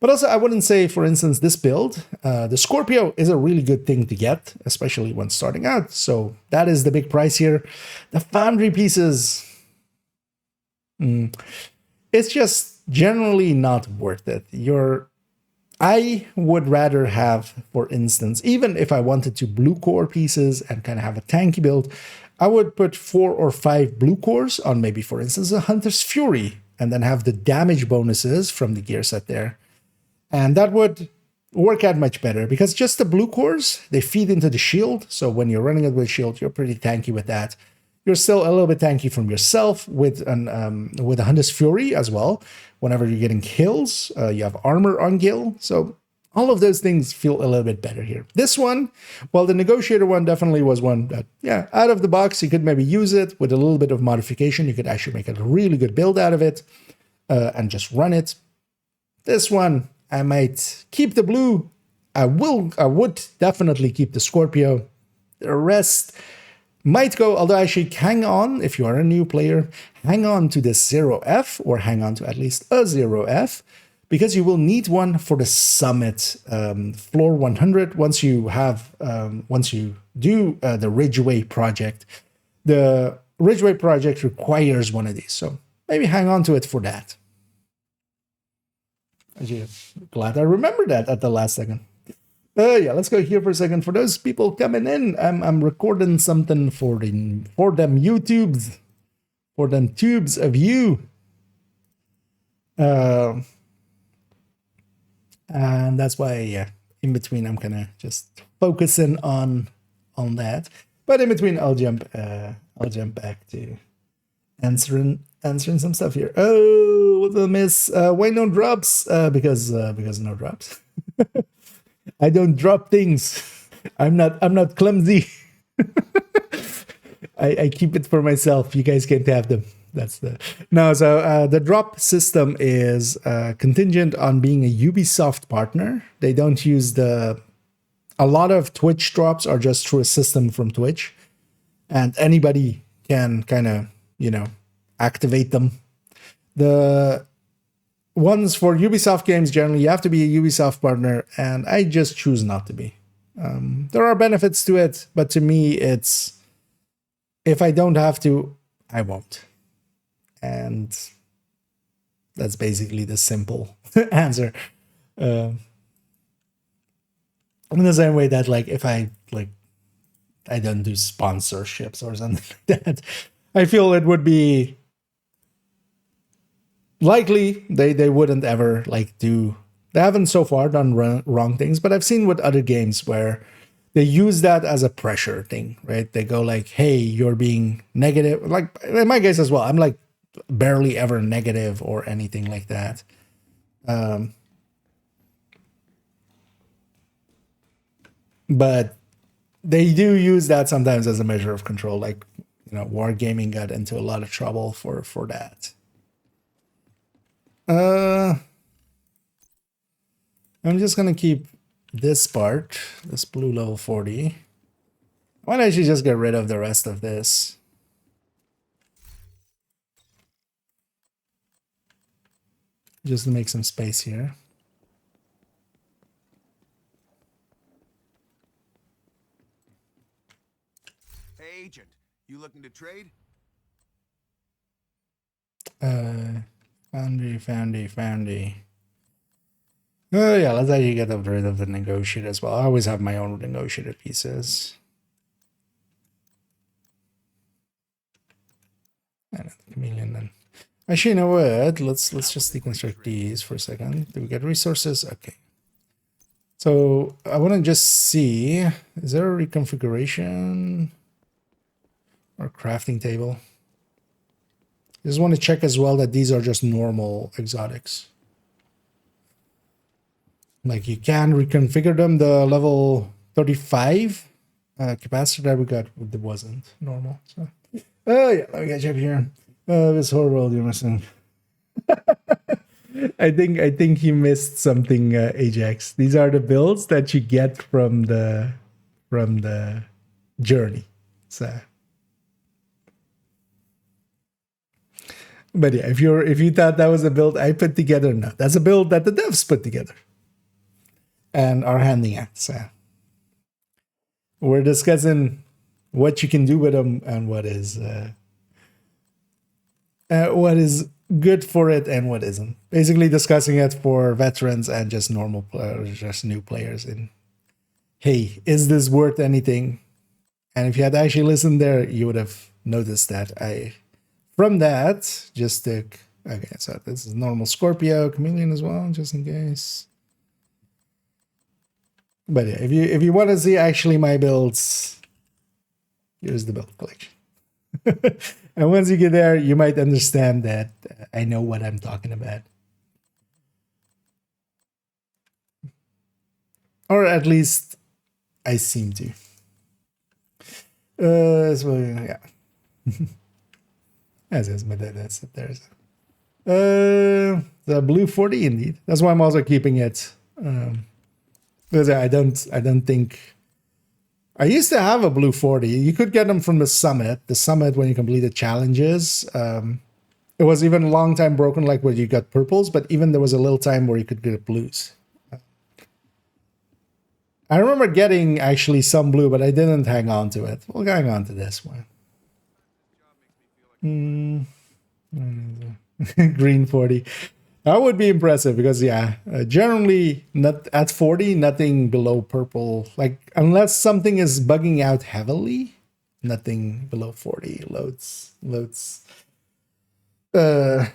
But also, I wouldn't say, for instance, this build, the Scorpio is a really good thing to get, especially when starting out. So that is the big price here. The Foundry pieces, it's just generally not worth it. I would rather have, for instance, even if I wanted to blue core pieces and kind of have a tanky build, I would put 4 or 5 blue cores on maybe, for instance, a Hunter's Fury, and then have the damage bonuses from the gear set there. And that would work out much better because just the blue cores, they feed into the shield. So when you're running it with shield, you're pretty tanky with that. You're still a little bit tanky from yourself with a Hunter's Fury as well. Whenever you're getting kills, you have armor on Gil. So all of those things feel a little bit better here. This one, well, the Negotiator one definitely was one that, yeah, out of the box, you could maybe use it with a little bit of modification. You could actually make a really good build out of it and just run it. This one, I might keep the blue. I would definitely keep the Scorpio. The rest might go, although actually hang on, if you are a new player, hang on to this 0F or hang on to at least a 0F because you will need one for the summit floor 100 once you do the Ridgeway project. The Ridgeway project requires one of these, so maybe hang on to it for that. Actually, glad I remembered that at the last second. Yeah, let's go here for a second. For those people coming in, I'm recording something for them YouTubes, for them tubes of you. And that's why, yeah, in between I'm kind of just focusing on that. But in between, I'll jump back to answering some stuff here. Oh, what the miss? Why no drops? Because no drops. I don't drop things. I'm not clumsy. I keep it for myself. You guys can't have them. That's the no. So the drop system is contingent on being a Ubisoft partner. They don't use the. A lot of Twitch drops are just through a system from Twitch, and anybody can kind of activate them. The ones for Ubisoft games generally you have to be a Ubisoft partner, and I just choose not to be. There are benefits to it, but to me, it's if I don't have to, I won't. And that's basically the simple answer. In the same way that, like, if I don't do sponsorships or something like that, I feel it would be likely they wouldn't ever do. They haven't so far done wrong things, but I've seen with other games where they use that as a pressure thing, right? They go like, hey, you're being negative. Like in my case as well, I'm like barely ever negative or anything like that. But they do use that sometimes as a measure of control. Like, Wargaming got into a lot of trouble for that. I'm just gonna keep this part, this blue level 40. Why don't you just get rid of the rest of this? Just to make some space here. Hey, Agent, you looking to trade? Foundy. Oh yeah, let's actually get rid of the negotiator as well. I always have my own negotiator pieces. And the chameleon then. Actually, you know what? Let's just deconstruct these for a second. Do we get resources? Okay. So I want to just see, is there a reconfiguration or crafting table? I just want to check as well that these are just normal exotics. Like you can reconfigure them. The level 35 capacitor that we got wasn't normal. So, oh yeah, let me get you up here. This horrible you're missing. I think you missed something, Ajax. These are the builds that you get from the journey. So, but yeah, if you thought that was a build I put together, no, that's a build that the devs put together and are handing out. So we're discussing what you can do with them and what is good for it and what isn't. Basically discussing it for veterans and just normal players, just new players. And hey, is this worth anything? And if you had actually listened there, you would have noticed that from that, just took, okay, so this is normal Scorpio, Chameleon as well, just in case. But yeah, if you want to see actually my builds, here's the build collection. And once you get there, you might understand that I know what I'm talking about. Or at least I seem to. So yeah. That's there's the blue 40 indeed. That's why I'm also keeping it. Because I don't think I used to have a blue 40. You could get them from the summit. The summit when you completed challenges. It was even a long time broken, like where you got purples, but even there was a little time where you could get blues. I remember getting actually some blue, but I didn't hang on to it. We'll hang on to this one. Green 40. That would be impressive because, yeah, generally not at 40, nothing below purple. Like, unless something is bugging out heavily, nothing below 40 loads. Or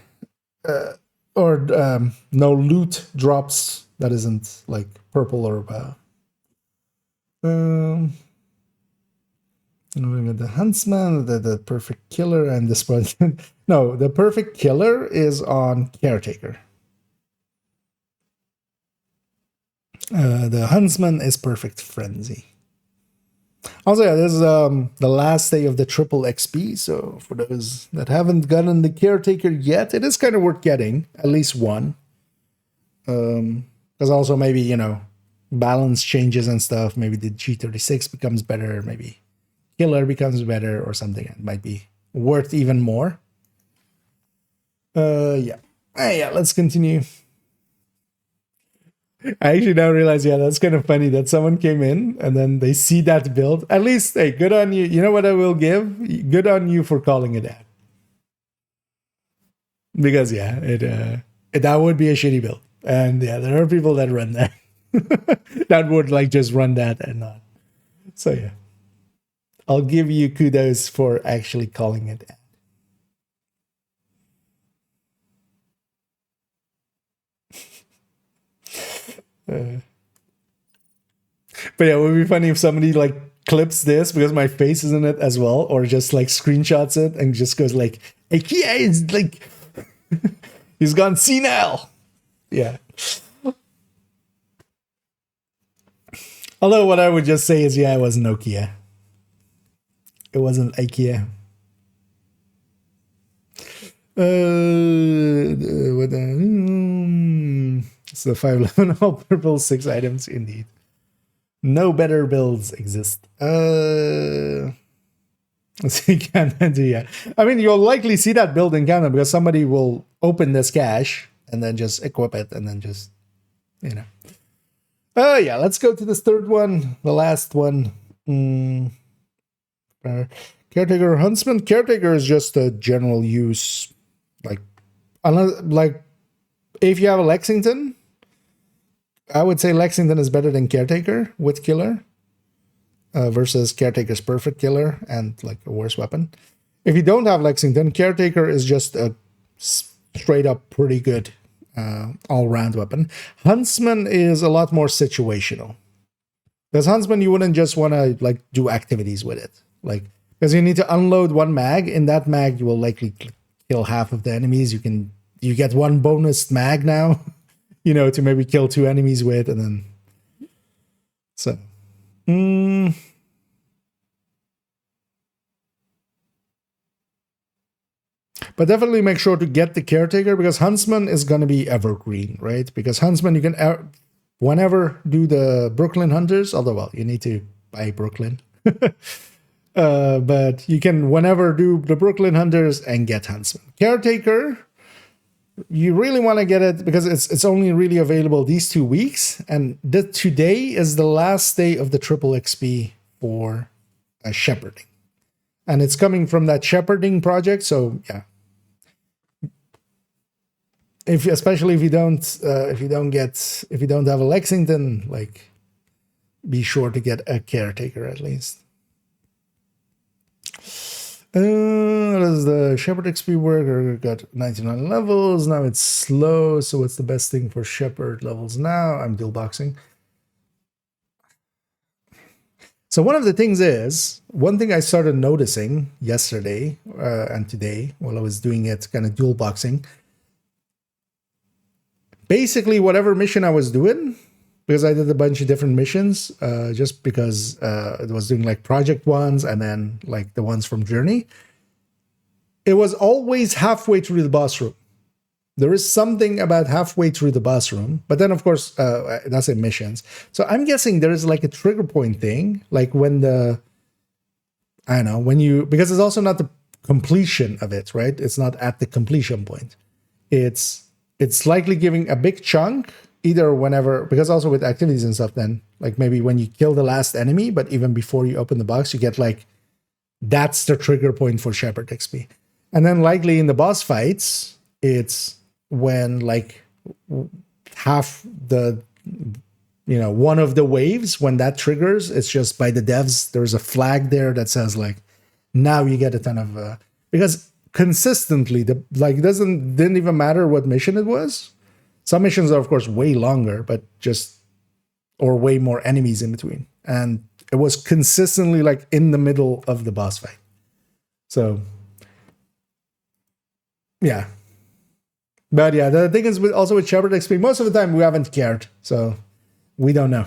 no loot drops that isn't like purple or above. The huntsman, the perfect killer, and this one. No, the perfect killer is on caretaker. The huntsman is perfect frenzy. Also, yeah, this is the last day of the triple XP. So for those that haven't gotten the caretaker yet, it is kind of worth getting at least one. Because also maybe, you know, balance changes and stuff. Maybe the G36 becomes better. Maybe killer becomes better or something. It might be worth even more. Yeah. Yeah, let's continue. I actually now realize, yeah, that's kind of funny that someone came in and then they see that build. At least, hey, good on you. You know what I will give? Good on you for calling it that. Because, yeah, that would be a shitty build. And, yeah, there are people that run that. That would, like, just run that and not. So, yeah. I'll give you kudos for actually calling it that. But yeah, it would be funny if somebody like clips this because my face is in it as well, or just like screenshots it and just goes like, IKEA is like, he's gone senile. Yeah. Although what I would just say is, yeah, it wasn't Nokia. It wasn't IKEA. It's the 511 all purple 6 items indeed. No better builds exist. Let's see, Canada, yeah. I mean, you'll likely see that build in Canada because somebody will open this cache and then just equip it and then just, you know. Yeah, let's go to this third one, the last one. Caretaker Huntsman. Caretaker is just a general use, like, unless, like, if you have a Lexington, I would say Lexington is better than Caretaker with Killer versus Caretaker's Perfect Killer and like a worse weapon. If you don't have Lexington, Caretaker is just a straight up pretty good all-round weapon. Huntsman is a lot more situational. Because Huntsman, you wouldn't just want to like do activities with it. Like, because you need to unload one mag. In that mag, you will likely kill half of the enemies. You get one bonus mag now. You know, to maybe kill 2 enemies with, and then... So... But definitely make sure to get the Caretaker, because Huntsman is going to be evergreen, right? Because Huntsman, you can whenever do the Brooklyn Hunters, although, well, you need to buy Brooklyn. But you can whenever do the Brooklyn Hunters and get Huntsman. Caretaker... You really want to get it because it's only really available these 2 weeks, and today is the last day of the triple XP for shepherding, and it's coming from that shepherding project. So yeah, especially if you don't have a Lexington, like, be sure to get a Caretaker at least. Does the Shepherd XP work? Got 99 levels. Now it's slow. So what's the best thing for Shepherd levels now? I'm dual boxing. So one of the things is, one thing I started noticing yesterday and today while I was doing it kind of dual boxing. Basically, whatever mission I was doing, because I did a bunch of different missions, just because it was doing like project ones and then like the ones from Journey. It was always halfway through the boss room. There is something about halfway through the boss room, but then of course, that's in missions. So I'm guessing there is like a trigger point thing, like when because it's also not the completion of it, right? It's not at the completion point. It's likely giving a big chunk either whenever, because also with activities and stuff, then like maybe when you kill the last enemy, but even before you open the box, you get like, that's the trigger point for Shepherd XP. And then likely in the boss fights, it's when like half the, one of the waves, when that triggers, it's just by the devs, there's a flag there that says like, now you get a ton of, because consistently, didn't even matter what mission it was. Some missions are, of course, way longer, but or way more enemies in between. And it was consistently like in the middle of the boss fight. So, yeah. But yeah, the thing is also with Shepherd XP, most of the time we haven't cared. So we don't know.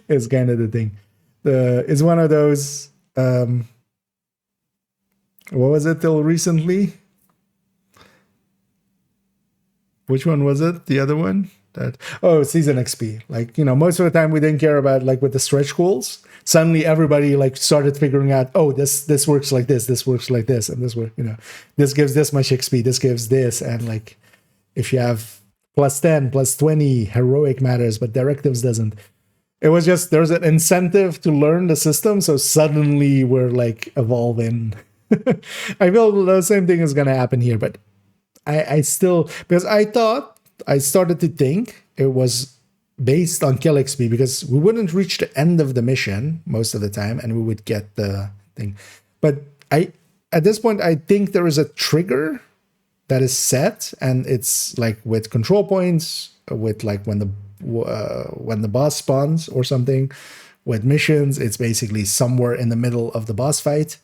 It's kind of the thing. It's one of those. What was it till recently? Which one was it? The other one? Season XP. Like, you know, most of the time we didn't care about, like, with the stretch goals. Suddenly everybody like started figuring out, oh, this works like this works like this, and this work, you know, this gives this much XP, this gives this, and like if you have +10, +20 heroic matters, but directives doesn't. It was just there's an incentive to learn the system, so suddenly we're like evolving. I feel the same thing is gonna happen here, but I still, because I started to think it was based on kill XP, because we wouldn't reach the end of the mission most of the time and we would get the thing. But at this point, I think there is a trigger that is set, and it's like with control points, with like when the boss spawns or something. With missions, it's basically somewhere in the middle of the boss fight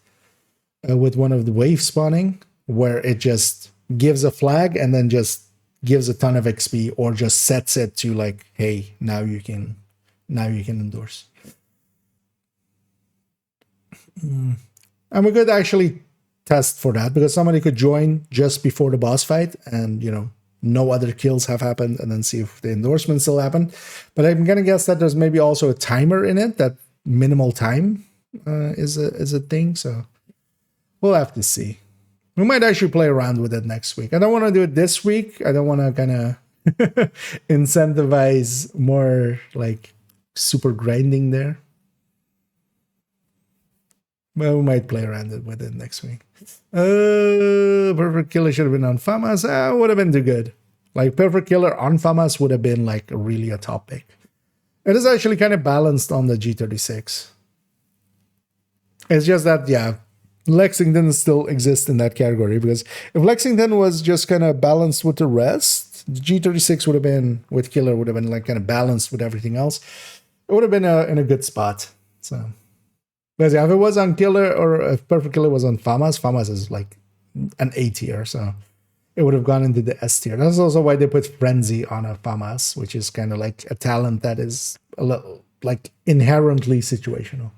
with one of the waves spawning, where it just gives a flag and then just gives a ton of XP, or just sets it to like, hey, now you can endorse. And we could actually test for that, because somebody could join just before the boss fight and, you know, no other kills have happened, and then see if the endorsements still happen. But I'm gonna guess that there's maybe also a timer in it, that minimal time is a thing. So we'll have to see. We might actually play around with it next week. I don't want to do it this week. I don't want to kind of incentivize more like super grinding there. But we might play around with it next week. Perfect Killer should have been on FAMAS. Would have been too good. Like Perfect Killer on FAMAS would have been like really a top pick. It is actually kind of balanced on the G36. It's just that, yeah, Lexington still exists in that category, because if Lexington was just kind of balanced with the rest, the G36 would have been, with Killer, would have been like kind of balanced with everything else. It would have been in a good spot. So, but yeah, if it was on Killer, or if Perfect Killer was on FAMAS, FAMAS is like an A tier, so it would have gone into the S tier. That's also why they put Frenzy on a FAMAS, which is kind of like a talent that is a little like inherently situational.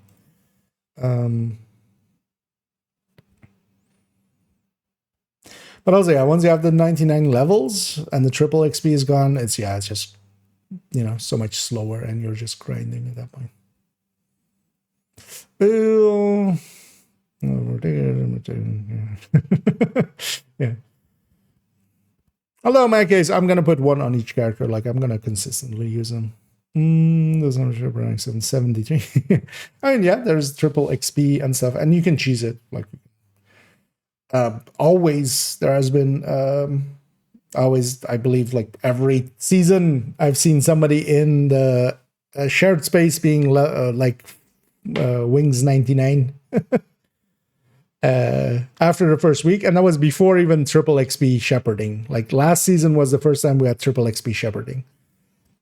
But also, yeah, once you have the 99 levels and the triple XP is gone, it's just, you know, so much slower, and you're just grinding at that point. Yeah. Although in my case, I'm gonna put one on each character. Like, I'm gonna consistently use them. Those are 773. I mean, yeah, there's triple XP and stuff, and you can cheese it. Like, always there has been always, I believe, like every season I've seen somebody in the shared space being Wings 99 after the first week, and that was before even triple XP shepherding. Like last season was the first time we had triple XP shepherding,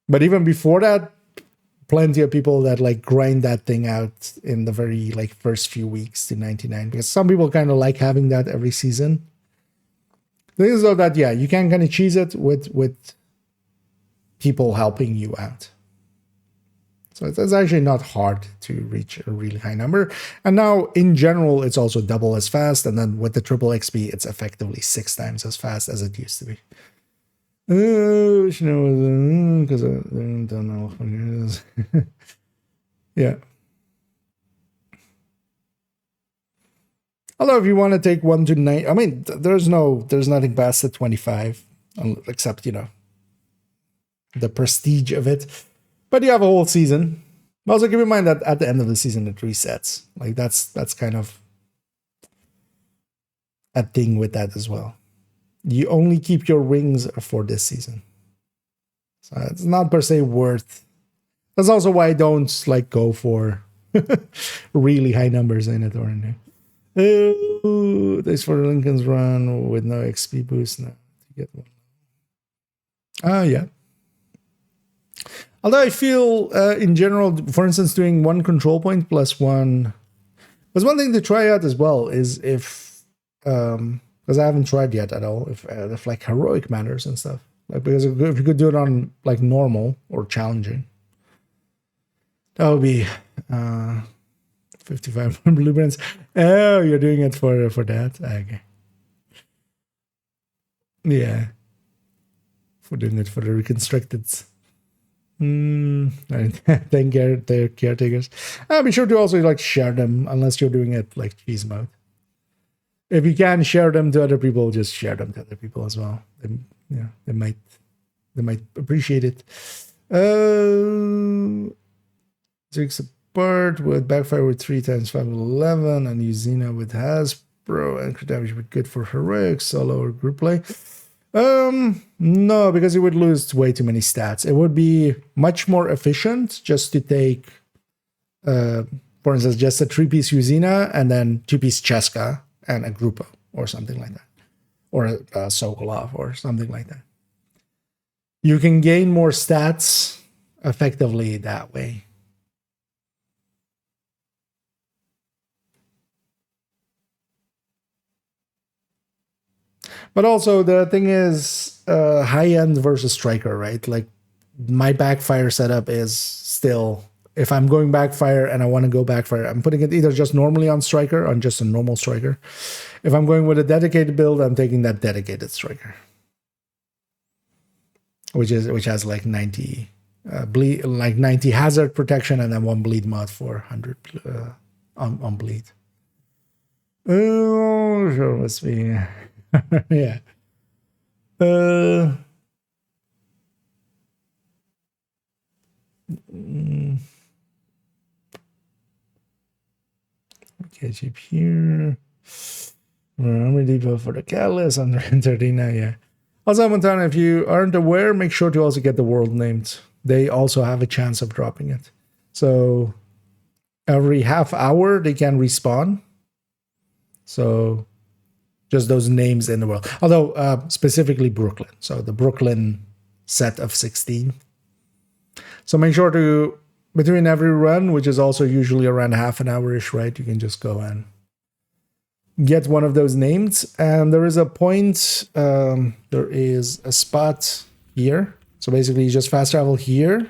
but even before that, plenty of people that like grind that thing out in the very like first few weeks to 99, because some people kind of like having that every season. The thing is though that, yeah, you can kind of cheese it with people helping you out. So it's actually not hard to reach a really high number. And now in general, it's also double as fast. And then with the triple XP, it's effectively 6 times as fast as it used to be. Because I don't know what it is. Yeah. Although if you want to take 1 to 9, I mean, there's nothing past the 25, except, you know, the prestige of it. But you have a whole season. Also keep in mind that at the end of the season it resets. Like that's kind of a thing with that as well. You only keep your wings for this season. So it's not per se worth. That's also why I don't like go for really high numbers in it or anything. Oh, thanks for Lincoln's run with no XP boost now to get one. Yeah. Although I feel in general, for instance, doing 1 control point plus 1 was one thing to try out as well, is if because I haven't tried yet at all, if like heroic matters and stuff. Like, because if you could do it on like normal or challenging, That would be 55 blueprints. Oh, you're doing it for that? Okay. Yeah. For doing it for the reconstructed. Thank the caretakers. Be sure to also like share them unless you're doing it like cheese mode. If you can share them to other people, just share them to other people as well. They might appreciate it. Takes apart with backfire with 3 times 511 and Uzina with Hasbro and crit damage would good for heroic solo or group play. No, because it would lose way too many stats. It would be much more efficient just to take, for instance, just a 3-piece Uzina and then 2-piece Cheska and a Grupo or something like that, or a Sokolov or something like that. You can gain more stats effectively that way. But also the thing is high end versus striker, right? Like my backfire setup is still, if I'm going backfire and I want to go backfire, I'm putting it either just normally on striker, on just a normal striker. If I'm going with a dedicated build, I'm taking that dedicated striker, which has like 90 bleed, like 90 hazard protection, and then 1 bleed mod for 100 on bleed. Oh, sure must be. Yeah. Catch up here. Armor depot for the catalyst, 139. Yeah. Also, Montana, if you aren't aware, make sure to also get the world named. They also have a chance of dropping it. So every half hour they can respawn. So just those names in the world. Although specifically Brooklyn. So the Brooklyn set of 16. So make sure to, between every run, which is also usually around half an hour-ish, right? You can just go and get one of those names. And there is a point, there is a spot here. So basically you just fast travel here.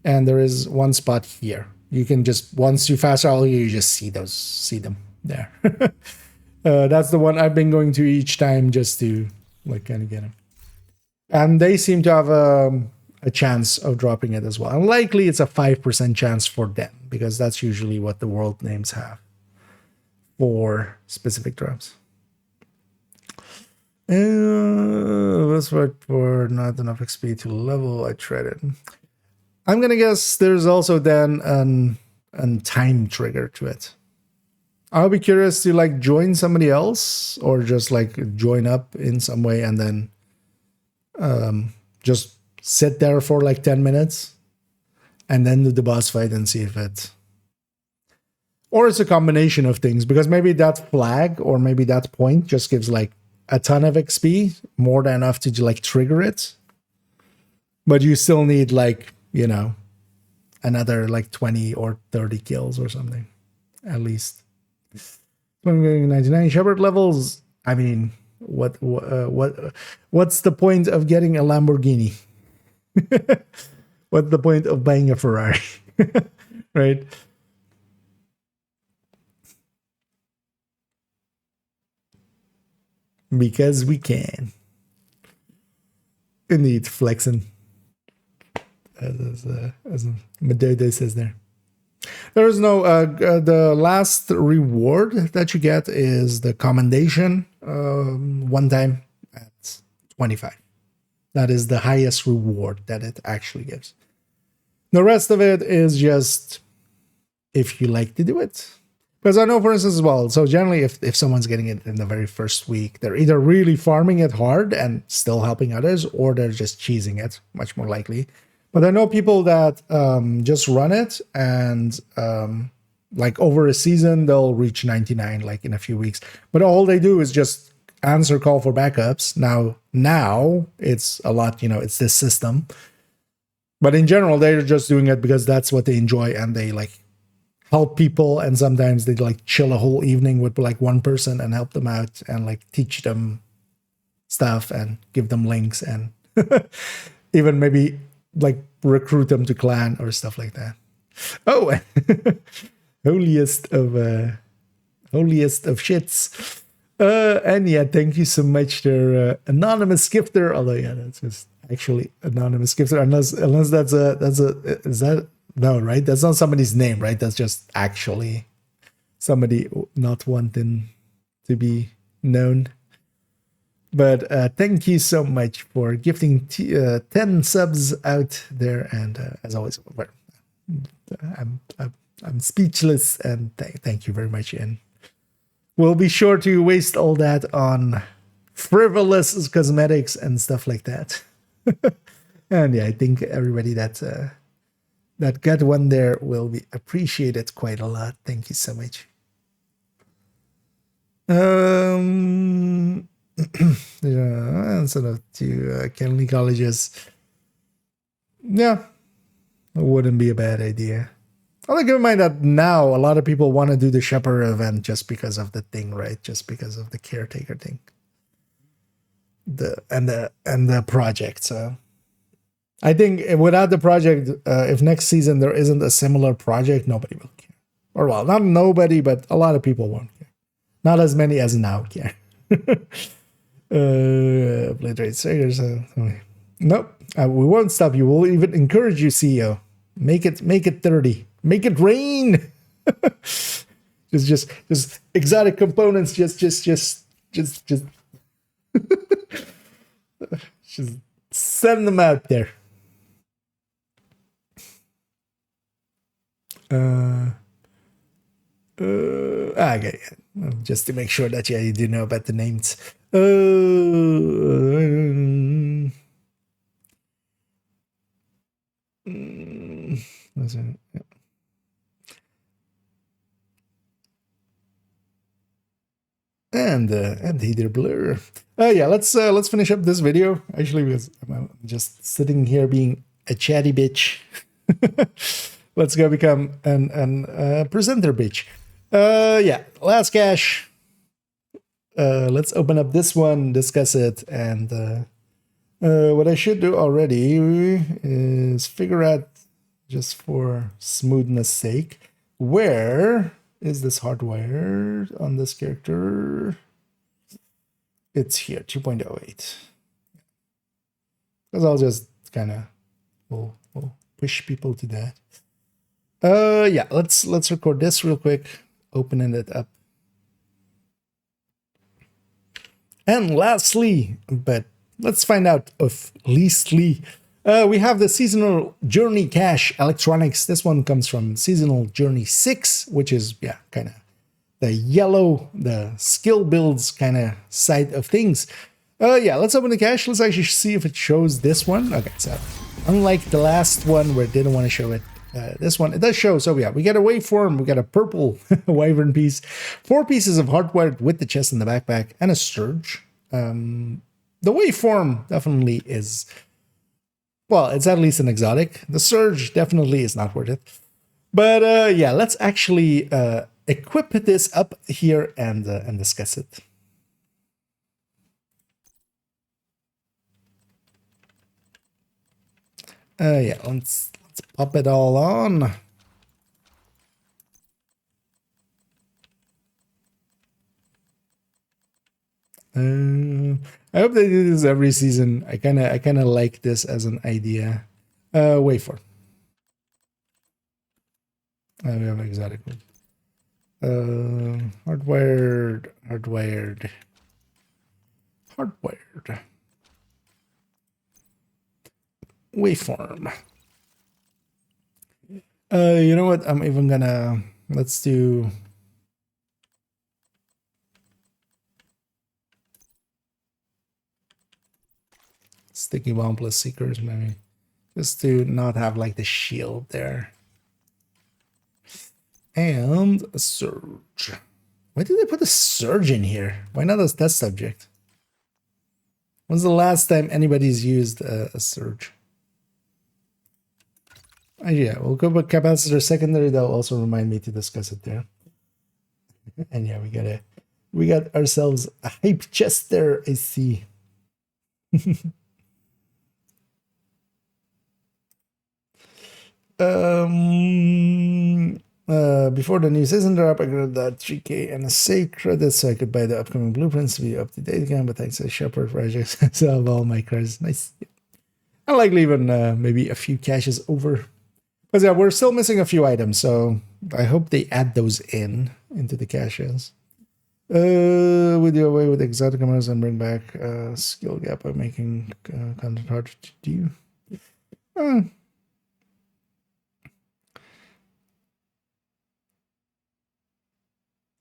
And there is one spot here. You can just, once you fast travel here, you just see them there. That's the one I've been going to each time just to like kind of get them. And they seem to have a chance of dropping it as well. And likely it's a 5% chance for them, because that's usually what the world names have for specific drops. Let's wait for not enough XP to level. I tried it. I'm gonna guess there's also then an time trigger to it. I'll be curious to like join somebody else or just like join up in some way and then just sit there for like 10 minutes and then do the boss fight and see if it, or it's a combination of things, because maybe that flag or maybe that point just gives like a ton of XP, more than enough to like trigger it. But you still need like, you know, another like 20 or 30 kills or something at least. 99 Shepard levels. I mean, what's the point of getting a Lamborghini? What's the point of buying a Ferrari? Right? Because we can. Indeed, flexing. As Madodo says there. There is no, the last reward that you get is the commendation one time at 25. That is the highest reward that it actually gives. The rest of it is just if you like to do it. Because I know, for instance, as well, so generally if someone's getting it in the very first week, they're either really farming it hard and still helping others, or they're just cheesing it, much more likely. But I know people that just run it and like over a season, they'll reach 99 like in a few weeks. But all they do is just answer call for backups. Now it's a lot, you know, it's this system. But in general, they're just doing it because that's what they enjoy, and they like help people. And sometimes they like chill a whole evening with like one person and help them out and like teach them stuff and give them links and even maybe like recruit them to clan or stuff like that. Oh, holiest of shits. And yeah, thank you so much there, anonymous gifter. Although yeah, that's just actually anonymous gifter, unless that's a is that no, right? That's not somebody's name, right? That's just actually somebody not wanting to be known. But thank you so much for gifting 10 subs out there, and as always, I'm speechless, and thank you very much. And we'll be sure to waste all that on frivolous cosmetics and stuff like that. And yeah, I think everybody that got one there will be appreciated quite a lot. Thank you so much. Yeah, sort of to Kennedy colleges. Yeah, it wouldn't be a bad idea. Although keep in mind that now a lot of people want to do the Shepherd event just because of the thing, right? Just because of the caretaker thing. And the project. So I think without the project, if next season there isn't a similar project, nobody will care. Or well, not nobody, but a lot of people won't care. Not as many as now care. Obliterate Sagers. Nope. We won't stop you. We'll even encourage you, CEO. Make it 30. Make it rain. just exotic components. Just send them out there. Okay, just to make sure that you do know about the names. And either blur. Yeah, let's finish up this video. Actually, because I'm just sitting here being a chatty bitch. Let's go become an presenter bitch. Yeah, last cache. Let's open up this one, discuss it, and what I should do already is figure out, just for smoothness sake, where is this hardwired on this character? It's here, 2.08. Because I'll just kind of we'll push people to that. Yeah, let's record this real quick, opening it up. And lastly, but let's find out of leastly, we have the Seasonal Journey Cache Electronics. This one comes from Seasonal Journey 6, which is, yeah, kind of the yellow, the skill builds kind of side of things. Yeah, let's open the cache. Let's actually see if it shows this one. Okay, so unlike the last one where it didn't want to show it, this one, it does show. So yeah, we got a waveform, we got a purple wyvern piece, 4 pieces of hardwired with the chest and the backpack, and a surge. The waveform definitely is, well, it's at least an exotic. The surge definitely is not worth it. But yeah, let's actually equip this up here and discuss it. Yeah, let's pop it all on. I hope they do this every season. I kind of like this as an idea. Waveform. We have an exotic one. Hardwired. Waveform. You know what? I'm even gonna, let's do sticky bomb plus seekers, maybe, just to not have like the shield there. And a surge. Why did they put a surge in here? Why not as test subject? When's the last time anybody's used a surge? Yeah, we'll go with capacitor secondary. That'll also remind me to discuss it there. And yeah, we got ourselves a hype chest there, I see. Before the new season drop, I got that 3K NSA credits so I could buy the upcoming blueprints to be up to date again. But thanks to Shepherd projects, I still have all my cards. Nice. I like leaving maybe a few caches over. Because yeah, we're still missing a few items, so I hope they add those into the caches. We do away with exotic amounts and bring back skill gap by making content harder to do.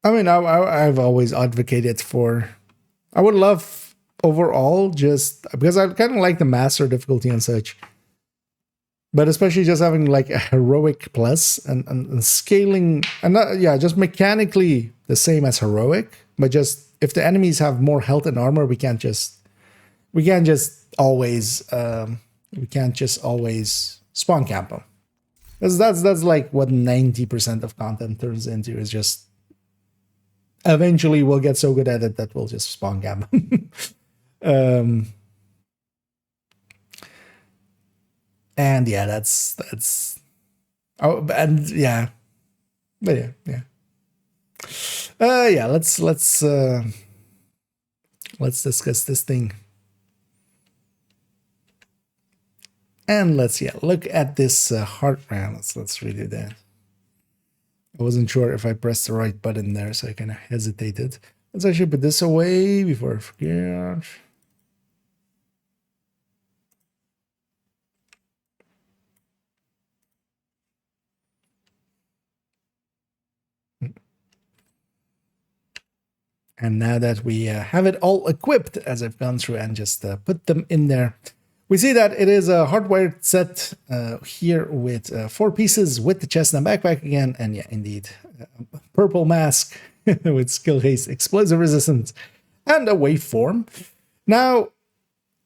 I mean, I've always advocated for. I would love overall just because I kind of like the master difficulty and such. But especially just having like a heroic plus and scaling and just mechanically the same as heroic, but just if the enemies have more health and armor, we can't just always spawn camp them. That's like what 90% of content turns into, is just eventually we'll get so good at it that we'll just spawn camp them. And yeah, that's oh, and yeah, but yeah. Let's discuss this thing, and let's look at this heart round. Let's redo that. I wasn't sure if I pressed the right button there, so I kind of hesitated. Let's actually put this away before I forget. And now that we have it all equipped, as I've gone through and just put them in there, we see that it is a hardwired set here with 4 pieces with the chest and backpack again. And yeah, indeed, purple mask with skill haste, explosive resistance, and a waveform. Now,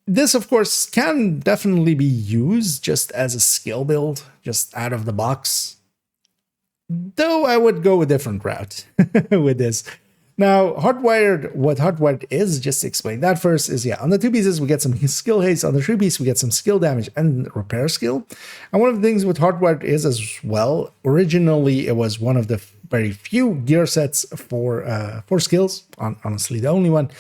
this, of course, can definitely be used just as a skill build, just out of the box. Though I would go a different route with this. Now, what hardwired is, just to explain that first, is on the 2 pieces we get some skill haste, on the 3 piece we get some skill damage and repair skill. And one of the things with hardwired is as well, originally it was one of the very few gear sets for skills, honestly the only one.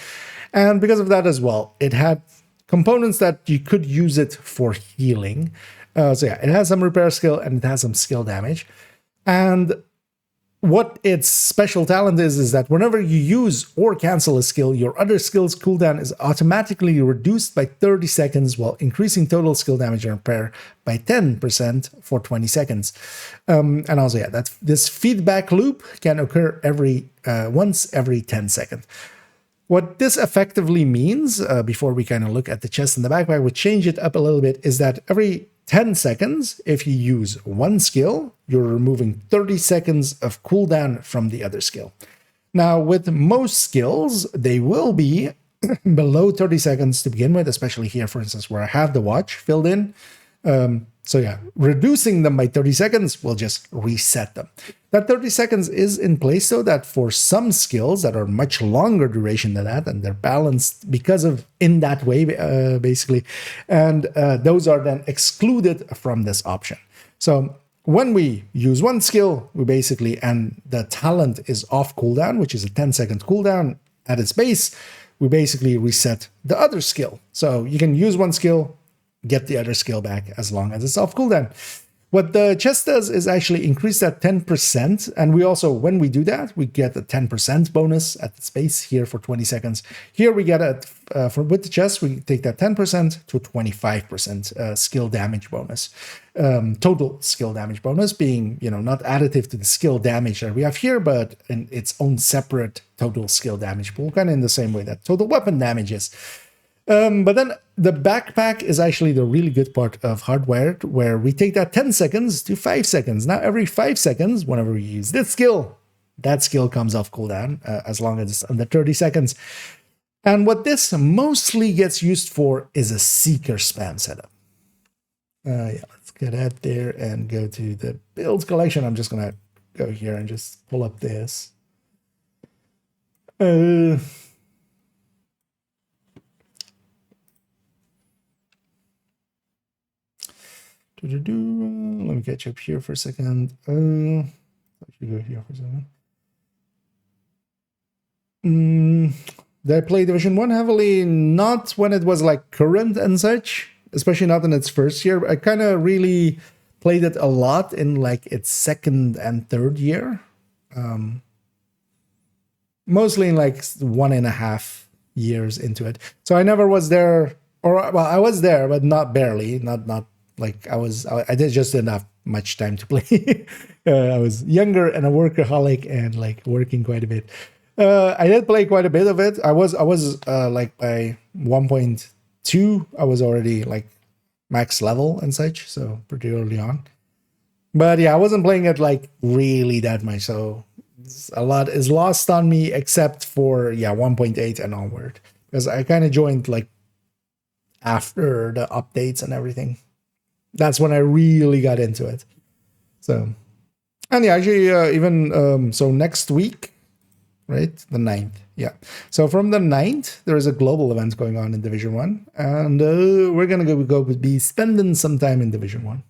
And because of that as well, it had components that you could use it for healing. It has some repair skill and it has some skill damage. And what its special talent is that whenever you use or cancel a skill, your other skill's cooldown is automatically reduced by 30 seconds while increasing total skill damage and repair by 10% for 20 seconds. And also, this feedback loop can occur once every 10 seconds. What this effectively means, before we kind of look at the chest and the backpack, we change it up a little bit, is that every 10 seconds, if you use one skill, you're removing 30 seconds of cooldown from the other skill. Now, with most skills, they will be below 30 seconds to begin with, especially here, for instance, where I have the watch filled in. Reducing them by 30 seconds will just reset them. That 30 seconds is in place so that for some skills that are much longer duration than that, and they're balanced because of in that way, basically, and those are then excluded from this option. So when we use one skill, we basically, and the talent is off cooldown, which is a 10-second cooldown at its base, we basically reset the other skill. So you can use one skill, get the other skill back as long as it's off cooldown. What the chest does is actually increase that 10%. And we also, when we do that, we get a 10% bonus at the space here for 20 seconds. Here we get with the chest, we take that 10% to 25% skill damage bonus. Total skill damage bonus being, not additive to the skill damage that we have here, but in its own separate total skill damage pool, kind of in the same way that total weapon damage is. But then the backpack is actually the really good part of hardwired, where we take that 10 seconds to 5 seconds. Now, every 5 seconds, whenever we use this skill, that skill comes off cooldown, as long as it's under 30 seconds. And what this mostly gets used for is a seeker spam setup. Let's get out there and go to the builds collection. I'm just going to go here and just pull up this. Let me catch up here for a second. I should go here for a second. Did I play Division 1 heavily? Not when it was like current and such, especially not in its first year. I kind of really played it a lot in like its second and third year. Mostly in like 1.5 years into it. So I never was there, or well, I was there, but not barely, not like I did just enough much time to play. I was younger and a workaholic and like working quite a bit. I did play quite a bit of it. I was like by 1.2, I was already like max level and such, so pretty early on. But yeah, I wasn't playing it like really that much, so a lot is lost on me except for 1.8 and onward, because I kind of joined like after the updates and everything. That's when I really got into it. So, and yeah, actually even so next week, right, the 9th, yeah, so from the 9th there is a global event going on in Division 1, and we're gonna go be spending some time in Division 1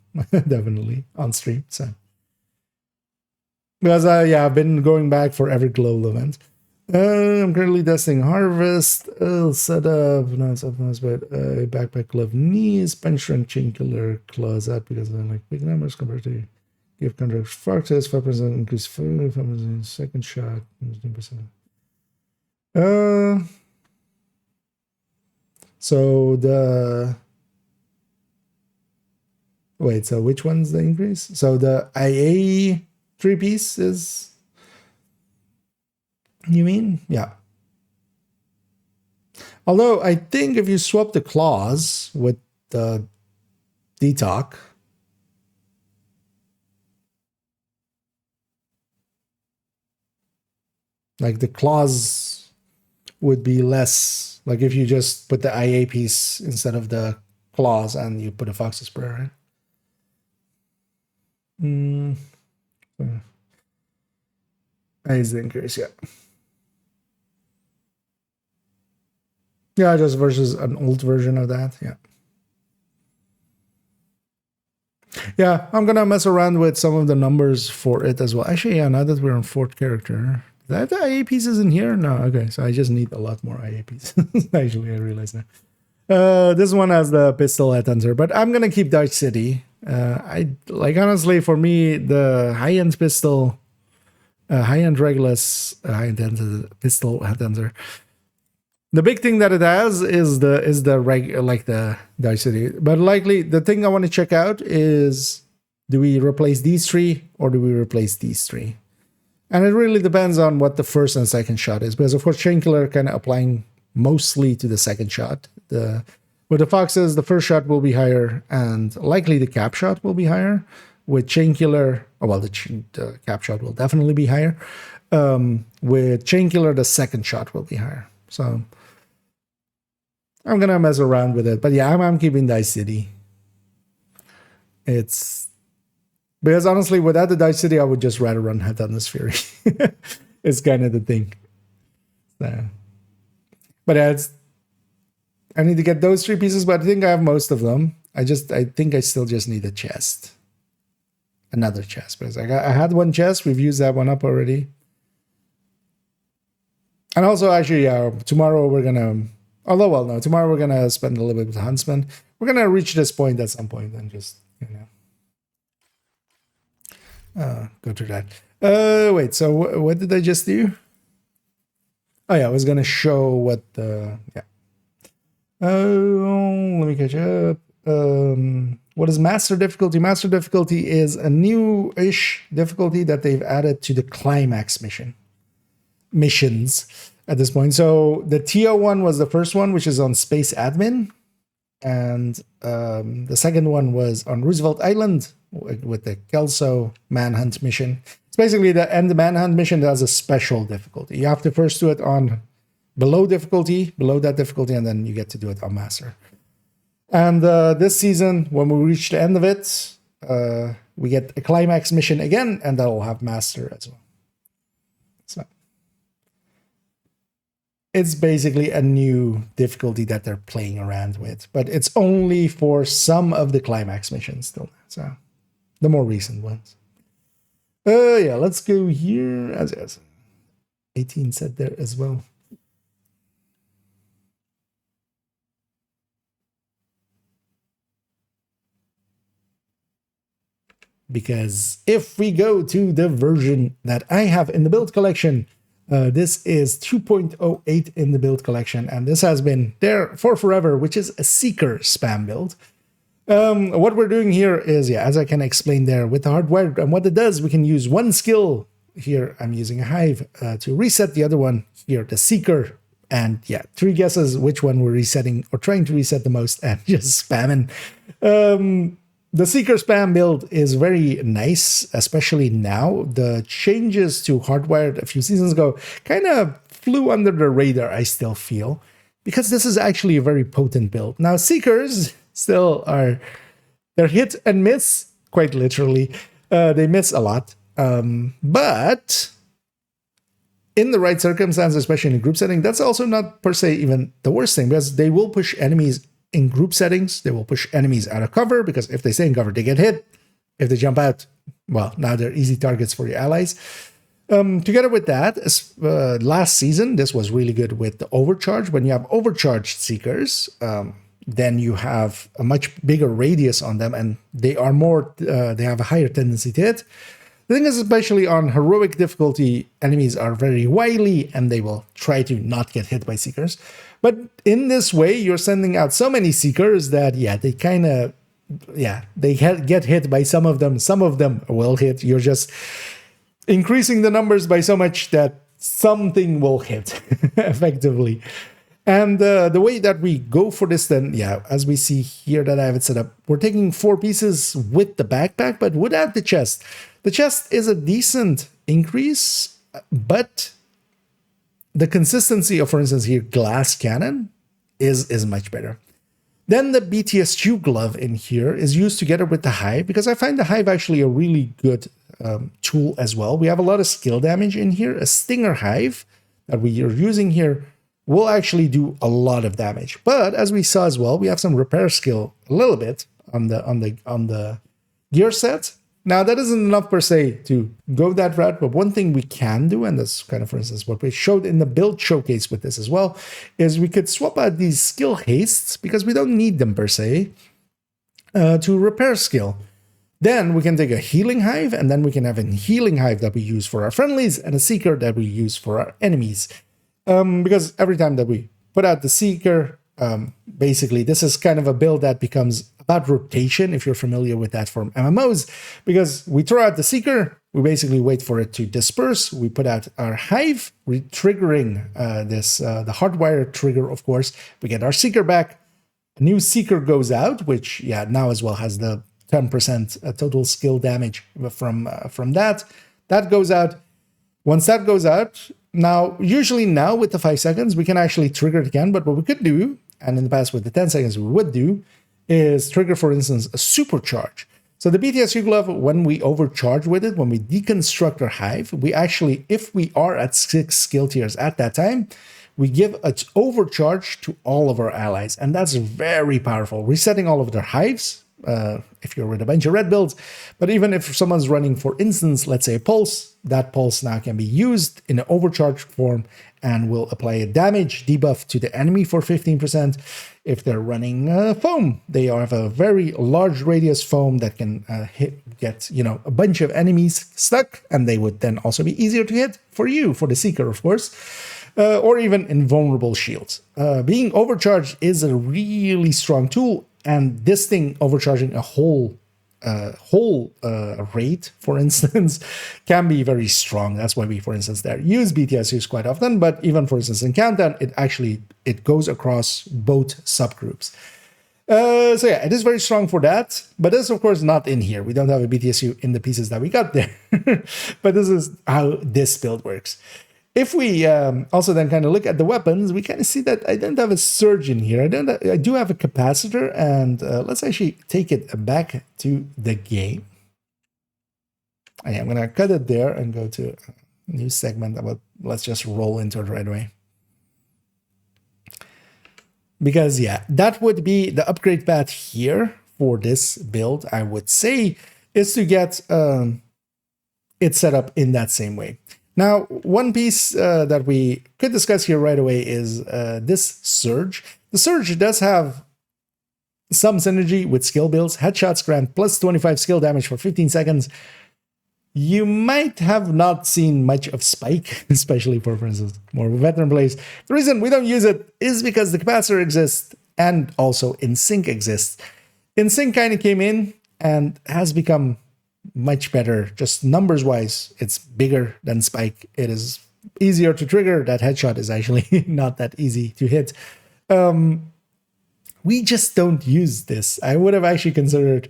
definitely on stream. So because I've been going back for every global event. I'm currently testing Harvest, setup, backpack, glove, knees, bench strength, chain killer, claws out because I like big numbers compared to give contract foxes, 5% increase, 5% second shot, 15%. So the wait, so which one's the increase? So the IA 3-piece is, you mean? Yeah. Although I think if you swap the claws with the detox, like the claws would be less, like if you just put the IA piece instead of the claws and you put a fox's prayer, right? Is the increase, yeah. Yeah, just versus an old version of that, yeah. Yeah, I'm gonna mess around with some of the numbers for it as well. Actually, yeah, now that we're on 4th character, that the IA pieces in here? No, okay, so I just need a lot more IA pieces. Actually, I realize now. This one has the pistol headhunter, but I'm gonna keep Dodge City. I like, honestly, for me, the high-end pistol, high-end Regulus, high-end pistol headhunter. The big thing that it has is the Dodge City. But likely the thing I want to check out is, do we replace these 3 or do we replace these 3? And it really depends on what the first and second shot is, because of course chain killer kind of applying mostly to the second shot. With the foxes, the first shot will be higher, and likely the cap shot will be higher. With chain killer, the cap shot will definitely be higher. With chain killer, the second shot will be higher. So I'm gonna mess around with it, but yeah, I'm keeping Dice City. It's because honestly, without the Dice City, I would just rather run Headhunter's Fury. It's kind of the thing. So, but I need to get those 3 pieces, but I think I have most of them. I think I still just need a chest, another chest, because I had one chest. We've used that one up already. And also, actually, tomorrow we're gonna. Tomorrow we're gonna spend a little bit with Huntsman. We're gonna reach this point at some point and just, go through that. Wait, so what did I just do? Oh yeah, I was gonna show what the let me catch up. What is master difficulty? Master difficulty is a new-ish difficulty that they've added to the climax missions at this point. So the TO1 was the first one, which is on Space Admin, and the second one was on Roosevelt Island with the Kelso Manhunt mission. It's basically the manhunt mission that has a special difficulty. You have to first do it on below that difficulty, and then you get to do it on master. And this season, when we reach the end of it, we get a climax mission again, and that'll have master as well. So it's basically a new difficulty that they're playing around with, but it's only for some of the climax missions still. So the more recent ones. Yeah, let's go here. As 18 set there as well. Because if we go to the version that I have in the build collection, this is 2.08 in the build collection, and this has been there for forever, which is a Seeker spam build. What we're doing here is, yeah, as I can explain there with the hardware, and what it does, we can use one skill. Here I'm using a Hive to reset the other one, here the Seeker, and yeah, 3 guesses which one we're resetting or trying to reset the most, and just spamming. The Seeker spam build is very nice, especially now. The changes to Hardwired a few seasons ago kind of flew under the radar, I still feel, because this is actually a very potent build. Now, Seekers still are, they're hit and miss, quite literally. They miss a lot. But in the right circumstances, especially in a group setting, that's also not per se even the worst thing, because they will push enemies in group settings. They will push enemies out of cover, because if they stay in cover, they get hit. If they jump out, well, now they're easy targets for your allies. Together with that, last season, this was really good with the overcharge. When you have overcharged Seekers, then you have a much bigger radius on them, and they are more, they have a higher tendency to hit. The thing is, especially on heroic difficulty, enemies are very wily, and they will try to not get hit by Seekers. But in this way, you're sending out so many Seekers that, yeah, they kind of, yeah, they get hit by some of them. Some of them will hit. You're just increasing the numbers by so much that something will hit, effectively. And the way that we go for this then, yeah, as we see here that I have it set up, we're taking 4 pieces with the backpack, but without the chest. The chest is a decent increase, but the consistency of, for instance, here, glass cannon is much better. Then the BTSU glove in here is used together with the Hive, because I find the Hive actually a really good tool as well. We have a lot of skill damage in here. A Stinger Hive that we are using here will actually do a lot of damage. But as we saw as well, we have some repair skill a little bit on the gear set. Now, that isn't enough per se to go that route, but one thing we can do, and that's kind of, for instance, what we showed in the build showcase with this as well, is we could swap out these skill hastes, because we don't need them per se, to repair skill. Then we can take a healing hive, and then we can have a healing hive that we use for our friendlies, and a seeker that we use for our enemies. Because every time that we put out the seeker, basically this is kind of a build that becomes about rotation, if you're familiar with that from MMOs, because we throw out the seeker, we basically wait for it to disperse, we put out our hive, triggering the hardwire trigger, of course, we get our seeker back, a new seeker goes out, which, yeah, now as well has the 10% total skill damage from that. That goes out. Once that goes out, now, usually now with the 5 seconds, we can actually trigger it again, but what we could do, and in the past with the 10 seconds we would do, is trigger, for instance, a supercharge. So the BTSU glove, when we overcharge with it, when we deconstruct our hive, we actually, if we are at 6 skill tiers at that time, we give an overcharge to all of our allies, and that's very powerful, resetting all of their hives, if you're with a bunch of red builds. But even if someone's running, for instance, let's say a pulse, that pulse now can be used in an overcharged form and will apply a damage debuff to the enemy for 15%. If they're running foam, they have a very large radius foam that can get a bunch of enemies stuck, and they would then also be easier to hit for you, for the seeker, of course. Or even invulnerable shields. Being overcharged is a really strong tool, and this thing overcharging a whole rate, for instance, can be very strong. That's why we, for instance, there use BTSUs quite often. But even, for instance, in Countdown, it goes across both subgroups. So yeah, it is very strong for that, but it's of course not in here. We don't have a BTSU in the pieces that we got there. But this is how this build works. If we also then kind of look at the weapons, we kind of see that I don't have a surge in here. I do have a capacitor, and let's actually take it back to the game. I'm going to cut it there and go to a new segment. Let's just roll into it right away. Because yeah, that would be the upgrade path here for this build, I would say, is to get it set up in that same way. Now, one piece that we could discuss here right away is this Surge. The Surge does have some synergy with skill builds. Headshots grant plus 25 skill damage for 15 seconds. You might have not seen much of Spike, especially for instance, more veteran players. The reason we don't use it is because the capacitor exists and also InSync exists. InSync kind of came in and has become much better, just numbers-wise. It's bigger than Spike. It is easier to trigger. That headshot is actually not that easy to hit. We just don't use this. I would have actually considered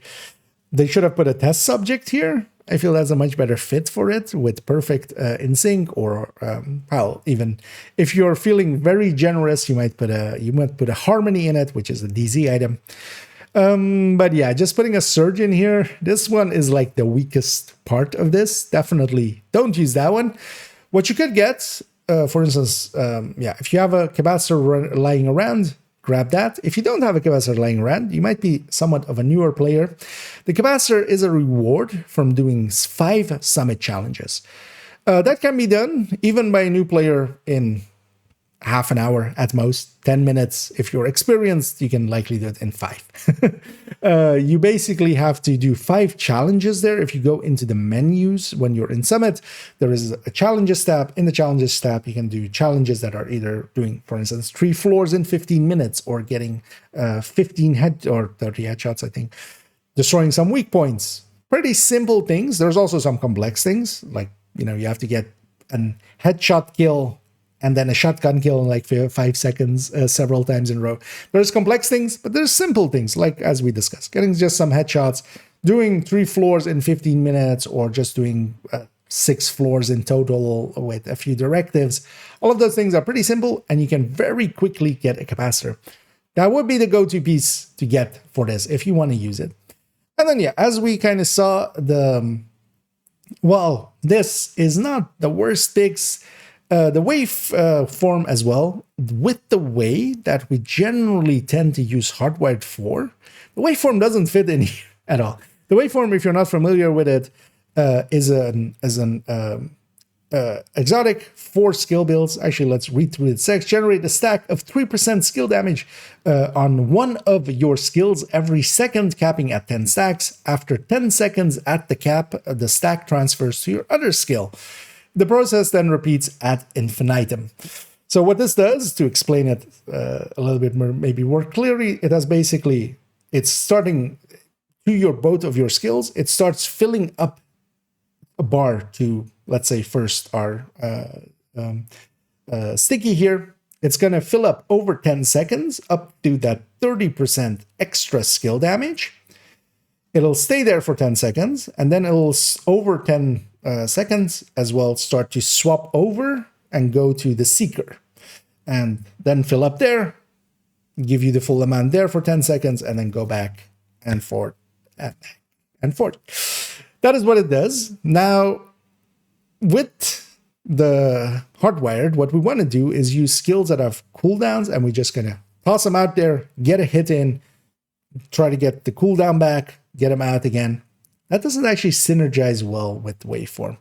they should have put a test subject here. I feel that's a much better fit for it with perfect InSync, or well, even if you're feeling very generous, you might put a harmony in it, which is a DZ item. But yeah, just putting a Surge in here. This one is like the weakest part of this. Definitely don't use that one. What you could get, for instance, yeah, if you have a capacitor lying around, grab that. If you don't have a capacitor lying around, you might be somewhat of a newer player. The capacitor is a reward from doing 5 summit challenges. That can be done even by a new player in half an hour at most, 10 minutes. If you're experienced, you can likely do it in 5. You basically have to do 5 challenges there. If you go into the menus when you're in Summit, there is a challenges tab. In the challenges tab, you can do challenges that are either doing, for instance, 3 floors in 15 minutes, or getting 15 head or 30 headshots, I think, destroying some weak points. Pretty simple things. There's also some complex things, like, you know, you have to get a headshot kill and then a shotgun kill in like 5 seconds several times in a row. There's complex things, but there's simple things, like as we discussed, getting just some headshots, doing 3 floors in 15 minutes, or just doing 6 floors in total with a few directives. All of those things are pretty simple, and you can very quickly get a capacitor. That would be the go-to piece to get for this if you want to use it. And then, yeah, as we kind of saw, well, this is not the worst picks. The wave form as well, with the way that we generally tend to use hardwired for, the waveform doesn't fit in here at all. The waveform, if you're not familiar with it, is an exotic for skill builds. Actually, let's read through it. Sex generate a stack of 3% skill damage on one of your skills every second, capping at 10 stacks. After 10 seconds at the cap, the stack transfers to your other skill. The process then repeats ad infinitum. So what this does, to explain it a little bit more, maybe more clearly, it has basically, it's starting to both of your skills, it starts filling up a bar to, let's say, first our sticky here. It's going to fill up over 10 seconds up to that 30% extra skill damage. It'll stay there for 10 seconds, and then it'll, over 10 seconds as well, start to swap over and go to the seeker, and then fill up there, give you the full amount there for 10 seconds, and then go back and forth and forth. That is what it does. Now, with the hardwired, what we want to do is use skills that have cooldowns, and we're just going to toss them out there, get a hit in, try to get the cooldown back, get them out again. That doesn't actually synergize well with the waveform.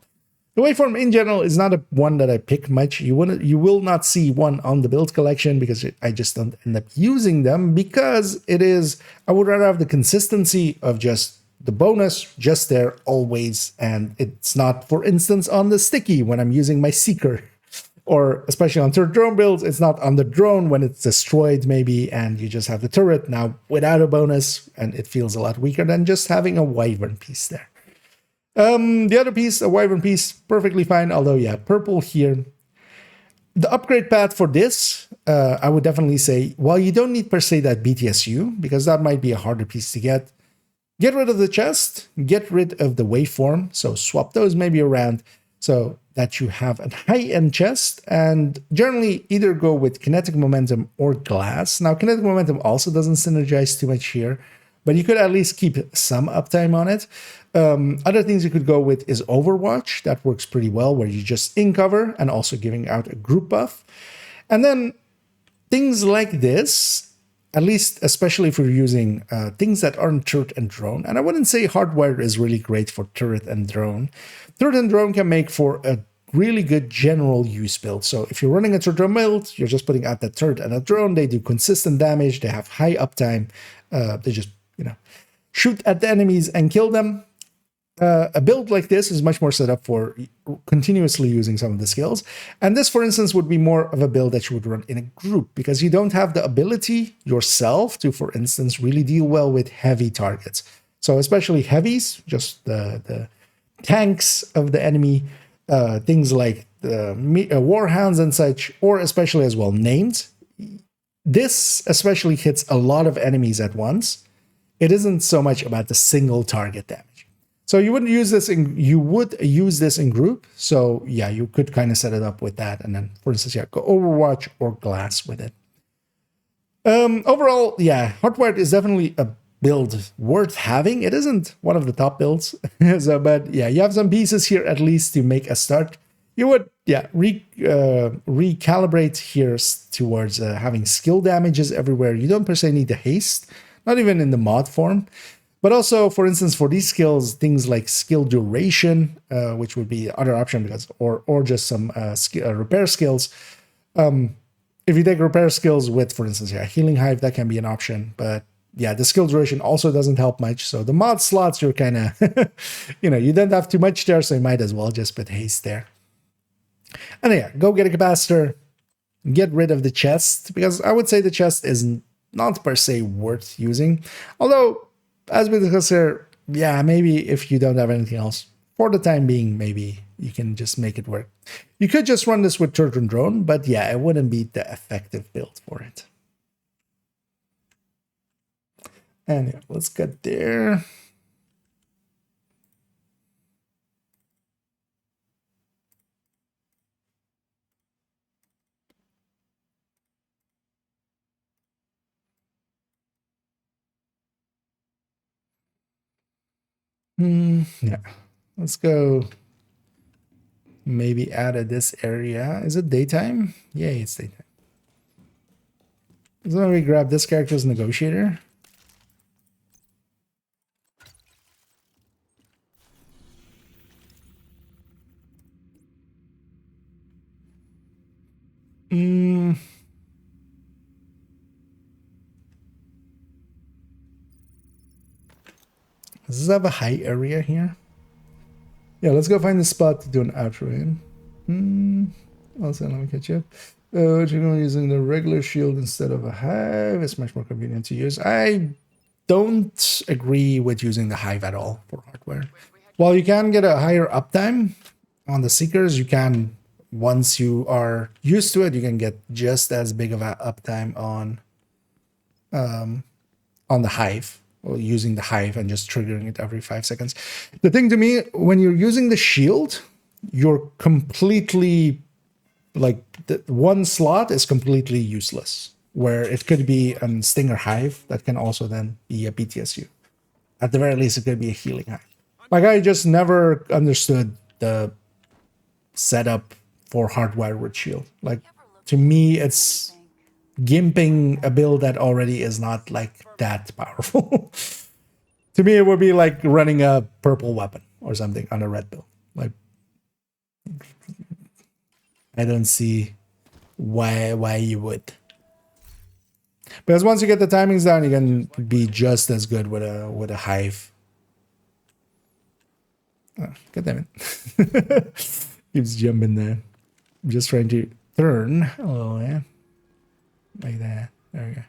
The waveform in general is not one that I pick much. You will not see one on the build collection because I just don't end up using them, because it is, I would rather have the consistency of just the bonus just there always, and it's not, for instance, on the sticky when I'm using my seeker, or especially on third drone builds, it's not on the drone when it's destroyed maybe, and you just have the turret now without a bonus, and it feels a lot weaker than just having a wyvern piece there. The other piece, a wyvern piece, perfectly fine, although yeah, purple here. The upgrade path for this, I would definitely say, while you don't need per se that BTSU, because that might be a harder piece to get rid of the chest, get rid of the waveform, so swap those maybe around, so that you have a high-end chest, and generally either go with kinetic momentum or glass. Now, kinetic momentum also doesn't synergize too much here, but you could at least keep some uptime on it. Other things you could go with is Overwatch. That works pretty well, where you just in cover and also giving out a group buff. And then things like this, at least especially if you're using things that aren't turret and drone. And I wouldn't say hardware is really great for turret and drone. Turret and drone can make for a really good general use build. So if you're running a turret drone build, you're just putting out that turret and a drone. They do consistent damage. They have high uptime. They just, shoot at the enemies and kill them. A build like this is much more set up for continuously using some of the skills. And this, for instance, would be more of a build that you would run in a group because you don't have the ability yourself to, for instance, really deal well with heavy targets. So especially heavies, just the tanks of the enemy, things like the warhounds and such, or especially as well named. This especially hits a lot of enemies at once. It isn't so much about the single target damage. So you would use this in group. So yeah, you could kind of set it up with that. And then, for instance, yeah, go Overwatch or Glass with it. Overall, yeah, Hardwired is definitely a build worth having. It isn't one of the top builds. But yeah, you have some pieces here at least to make a start. You would, yeah, recalibrate here towards having skill damages everywhere. You don't per se need the haste, not even in the mod form. But also, for instance, for these skills, things like skill duration, which would be the other option, because or just some repair skills. If you take repair skills with, for instance, yeah, Healing Hive, that can be an option. But yeah, the skill duration also doesn't help much. So the mod slots, you're kind of, you don't have too much there, so you might as well just put haste there. And yeah, go get a capacitor, get rid of the chest, because I would say the chest is not per se worth using. Although, as we discussed here, yeah, maybe if you don't have anything else, for the time being, maybe you can just make it work. You could just run this with turret and drone, but yeah, it wouldn't be the effective build for it. And yeah, let's get there. Yeah, let's go. Maybe out of this area. Is it daytime? Yeah, it's daytime. So we grab this character's negotiator. Does this have a high area here? Yeah, let's go find the spot to do an outro in. Also, let me catch up. Using the regular shield instead of a hive. It's much more convenient to use. I don't agree with using the hive at all for hardware. While you can get a higher uptime on the seekers, you can, once you are used to it, you can get just as big of an uptime on the hive, or using the hive and just triggering it every 5 seconds. The thing to me, when you're using the shield, you're completely, like, the one slot is completely useless, where it could be a Stinger Hive that can also then be a BTSU. At the very least, it could be a Healing Hive. Like, I just never understood the setup for hardwire with shield. Like, to me, it's gimping a build that already is not like that powerful. To me, it would be like running a purple weapon or something on a red build. Like, I don't see why you would. Because once you get the timings down, you can be just as good with a hive. Oh, God damn it. Keeps jumping there. I'm just trying to turn a little, yeah. Like that. There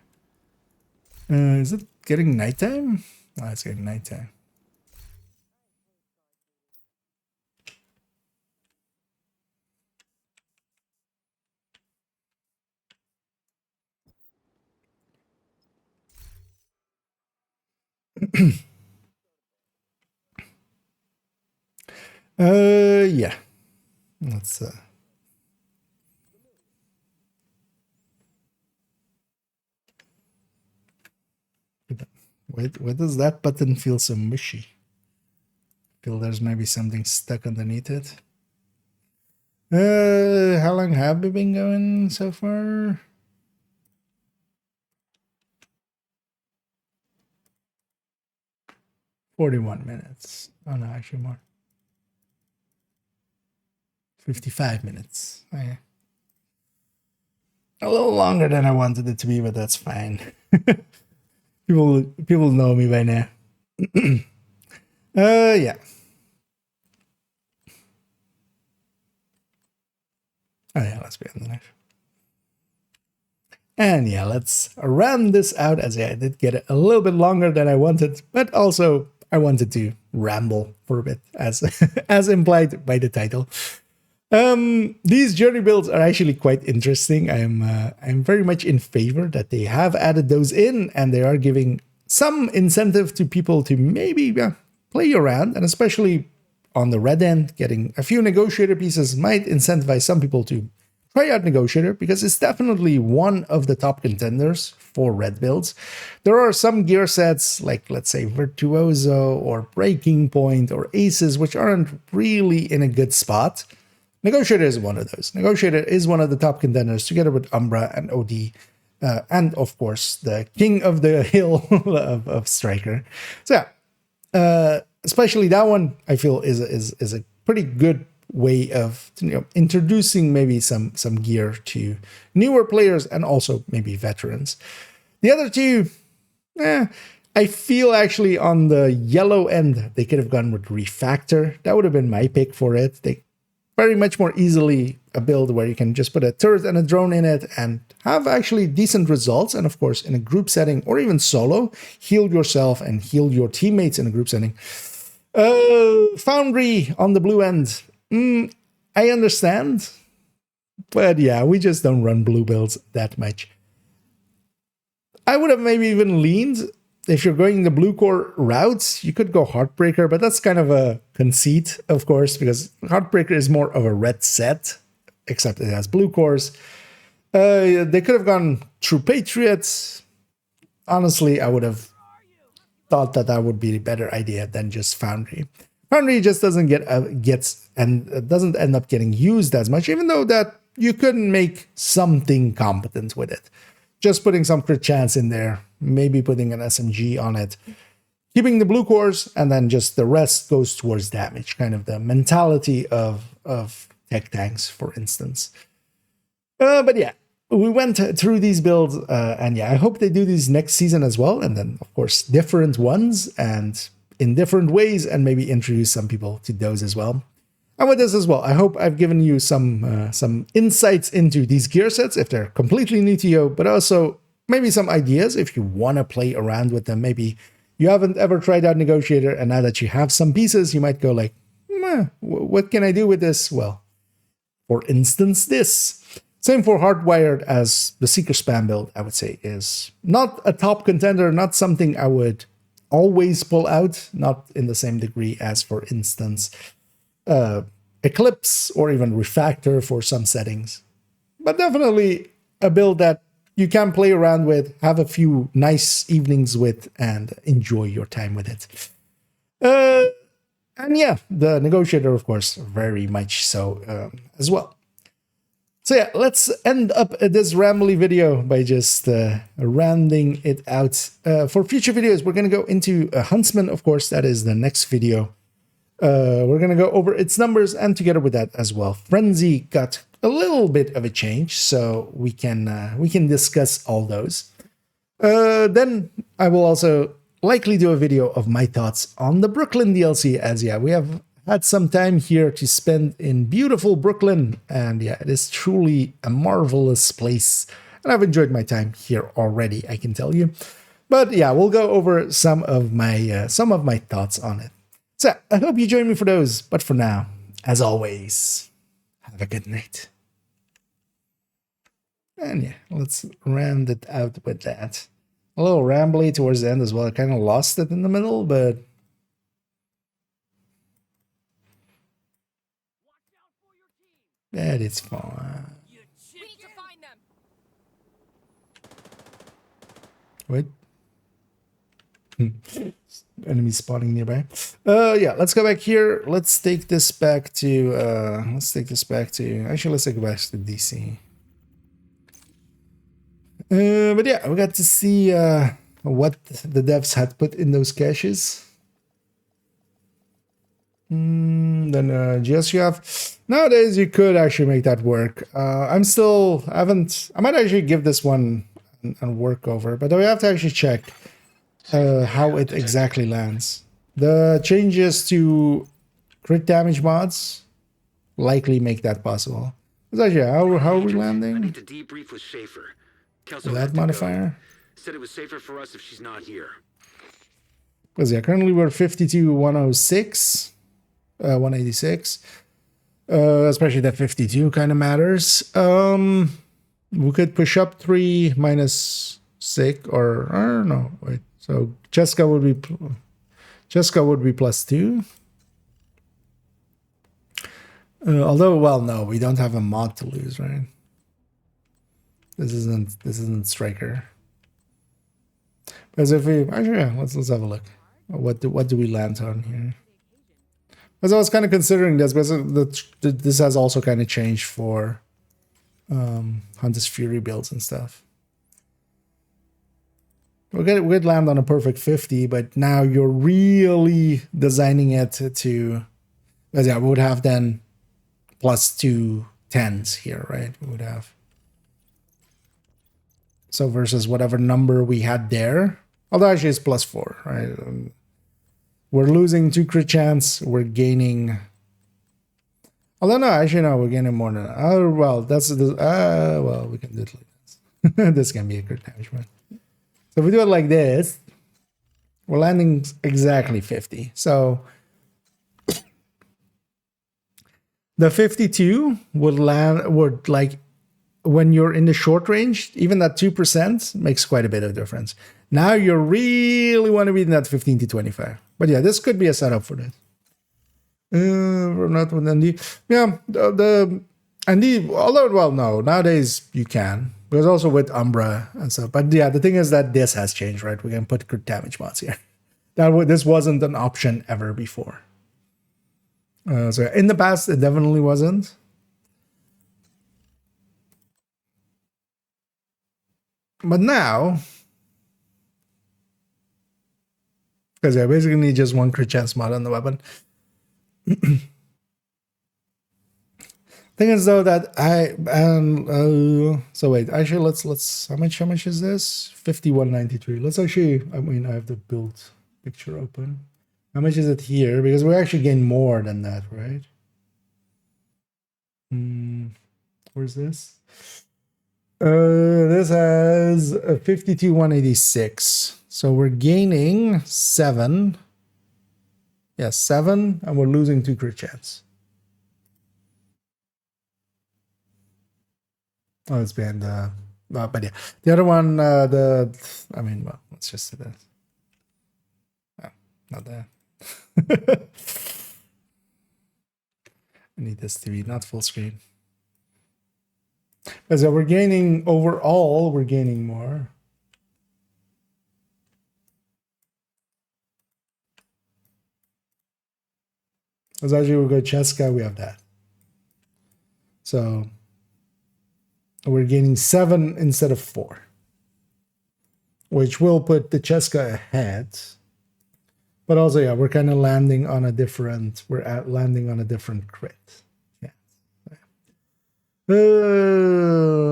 we go. Is it getting nighttime? Oh, it's getting nighttime. Yeah. Let's why does that button feel so mushy? Feel there's maybe something stuck underneath it. How long have we been going so far? 41 minutes. Oh no, actually more. 55 minutes. Oh, yeah. A little longer than I wanted it to be, but that's fine. People know me by now. Yeah. Oh yeah, let's be on the knife. And yeah, let's round this out, as I did get it a little bit longer than I wanted, but also I wanted to ramble for a bit, as as implied by the title. These journey builds are actually quite interesting. I'm very much in favor that they have added those in, and they are giving some incentive to people to maybe play around, and especially on the red end, getting a few negotiator pieces might incentivize some people to try out Negotiator, because it's definitely one of the top contenders for red builds. There are some gear sets, like let's say Virtuoso or Breaking Point or Aces, which aren't really in a good spot. Negotiator is one of those. Negotiator is one of the top contenders, together with Umbra and OD, and of course the king of the hill of Striker. So yeah, especially that one I feel is a pretty good way of introducing maybe some gear to newer players and also maybe veterans. The other two, I feel actually on the yellow end they could have gone with Refactor. That would have been my pick for it. They very much more easily a build where you can just put a turret and a drone in it and have actually decent results, and of course in a group setting or even solo, heal yourself and heal your teammates in a group setting. Foundry on the blue end, I understand, but yeah, we just don't run blue builds that much. I would have maybe even leaned, if you're going the blue core route, you could go Heartbreaker, but that's kind of a conceit, of course, because Heartbreaker is more of a red set, except it has blue cores. They could have gone True Patriots. Honestly, I would have thought that would be a better idea than just Foundry. Foundry just doesn't doesn't end up getting used as much, even though that you couldn't make something competent with it. Just putting some crit chance in there, maybe putting an SMG on it, keeping the blue cores, and then just the rest goes towards damage. Kind of the mentality of tech tanks, for instance. But yeah, we went through these builds, and yeah, I hope they do these next season as well, and then of course different ones and in different ways, and maybe introduce some people to those as well. And with this as well, I hope I've given you some insights into these gear sets if they're completely new to you, but also maybe some ideas if you want to play around with them. Maybe you haven't ever tried out Negotiator, and now that you have some pieces, you might go like, what can I do with this? Well, for instance, this. Same for Hardwired, as the Seeker Spam build, I would say, is not a top contender, not something I would always pull out, not in the same degree as, for instance, Eclipse or even Refactor for some settings. But definitely a build that you can play around with, have a few nice evenings with, and enjoy your time with it. And yeah, the Negotiator, of course, very much so as well. So yeah, let's end up this rambly video by just rounding it out. For future videos, we're going to go into Huntsman, of course. That is the next video. We're going to go over its numbers, and together with that as well, Frenzy got a little bit of a change, so we can discuss all those. Then I will also likely do a video of my thoughts on the Brooklyn DLC, as yeah, we have had some time here to spend in beautiful Brooklyn, and yeah, it is truly a marvelous place, and I've enjoyed my time here already, I can tell you. But yeah, we'll go over some of my thoughts on it. So I hope you join me for those, but for now, as always, have a good night. And yeah, let's round it out with that. A little rambly towards the end as well. I kind of lost it in the middle, but that is fine. We need to find them. Wait. Enemy spotting nearby. Yeah, let's go back here. Let's take this back to actually, let's take it back to DC. But yeah, we got to see what the devs had put in those caches. Then GSUF. Nowadays, you could actually make that work. I might actually give this one a work over, but we have to actually check how it exactly lands. The changes to crit damage mods likely make that possible. It's actually, how are we I landing? need to debrief with Schaefer. Kelso With had that to go. modifier? Said it was safer for us if she's not here. Because yeah, currently we're 52-106, 186. Especially that 52 kind of matters. We could push up 3 minus 6, or I don't know. Wait, so Jessica would be +2. Although, well, no, we don't have a mod to lose, right? This isn't Striker. Because if we actually, yeah, let's have a look. What do we land on here? Because I was kind of considering this, because this has also kind of changed for Hunter's Fury builds and stuff. We'd land on a perfect 50, but now you're really designing it to, because yeah, we would have then +2 10s here, right? We would have. So versus whatever number we had there, although actually it's +4, right? We're losing 2 crit chance. We're gaining. Although no, actually no, we're gaining more than. Oh well, that's the. Well, we can do it like this. This can be a crit damage one. So if we do it like this, we're landing exactly 50. So the 52 would like, when you're in the short range, even that 2% makes quite a bit of difference. Now you really want to be in that 15 to 25. But yeah, this could be a setup for this. We're not with ND. Yeah, the ND, although, well, no, nowadays you can. Because also with Umbra and stuff. But yeah, the thing is that this has changed, right? We can put crit damage mods here. This wasn't an option ever before. So in the past, it definitely wasn't. But now, because I basically need just 1 crit chance mod on the weapon. Thing is though that so wait, actually let's how much is this? 5193. Let's actually, I mean, I have the build picture open. How much is it here? Because we actually gain more than that, right? Where's this? This has a 52-186. So we're gaining 7. Yeah, 7, and we're losing 2 crit chance. Oh, it's been but yeah, the other one, well, let's just do this. Oh, not that. I need this to be not full screen. Because we're gaining overall, we're gaining more. As actually we go Cheska, we have that. So we're gaining 7 instead of 4, which will put the Cheska ahead. But also, yeah, we're kind of landing on a different. Landing on a different crit. Yeah.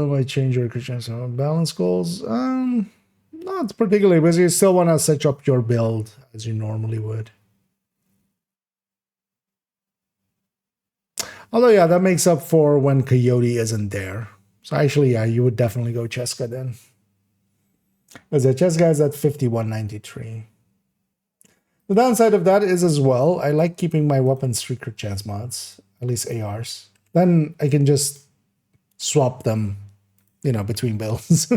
Might change your crit chance on balance goals. Not particularly, because you still want to set up your build as you normally would. Although, yeah, that makes up for when Coyote isn't there. So actually, yeah, you would definitely go Cheska then. Because the Cheska is at 5193. The downside of that is as well, I like keeping my weapons 3 crit chance mods, at least ARs. Then I can just swap them, between builds.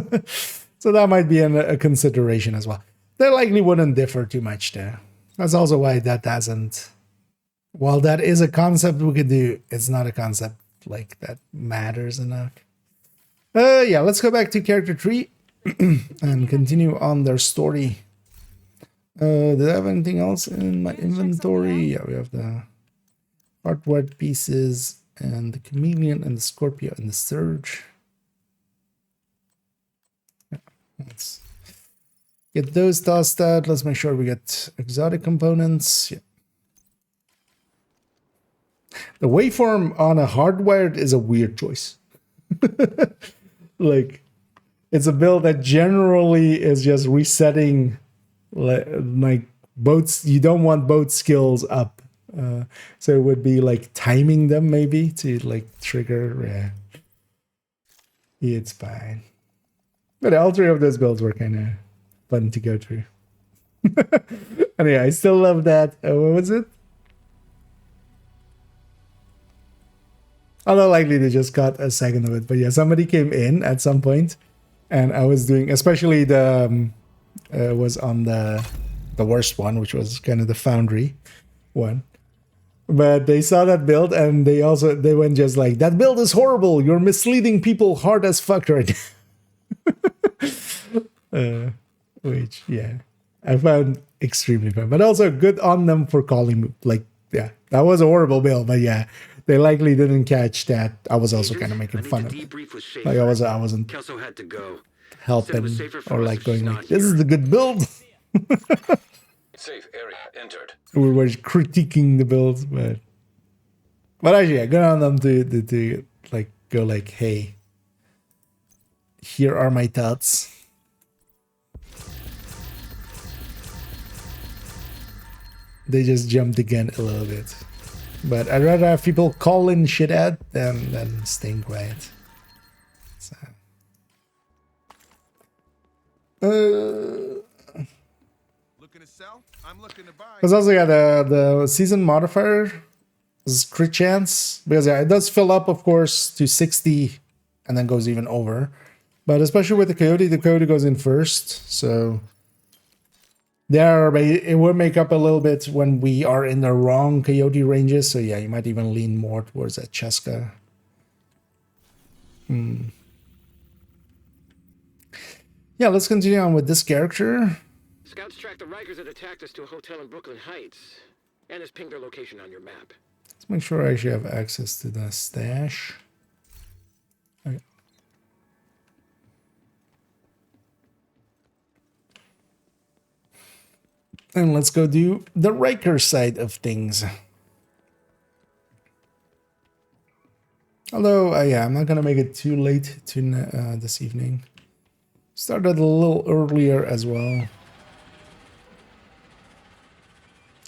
So that might be a consideration as well. They likely wouldn't differ too much there. That's also why that hasn't. While that is a concept we could do, it's not a concept like that matters enough. Yeah, let's go back to character tree and continue on their story. Did I have anything else in my inventory? Yeah, we have the artwork pieces and the chameleon and the Scorpio and the Surge. Yeah, let's get those tossed out. Let's make sure we get exotic components. Yeah. The waveform on a hardwired is a weird choice. Like, it's a build that generally is just resetting like both. You don't want both skills up. So it would be like timing them maybe to like trigger. Yeah, it's fine. But all three of those builds were kind of fun to go through. Anyway, I still love that. What was it? Although likely they just got a second of it. But yeah, somebody came in at some point and I was doing, especially the, was on the worst one, which was kind of the Foundry one. But they saw that build and they went just like, that build is horrible. You're misleading people hard as fuck right now. Which, yeah, I found extremely fun. But also good on them for calling me. Like, yeah, that was a horrible build. But yeah, they likely didn't catch that. I was also kind of making fun of it. Like, I wasn't Kelso had to go. helping or like going like, this is the good build. Safe area entered. We were critiquing the builds, but actually, yeah, good on them to like go like, hey, here are my thoughts. They just jumped again a little bit, but I'd rather have people calling shit out than staying quiet. So. Looking to sell? I'm looking to buy. Because also, yeah, the season modifier is crit chance. Because yeah, it does fill up, of course, to 60 and then goes even over. But especially with the coyote goes in first. So it will make up a little bit when we are in the wrong coyote ranges. So yeah, you might even lean more towards that Cheska. Yeah, let's continue on with this character. Scouts tracked the Rikers that attacked us to a hotel in Brooklyn Heights, and has pinged their location on your map. Let's make sure I actually have access to the stash. Okay. And let's go do the Riker side of things. Although, yeah, I'm not going to make it too late this evening. Started a little earlier as well.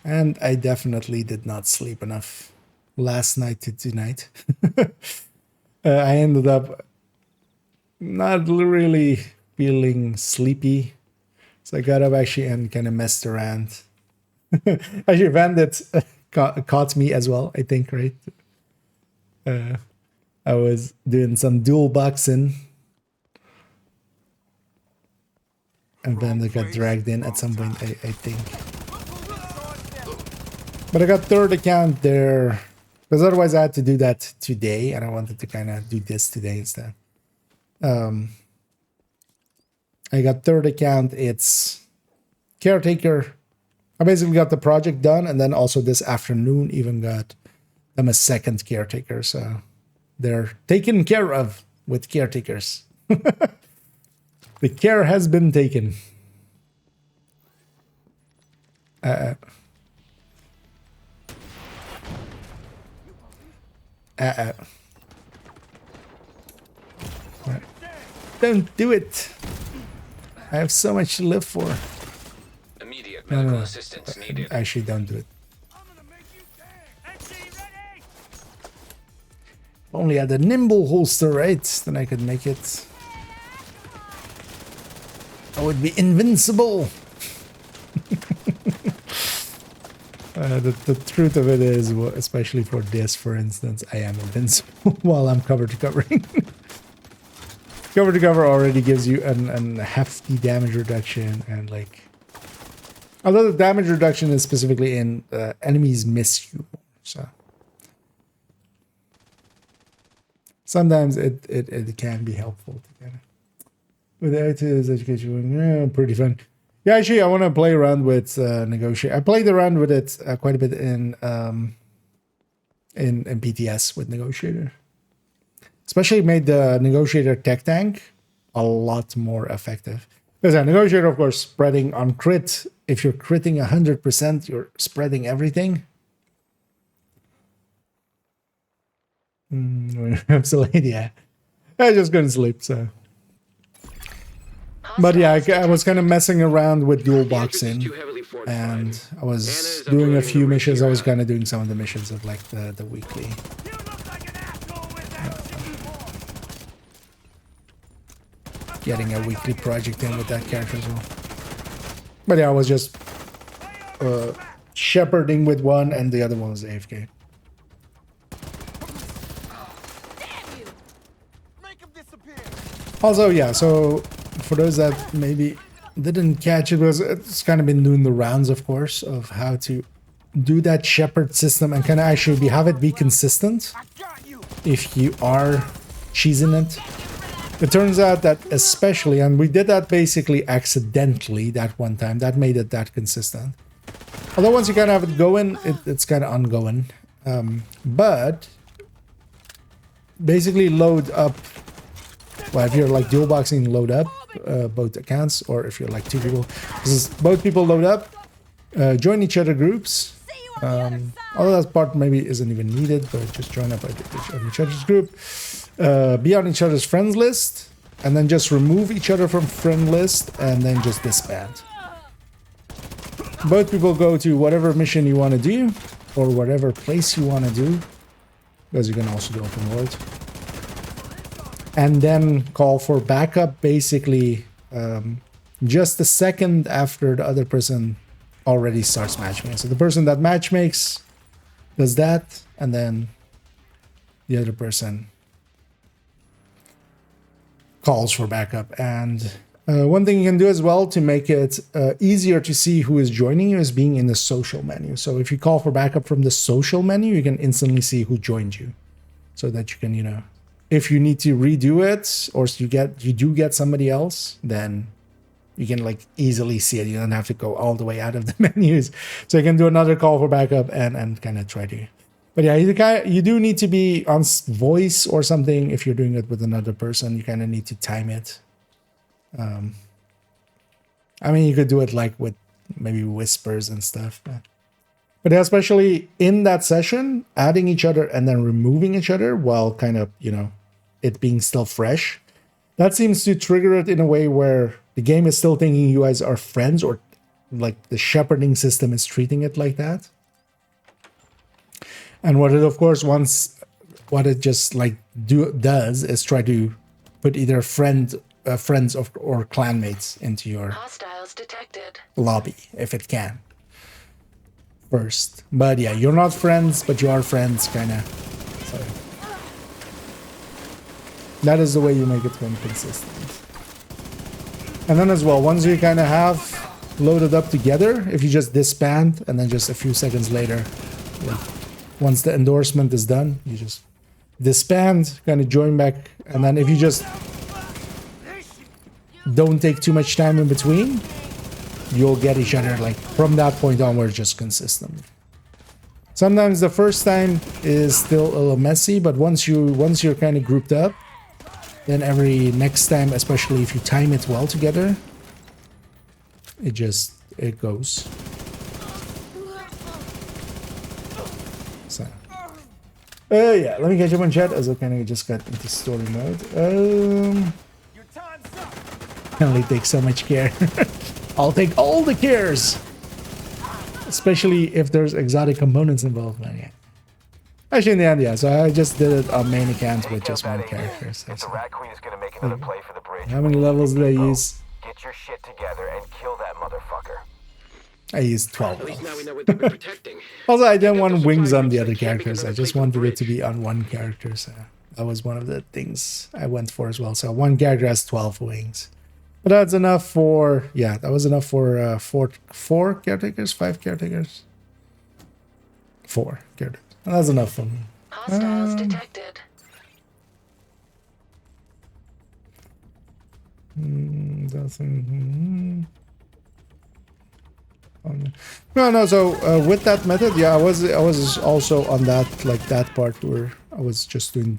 And I definitely did not sleep enough last night to tonight. I ended up not really feeling sleepy. So I got up actually and kind of messed around. Actually, Bandit caught me as well, I think, right? I was doing some dual boxing. And Bandit got dragged in at some point, I think. But I got third account there. Because otherwise I had to do that today. And I wanted to kind of do this today instead. I got third account. It's caretaker. I basically got the project done. And then also this afternoon even got them a second caretaker. So they're taken care of with caretakers. The care has been taken. Don't do it. I have so much to live for. Immediate medical assistance needed. Actually, don't do it. If only I had a nimble holster, right? Then I could make it. I would be invincible. The truth of it is, especially for this, for instance, I am invincible while I'm cover to covering. Cover to cover already gives you a hefty damage reduction, and like, although the damage reduction is specifically in enemies miss you, so sometimes it can be helpful to kind of. With active education, yeah, pretty fun. Yeah, actually, I want to play around with negotiate. I played around with it quite a bit in PTS with negotiator. Especially made the negotiator tech tank a lot more effective. Because a negotiator, of course, spreading on crit. If you're critting 100%, you're spreading everything. I'm still late, yeah. I just couldn't sleep, so. But yeah, I was kind of messing around with dual boxing, and I was doing a few missions. I was kind of doing some of the missions of like the weekly. Getting a weekly project in with that character as well. But yeah, I was just shepherding with one, and the other one was AFK. Also, yeah, so for those that maybe didn't catch it, because it's kind of been doing the rounds, of course, of how to do that shepherd system and kind of actually have it be consistent if you are cheesing it. It turns out that especially, and we did that basically accidentally that one time, that made it that consistent. Although once you kind of have it going, it's kind of ongoing. But basically load up, well, if you're like dual boxing, load up both accounts, or if you're like two people, both people load up, join each other groups. Although that part maybe isn't even needed, but just join up on each other's group. Be on each other's friends list, and then just remove each other from friend list, and then just disband. Both people go to whatever mission you want to do, or whatever place you want to do, because you can also do open world. And then call for backup, basically just a second after the other person already starts matchmaking. So the person that matchmakes does that, and then the other person calls for backup. And one thing you can do as well to make it easier to see who is joining you is being in the social menu. So if you call for backup from the social menu, you can instantly see who joined you, so that you can, you know, if you need to redo it, or you do get somebody else, then you can like easily see it. You don't have to go all the way out of the menus. So you can do another call for backup and kind of try to. But yeah, you do need to be on voice or something. If you're doing it with another person, you kind of need to time it. I mean, you could do it like with maybe whispers and stuff. But especially in that session, adding each other and then removing each other while kind of, you know, it being still fresh. That seems to trigger it in a way where the game is still thinking you guys are friends, or like the shepherding system is treating it like that. And what it, of course, what it just like does is try to put either friends or clanmates into your Hostiles detected. lobby if it can first. But yeah, you're not friends, but you are friends, kind of. So that is the way you make it one consistent. And then as well, once you kind of have loaded up together, if you just disband and then just a few seconds later, like, once the endorsement is done, you just disband, kind of join back, and then if you just don't take too much time in between, you'll get each other like from that point onward just consistently. Sometimes the first time is still a little messy, but once you're kind of grouped up, then every next time, especially if you time it well together, it goes. So yeah, let me catch up on chat as I kind of just got into story mode. Can only take so much care. I'll take all the cares, especially if there's exotic components involved. Yeah. Actually, in the end, yeah. So I just did it on main account with just one character. So If the Rat Queen is gonna make another play for the bridge, how many levels did I use? get your shit together and kill that motherfucker. I used 12. At least now we know what they've been protecting. Also, I didn't want wings on the other characters. I just wanted it to be on one character. So that was one of the things I went for as well. So one character has 12 wings. But that's enough for, yeah, that was enough for four caretakers, 5 caretakers. 4 caretakers. That's enough for me. Hostiles detected. No. So with that method, yeah, I was also on that, like that part where I was just doing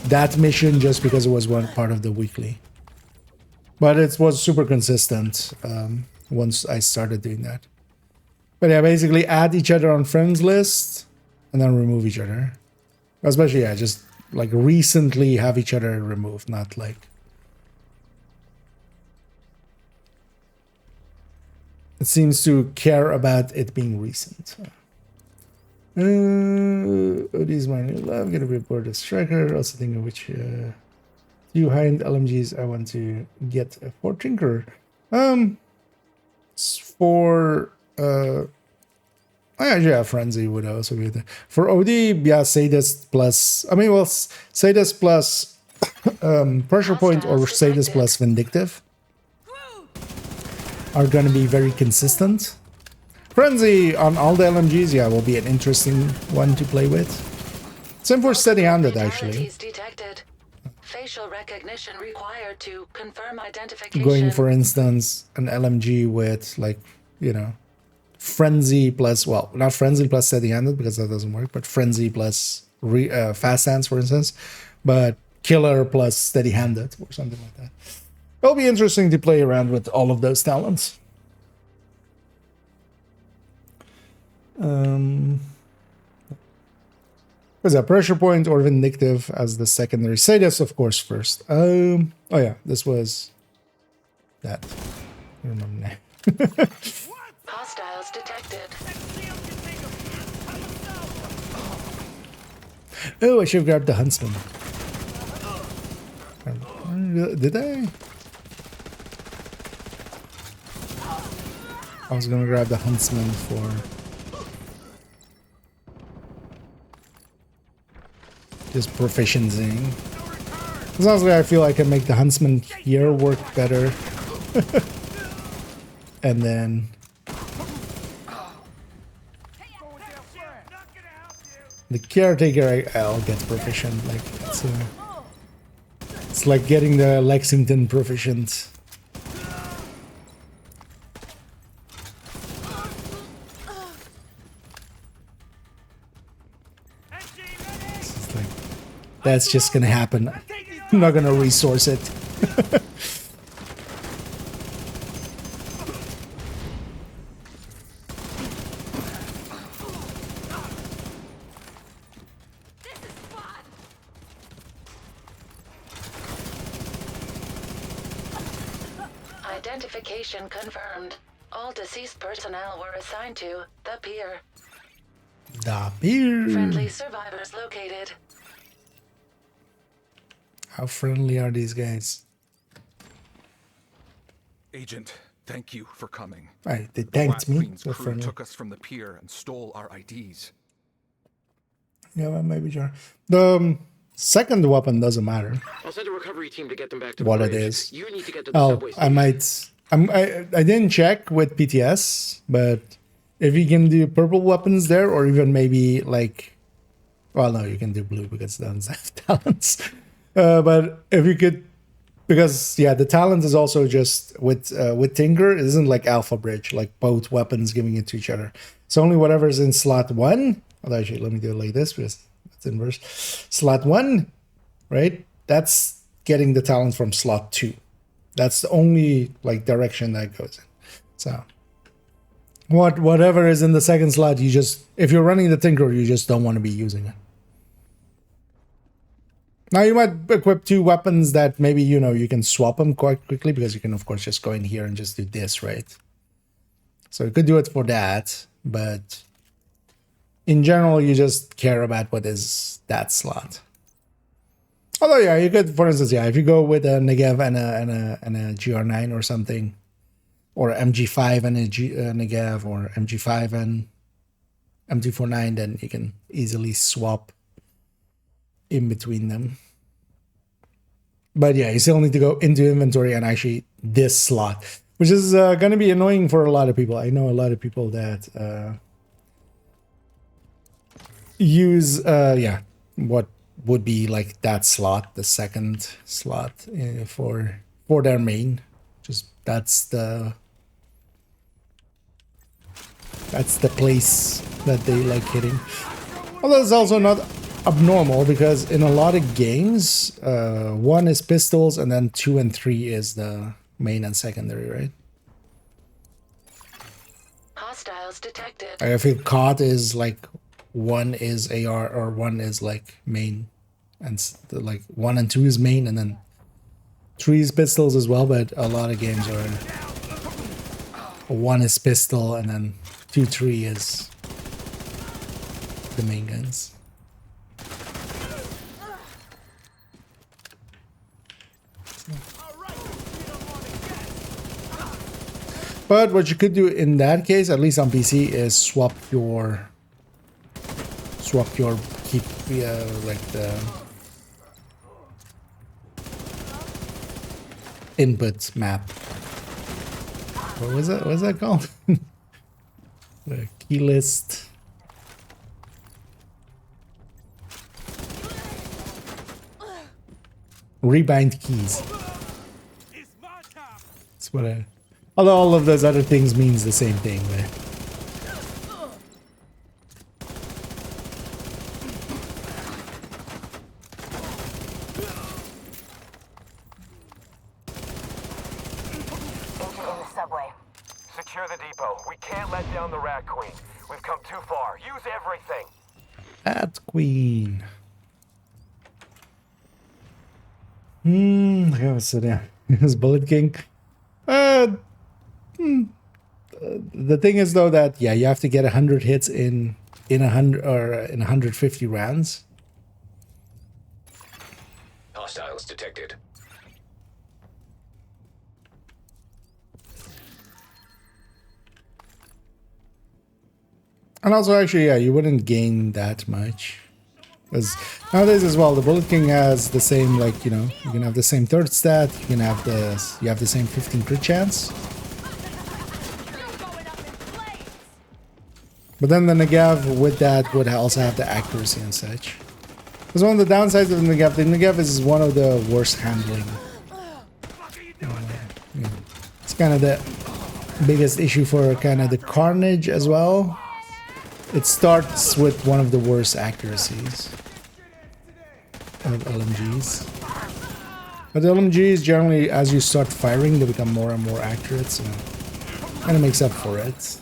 that mission just because it was one part of the weekly. But it was super consistent once I started doing that. But yeah, basically add each other on friends list and then remove each other. Especially, yeah, just like recently have each other removed, not like. It seems to care about it being recent. These my new love. Gonna report a striker. Also thinking which few high-end LMGs I want to get for Tinker. For I actually have Frenzy would also be there. For OD, yeah, Sadist plus. I mean, well, Sadist plus Pressure Point or Sadist plus Vindictive are going to be very consistent. Frenzy on all the LMGs, yeah, will be an interesting one to play with. Same for Steady-Handed, actually. Detected. Facial recognition required to confirm identification. Going, for instance, an LMG with, like, you know, Frenzy plus, well, not Frenzy plus Steady-Handed because that doesn't work, but Frenzy plus Fast Hands, for instance, but Killer plus Steady-Handed or something like that. It'll be interesting to play around with all of those talents. Was that Pressure Point or Vindictive as the secondary? Sadist, of course, first. Oh yeah, this was that. I don't remember now. Hostiles detected. Oh, I should have grabbed the Huntsman. Did I? I was gonna grab the Huntsman for just proficiency. Honestly, I feel I can make the Huntsman here work better. And then the Caretaker, I'll get proficient. Like it's like getting the Lexington proficient. It's like, that's just gonna happen. I'm not gonna resource it. Identification confirmed. All deceased personnel were assigned to the pier. The pier. Friendly survivors located. How friendly are these guys? Agent, thank you for coming. Right, they thanked me. Queen's So crew friendly. took us from the pier and stole our IDs. Yeah, well, maybe sure. The second weapon doesn't matter. I'll send a recovery team to get them back to What the it bridge. is. You need to get to the Oh, subway I station. might. I didn't check with PTS, but if you can do purple weapons there, or even maybe like, well, no, you can do blue because it doesn't have talents. But if you could, because yeah, the talent is also just with Tinker. It isn't like Alpha Bridge, like both weapons giving it to each other. It's only whatever's in slot 1. Although actually, let me do it like this because it's inverse. Slot 1, right? That's getting the talent from slot 2. That's the only like direction that goes in. So whatever is in the second slot, you just, if you're running the Tinker, you just don't want to be using it. Now you might equip 2 weapons that maybe, you know, you can swap them quite quickly because you can of course just go in here and just do this, right? So you could do it for that, but in general, you just care about what is that slot. Although, yeah, you could, for instance, yeah, if you go with a Negev and a GR9 or something, or MG5 and a Negev, or MG5 and MT49, then you can easily swap in between them. But yeah, you still need to go into inventory and actually this slot, which is going to be annoying for a lot of people. I know a lot of people that use, yeah, what would be like that slot, the second slot for their main. Just that's the place that they like hitting. Although it's also not abnormal because in a lot of games, 1 is pistols and then 2 and 3 is the main and secondary, right? Hostiles detected. I feel COD is like 1 is AR or 1 is like main and like 1 and 2 is main, and then 3 is pistols as well. But a lot of games are 1 is pistol, and then 2, 3 is the main guns. But what you could do in that case, at least on PC, is swap your keep like the input map. What was that? What was that called? The key list. Rebind keys. That's what I. Although all of those other things means the same thing, but. Secure the depot. We can't let down the Rat Queen. We've come too far. Use everything. Rat Queen. Okay, what's it? Yeah, it's Bullet King. The thing is though that you have to get 100 hits in 100 or in 150 rounds. Hostiles detected. And also, actually, yeah, you wouldn't gain that much. Because nowadays as well, the Bullet King has the same, like, you know, you can have the same third stat, you can have the same 15 crit chance. But then the Negav with that would also have the accuracy and such. Because one of the downsides of the Negav is one of the worst handling. Yeah. It's kind of the biggest issue for kind of the Carnage as well. It starts with one of the worst accuracies of LMGs. But the LMGs generally, as you start firing, they become more and more accurate, so it kind of makes up for it.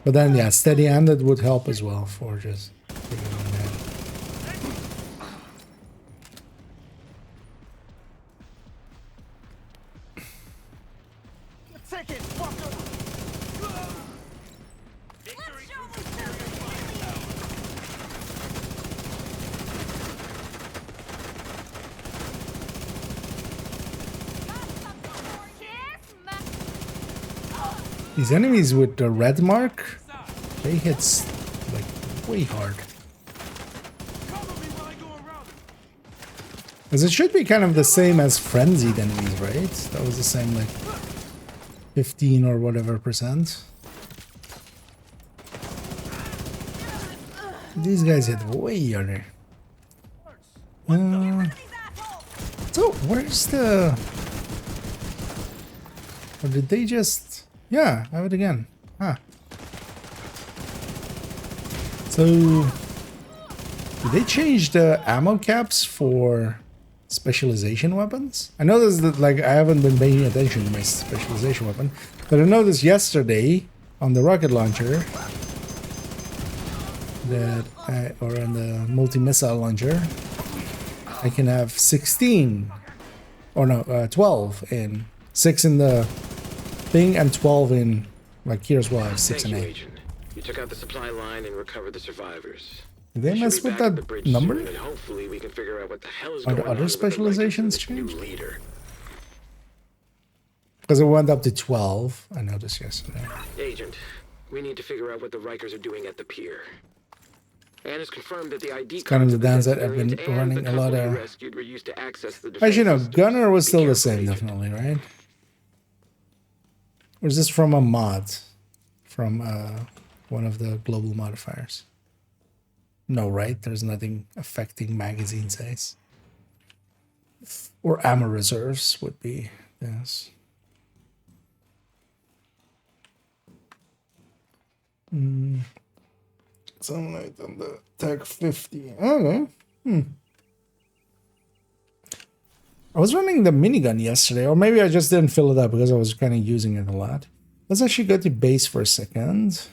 But then, yeah, steady-handed would help as well for just taking on that. These enemies with the red mark, they hit like way hard. Because it should be kind of the same as frenzied enemies, right? That was the same, like 15 or whatever %. These guys hit way harder. So where's the? Or did they just? Yeah, have it again. Ah. So, did they change the ammo caps for specialization weapons? I noticed that, like, I haven't been paying attention to my specialization weapon, but I noticed yesterday on the rocket launcher that or on the multi-missile launcher, I can have 16, or no, 12 in 6 in the thing and 12 in, like, here as well. I have 6 and 8. Agent. You took out the supply line and recovered the survivors. Did they mess with that number? And hopefully we can figure out what the hell is Are going the other specializations changed? Leader. Because it went up to 12. I noticed yesterday. Agent, we need to figure out what the Rikers are doing at the pier. And it's confirmed that the ID It's kind of the downside. I've been running a lot of. rescued were used to access the Actually, no. Gunner was still the same, definitely, right? Or is this from a mod? From one of the global modifiers? No, right? There's nothing affecting magazine size. Or ammo reserves would be, yes. Something like on the Tech 50. Okay. I was running the minigun yesterday, or maybe I just didn't fill it up because I was kind of using it a lot. Let's actually go to base for a second.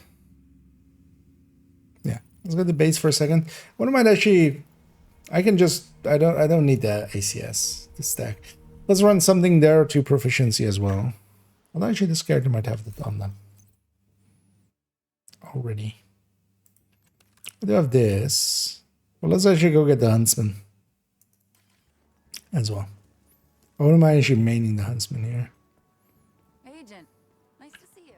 Yeah, Let's go to base for a second. What am I actually? I can just. I don't need the ACS to stack. Let's run something there to proficiency as well. Well, actually, this character might have it on them already. We do have this. Well, let's actually go get the huntsman as well. What am I actually maining the huntsman here? Agent, nice to see you.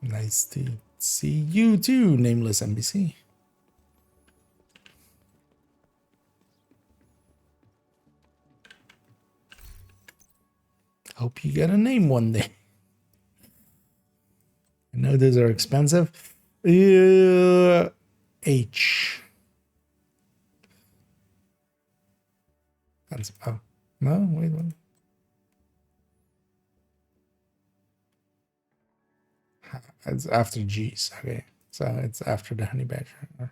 Nice to see you too, nameless NPC. Hope you get a name one day. I know those are expensive. H. That's, oh, no, wait one. It's after G's. Okay, so it's after the honey badger.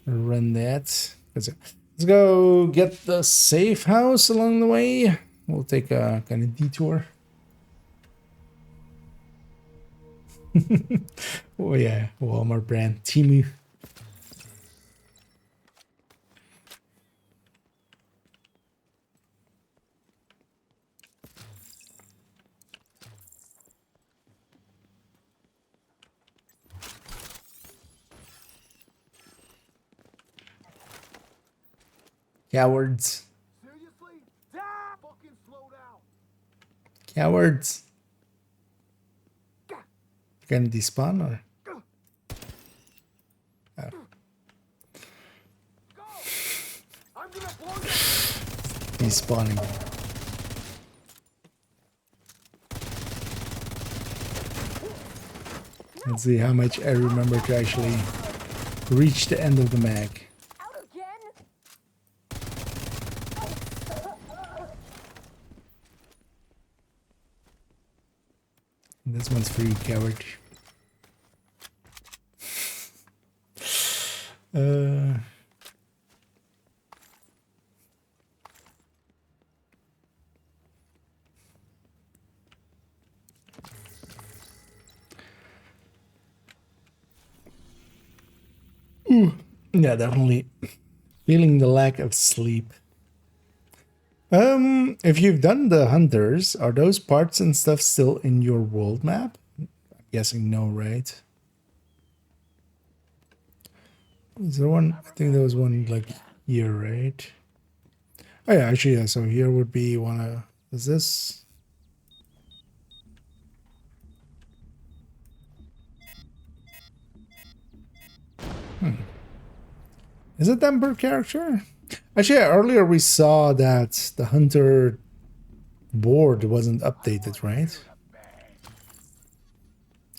Run that. Let's go get the safe house along the way. We'll take a kind of detour. Oh yeah, Walmart brand Temu. Cowards. Seriously? Fucking slow down. Cowards. Gonna despawn or? Oh. Despawning. Let's see how much I remember to actually reach the end of the mag. This one's for you, coward. Yeah, definitely feeling the lack of sleep. If you've done the hunters, are those parts and stuff still in your world map? I'm guessing no, right? Is there one? I think there was one like here, right? Oh yeah, actually, yeah. So here would be one. Is this? Is it them per character? Actually, earlier we saw that the hunter board wasn't updated, right?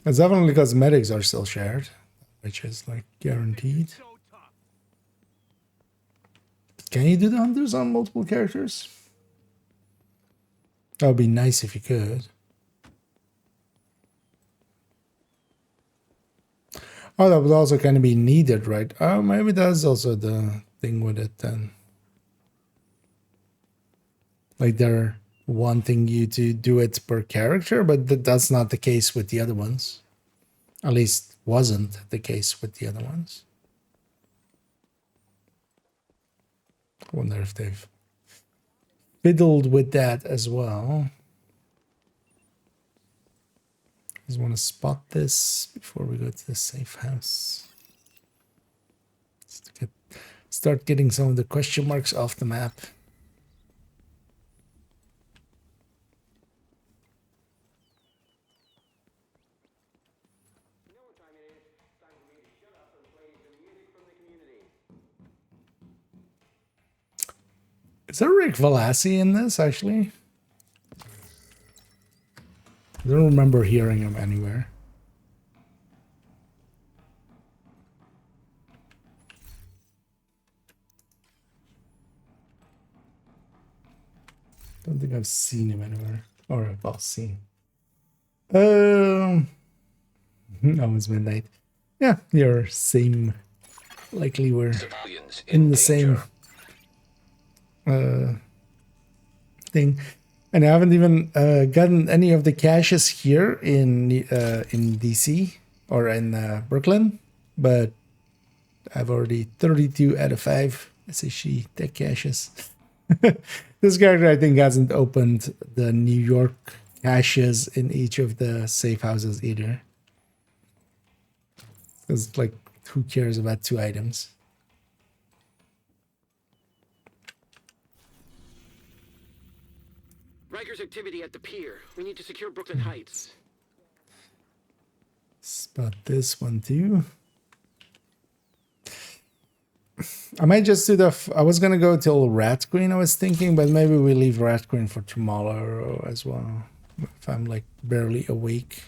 It's definitely cosmetics are still shared, which is like guaranteed. Can you do the hunters on multiple characters? That would be nice if you could. Oh, that would also kind of be needed, right? Oh, maybe that's also the thing with it then. Like they're wanting you to do it per character, but that's not the case with the other ones. At least wasn't the case with the other ones. I wonder if they've fiddled with that as well. Just want to spot this before we go to the safe house. Just to start getting some of the question marks off the map. Is there Rick Velassi in this, actually? I don't remember hearing him anywhere. Don't think I've seen him anywhere. Or I've seen. Oh, it's midnight. Yeah, you're same likely we're Civilians in the same thing. And I haven't even gotten any of the caches here in DC or in Brooklyn, but I've already 32 out of 5 SHE tech caches. This character, I think, hasn't opened the New York caches in each of the safe houses either. Because, like, who cares about 2 items? Riker's activity at the pier. We need to secure Brooklyn Heights. Spot this one too. I might just do I was gonna go till Rat Queen, I was thinking, but maybe we leave Rat Queen for tomorrow as well. If I'm like barely awake.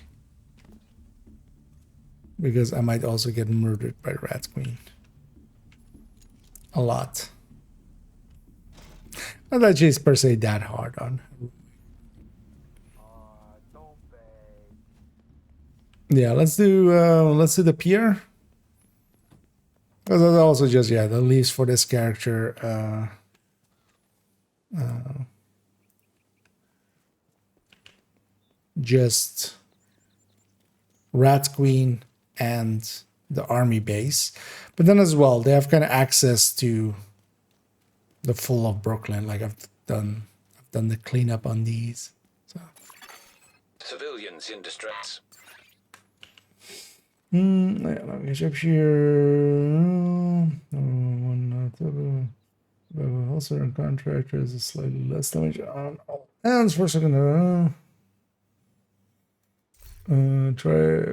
Because I might also get murdered by Rat Queen. A lot. Not that she's per se that hard on. Yeah, let's do the pier. Because that's also just, yeah, the leaves for this character. Just Rat Queen and the army base. But then as well, they have kind of access to the full of Brooklyn. Like I've done the cleanup on these. So. Civilians in distress. Let me check here. Also, and contractors is slightly less damage on all hands for a second. Try.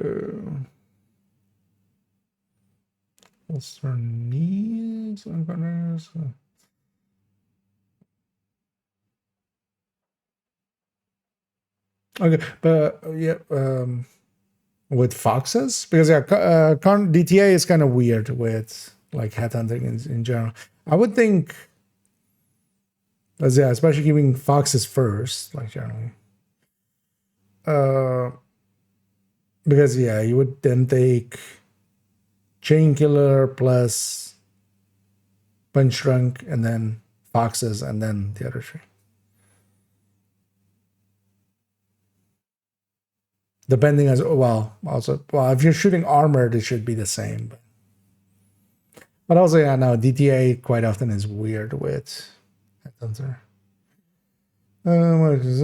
Also, needs on contractors. Okay, but yeah, with foxes, because yeah, DTA is kind of weird with like headhunting in general. I would think, yeah, especially giving foxes first, like generally. Because yeah, you would then take chain killer plus punch drunk and then foxes and then the other three. Depending as well, also, well, if you're shooting armored, it should be the same. But also, yeah, no, DTA quite often is weird with Headhunter. As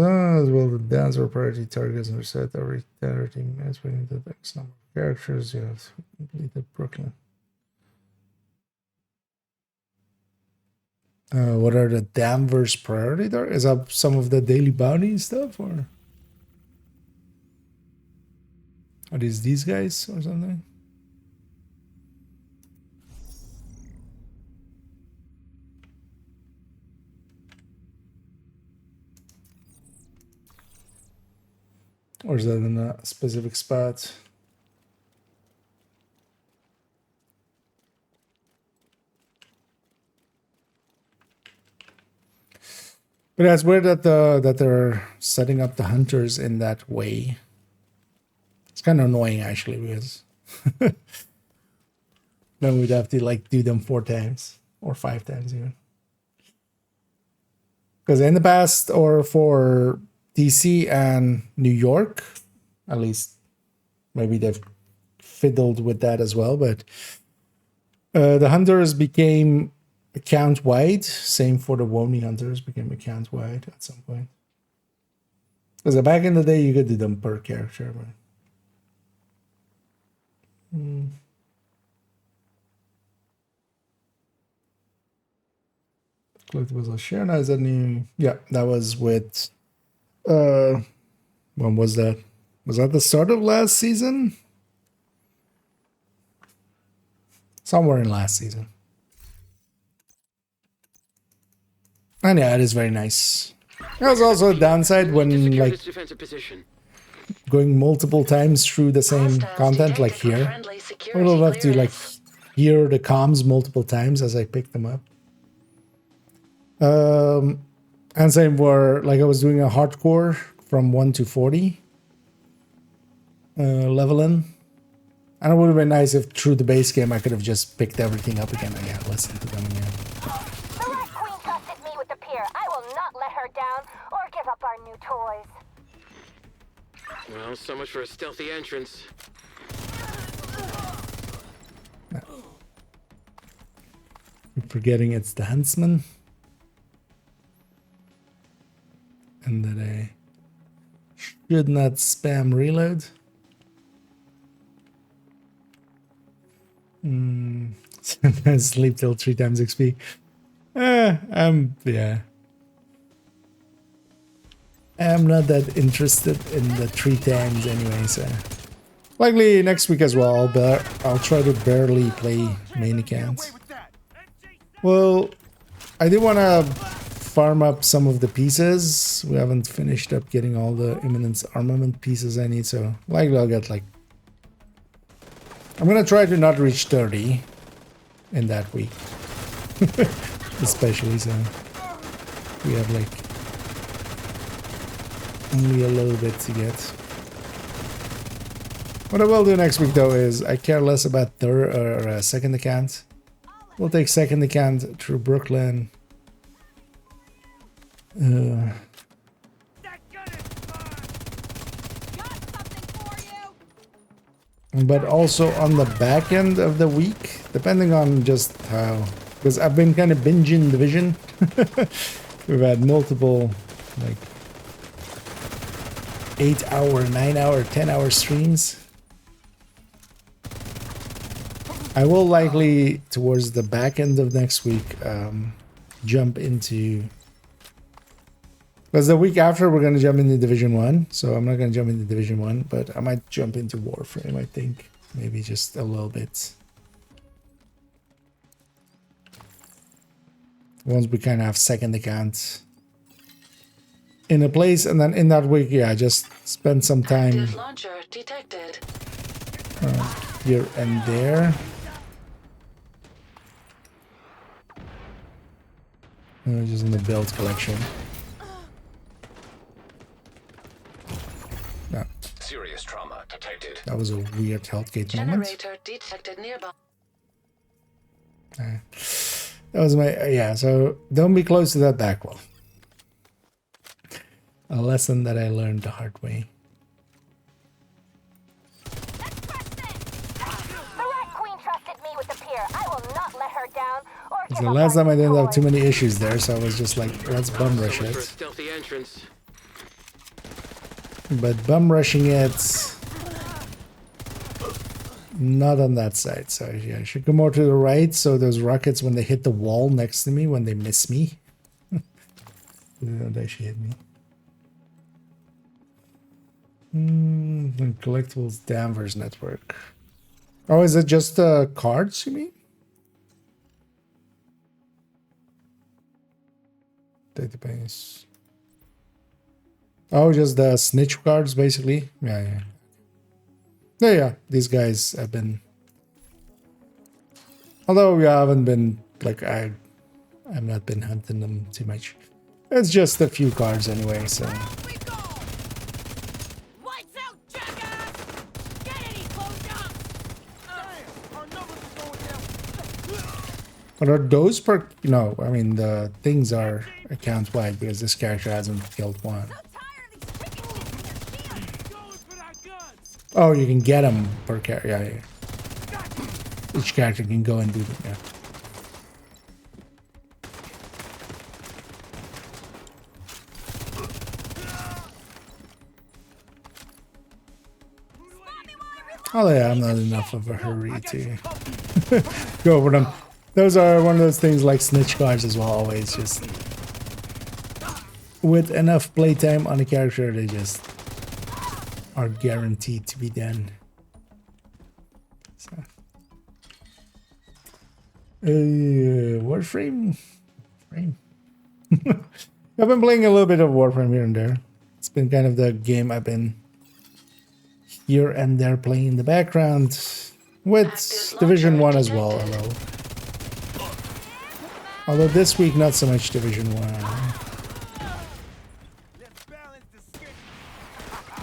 well, the dancer priority targets are set every 30 minutes waiting the X number of characters. You have completed Brooklyn. What are the Danvers priority there? Is that some of the daily bounty stuff, or are these guys or something? Or is that in a specific spot? But yeah, it's weird that that they're setting up the hunters in that way. It's kind of annoying actually, because then we'd have to like do them 4 times or 5 times even. Because in the past, or for DC and New York, at least maybe they've fiddled with that as well, but the hunters became account wide. Same for the Wony hunters became account wide at some point. Because back in the day, you could do them per character. But collectibles are shared. Now is that new? Yeah, that was with. When was that? Was that the start of last season? Somewhere in last season. And yeah, it is very nice. There's also a downside when like going multiple times through the same content, like here. I will have to like hear the comms multiple times as I pick them up. And same for like I was doing a hardcore from 1 to 40 leveling, And it would have been nice if through the base game I could have just picked everything up again. Yeah, listen to them again. The Rat Queen trusted me with the pier. I will not let her down or give up our new toys. Well, so much for a stealthy entrance. I'm forgetting it's the huntsman. And that I should not spam reload. Sleep till 3 times XP. Yeah. I'm not that interested in the 3 times anyway, so likely next week as well, but I'll try to barely play main accounts. Well, I do want to farm up some of the pieces. We haven't finished up getting all the imminent armament pieces I need, so likely I'll get like... I'm gonna try to not reach 30 in that week. Especially, so we have like only a little bit to get. What I will do next week though is I care less about third or second account. We'll take second account through Brooklyn. But also on the back end of the week, depending on just how, because I've been kind of binging Division. We've had multiple like 8-hour, 9-hour, 10-hour streams. I will likely towards the back end of next week jump into, because the week after we're going to jump into Division 1, so I'm not going to jump into Division 1, but I might jump into Warframe, I think. Maybe just a little bit. Once we kind of have second account in a place, and then in that week, yeah, just spend some time launcher detected. Here and there. Just in the build collection. No. Serious trauma detected. That was a weird Healthgate moment. Generator detected nearby. That was my yeah. So don't be close to that back wall. A lesson that I learned the hard way. The Rat Queen trusted me with the pier. I will not let her down or give The up last our time I new didn't have toys. too many issues there, so I was just like, let's bum rush So much for a it. stealthy entrance. But bum rushing it, not on that side. So yeah, I should go more to the right. So those rockets, when they hit the wall next to me, when they miss me, they don't actually hit me. Collectibles Danvers network. Oh, is it just cards, you mean? Database. Oh, just the snitch cards, basically. Yeah. These guys have been. Although we haven't been like I've not been hunting them too much. It's just a few cards anyway, so. But are those per? No, I mean the things are account wide because this character hasn't killed one. Oh, you can get them per character. Yeah. Each character can go and do them. Yeah. Oh yeah, I'm not enough of a hurry to go over them. Those are one of those things like snitch cards as well, always just with enough playtime on a character, they just are guaranteed to be done. So. Warframe? I've been playing a little bit of Warframe here and there. It's been kind of the game I've been here and there playing in the background with Division 1 as well, although this week not so much Division 1.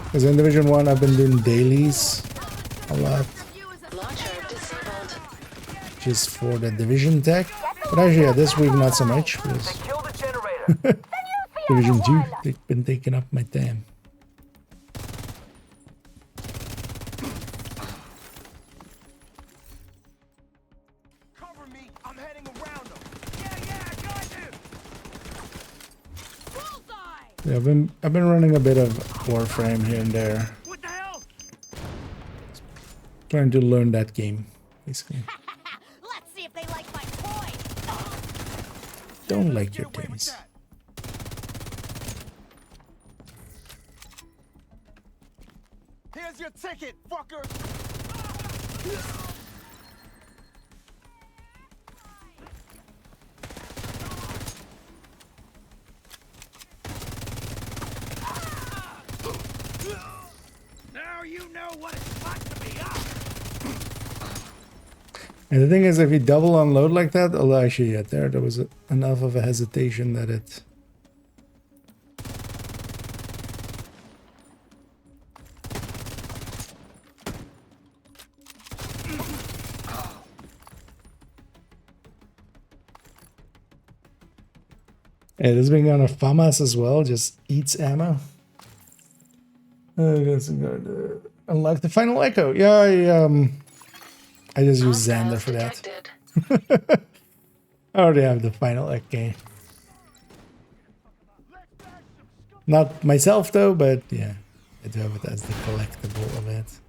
Because in Division 1 I've been doing dailies a lot. just for the division tech. But actually, yeah, this week not so much. Because Division 2, they've been taking up my time. Cover me. I'm heading around them. Yeah, I got you. Yeah, I've been running a bit of Warframe here and there. What the hell? Trying to learn that game, basically. Let's see if they like my toy. Don't like your toys. Here's your ticket, fucker. Now you know what it's like to be up. And the thing is, if you double unload like that, although actually, yeah, there was enough of a hesitation that it... Yeah, this being on a FAMAS as well, just eats ammo. I guess I'm going to unlock the final echo. Yeah, I just use Xander for that. I already have the final echo. Not myself though, but yeah, I do have it as the collectible of it.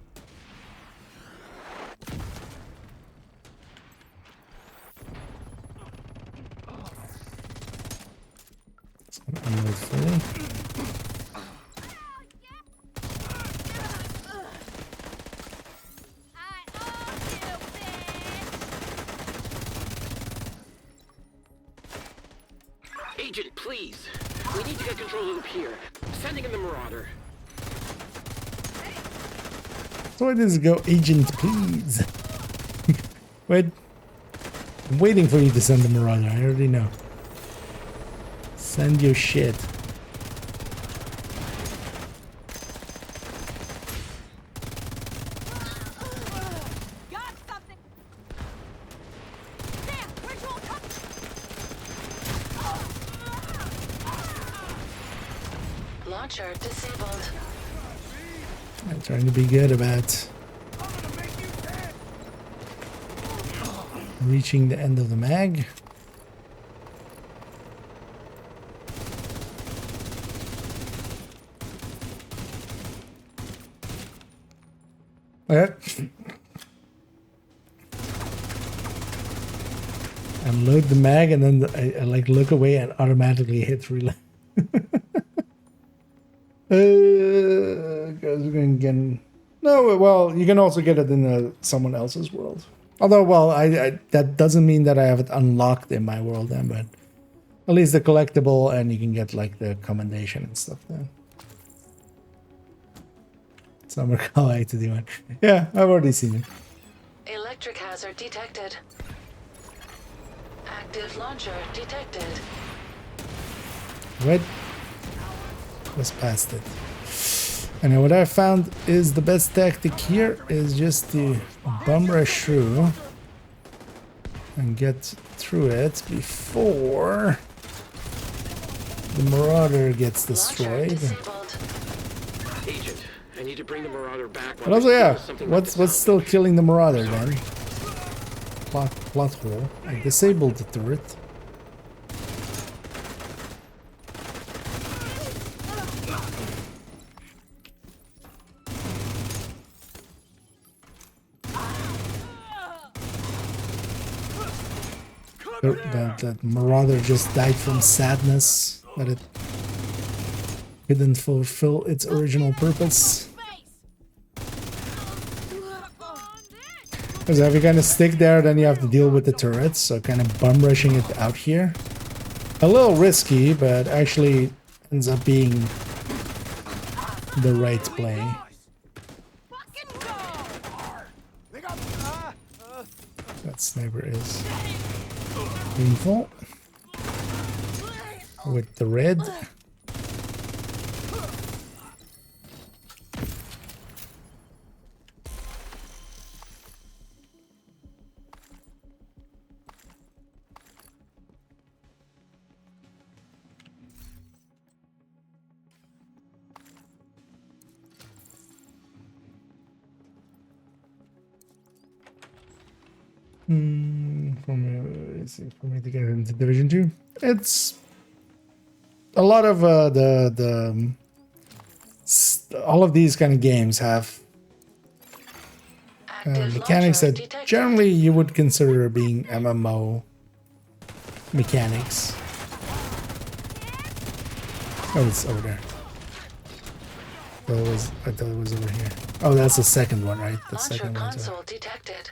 It's gonna unload fully. Agent, please. We need to get control of the pier. Sending in the Marauder. So where does it go? Agent, please. Wait. I'm waiting for you to send the Marauder. I already know. Send your shit. Launcher disabled. I'm trying to be good about reaching the end of the mag. Unload the mag and then I like look away and automatically hit reload. Guys, we're going to get... No, well, you can also get it in someone else's world. Although, well, I that doesn't mean that I have it unlocked in my world then, but at least the collectible, and you can get like the commendation and stuff then. Summer Call 821. Yeah, I've already seen it. Electric hazard detected. Active launcher detected. What? Was past it. And what I found is the best tactic here is just to bum rush through and get through it before the Marauder gets destroyed. Agent, I need to bring the Marauder back. But also, yeah, what's still killing the Marauder then? Plot hole. I disabled the turret. That Marauder just died from sadness that it couldn't fulfill its original purpose. Because if you kind of stick there, then you have to deal with the turrets, so kind of bum rushing it out here. A little risky, but actually ends up being the right play. That sniper is painful. With the red. For me to get into Division 2, it's a lot of all of these kind of games have mechanics that generally you would consider being MMO mechanics. Oh, it's over there. I thought it was over here. Oh, that's the second one, right? The second one. Console detected.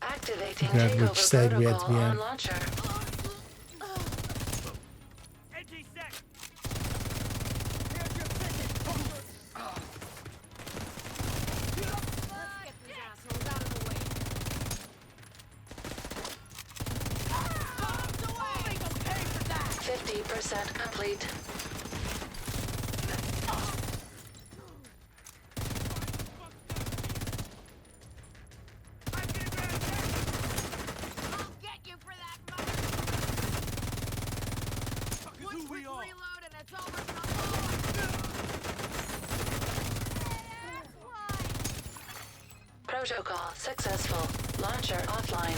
Activating Forgot which side we had to be on. launcher. Complete. Protocol successful. Launcher offline.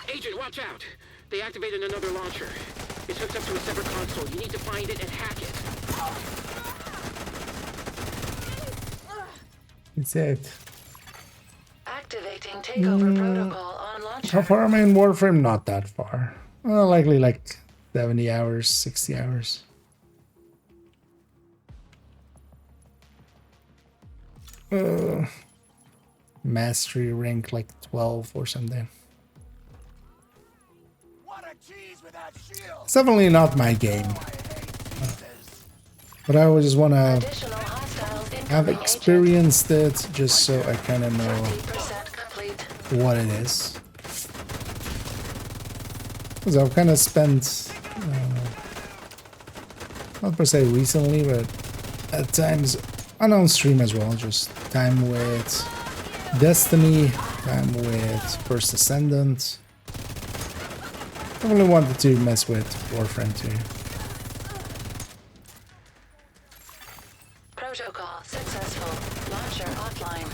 Agent, watch out! They activated another launcher. It's hooked up to a separate console. You need to find it and hack it. It's it. Activating takeover protocol on launcher. How far am I in Warframe? Not that far. Well, likely like 70 hours, 60 hours. Mastery rank like 12 or something. It's definitely not my game. But I would just want to have experienced it just so I kind of know what it is. Because I've kind of spent, not per se recently, but at times, and on stream as well, just time with Destiny, time with First Ascendant. I really wanted to mess with Warframe 2. Protocol successful. Launcher offline.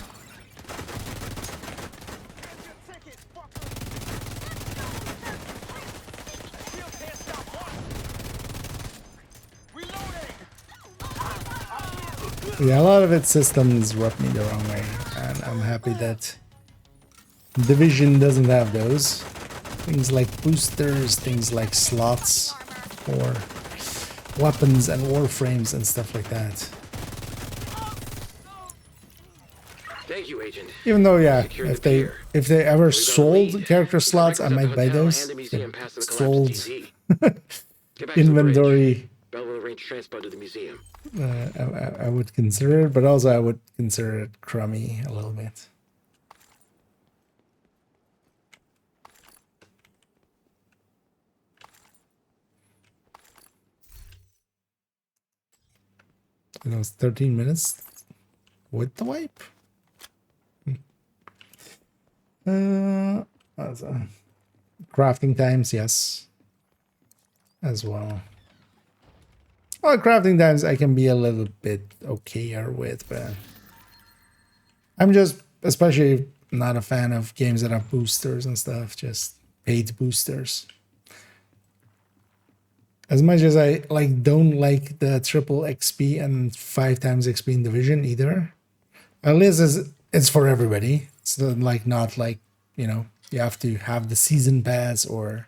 Yeah, a lot of its systems rub me the wrong way, and I'm happy that Division doesn't have those. Things like boosters, things like slots for weapons and warframes and stuff like that. Thank you, Agent. Even though, yeah, if they ever sold character slots, I might buy those. Sold inventory. Belleville arranged transport to the museum. I would consider it, but also I would consider it crummy a little bit. It was 13 minutes with the wipe. Crafting times, yes, as well. Well, crafting times I can be a little bit okayer with, but I'm just especially not a fan of games that have boosters and stuff, just paid boosters. As much as I don't like the triple XP and 5 times XP in Division either. At least it's for everybody. It's not like, you know, you have to have the season pass or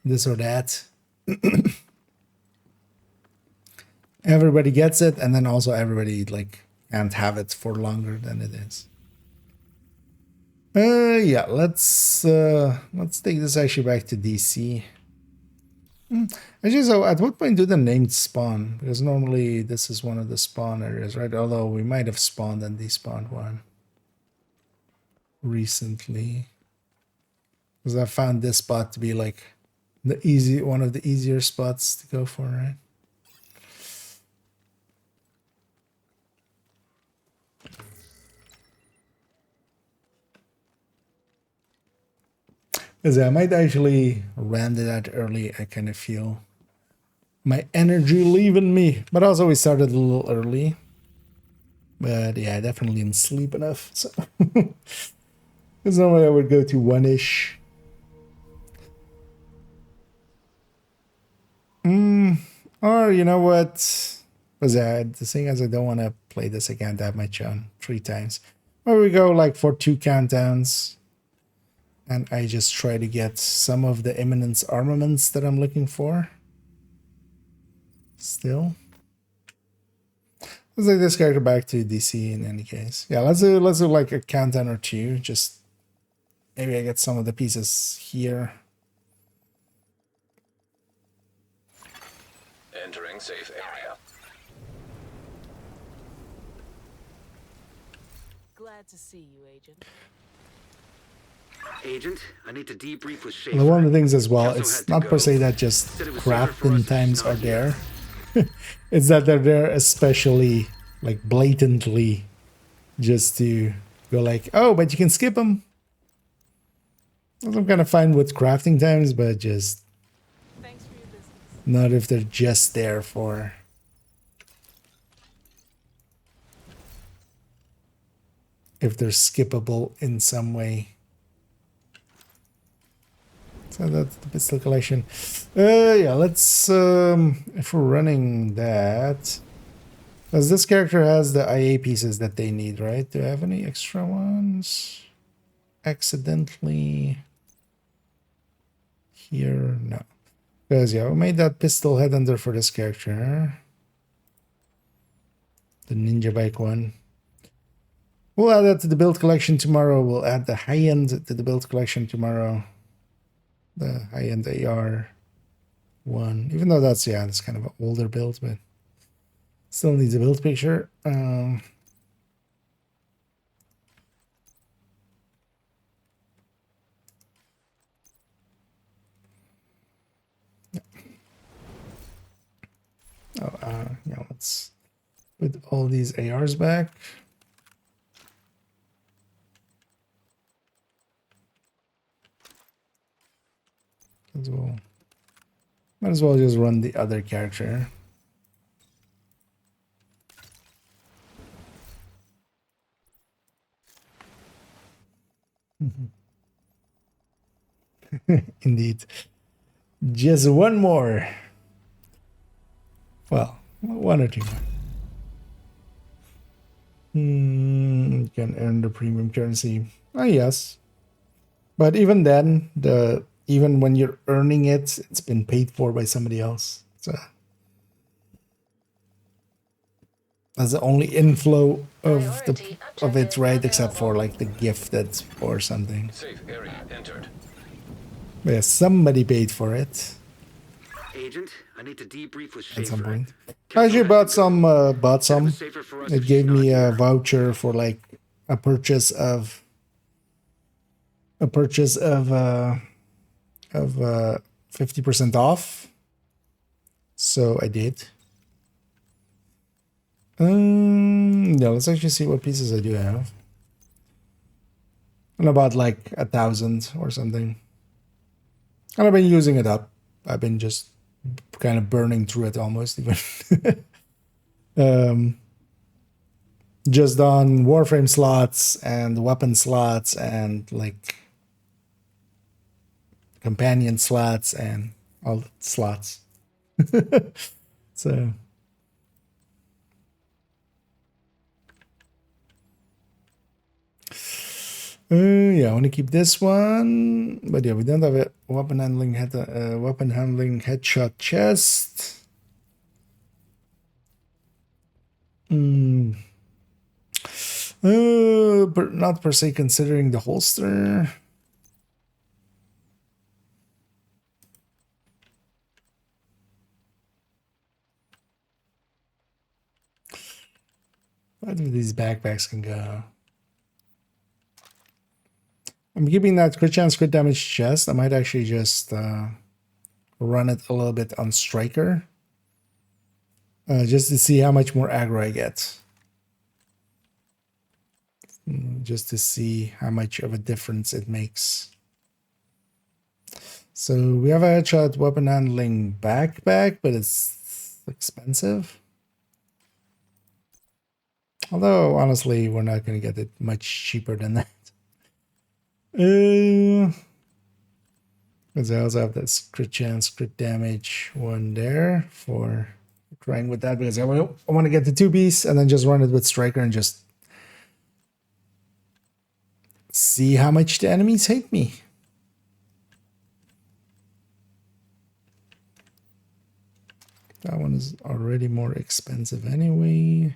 this or that. Everybody gets it, and then also everybody can't have it for longer than it is. Yeah, let's take this actually back to DC. Actually, so at what point do the names spawn? Because normally this is one of the spawn areas, right? Although we might have spawned and despawned one recently. Because I found this spot to be like one of the easier spots to go for, right? Because I might actually round it out early. I kind of feel my energy leaving me. But also we started a little early. But yeah, I definitely didn't sleep enough. So there's no way I would go to 1-ish. Or you know what? Because the thing is, I don't want to play this again that much on 3 times. Where we go like for 2 countdowns. And I just try to get some of the Eminence armaments that I'm looking for. Still. Let's take this character back to DC in any case. Yeah, let's do like a countdown or 2. Just maybe I get some of the pieces here. Entering safe area. Glad to see you, Agent. Agent, I need to debrief with Well, Schaefer. one of the things as well, Kelso it's had to not go. per se that just Said it was safer for us crafting if times she's are not here. there. It's that they're there especially like blatantly just to go like, oh, but you can skip them. I'm kind of fine with crafting times, but just not if they're just there for if they're skippable in some way. So that's the pistol collection. Yeah, let's if we're running that, because this character has the IA pieces that they need, right? Do I have any extra ones? Accidentally here? No. Because yeah, we made that pistol head under for this character. The ninja bike one. We'll add that to the build collection tomorrow. We'll add the high-end to the build collection tomorrow. The high-end AR one. Even though that's kind of an older build, but still needs a build picture. Yeah, let's put all these ARs back. As well. Might as well just run the other character. Indeed. Just one more. Well, 1 or 2 more. Can earn the premium currency. Oh, yes. But even then, even when you're earning it, it's been paid for by somebody else. So that's the only inflow of it, right? Except for like the gifted or something. Safe area entered. But yeah, somebody paid for it Agent, I need to debrief with Schaefer. at some point. I actually bought some. It gave me a voucher for like a purchase of 50% off. So I did. Yeah, let's actually see what pieces I do have. And about like 1,000 or something. And I've been using it up. I've been just kind of burning through it almost even. Just on Warframe slots and weapon slots and like companion slots and all the slots. So yeah, I want to keep this one, but yeah, we don't have a weapon handling headshot chest. But not per se considering the holster. I think these backpacks can go. I'm keeping that crit chance, crit damage chest. I might actually just run it a little bit on Striker. Just to see how much more aggro I get. Just to see how much of a difference it makes. So we have a headshot weapon handling backpack, but it's expensive. Although, honestly, we're not going to get it much cheaper than that. Because I also have this crit chance, crit damage one there for trying with that, because I want to get the 2 beasts and then just run it with Striker and just see how much the enemies hate me. That one is already more expensive anyway.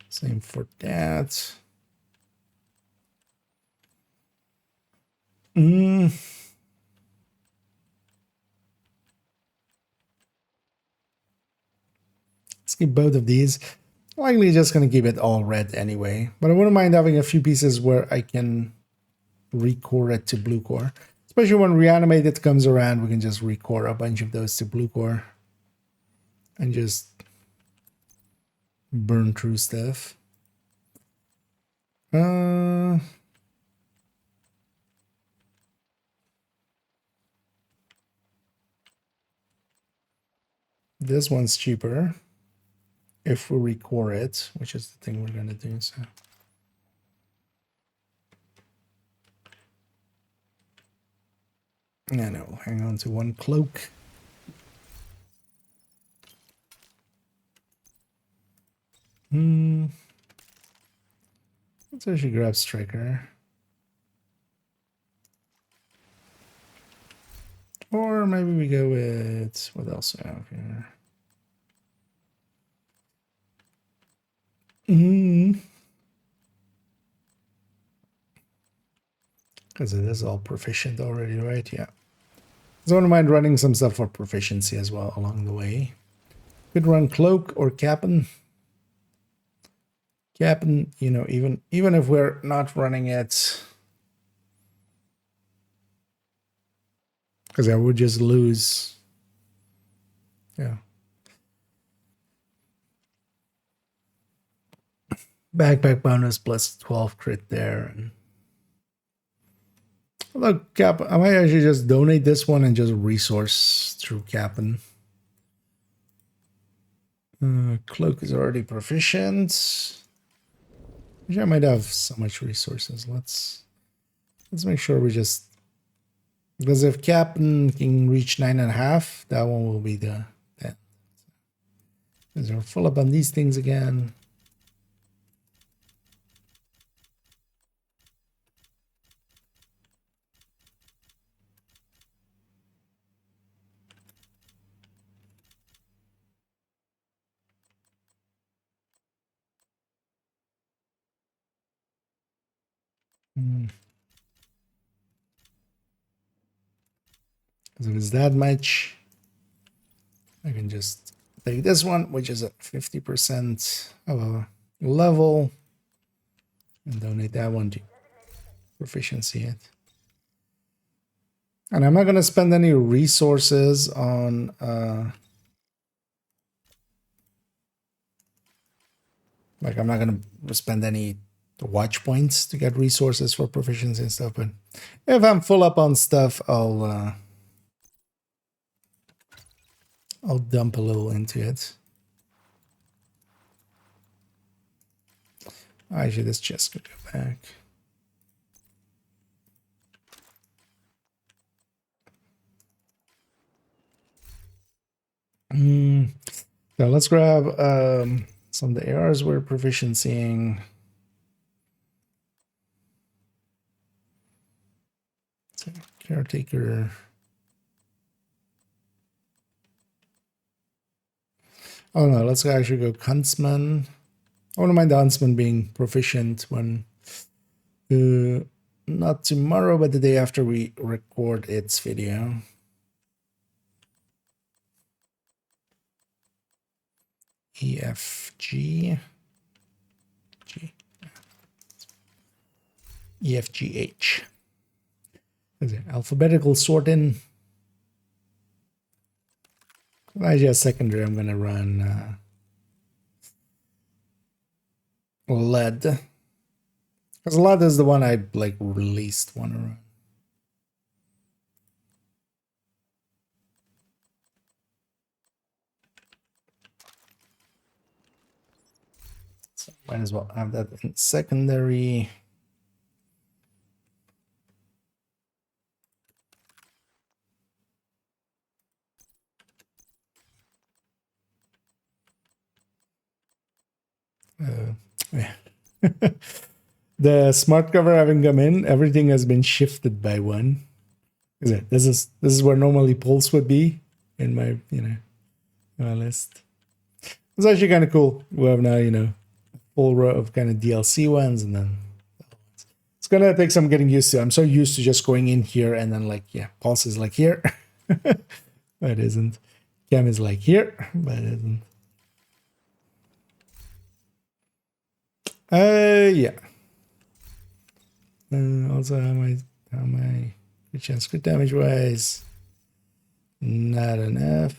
Same for that. Let's keep both of these. Likely just going to keep it all red anyway. But I wouldn't mind having a few pieces where I can recore it to blue core. Especially when Reanimated comes around, we can just recore a bunch of those to blue core. And just burn through stuff. This one's cheaper if we recore it, which is the thing we're gonna do. So no, hang on to one cloak. Let's actually grab Striker. Or maybe we go with, what else we have here? Because it is all proficient already, right? Yeah. So I don't mind running some stuff for proficiency as well along the way. Could run Cloak or Cap'n. Cap'n, you know, even if we're not running it, because I would just lose. Yeah. Backpack bonus plus 12 crit there. And look, Cap, I might actually just donate this one and just resource through Cap'n. Cloak is already proficient. I might have so much resources. Let's make sure we just, because if Captain can reach 9.5, that one will be the 10. Because we're full up on these things again. If it's that much, I can just take this one, which is at 50% of a level, and donate that one to proficiency it. And I'm not going to spend any resources on like I'm not going to spend any watch points to get resources for proficiency and stuff, but if I'm full up on stuff, I'll dump a little into it. Actually, this chest could go back. So let's grab some of the ARs we're proficiencying. So, Caretaker. Oh no, let's actually go Huntsman. I wouldn't mind the Huntsman being proficient when not tomorrow, but the day after we record its video. EFG. EFGH. Is it alphabetical sorting? Actually, secondary, I'm gonna run lead, because lead is the one I like least want to run. Might as well have that in secondary. Yeah. The smart cover having come in, everything has been shifted by one. This is where normally Pulse would be in my my list. It's actually kind of cool. We have now a full row of kind of DLC ones, and then it's gonna take some getting used to. I'm so used to just going in here and then Pulse is like here, but it isn't. Cam is like here, but it isn't. Yeah. Also, how my crit chance, crit damage wise, not enough.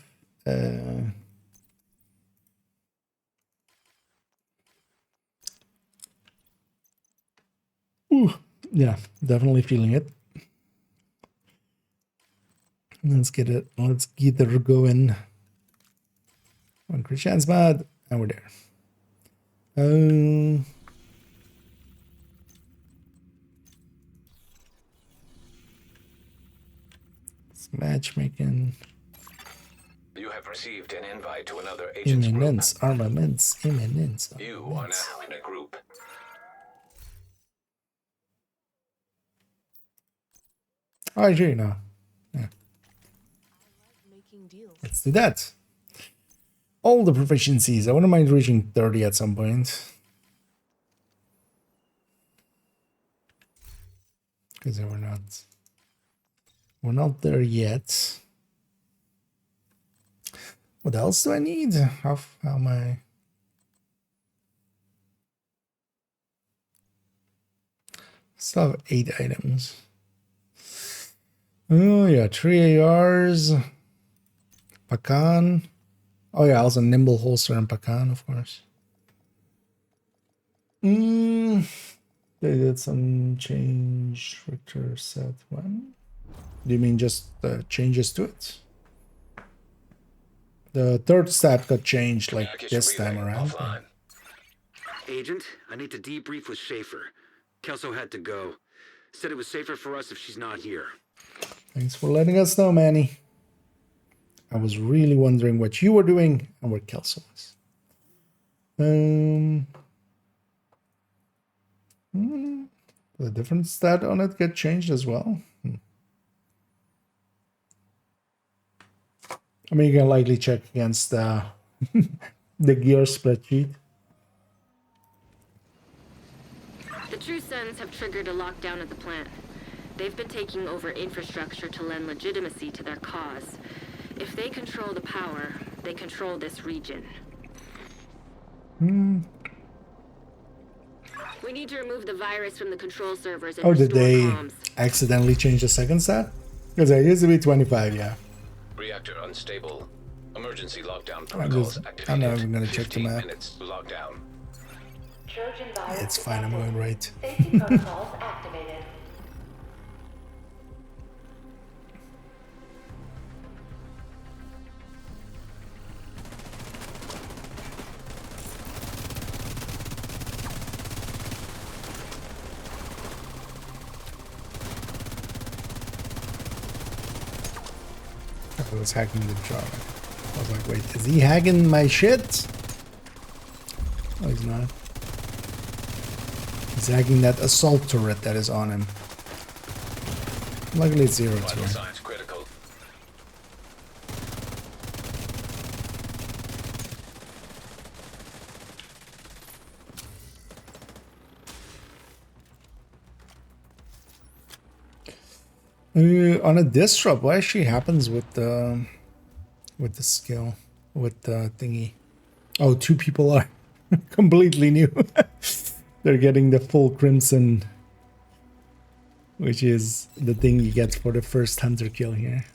Ooh, yeah, definitely feeling it. Let's get it. Let's get her going. One crit chance bad, and we're there. Matchmaking. You have received an invite to another agent's Imminence, group. armaments, imminence. You are now in a group. Oh, I do now. Yeah. Let's do that. All the proficiencies. I wouldn't mind reaching 30 at some point. Because we're not there yet. What else do I need? How am I? Still have 8 items. Oh yeah, 3 ARs. Pacan. Oh yeah, also Nimble Holster and Pacan, of course. They did some change. Richter set 1. Do you mean just changes to it? The third stat got changed this time around. Agent, I need to debrief with Schaefer. Kelso had to go. Said it was safer for us if she's not here. Thanks for letting us know, Manny. I was really wondering what you were doing and where Kelso was. The different stat on it get changed as well. I mean, you can likely check against the gear spreadsheet. The True Sons have triggered a lockdown at the plant. They've been taking over infrastructure to lend legitimacy to their cause. If they control the power, they control this region. We need to remove the virus from the control servers and did they comms. accidentally change the second stat? Because it used to be 25, yeah. Reactor unstable. Emergency lockdown protocols activated. I'm not even going to check the map. Minutes lockdown. It's fine, I'm going right. Safety protocols activated. I was hacking the jar. I was like, wait, is he hacking my shit? No, he's not. He's hacking that assault turret that is on him. Luckily it's 0 to him. Signs critical. On a disrupt, what actually happens with the skill, with the thingy? Oh, 2 people are completely new. They're getting the full crimson, which is the thing you get for the first hunter kill here.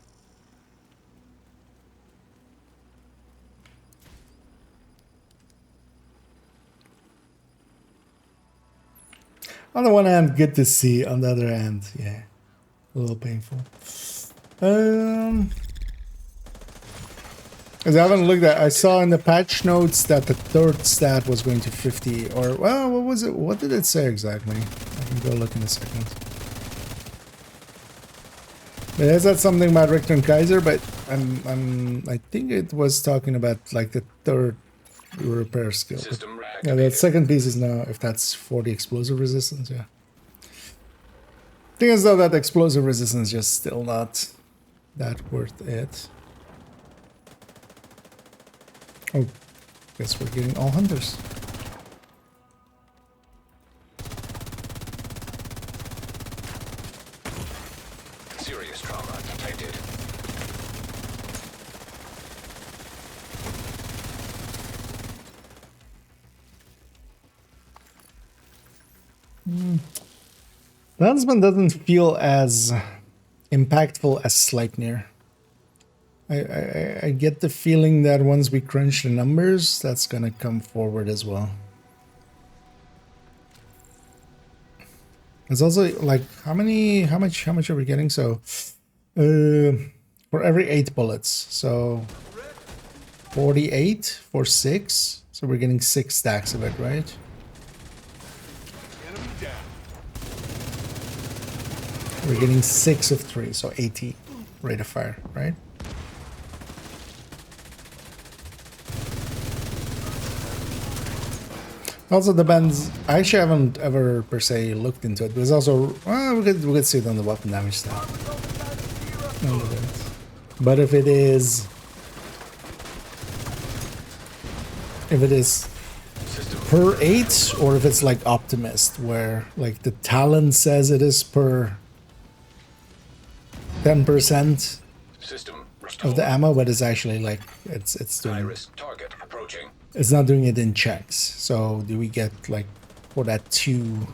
On the one hand, good to see. On the other hand, yeah, a little painful. Because I haven't looked at. I saw in the patch notes that the third stat was going to 50, or well, what was it? What did it say exactly? I can go look in a second. It said something about Richter and Kaiser, but I think it was talking about like the third repair skill. Yeah, the second piece is now if that's for the explosive resistance. Yeah. Thing is though that explosive resistance is just still not that worth it. Oh, guess we're getting all hunters. Serious trauma detected. Landsman doesn't feel as impactful as Sleipnir. I get the feeling that once we crunch the numbers, that's gonna come forward as well. It's also like how much are we getting? So for every 8 bullets, so 48 for 6. So we're getting 6 stacks of it, right? We're getting 6 of 3, so 80 rate of fire, right? Also depends. I actually haven't ever per se looked into it. There's also we could see it on the weapon damage stuff. But if it is per 8, or if it's like Optimist, where like the talent says it is per 10% of the ammo, but it's actually like it's doing. Target approaching. It's not doing it in checks. So do we get like for that 2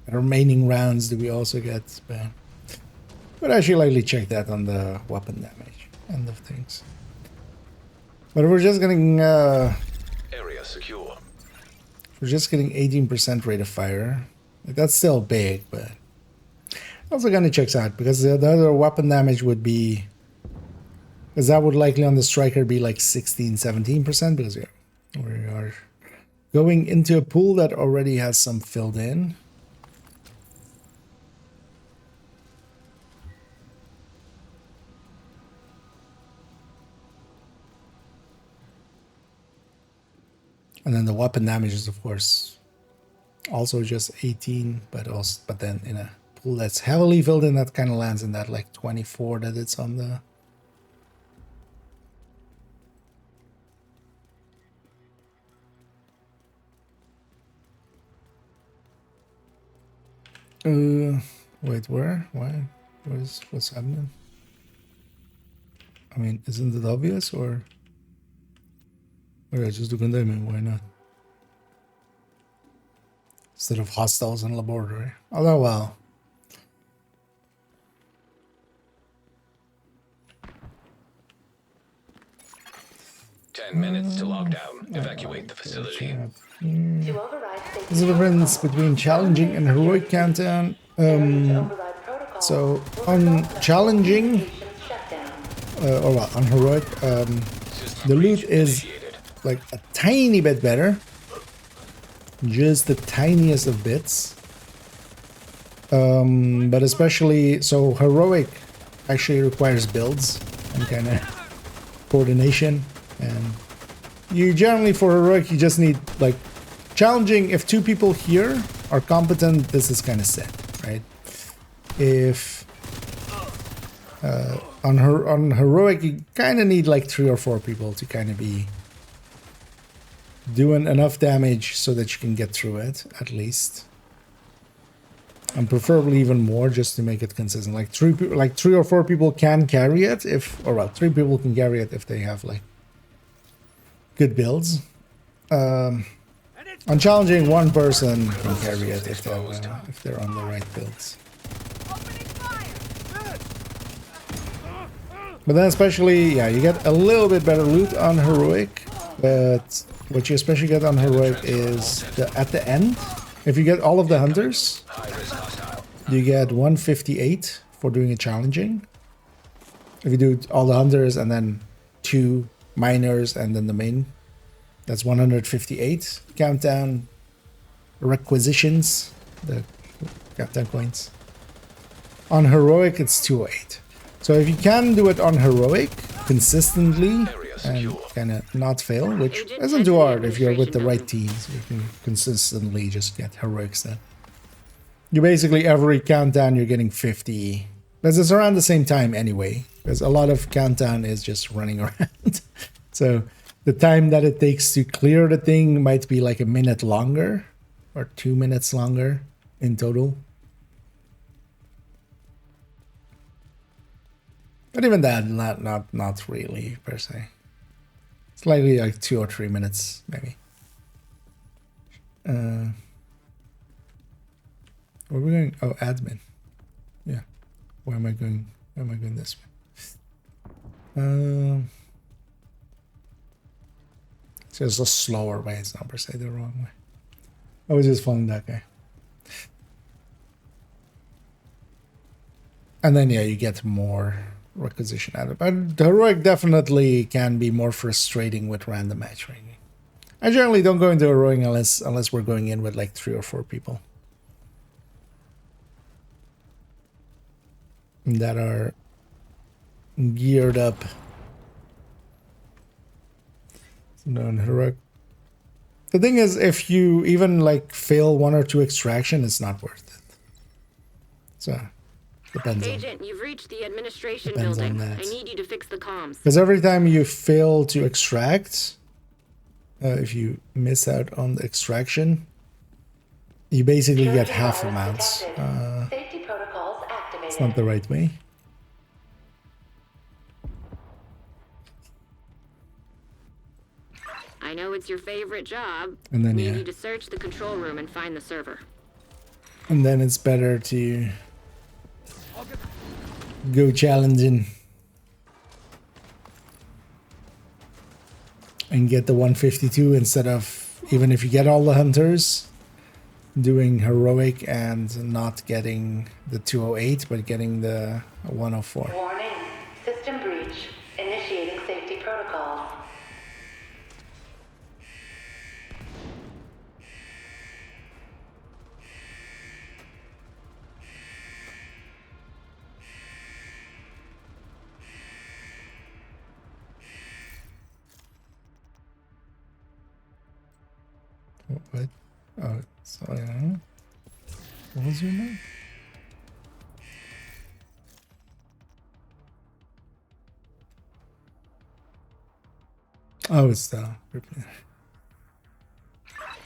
remaining rounds? Do we also get? But I should likely check that on the weapon damage end of things. But if we're just getting area secure. We're just getting 18% rate of fire. Like, that's still big, but also kind of checks out because the other weapon damage would be, because that would likely on the striker be like 16-17% because yeah. We are going into a pool that already has some filled in. And then the weapon damage is of course also just 18, but then in a pool that's heavily filled in, that kind of lands in that like 24 that it's on the. Wait, where? Why? What's happening? I mean, isn't it obvious, or? Okay, just do containment, why not? Instead of hostiles in laboratory. Although, well. Ten minutes to lockdown. Evacuate the facility. There's a difference between challenging and heroic countdown. So on challenging, or well, on heroic, the loot is like a tiny bit better, just the tiniest of bits. But especially so heroic actually requires builds and kind of coordination, and you generally for heroic you just need like. Challenging, if 2 people here are competent, this is kind of set, right? If on heroic, you kind of need like 3 or 4 people to kind of be doing enough damage so that you can get through it, at least, and preferably even more, just to make it consistent. Like 3 or 4 people can carry it if, or well, 3 people can carry it if they have like good builds. On challenging, 1 person can carry it if they're on the right builds. But then especially, yeah, you get a little bit better loot on heroic, but what you especially get on heroic is at the end, if you get all of the hunters, you get 158 for doing a challenging. If you do all the hunters and then 2 minors, and then the main. That's 158. Countdown requisitions, the countdown coins. On heroic, it's 208. So if you can do it on heroic consistently and kind of not fail, which isn't too hard if you're with the right teams, you can consistently just get heroics then. You basically, every countdown, you're getting 50. Because it's around the same time anyway, because a lot of countdown is just running around. So the time that it takes to clear the thing might be like a minute longer or 2 minutes longer in total. But even that, not really per se. It's likely like 2 or 3 minutes maybe. Where are we going? Oh, admin. Yeah. Where am I going? Where am I going this way? It's just a slower way. It's not per se the wrong way. I was just following that guy. And then, yeah, you get more requisition out of it. But the heroic definitely can be more frustrating with random matchmaking. I generally don't go into heroic unless we're going in with like 3 or 4 people that are geared up. No, heroic. The thing is, if you even like fail 1 or 2 extraction, it's not worth it. So depends. Agent, you've reached the administration building. I need you to fix the comms. Because every time you fail to extract, if you miss out on the extraction, you basically get half amounts. It's not the right way. I know it's your favorite job. And then, need yeah. you to search the control room and find the server. And then it's better to go challenging and get the 152 instead of, even if you get all the hunters, doing heroic and not getting the 208 but getting the 104. Warning. System breach. Initiating safety protocols. What? Oh, sorry. What was your name? Oh, it's the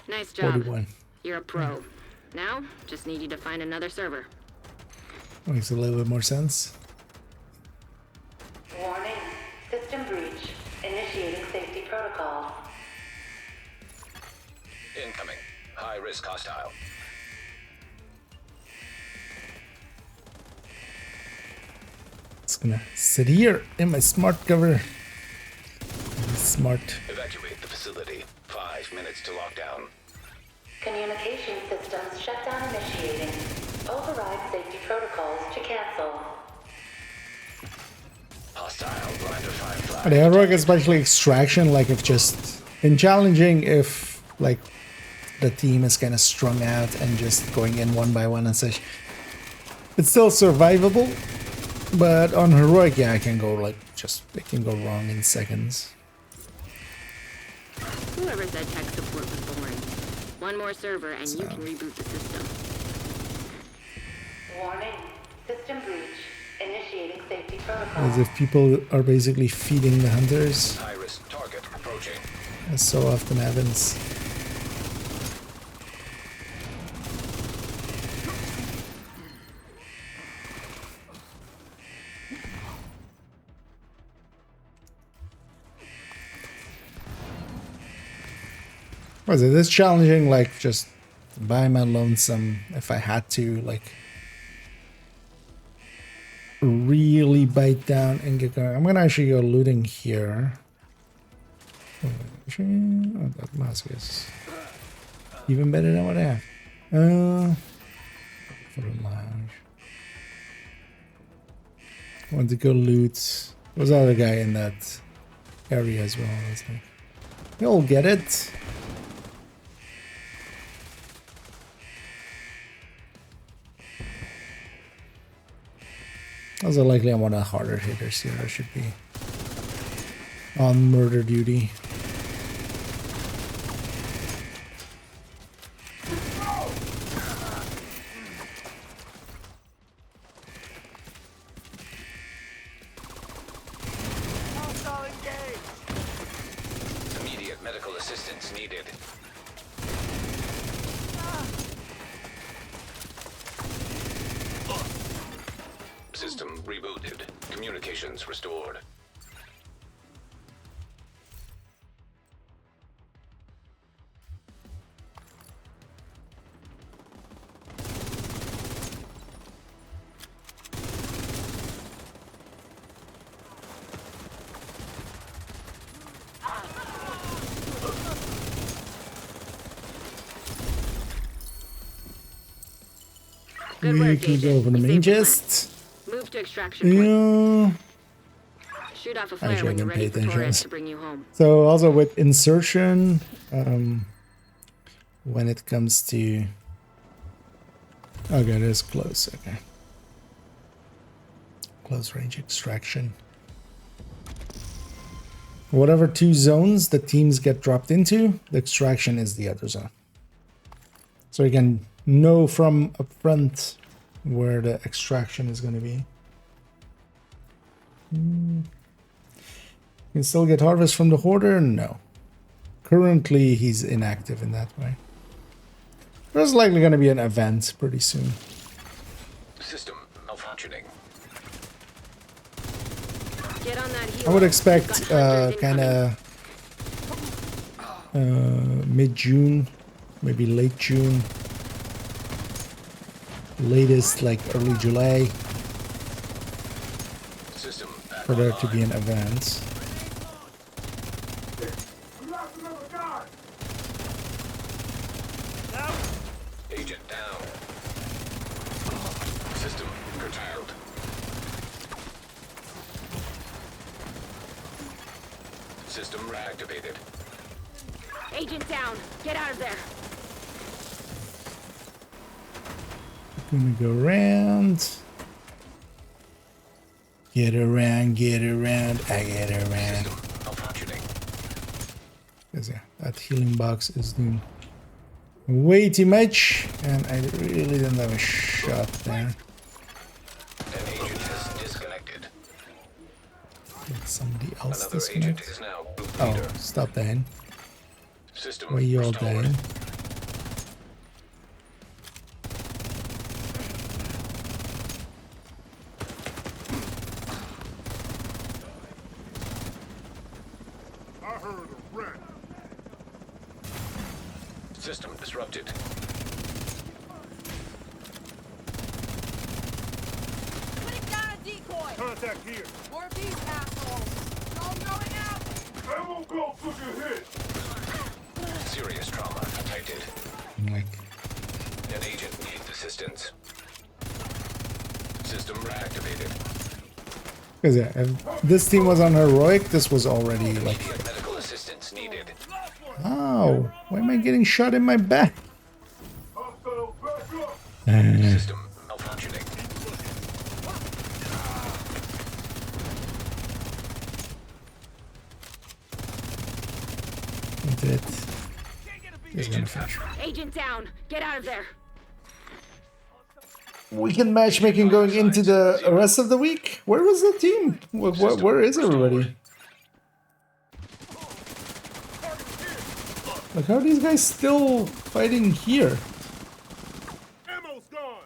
Nice job. 41. You're a pro. Now, just need you to find another server. Makes a little bit more sense. Warning. System breach. Initiating safety protocols. Incoming. High risk hostile. It's gonna sit here in my smart cover. Smart. Evacuate the facility. 5 minutes to lockdown. Communication systems shutdown initiating. Override safety protocols to cancel. Hostile. Grinder 5 flag. The heroic, especially extraction, like if just in challenging, if like the team is kind of strung out and just going in one by one and such, it's still survivable. But on heroic, yeah, I can go like it can go wrong in seconds. Whoever said tech support was boring. One more server and you can reboot the system. Warning. System breach. Initiating safety protocols. As if people are basically feeding the hunters. High risk target approaching. As so often happens. Was it this challenging, like just by my lonesome, if I had to like really bite down and get going? I'm gonna actually go looting here. Oh, that mask is even better than what I have. For the lounge. I want to go loot. There was the other guy in that area as well. It's like, you'll get it. Also, likely I'm one of the harder hitters here. I should be on murder duty. Immediate medical assistance needed. System rebooted. Communications restored. Good We work, can go Agent. over the We main saved the plant. chest. Move to extraction point. Yeah. Shoot off a Actually, flare I when you're didn't pay ready for attention. Torres to bring you home. So also with insertion, when it comes to... Okay, that's close, okay. Close range extraction. Whatever two zones the teams get dropped into, the extraction is the other zone. So you can know from up front where the extraction is going to be. You can still get harvest from the hoarder? No. Currently, he's inactive in that way. There's likely going to be an event pretty soon. System malfunctioning. Get on that I helo. would expect We've got hunters kind of mid-June, maybe late June. Latest, like early July. System back For there to online. be an event. Agent down. System curtailed. System reactivated. Agent down. Get out of there. Gonna go around. Get around, get around, I get around. Malfunctioning. Because yeah, that healing box is doing way too much, and I really didn't have a shot there. An agent has disconnected. Did somebody else Another agent disconnect? is now group Oh, leader. stop dying. System Why you all restored. dying? System disrupted. Putting down a decoy. Contact here. More of these assholes. I'm going out. Ammo go took a hit. Serious trauma detected. Like, An agent needs assistance. System reactivated. because yeah, if this team was on heroic, this was already like, Immediate medical assistance needed. oh, why am I getting shot in my back? System malfunctioning. That's it. He's gonna finish. Agent down. Get out of there. Weekend matchmaking going into the rest of the week? Where was the team? Where is everybody? Like, how are these guys still fighting here? Ammo's gone.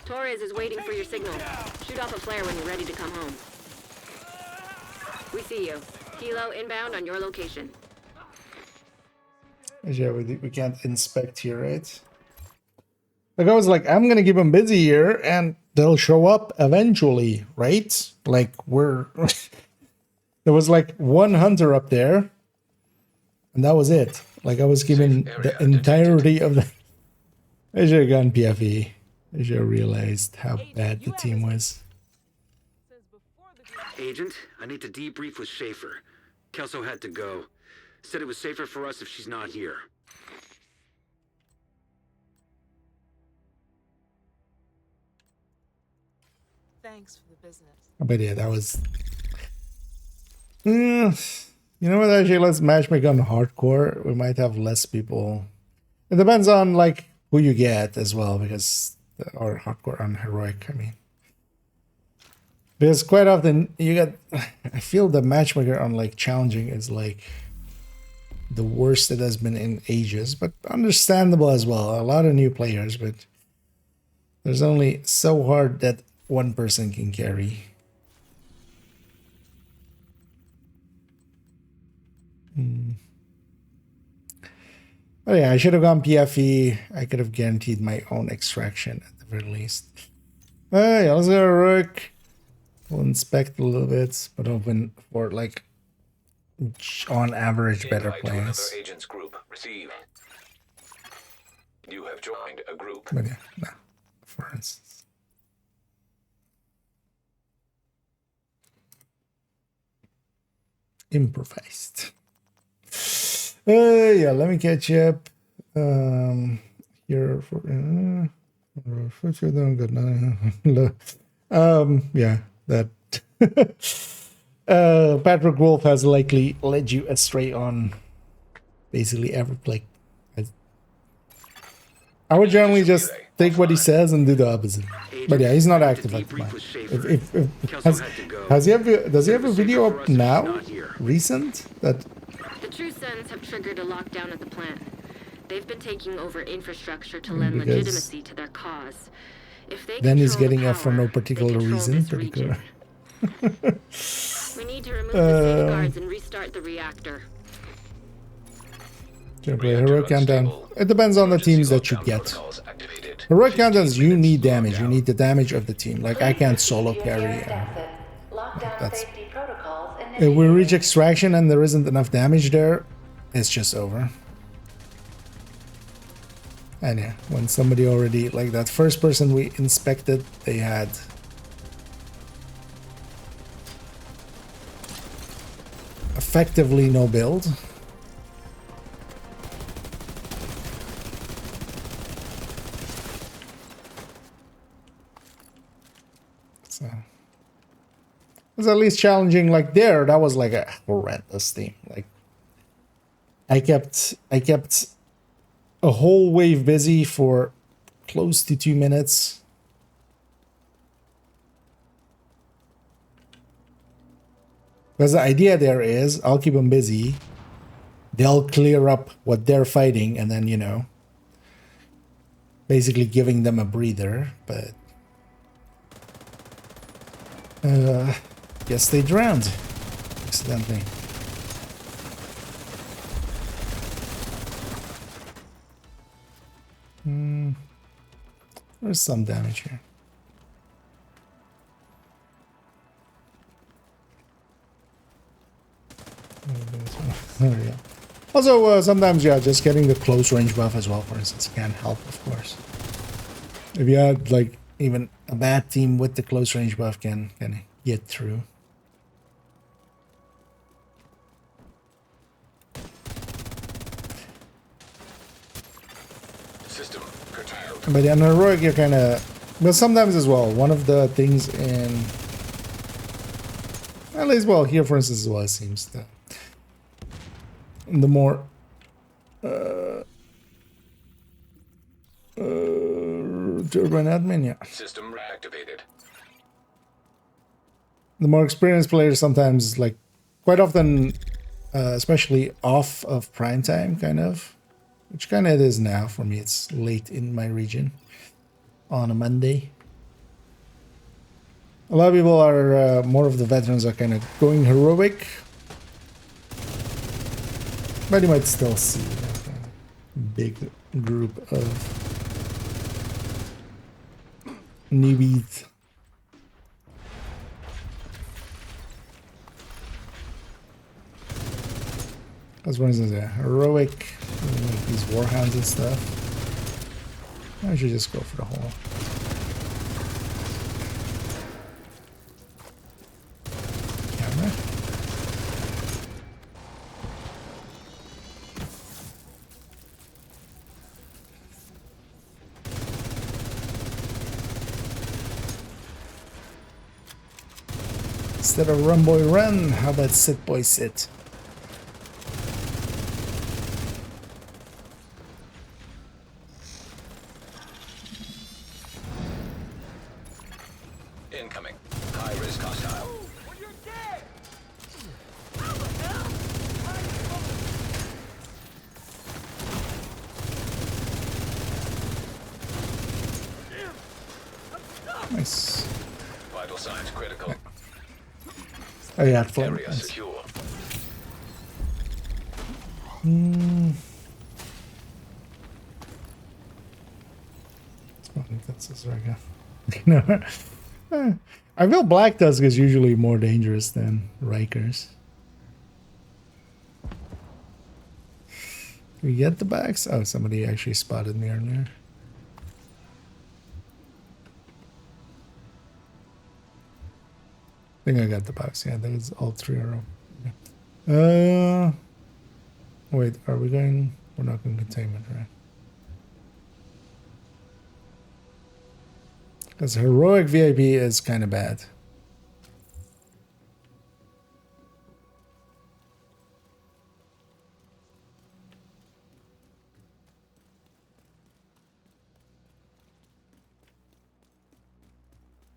Torres is waiting for your signal. Shoot off a flare when you're ready to come home. We see you. Kilo inbound on your location. Yeah, we can't inspect here, right? Like, I was like, I'm gonna keep them busy here, and they'll show up eventually, right? Like, we're... There was like one hunter up there, and that was it. Like, I was given the entirety of I should have gone PFE. I should have realized how bad the team was. Agent, I need to debrief with Schaefer. Kelso had to go. Said it was safer for us if she's not here. Thanks for the business. But yeah, that was... you know what, actually, let's matchmake on hardcore. We might have less people. It depends on, like, who you get as well, because... Or hardcore on heroic, I mean. Because quite often, you get... I feel the matchmaker on, like, challenging is, like... the worst it has been in ages, but understandable as well. A lot of new players, but... There's only so hard that one person can carry. But yeah, I should have gone PFE. I could have guaranteed my own extraction at the very least. Yeah, let's go work. We'll inspect a little bit, but open for like on average better Invite to plans. another agent's group. Receive. You have joined a group. But yeah, no, for instance. Improvised. Yeah, let me catch up. Here for yeah, that Patrick Wolf has likely led you astray on basically every like. I would generally just take what he says and do the opposite. But yeah, he's not active at the moment. Does he have a video up now? Recent? That The True Sons have triggered a lockdown at the plant. They've been taking over infrastructure to lend legitimacy to their cause. If they then he's control the getting F for power, no they particular control reason. this Particular. region. We need to remove the safeguards and restart the reactor. Play heroic countdown. It depends on the teams that you get. Heroic countdowns, you need damage. You need the damage of the team. Like I can't solo carry. That's if we reach extraction and there isn't enough damage there, it's just over. And yeah, when somebody already like that first person we inspected, they had effectively no build. So it was at least challenging. Like there, that was like a horrendous thing. Like I kept a whole wave busy for close to 2 minutes. Because the idea there is, I'll keep them busy. They'll clear up what they're fighting, and then, you know, basically giving them a breather. But guess they drowned accidentally. There's some damage here. Also, sometimes, yeah, just getting the close range buff as well, for instance, can help, of course. If you had, like, even a bad team with the close range buff can get through. System curtailed. But in heroic, you're kind of... But sometimes as well, one of the things in... At least, well, here, for instance, as well, it seems that the more turbine admin, yeah. System reactivated. The more experienced players sometimes, like, quite often, especially off of prime time, kind of, which kind of it is now for me. It's late in my region on a Monday. A lot of people are, more of the veterans are kind of going heroic. But you might still see like a big group of newbies. As for instance, yeah, heroic, like these warhounds and stuff. I should just go for the hole. Camera. Instead of run boy run, how about sit boy sit? Incoming. High risk hostile. Nice. Vital signs critical. Oh yeah, flame. Area Nice. secure. I think that's this right now. I feel Black Tusk is usually more dangerous than Rikers. We get the backs? Oh, somebody actually spotted me earlier. I think I got the box. Yeah, that was all three of them. Yeah. Wait, are we going? We're not going containment, right? Because heroic VIP is kind of bad.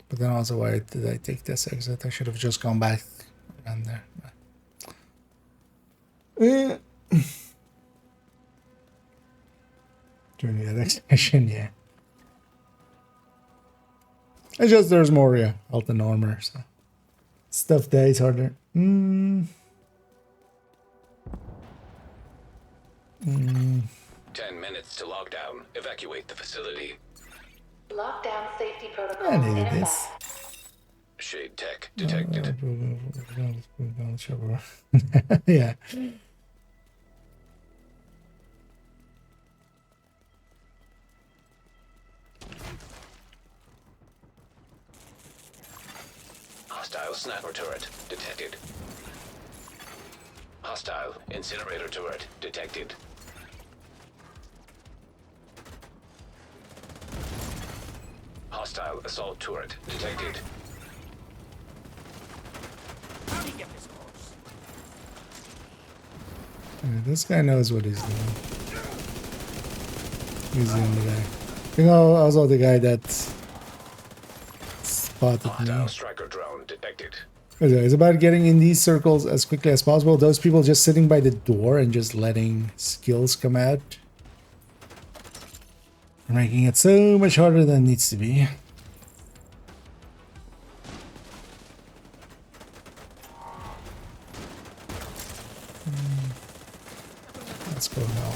But then also, why did I take this exit? I should have just gone back around there. During the other session, yeah. It's just there's more, yeah, health and armor, so. Stuff that is harder. 10 minutes to lockdown. Evacuate the facility. Lockdown safety protocol I in needed effect. this. Shade tech detected. Yeah. Hostile sniper turret detected. Hostile incinerator turret detected. Hostile assault turret detected. This guy knows what he's doing. He's the only guy. I think I was the guy that spotted me. Hostile striker drone detected. It's about getting in these circles as quickly as possible. Those people just sitting by the door and just letting skills come out. They're making it so much harder than it needs to be. Let's go now.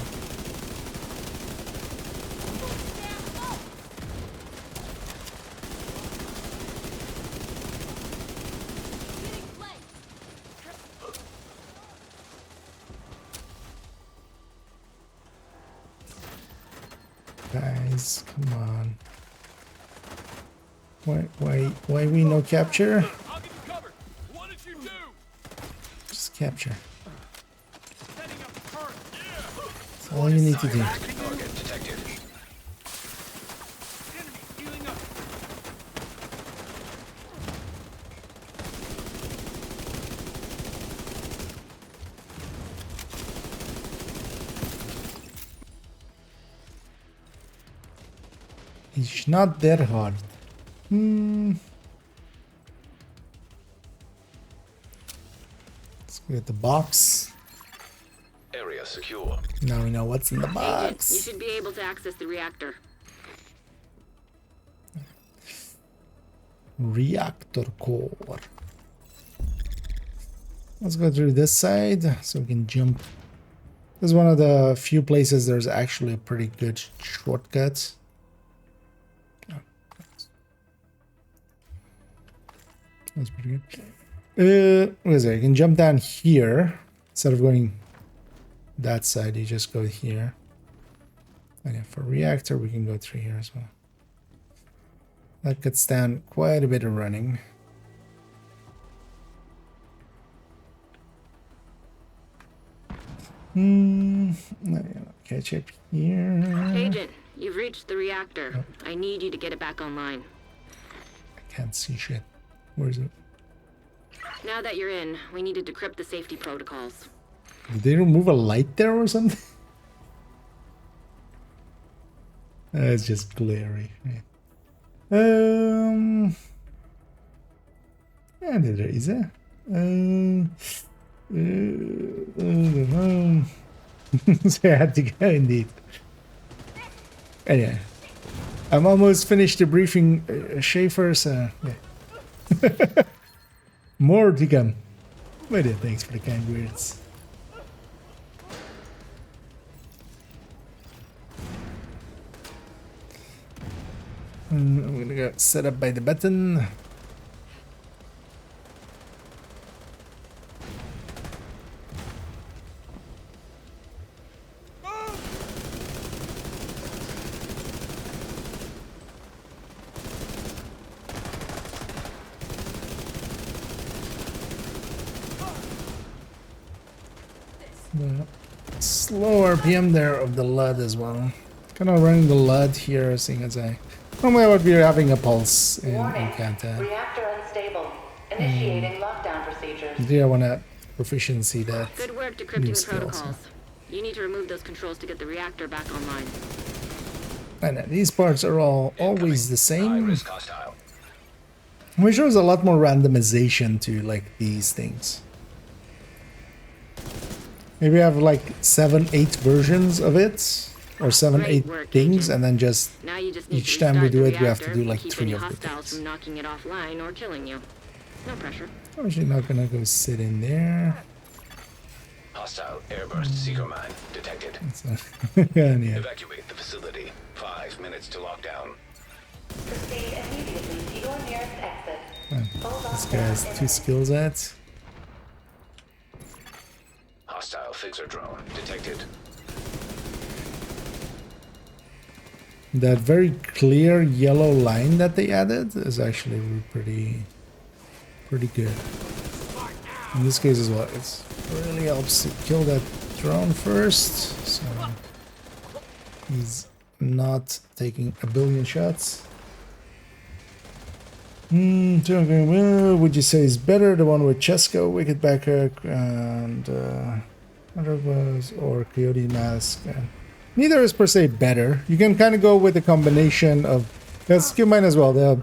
Guys, come on. Why we no capture? Just capture. That's all you need to do. Target detected. It's not that hard. Let's go get the box. Area secure. Now we know what's in the Agent, box. you should be able to access the reactor. Reactor core. Let's go through this side so we can jump. This is one of the few places there's actually a pretty good shortcut. That's pretty good. What is it? You can jump down here instead of going that side. You just go here. And yeah, for reactor, we can go through here as well. That cuts down quite a bit of running. Catch up here. Agent, you've reached the reactor. I need you to get it back online. I can't see shit. Where is it? Now that you're in, we need to decrypt the safety protocols. Did they remove a light there or something? It's just glary. Yeah, there is a. So I had to go indeed. Anyway, I'm almost finished debriefing Schaefer, so yeah. More to come. But yeah, thanks for the kind words. I'm gonna go set up by the button. Slow RPM there of the LUD as well. Kind of running the LUD here, seeing as I normally I would be having a pulse in Kanta. Reactor unstable. Initiating lockdown procedures. Do I want to proficiency that? Good work decrypting the protocols. You need to remove those controls to get the reactor back online. And these parts are all always the same, which shows a lot more randomization to like these things. Maybe I have like 7-8 versions of it, or 7-8 things, and then just each time we do it, we have to do like 3 of the things. From knocking it offline or killing you. No pressure. I'm actually not gonna go sit in there. Hostile airburst seeker mine detected. Yeah. Evacuate the facility. 5 minutes to lockdown. Proceed immediately to your nearest exit. This guy has 2 skills at. Hostile fixer drone detected. That very clear yellow line that they added is actually pretty good. In this case as well, it really helps to kill that drone first, so he's not taking a billion shots. Would you say is better, the one with Chesko, Wicked Backer, and or Coyote Mask? Neither is per se better. You can kind of go with a combination of. Let's keep in mind as well. The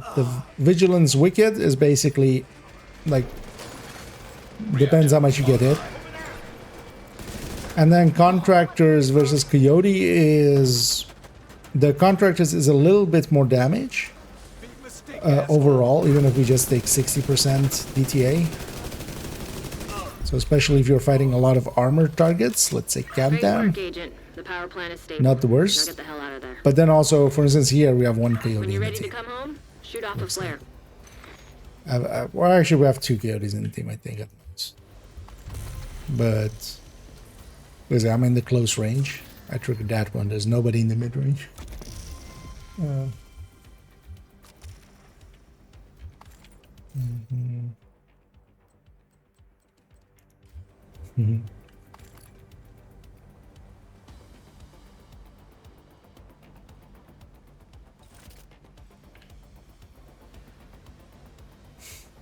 Vigilance Wicked is basically like depends how much you get hit, and then Contractors versus Coyote is the Contractors is a little bit more damage. Overall, even if we just take 60% DTA. So especially if you're fighting a lot of armored targets, let's say Countdown. The power plant is stable. Not the worst. Now get the hell out of there. But then also, for instance, here we have 1 Coyote. When you're in the ready to team. come home, shoot off a flare. Well, actually, we have 2 Coyotes in the team, I think, at most. But listen, I'm in the close range. I triggered that one. There's nobody in the mid range. I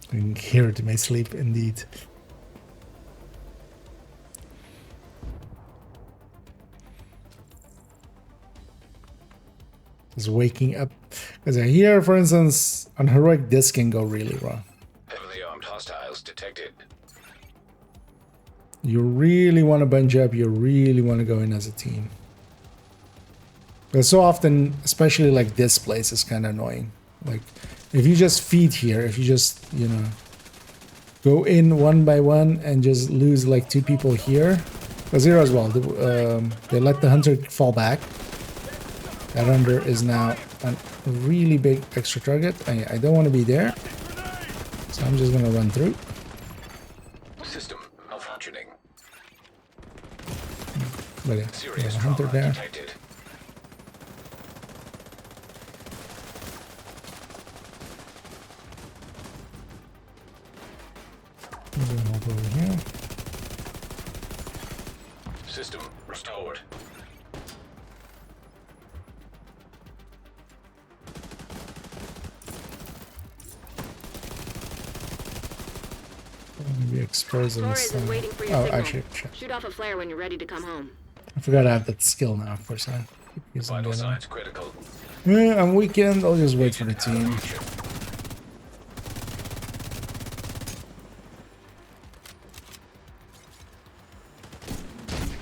can hear it in my sleep, indeed. Just waking up. Because here, for instance, on heroic, this can go really wrong. Heavily armed hostiles detected. You really want to bunch up. You really want to go in as a team. But so often, especially like this place, is kind of annoying. Like, if you just feed here, if you just, you know, go in one by one and just lose like 2 people here. Because here as well, they let the hunter fall back. That hunter is now a really big extra target. I don't want to be there. So I'm just going to run through. System malfunctioning. But yeah, there's a hunter there. Detected. System restored. Maybe exposing Torres is waiting for your oh, signal. actually, shit. Shoot off a flare when you're ready to come home. I forgot I have that skill now, of course. I keep using Vital the other one. signs critical. Yeah, on weekend, I'll just wait for the team.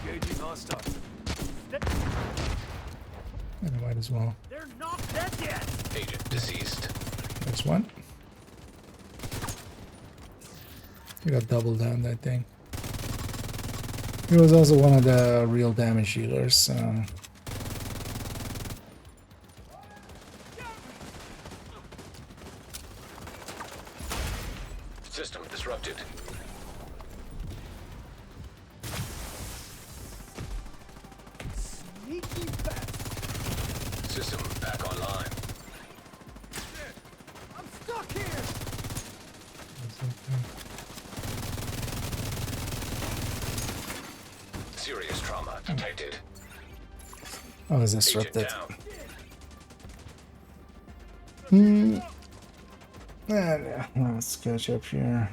Engaging hostile. I might as well. They're not dead yet. Agent deceased. There's one. You got double down that thing. He was also one of the real damage dealers, so... System disrupted. Sneaky bastard. System back online. I'm stuck here. Serious trauma detected. Oh, is disrupted. Down. Yeah, let's catch up here.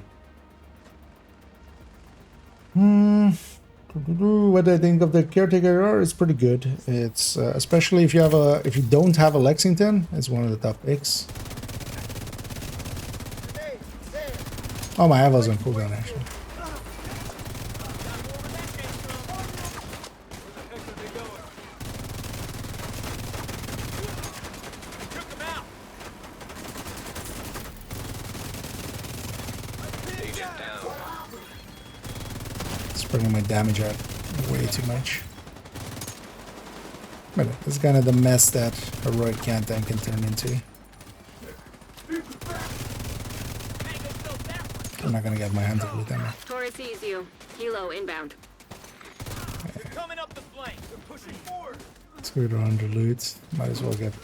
What I think of the caretaker R is pretty good. It's especially if you don't have a Lexington, it's one of the top picks. Oh, my Ava's on cooldown actually. Bringing my damage out way too much. But it's kind of the mess that heroic countdown can turn into. I'm not gonna get my hands with them. Torres sees you. Helo inbound. They're coming up the flank. They're pushing forward. Let's go around the loot. Might as well get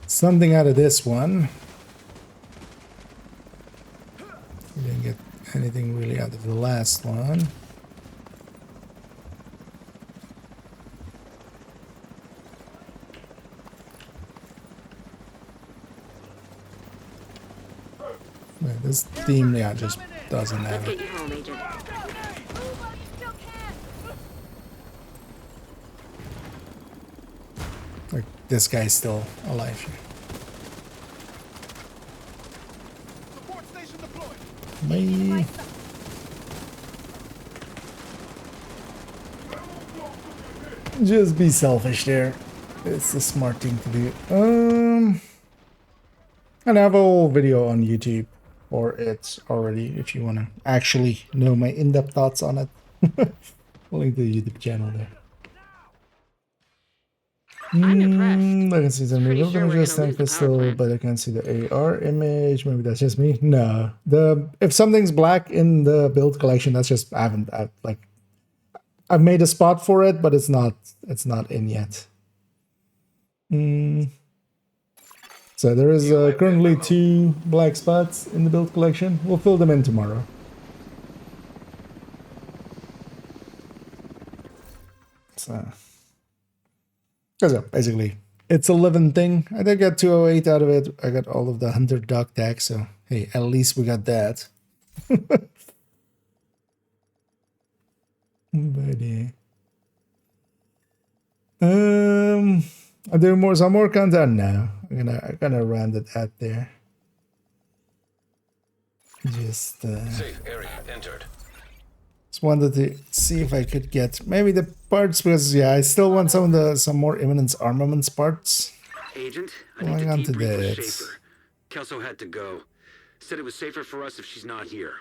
something out of this one. We didn't get anything really out of the last one. Yeah, this team, yeah, just doesn't have Let's it. get you home, Agent. Like, this guy's still alive here. Bye. Just be selfish there. It's the smart thing to do. And I have a whole video on YouTube for it already if you want to actually know my in-depth thoughts on it. Link to the YouTube channel there. I'm impressed. I can see some Pretty new sure we're just gonna tank lose the power pistol, plant. but I can't see the AR image. Maybe that's just me. No, if something's black in the build collection, that's just I've made a spot for it, but it's not in yet. So there is currently 2 black spots in the build collection. We'll fill them in tomorrow. So. So basically, it's a living thing. I did get 208 out of it. I got all of the Hunter Dog tags, so hey, at least we got that. But yeah. Are there some more content now? I'm gonna round it out there. Just Safe area entered. just wanted to see if I could get maybe the parts, because yeah, I still want some more Imminence Armaments parts. Agent, I Going need to on to debrief with that. Schaefer. Kelso had to go. Said it was safer for us if she's not here.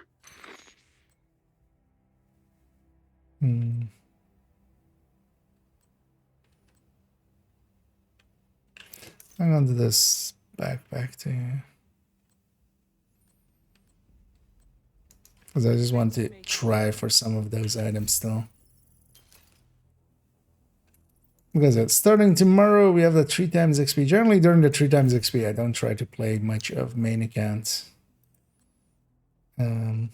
Hang on to this backpack too. Because I just want to try for some of those items still. Because starting tomorrow, we have the 3 times XP. Generally, during the 3 times XP, I don't try to play much of main accounts. And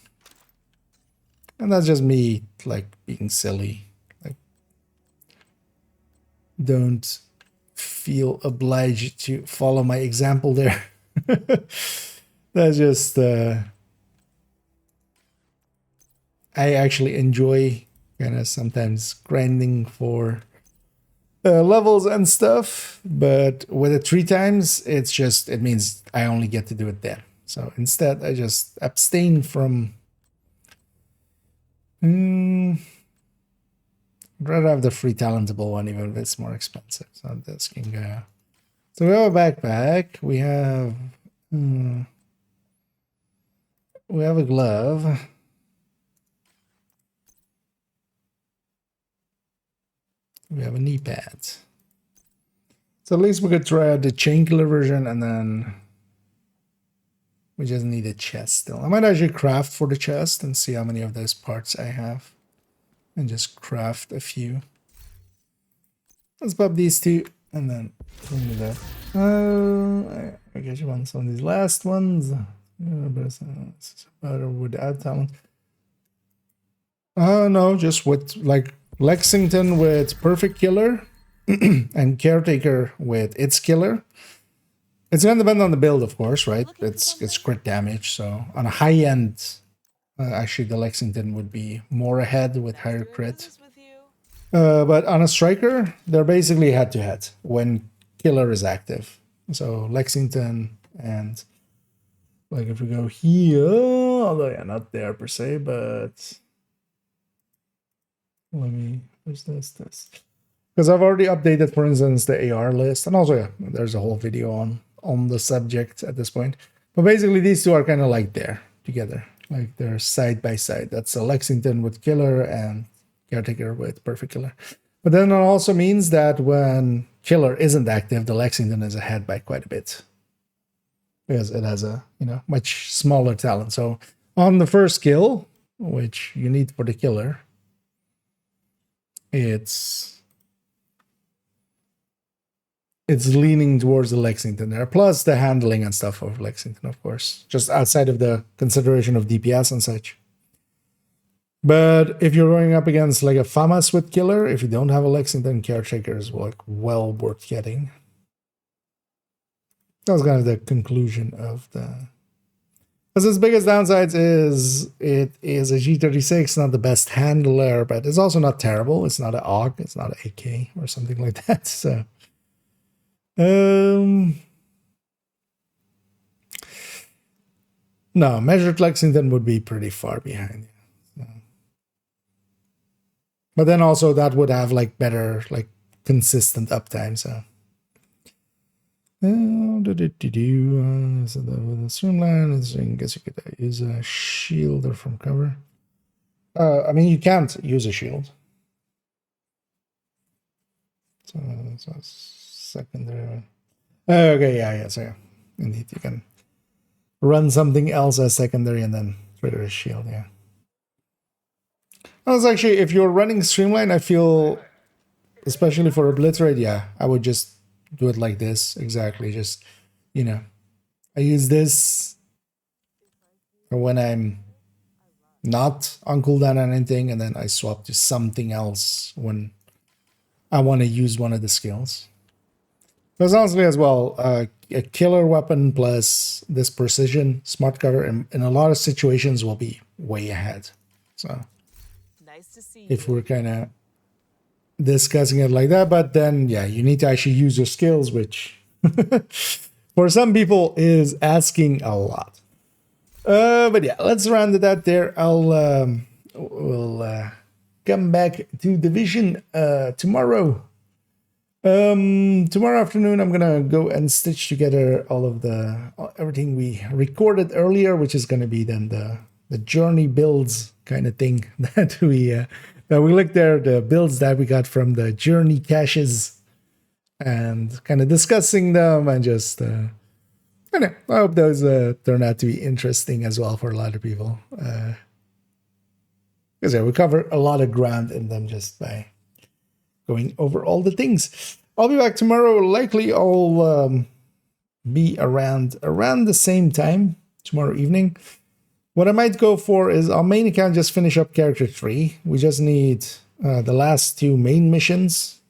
And that's just me, like, being silly. Like, don't feel obliged to follow my example there. That's just... I actually enjoy kind of sometimes grinding for levels and stuff, but with it 3 times, it means I only get to do it then. So instead, I just abstain from... I'd rather have the free talentable one, even if it's more expensive. So this can go. So we have a backpack. We have a glove. We have a knee pad. So at least we could try out the chain killer version, and then we just need a chest still. I might actually craft for the chest and see how many of those parts I have. And just craft a few. Let's pop these 2 and then clean it up. I guess you want some of these last ones. Better without talent. No, just with like Lexington with perfect killer and caretaker with its killer. It's gonna depend on the build, of course, right? It's crit damage, so on a high end, actually the Lexington would be more ahead with higher crit. But on a striker, they're basically head to head when killer is active. So Lexington and like if we go here, although yeah, not there per se, but where's this? Because I've already updated, for instance, the AR list, and also yeah, there's a whole video on the subject at this point. But basically, these 2 are kind of like there together, like they're side by side. That's a Lexington with killer and caretaker with perfect killer. But then it also means that when killer isn't active, the Lexington is ahead by quite a bit because it has a much smaller talent. So on the first skill, which you need for the killer, it's leaning towards the Lexington there, plus the handling and stuff of Lexington, of course, just outside of the consideration of DPS and such. But if you're going up against like a FAMAS with killer, if you don't have a Lexington, caretaker is like well worth getting. That was kind of the conclusion of the... Because its biggest downsides is it is a G36, not the best handler, but it's also not terrible. It's not an AUG, it's not an AK or something like that. So, no, measured Lexington would be pretty far behind. So. But then also that would have like better, like consistent uptime. So. So the streamline, I guess you could use a shield or from cover. I mean, you can't use a shield. So secondary one. Okay, yeah. So yeah, indeed, you can run something else as secondary and then trigger a shield. Yeah. That's actually, if you're running streamline, I feel, especially for obliterate, yeah, I would just do it like this, exactly. Just, I use this when I'm not on cooldown or anything, and then I swap to something else when I want to use one of the skills. Because honestly as well, a killer weapon plus this precision, smart cover, in a lot of situations will be way ahead. So, nice to see if we're kind of discussing it like that, but then yeah, you need to actually use your skills, which for some people is asking a lot. But yeah, let's round it out there. We'll come back to Division tomorrow. Tomorrow afternoon, I'm gonna go and stitch together all of everything we recorded earlier, which is gonna be then the journey builds kind of thing that we looked there, the builds that we got from the journey caches, and kind of discussing them, and just I hope those turn out to be interesting as well for a lot of people. Because yeah, we cover a lot of ground in them just by going over all the things. I'll be back tomorrow. Likely I'll be around the same time tomorrow evening. What I might go for is our main account, just finish up character 3. We just need the last 2 main missions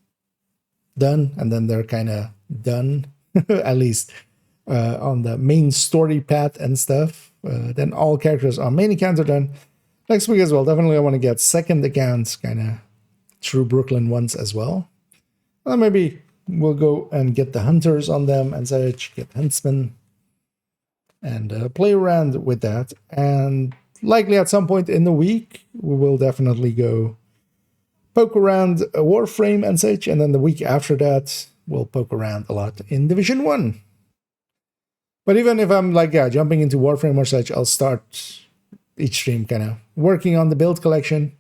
done, and then they're kind of done, at least on the main story path and stuff. Then all characters on main accounts are done. Next week as well, definitely I want to get second accounts kind of through Brooklyn once as well. Maybe we'll go and get the hunters on them and such, get huntsmen, and play around with that. And likely at some point in the week, we will definitely go poke around a Warframe and such. And then the week after that, we'll poke around a lot in Division 1. But even if I'm like, yeah, jumping into Warframe or such, I'll start each stream kind of working on the build collection.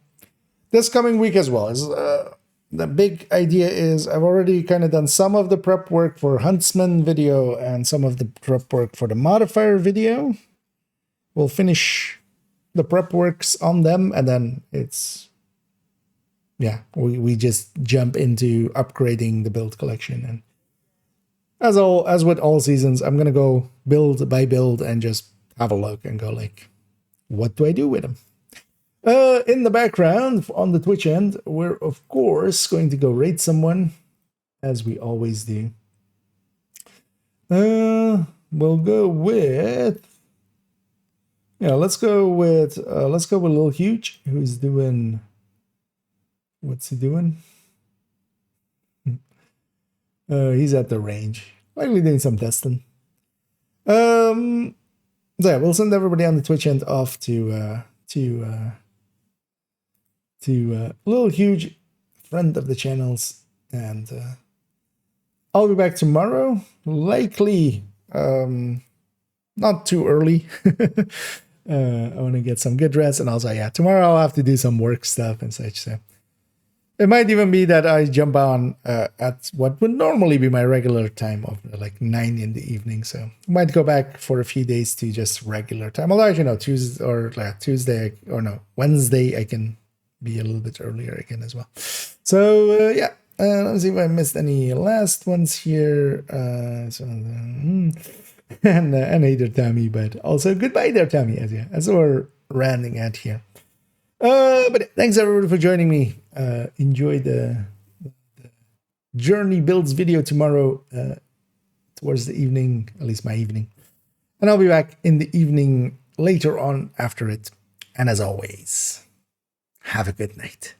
This coming week as well is the big idea is I've already kind of done some of the prep work for Huntsman video and some of the prep work for the modifier video. We'll finish the prep works on them, and then it's, yeah, we just jump into upgrading the build collection. And as with all seasons, I'm gonna go build by build and just have a look and go like, what do I do with them? In the background, on the Twitch end, we're of course going to go raid someone, as we always do. We'll go with, yeah, let's go with Lil Huge, who's doing, what's he doing? He's at the range, likely doing some testing. So yeah, we'll send everybody on the Twitch end off to Lil Huge, friend of the channels, and I'll be back tomorrow, likely not too early. I want to get some good rest, and also, yeah, tomorrow I'll have to do some work stuff and such, so it might even be that I jump on at what would normally be my regular time of like 9 in the evening. So I might go back for a few days to just regular time. Although, you know, Wednesday, I can be a little bit earlier again as well. So yeah, let's see if I missed any last ones here. And hey there, Tommy, but also goodbye there, Tommy, as we're rounding out here. But thanks everybody for joining me. Enjoy the journey builds video tomorrow towards the evening, at least my evening. And I'll be back in the evening later on after it. And as always, have a good night.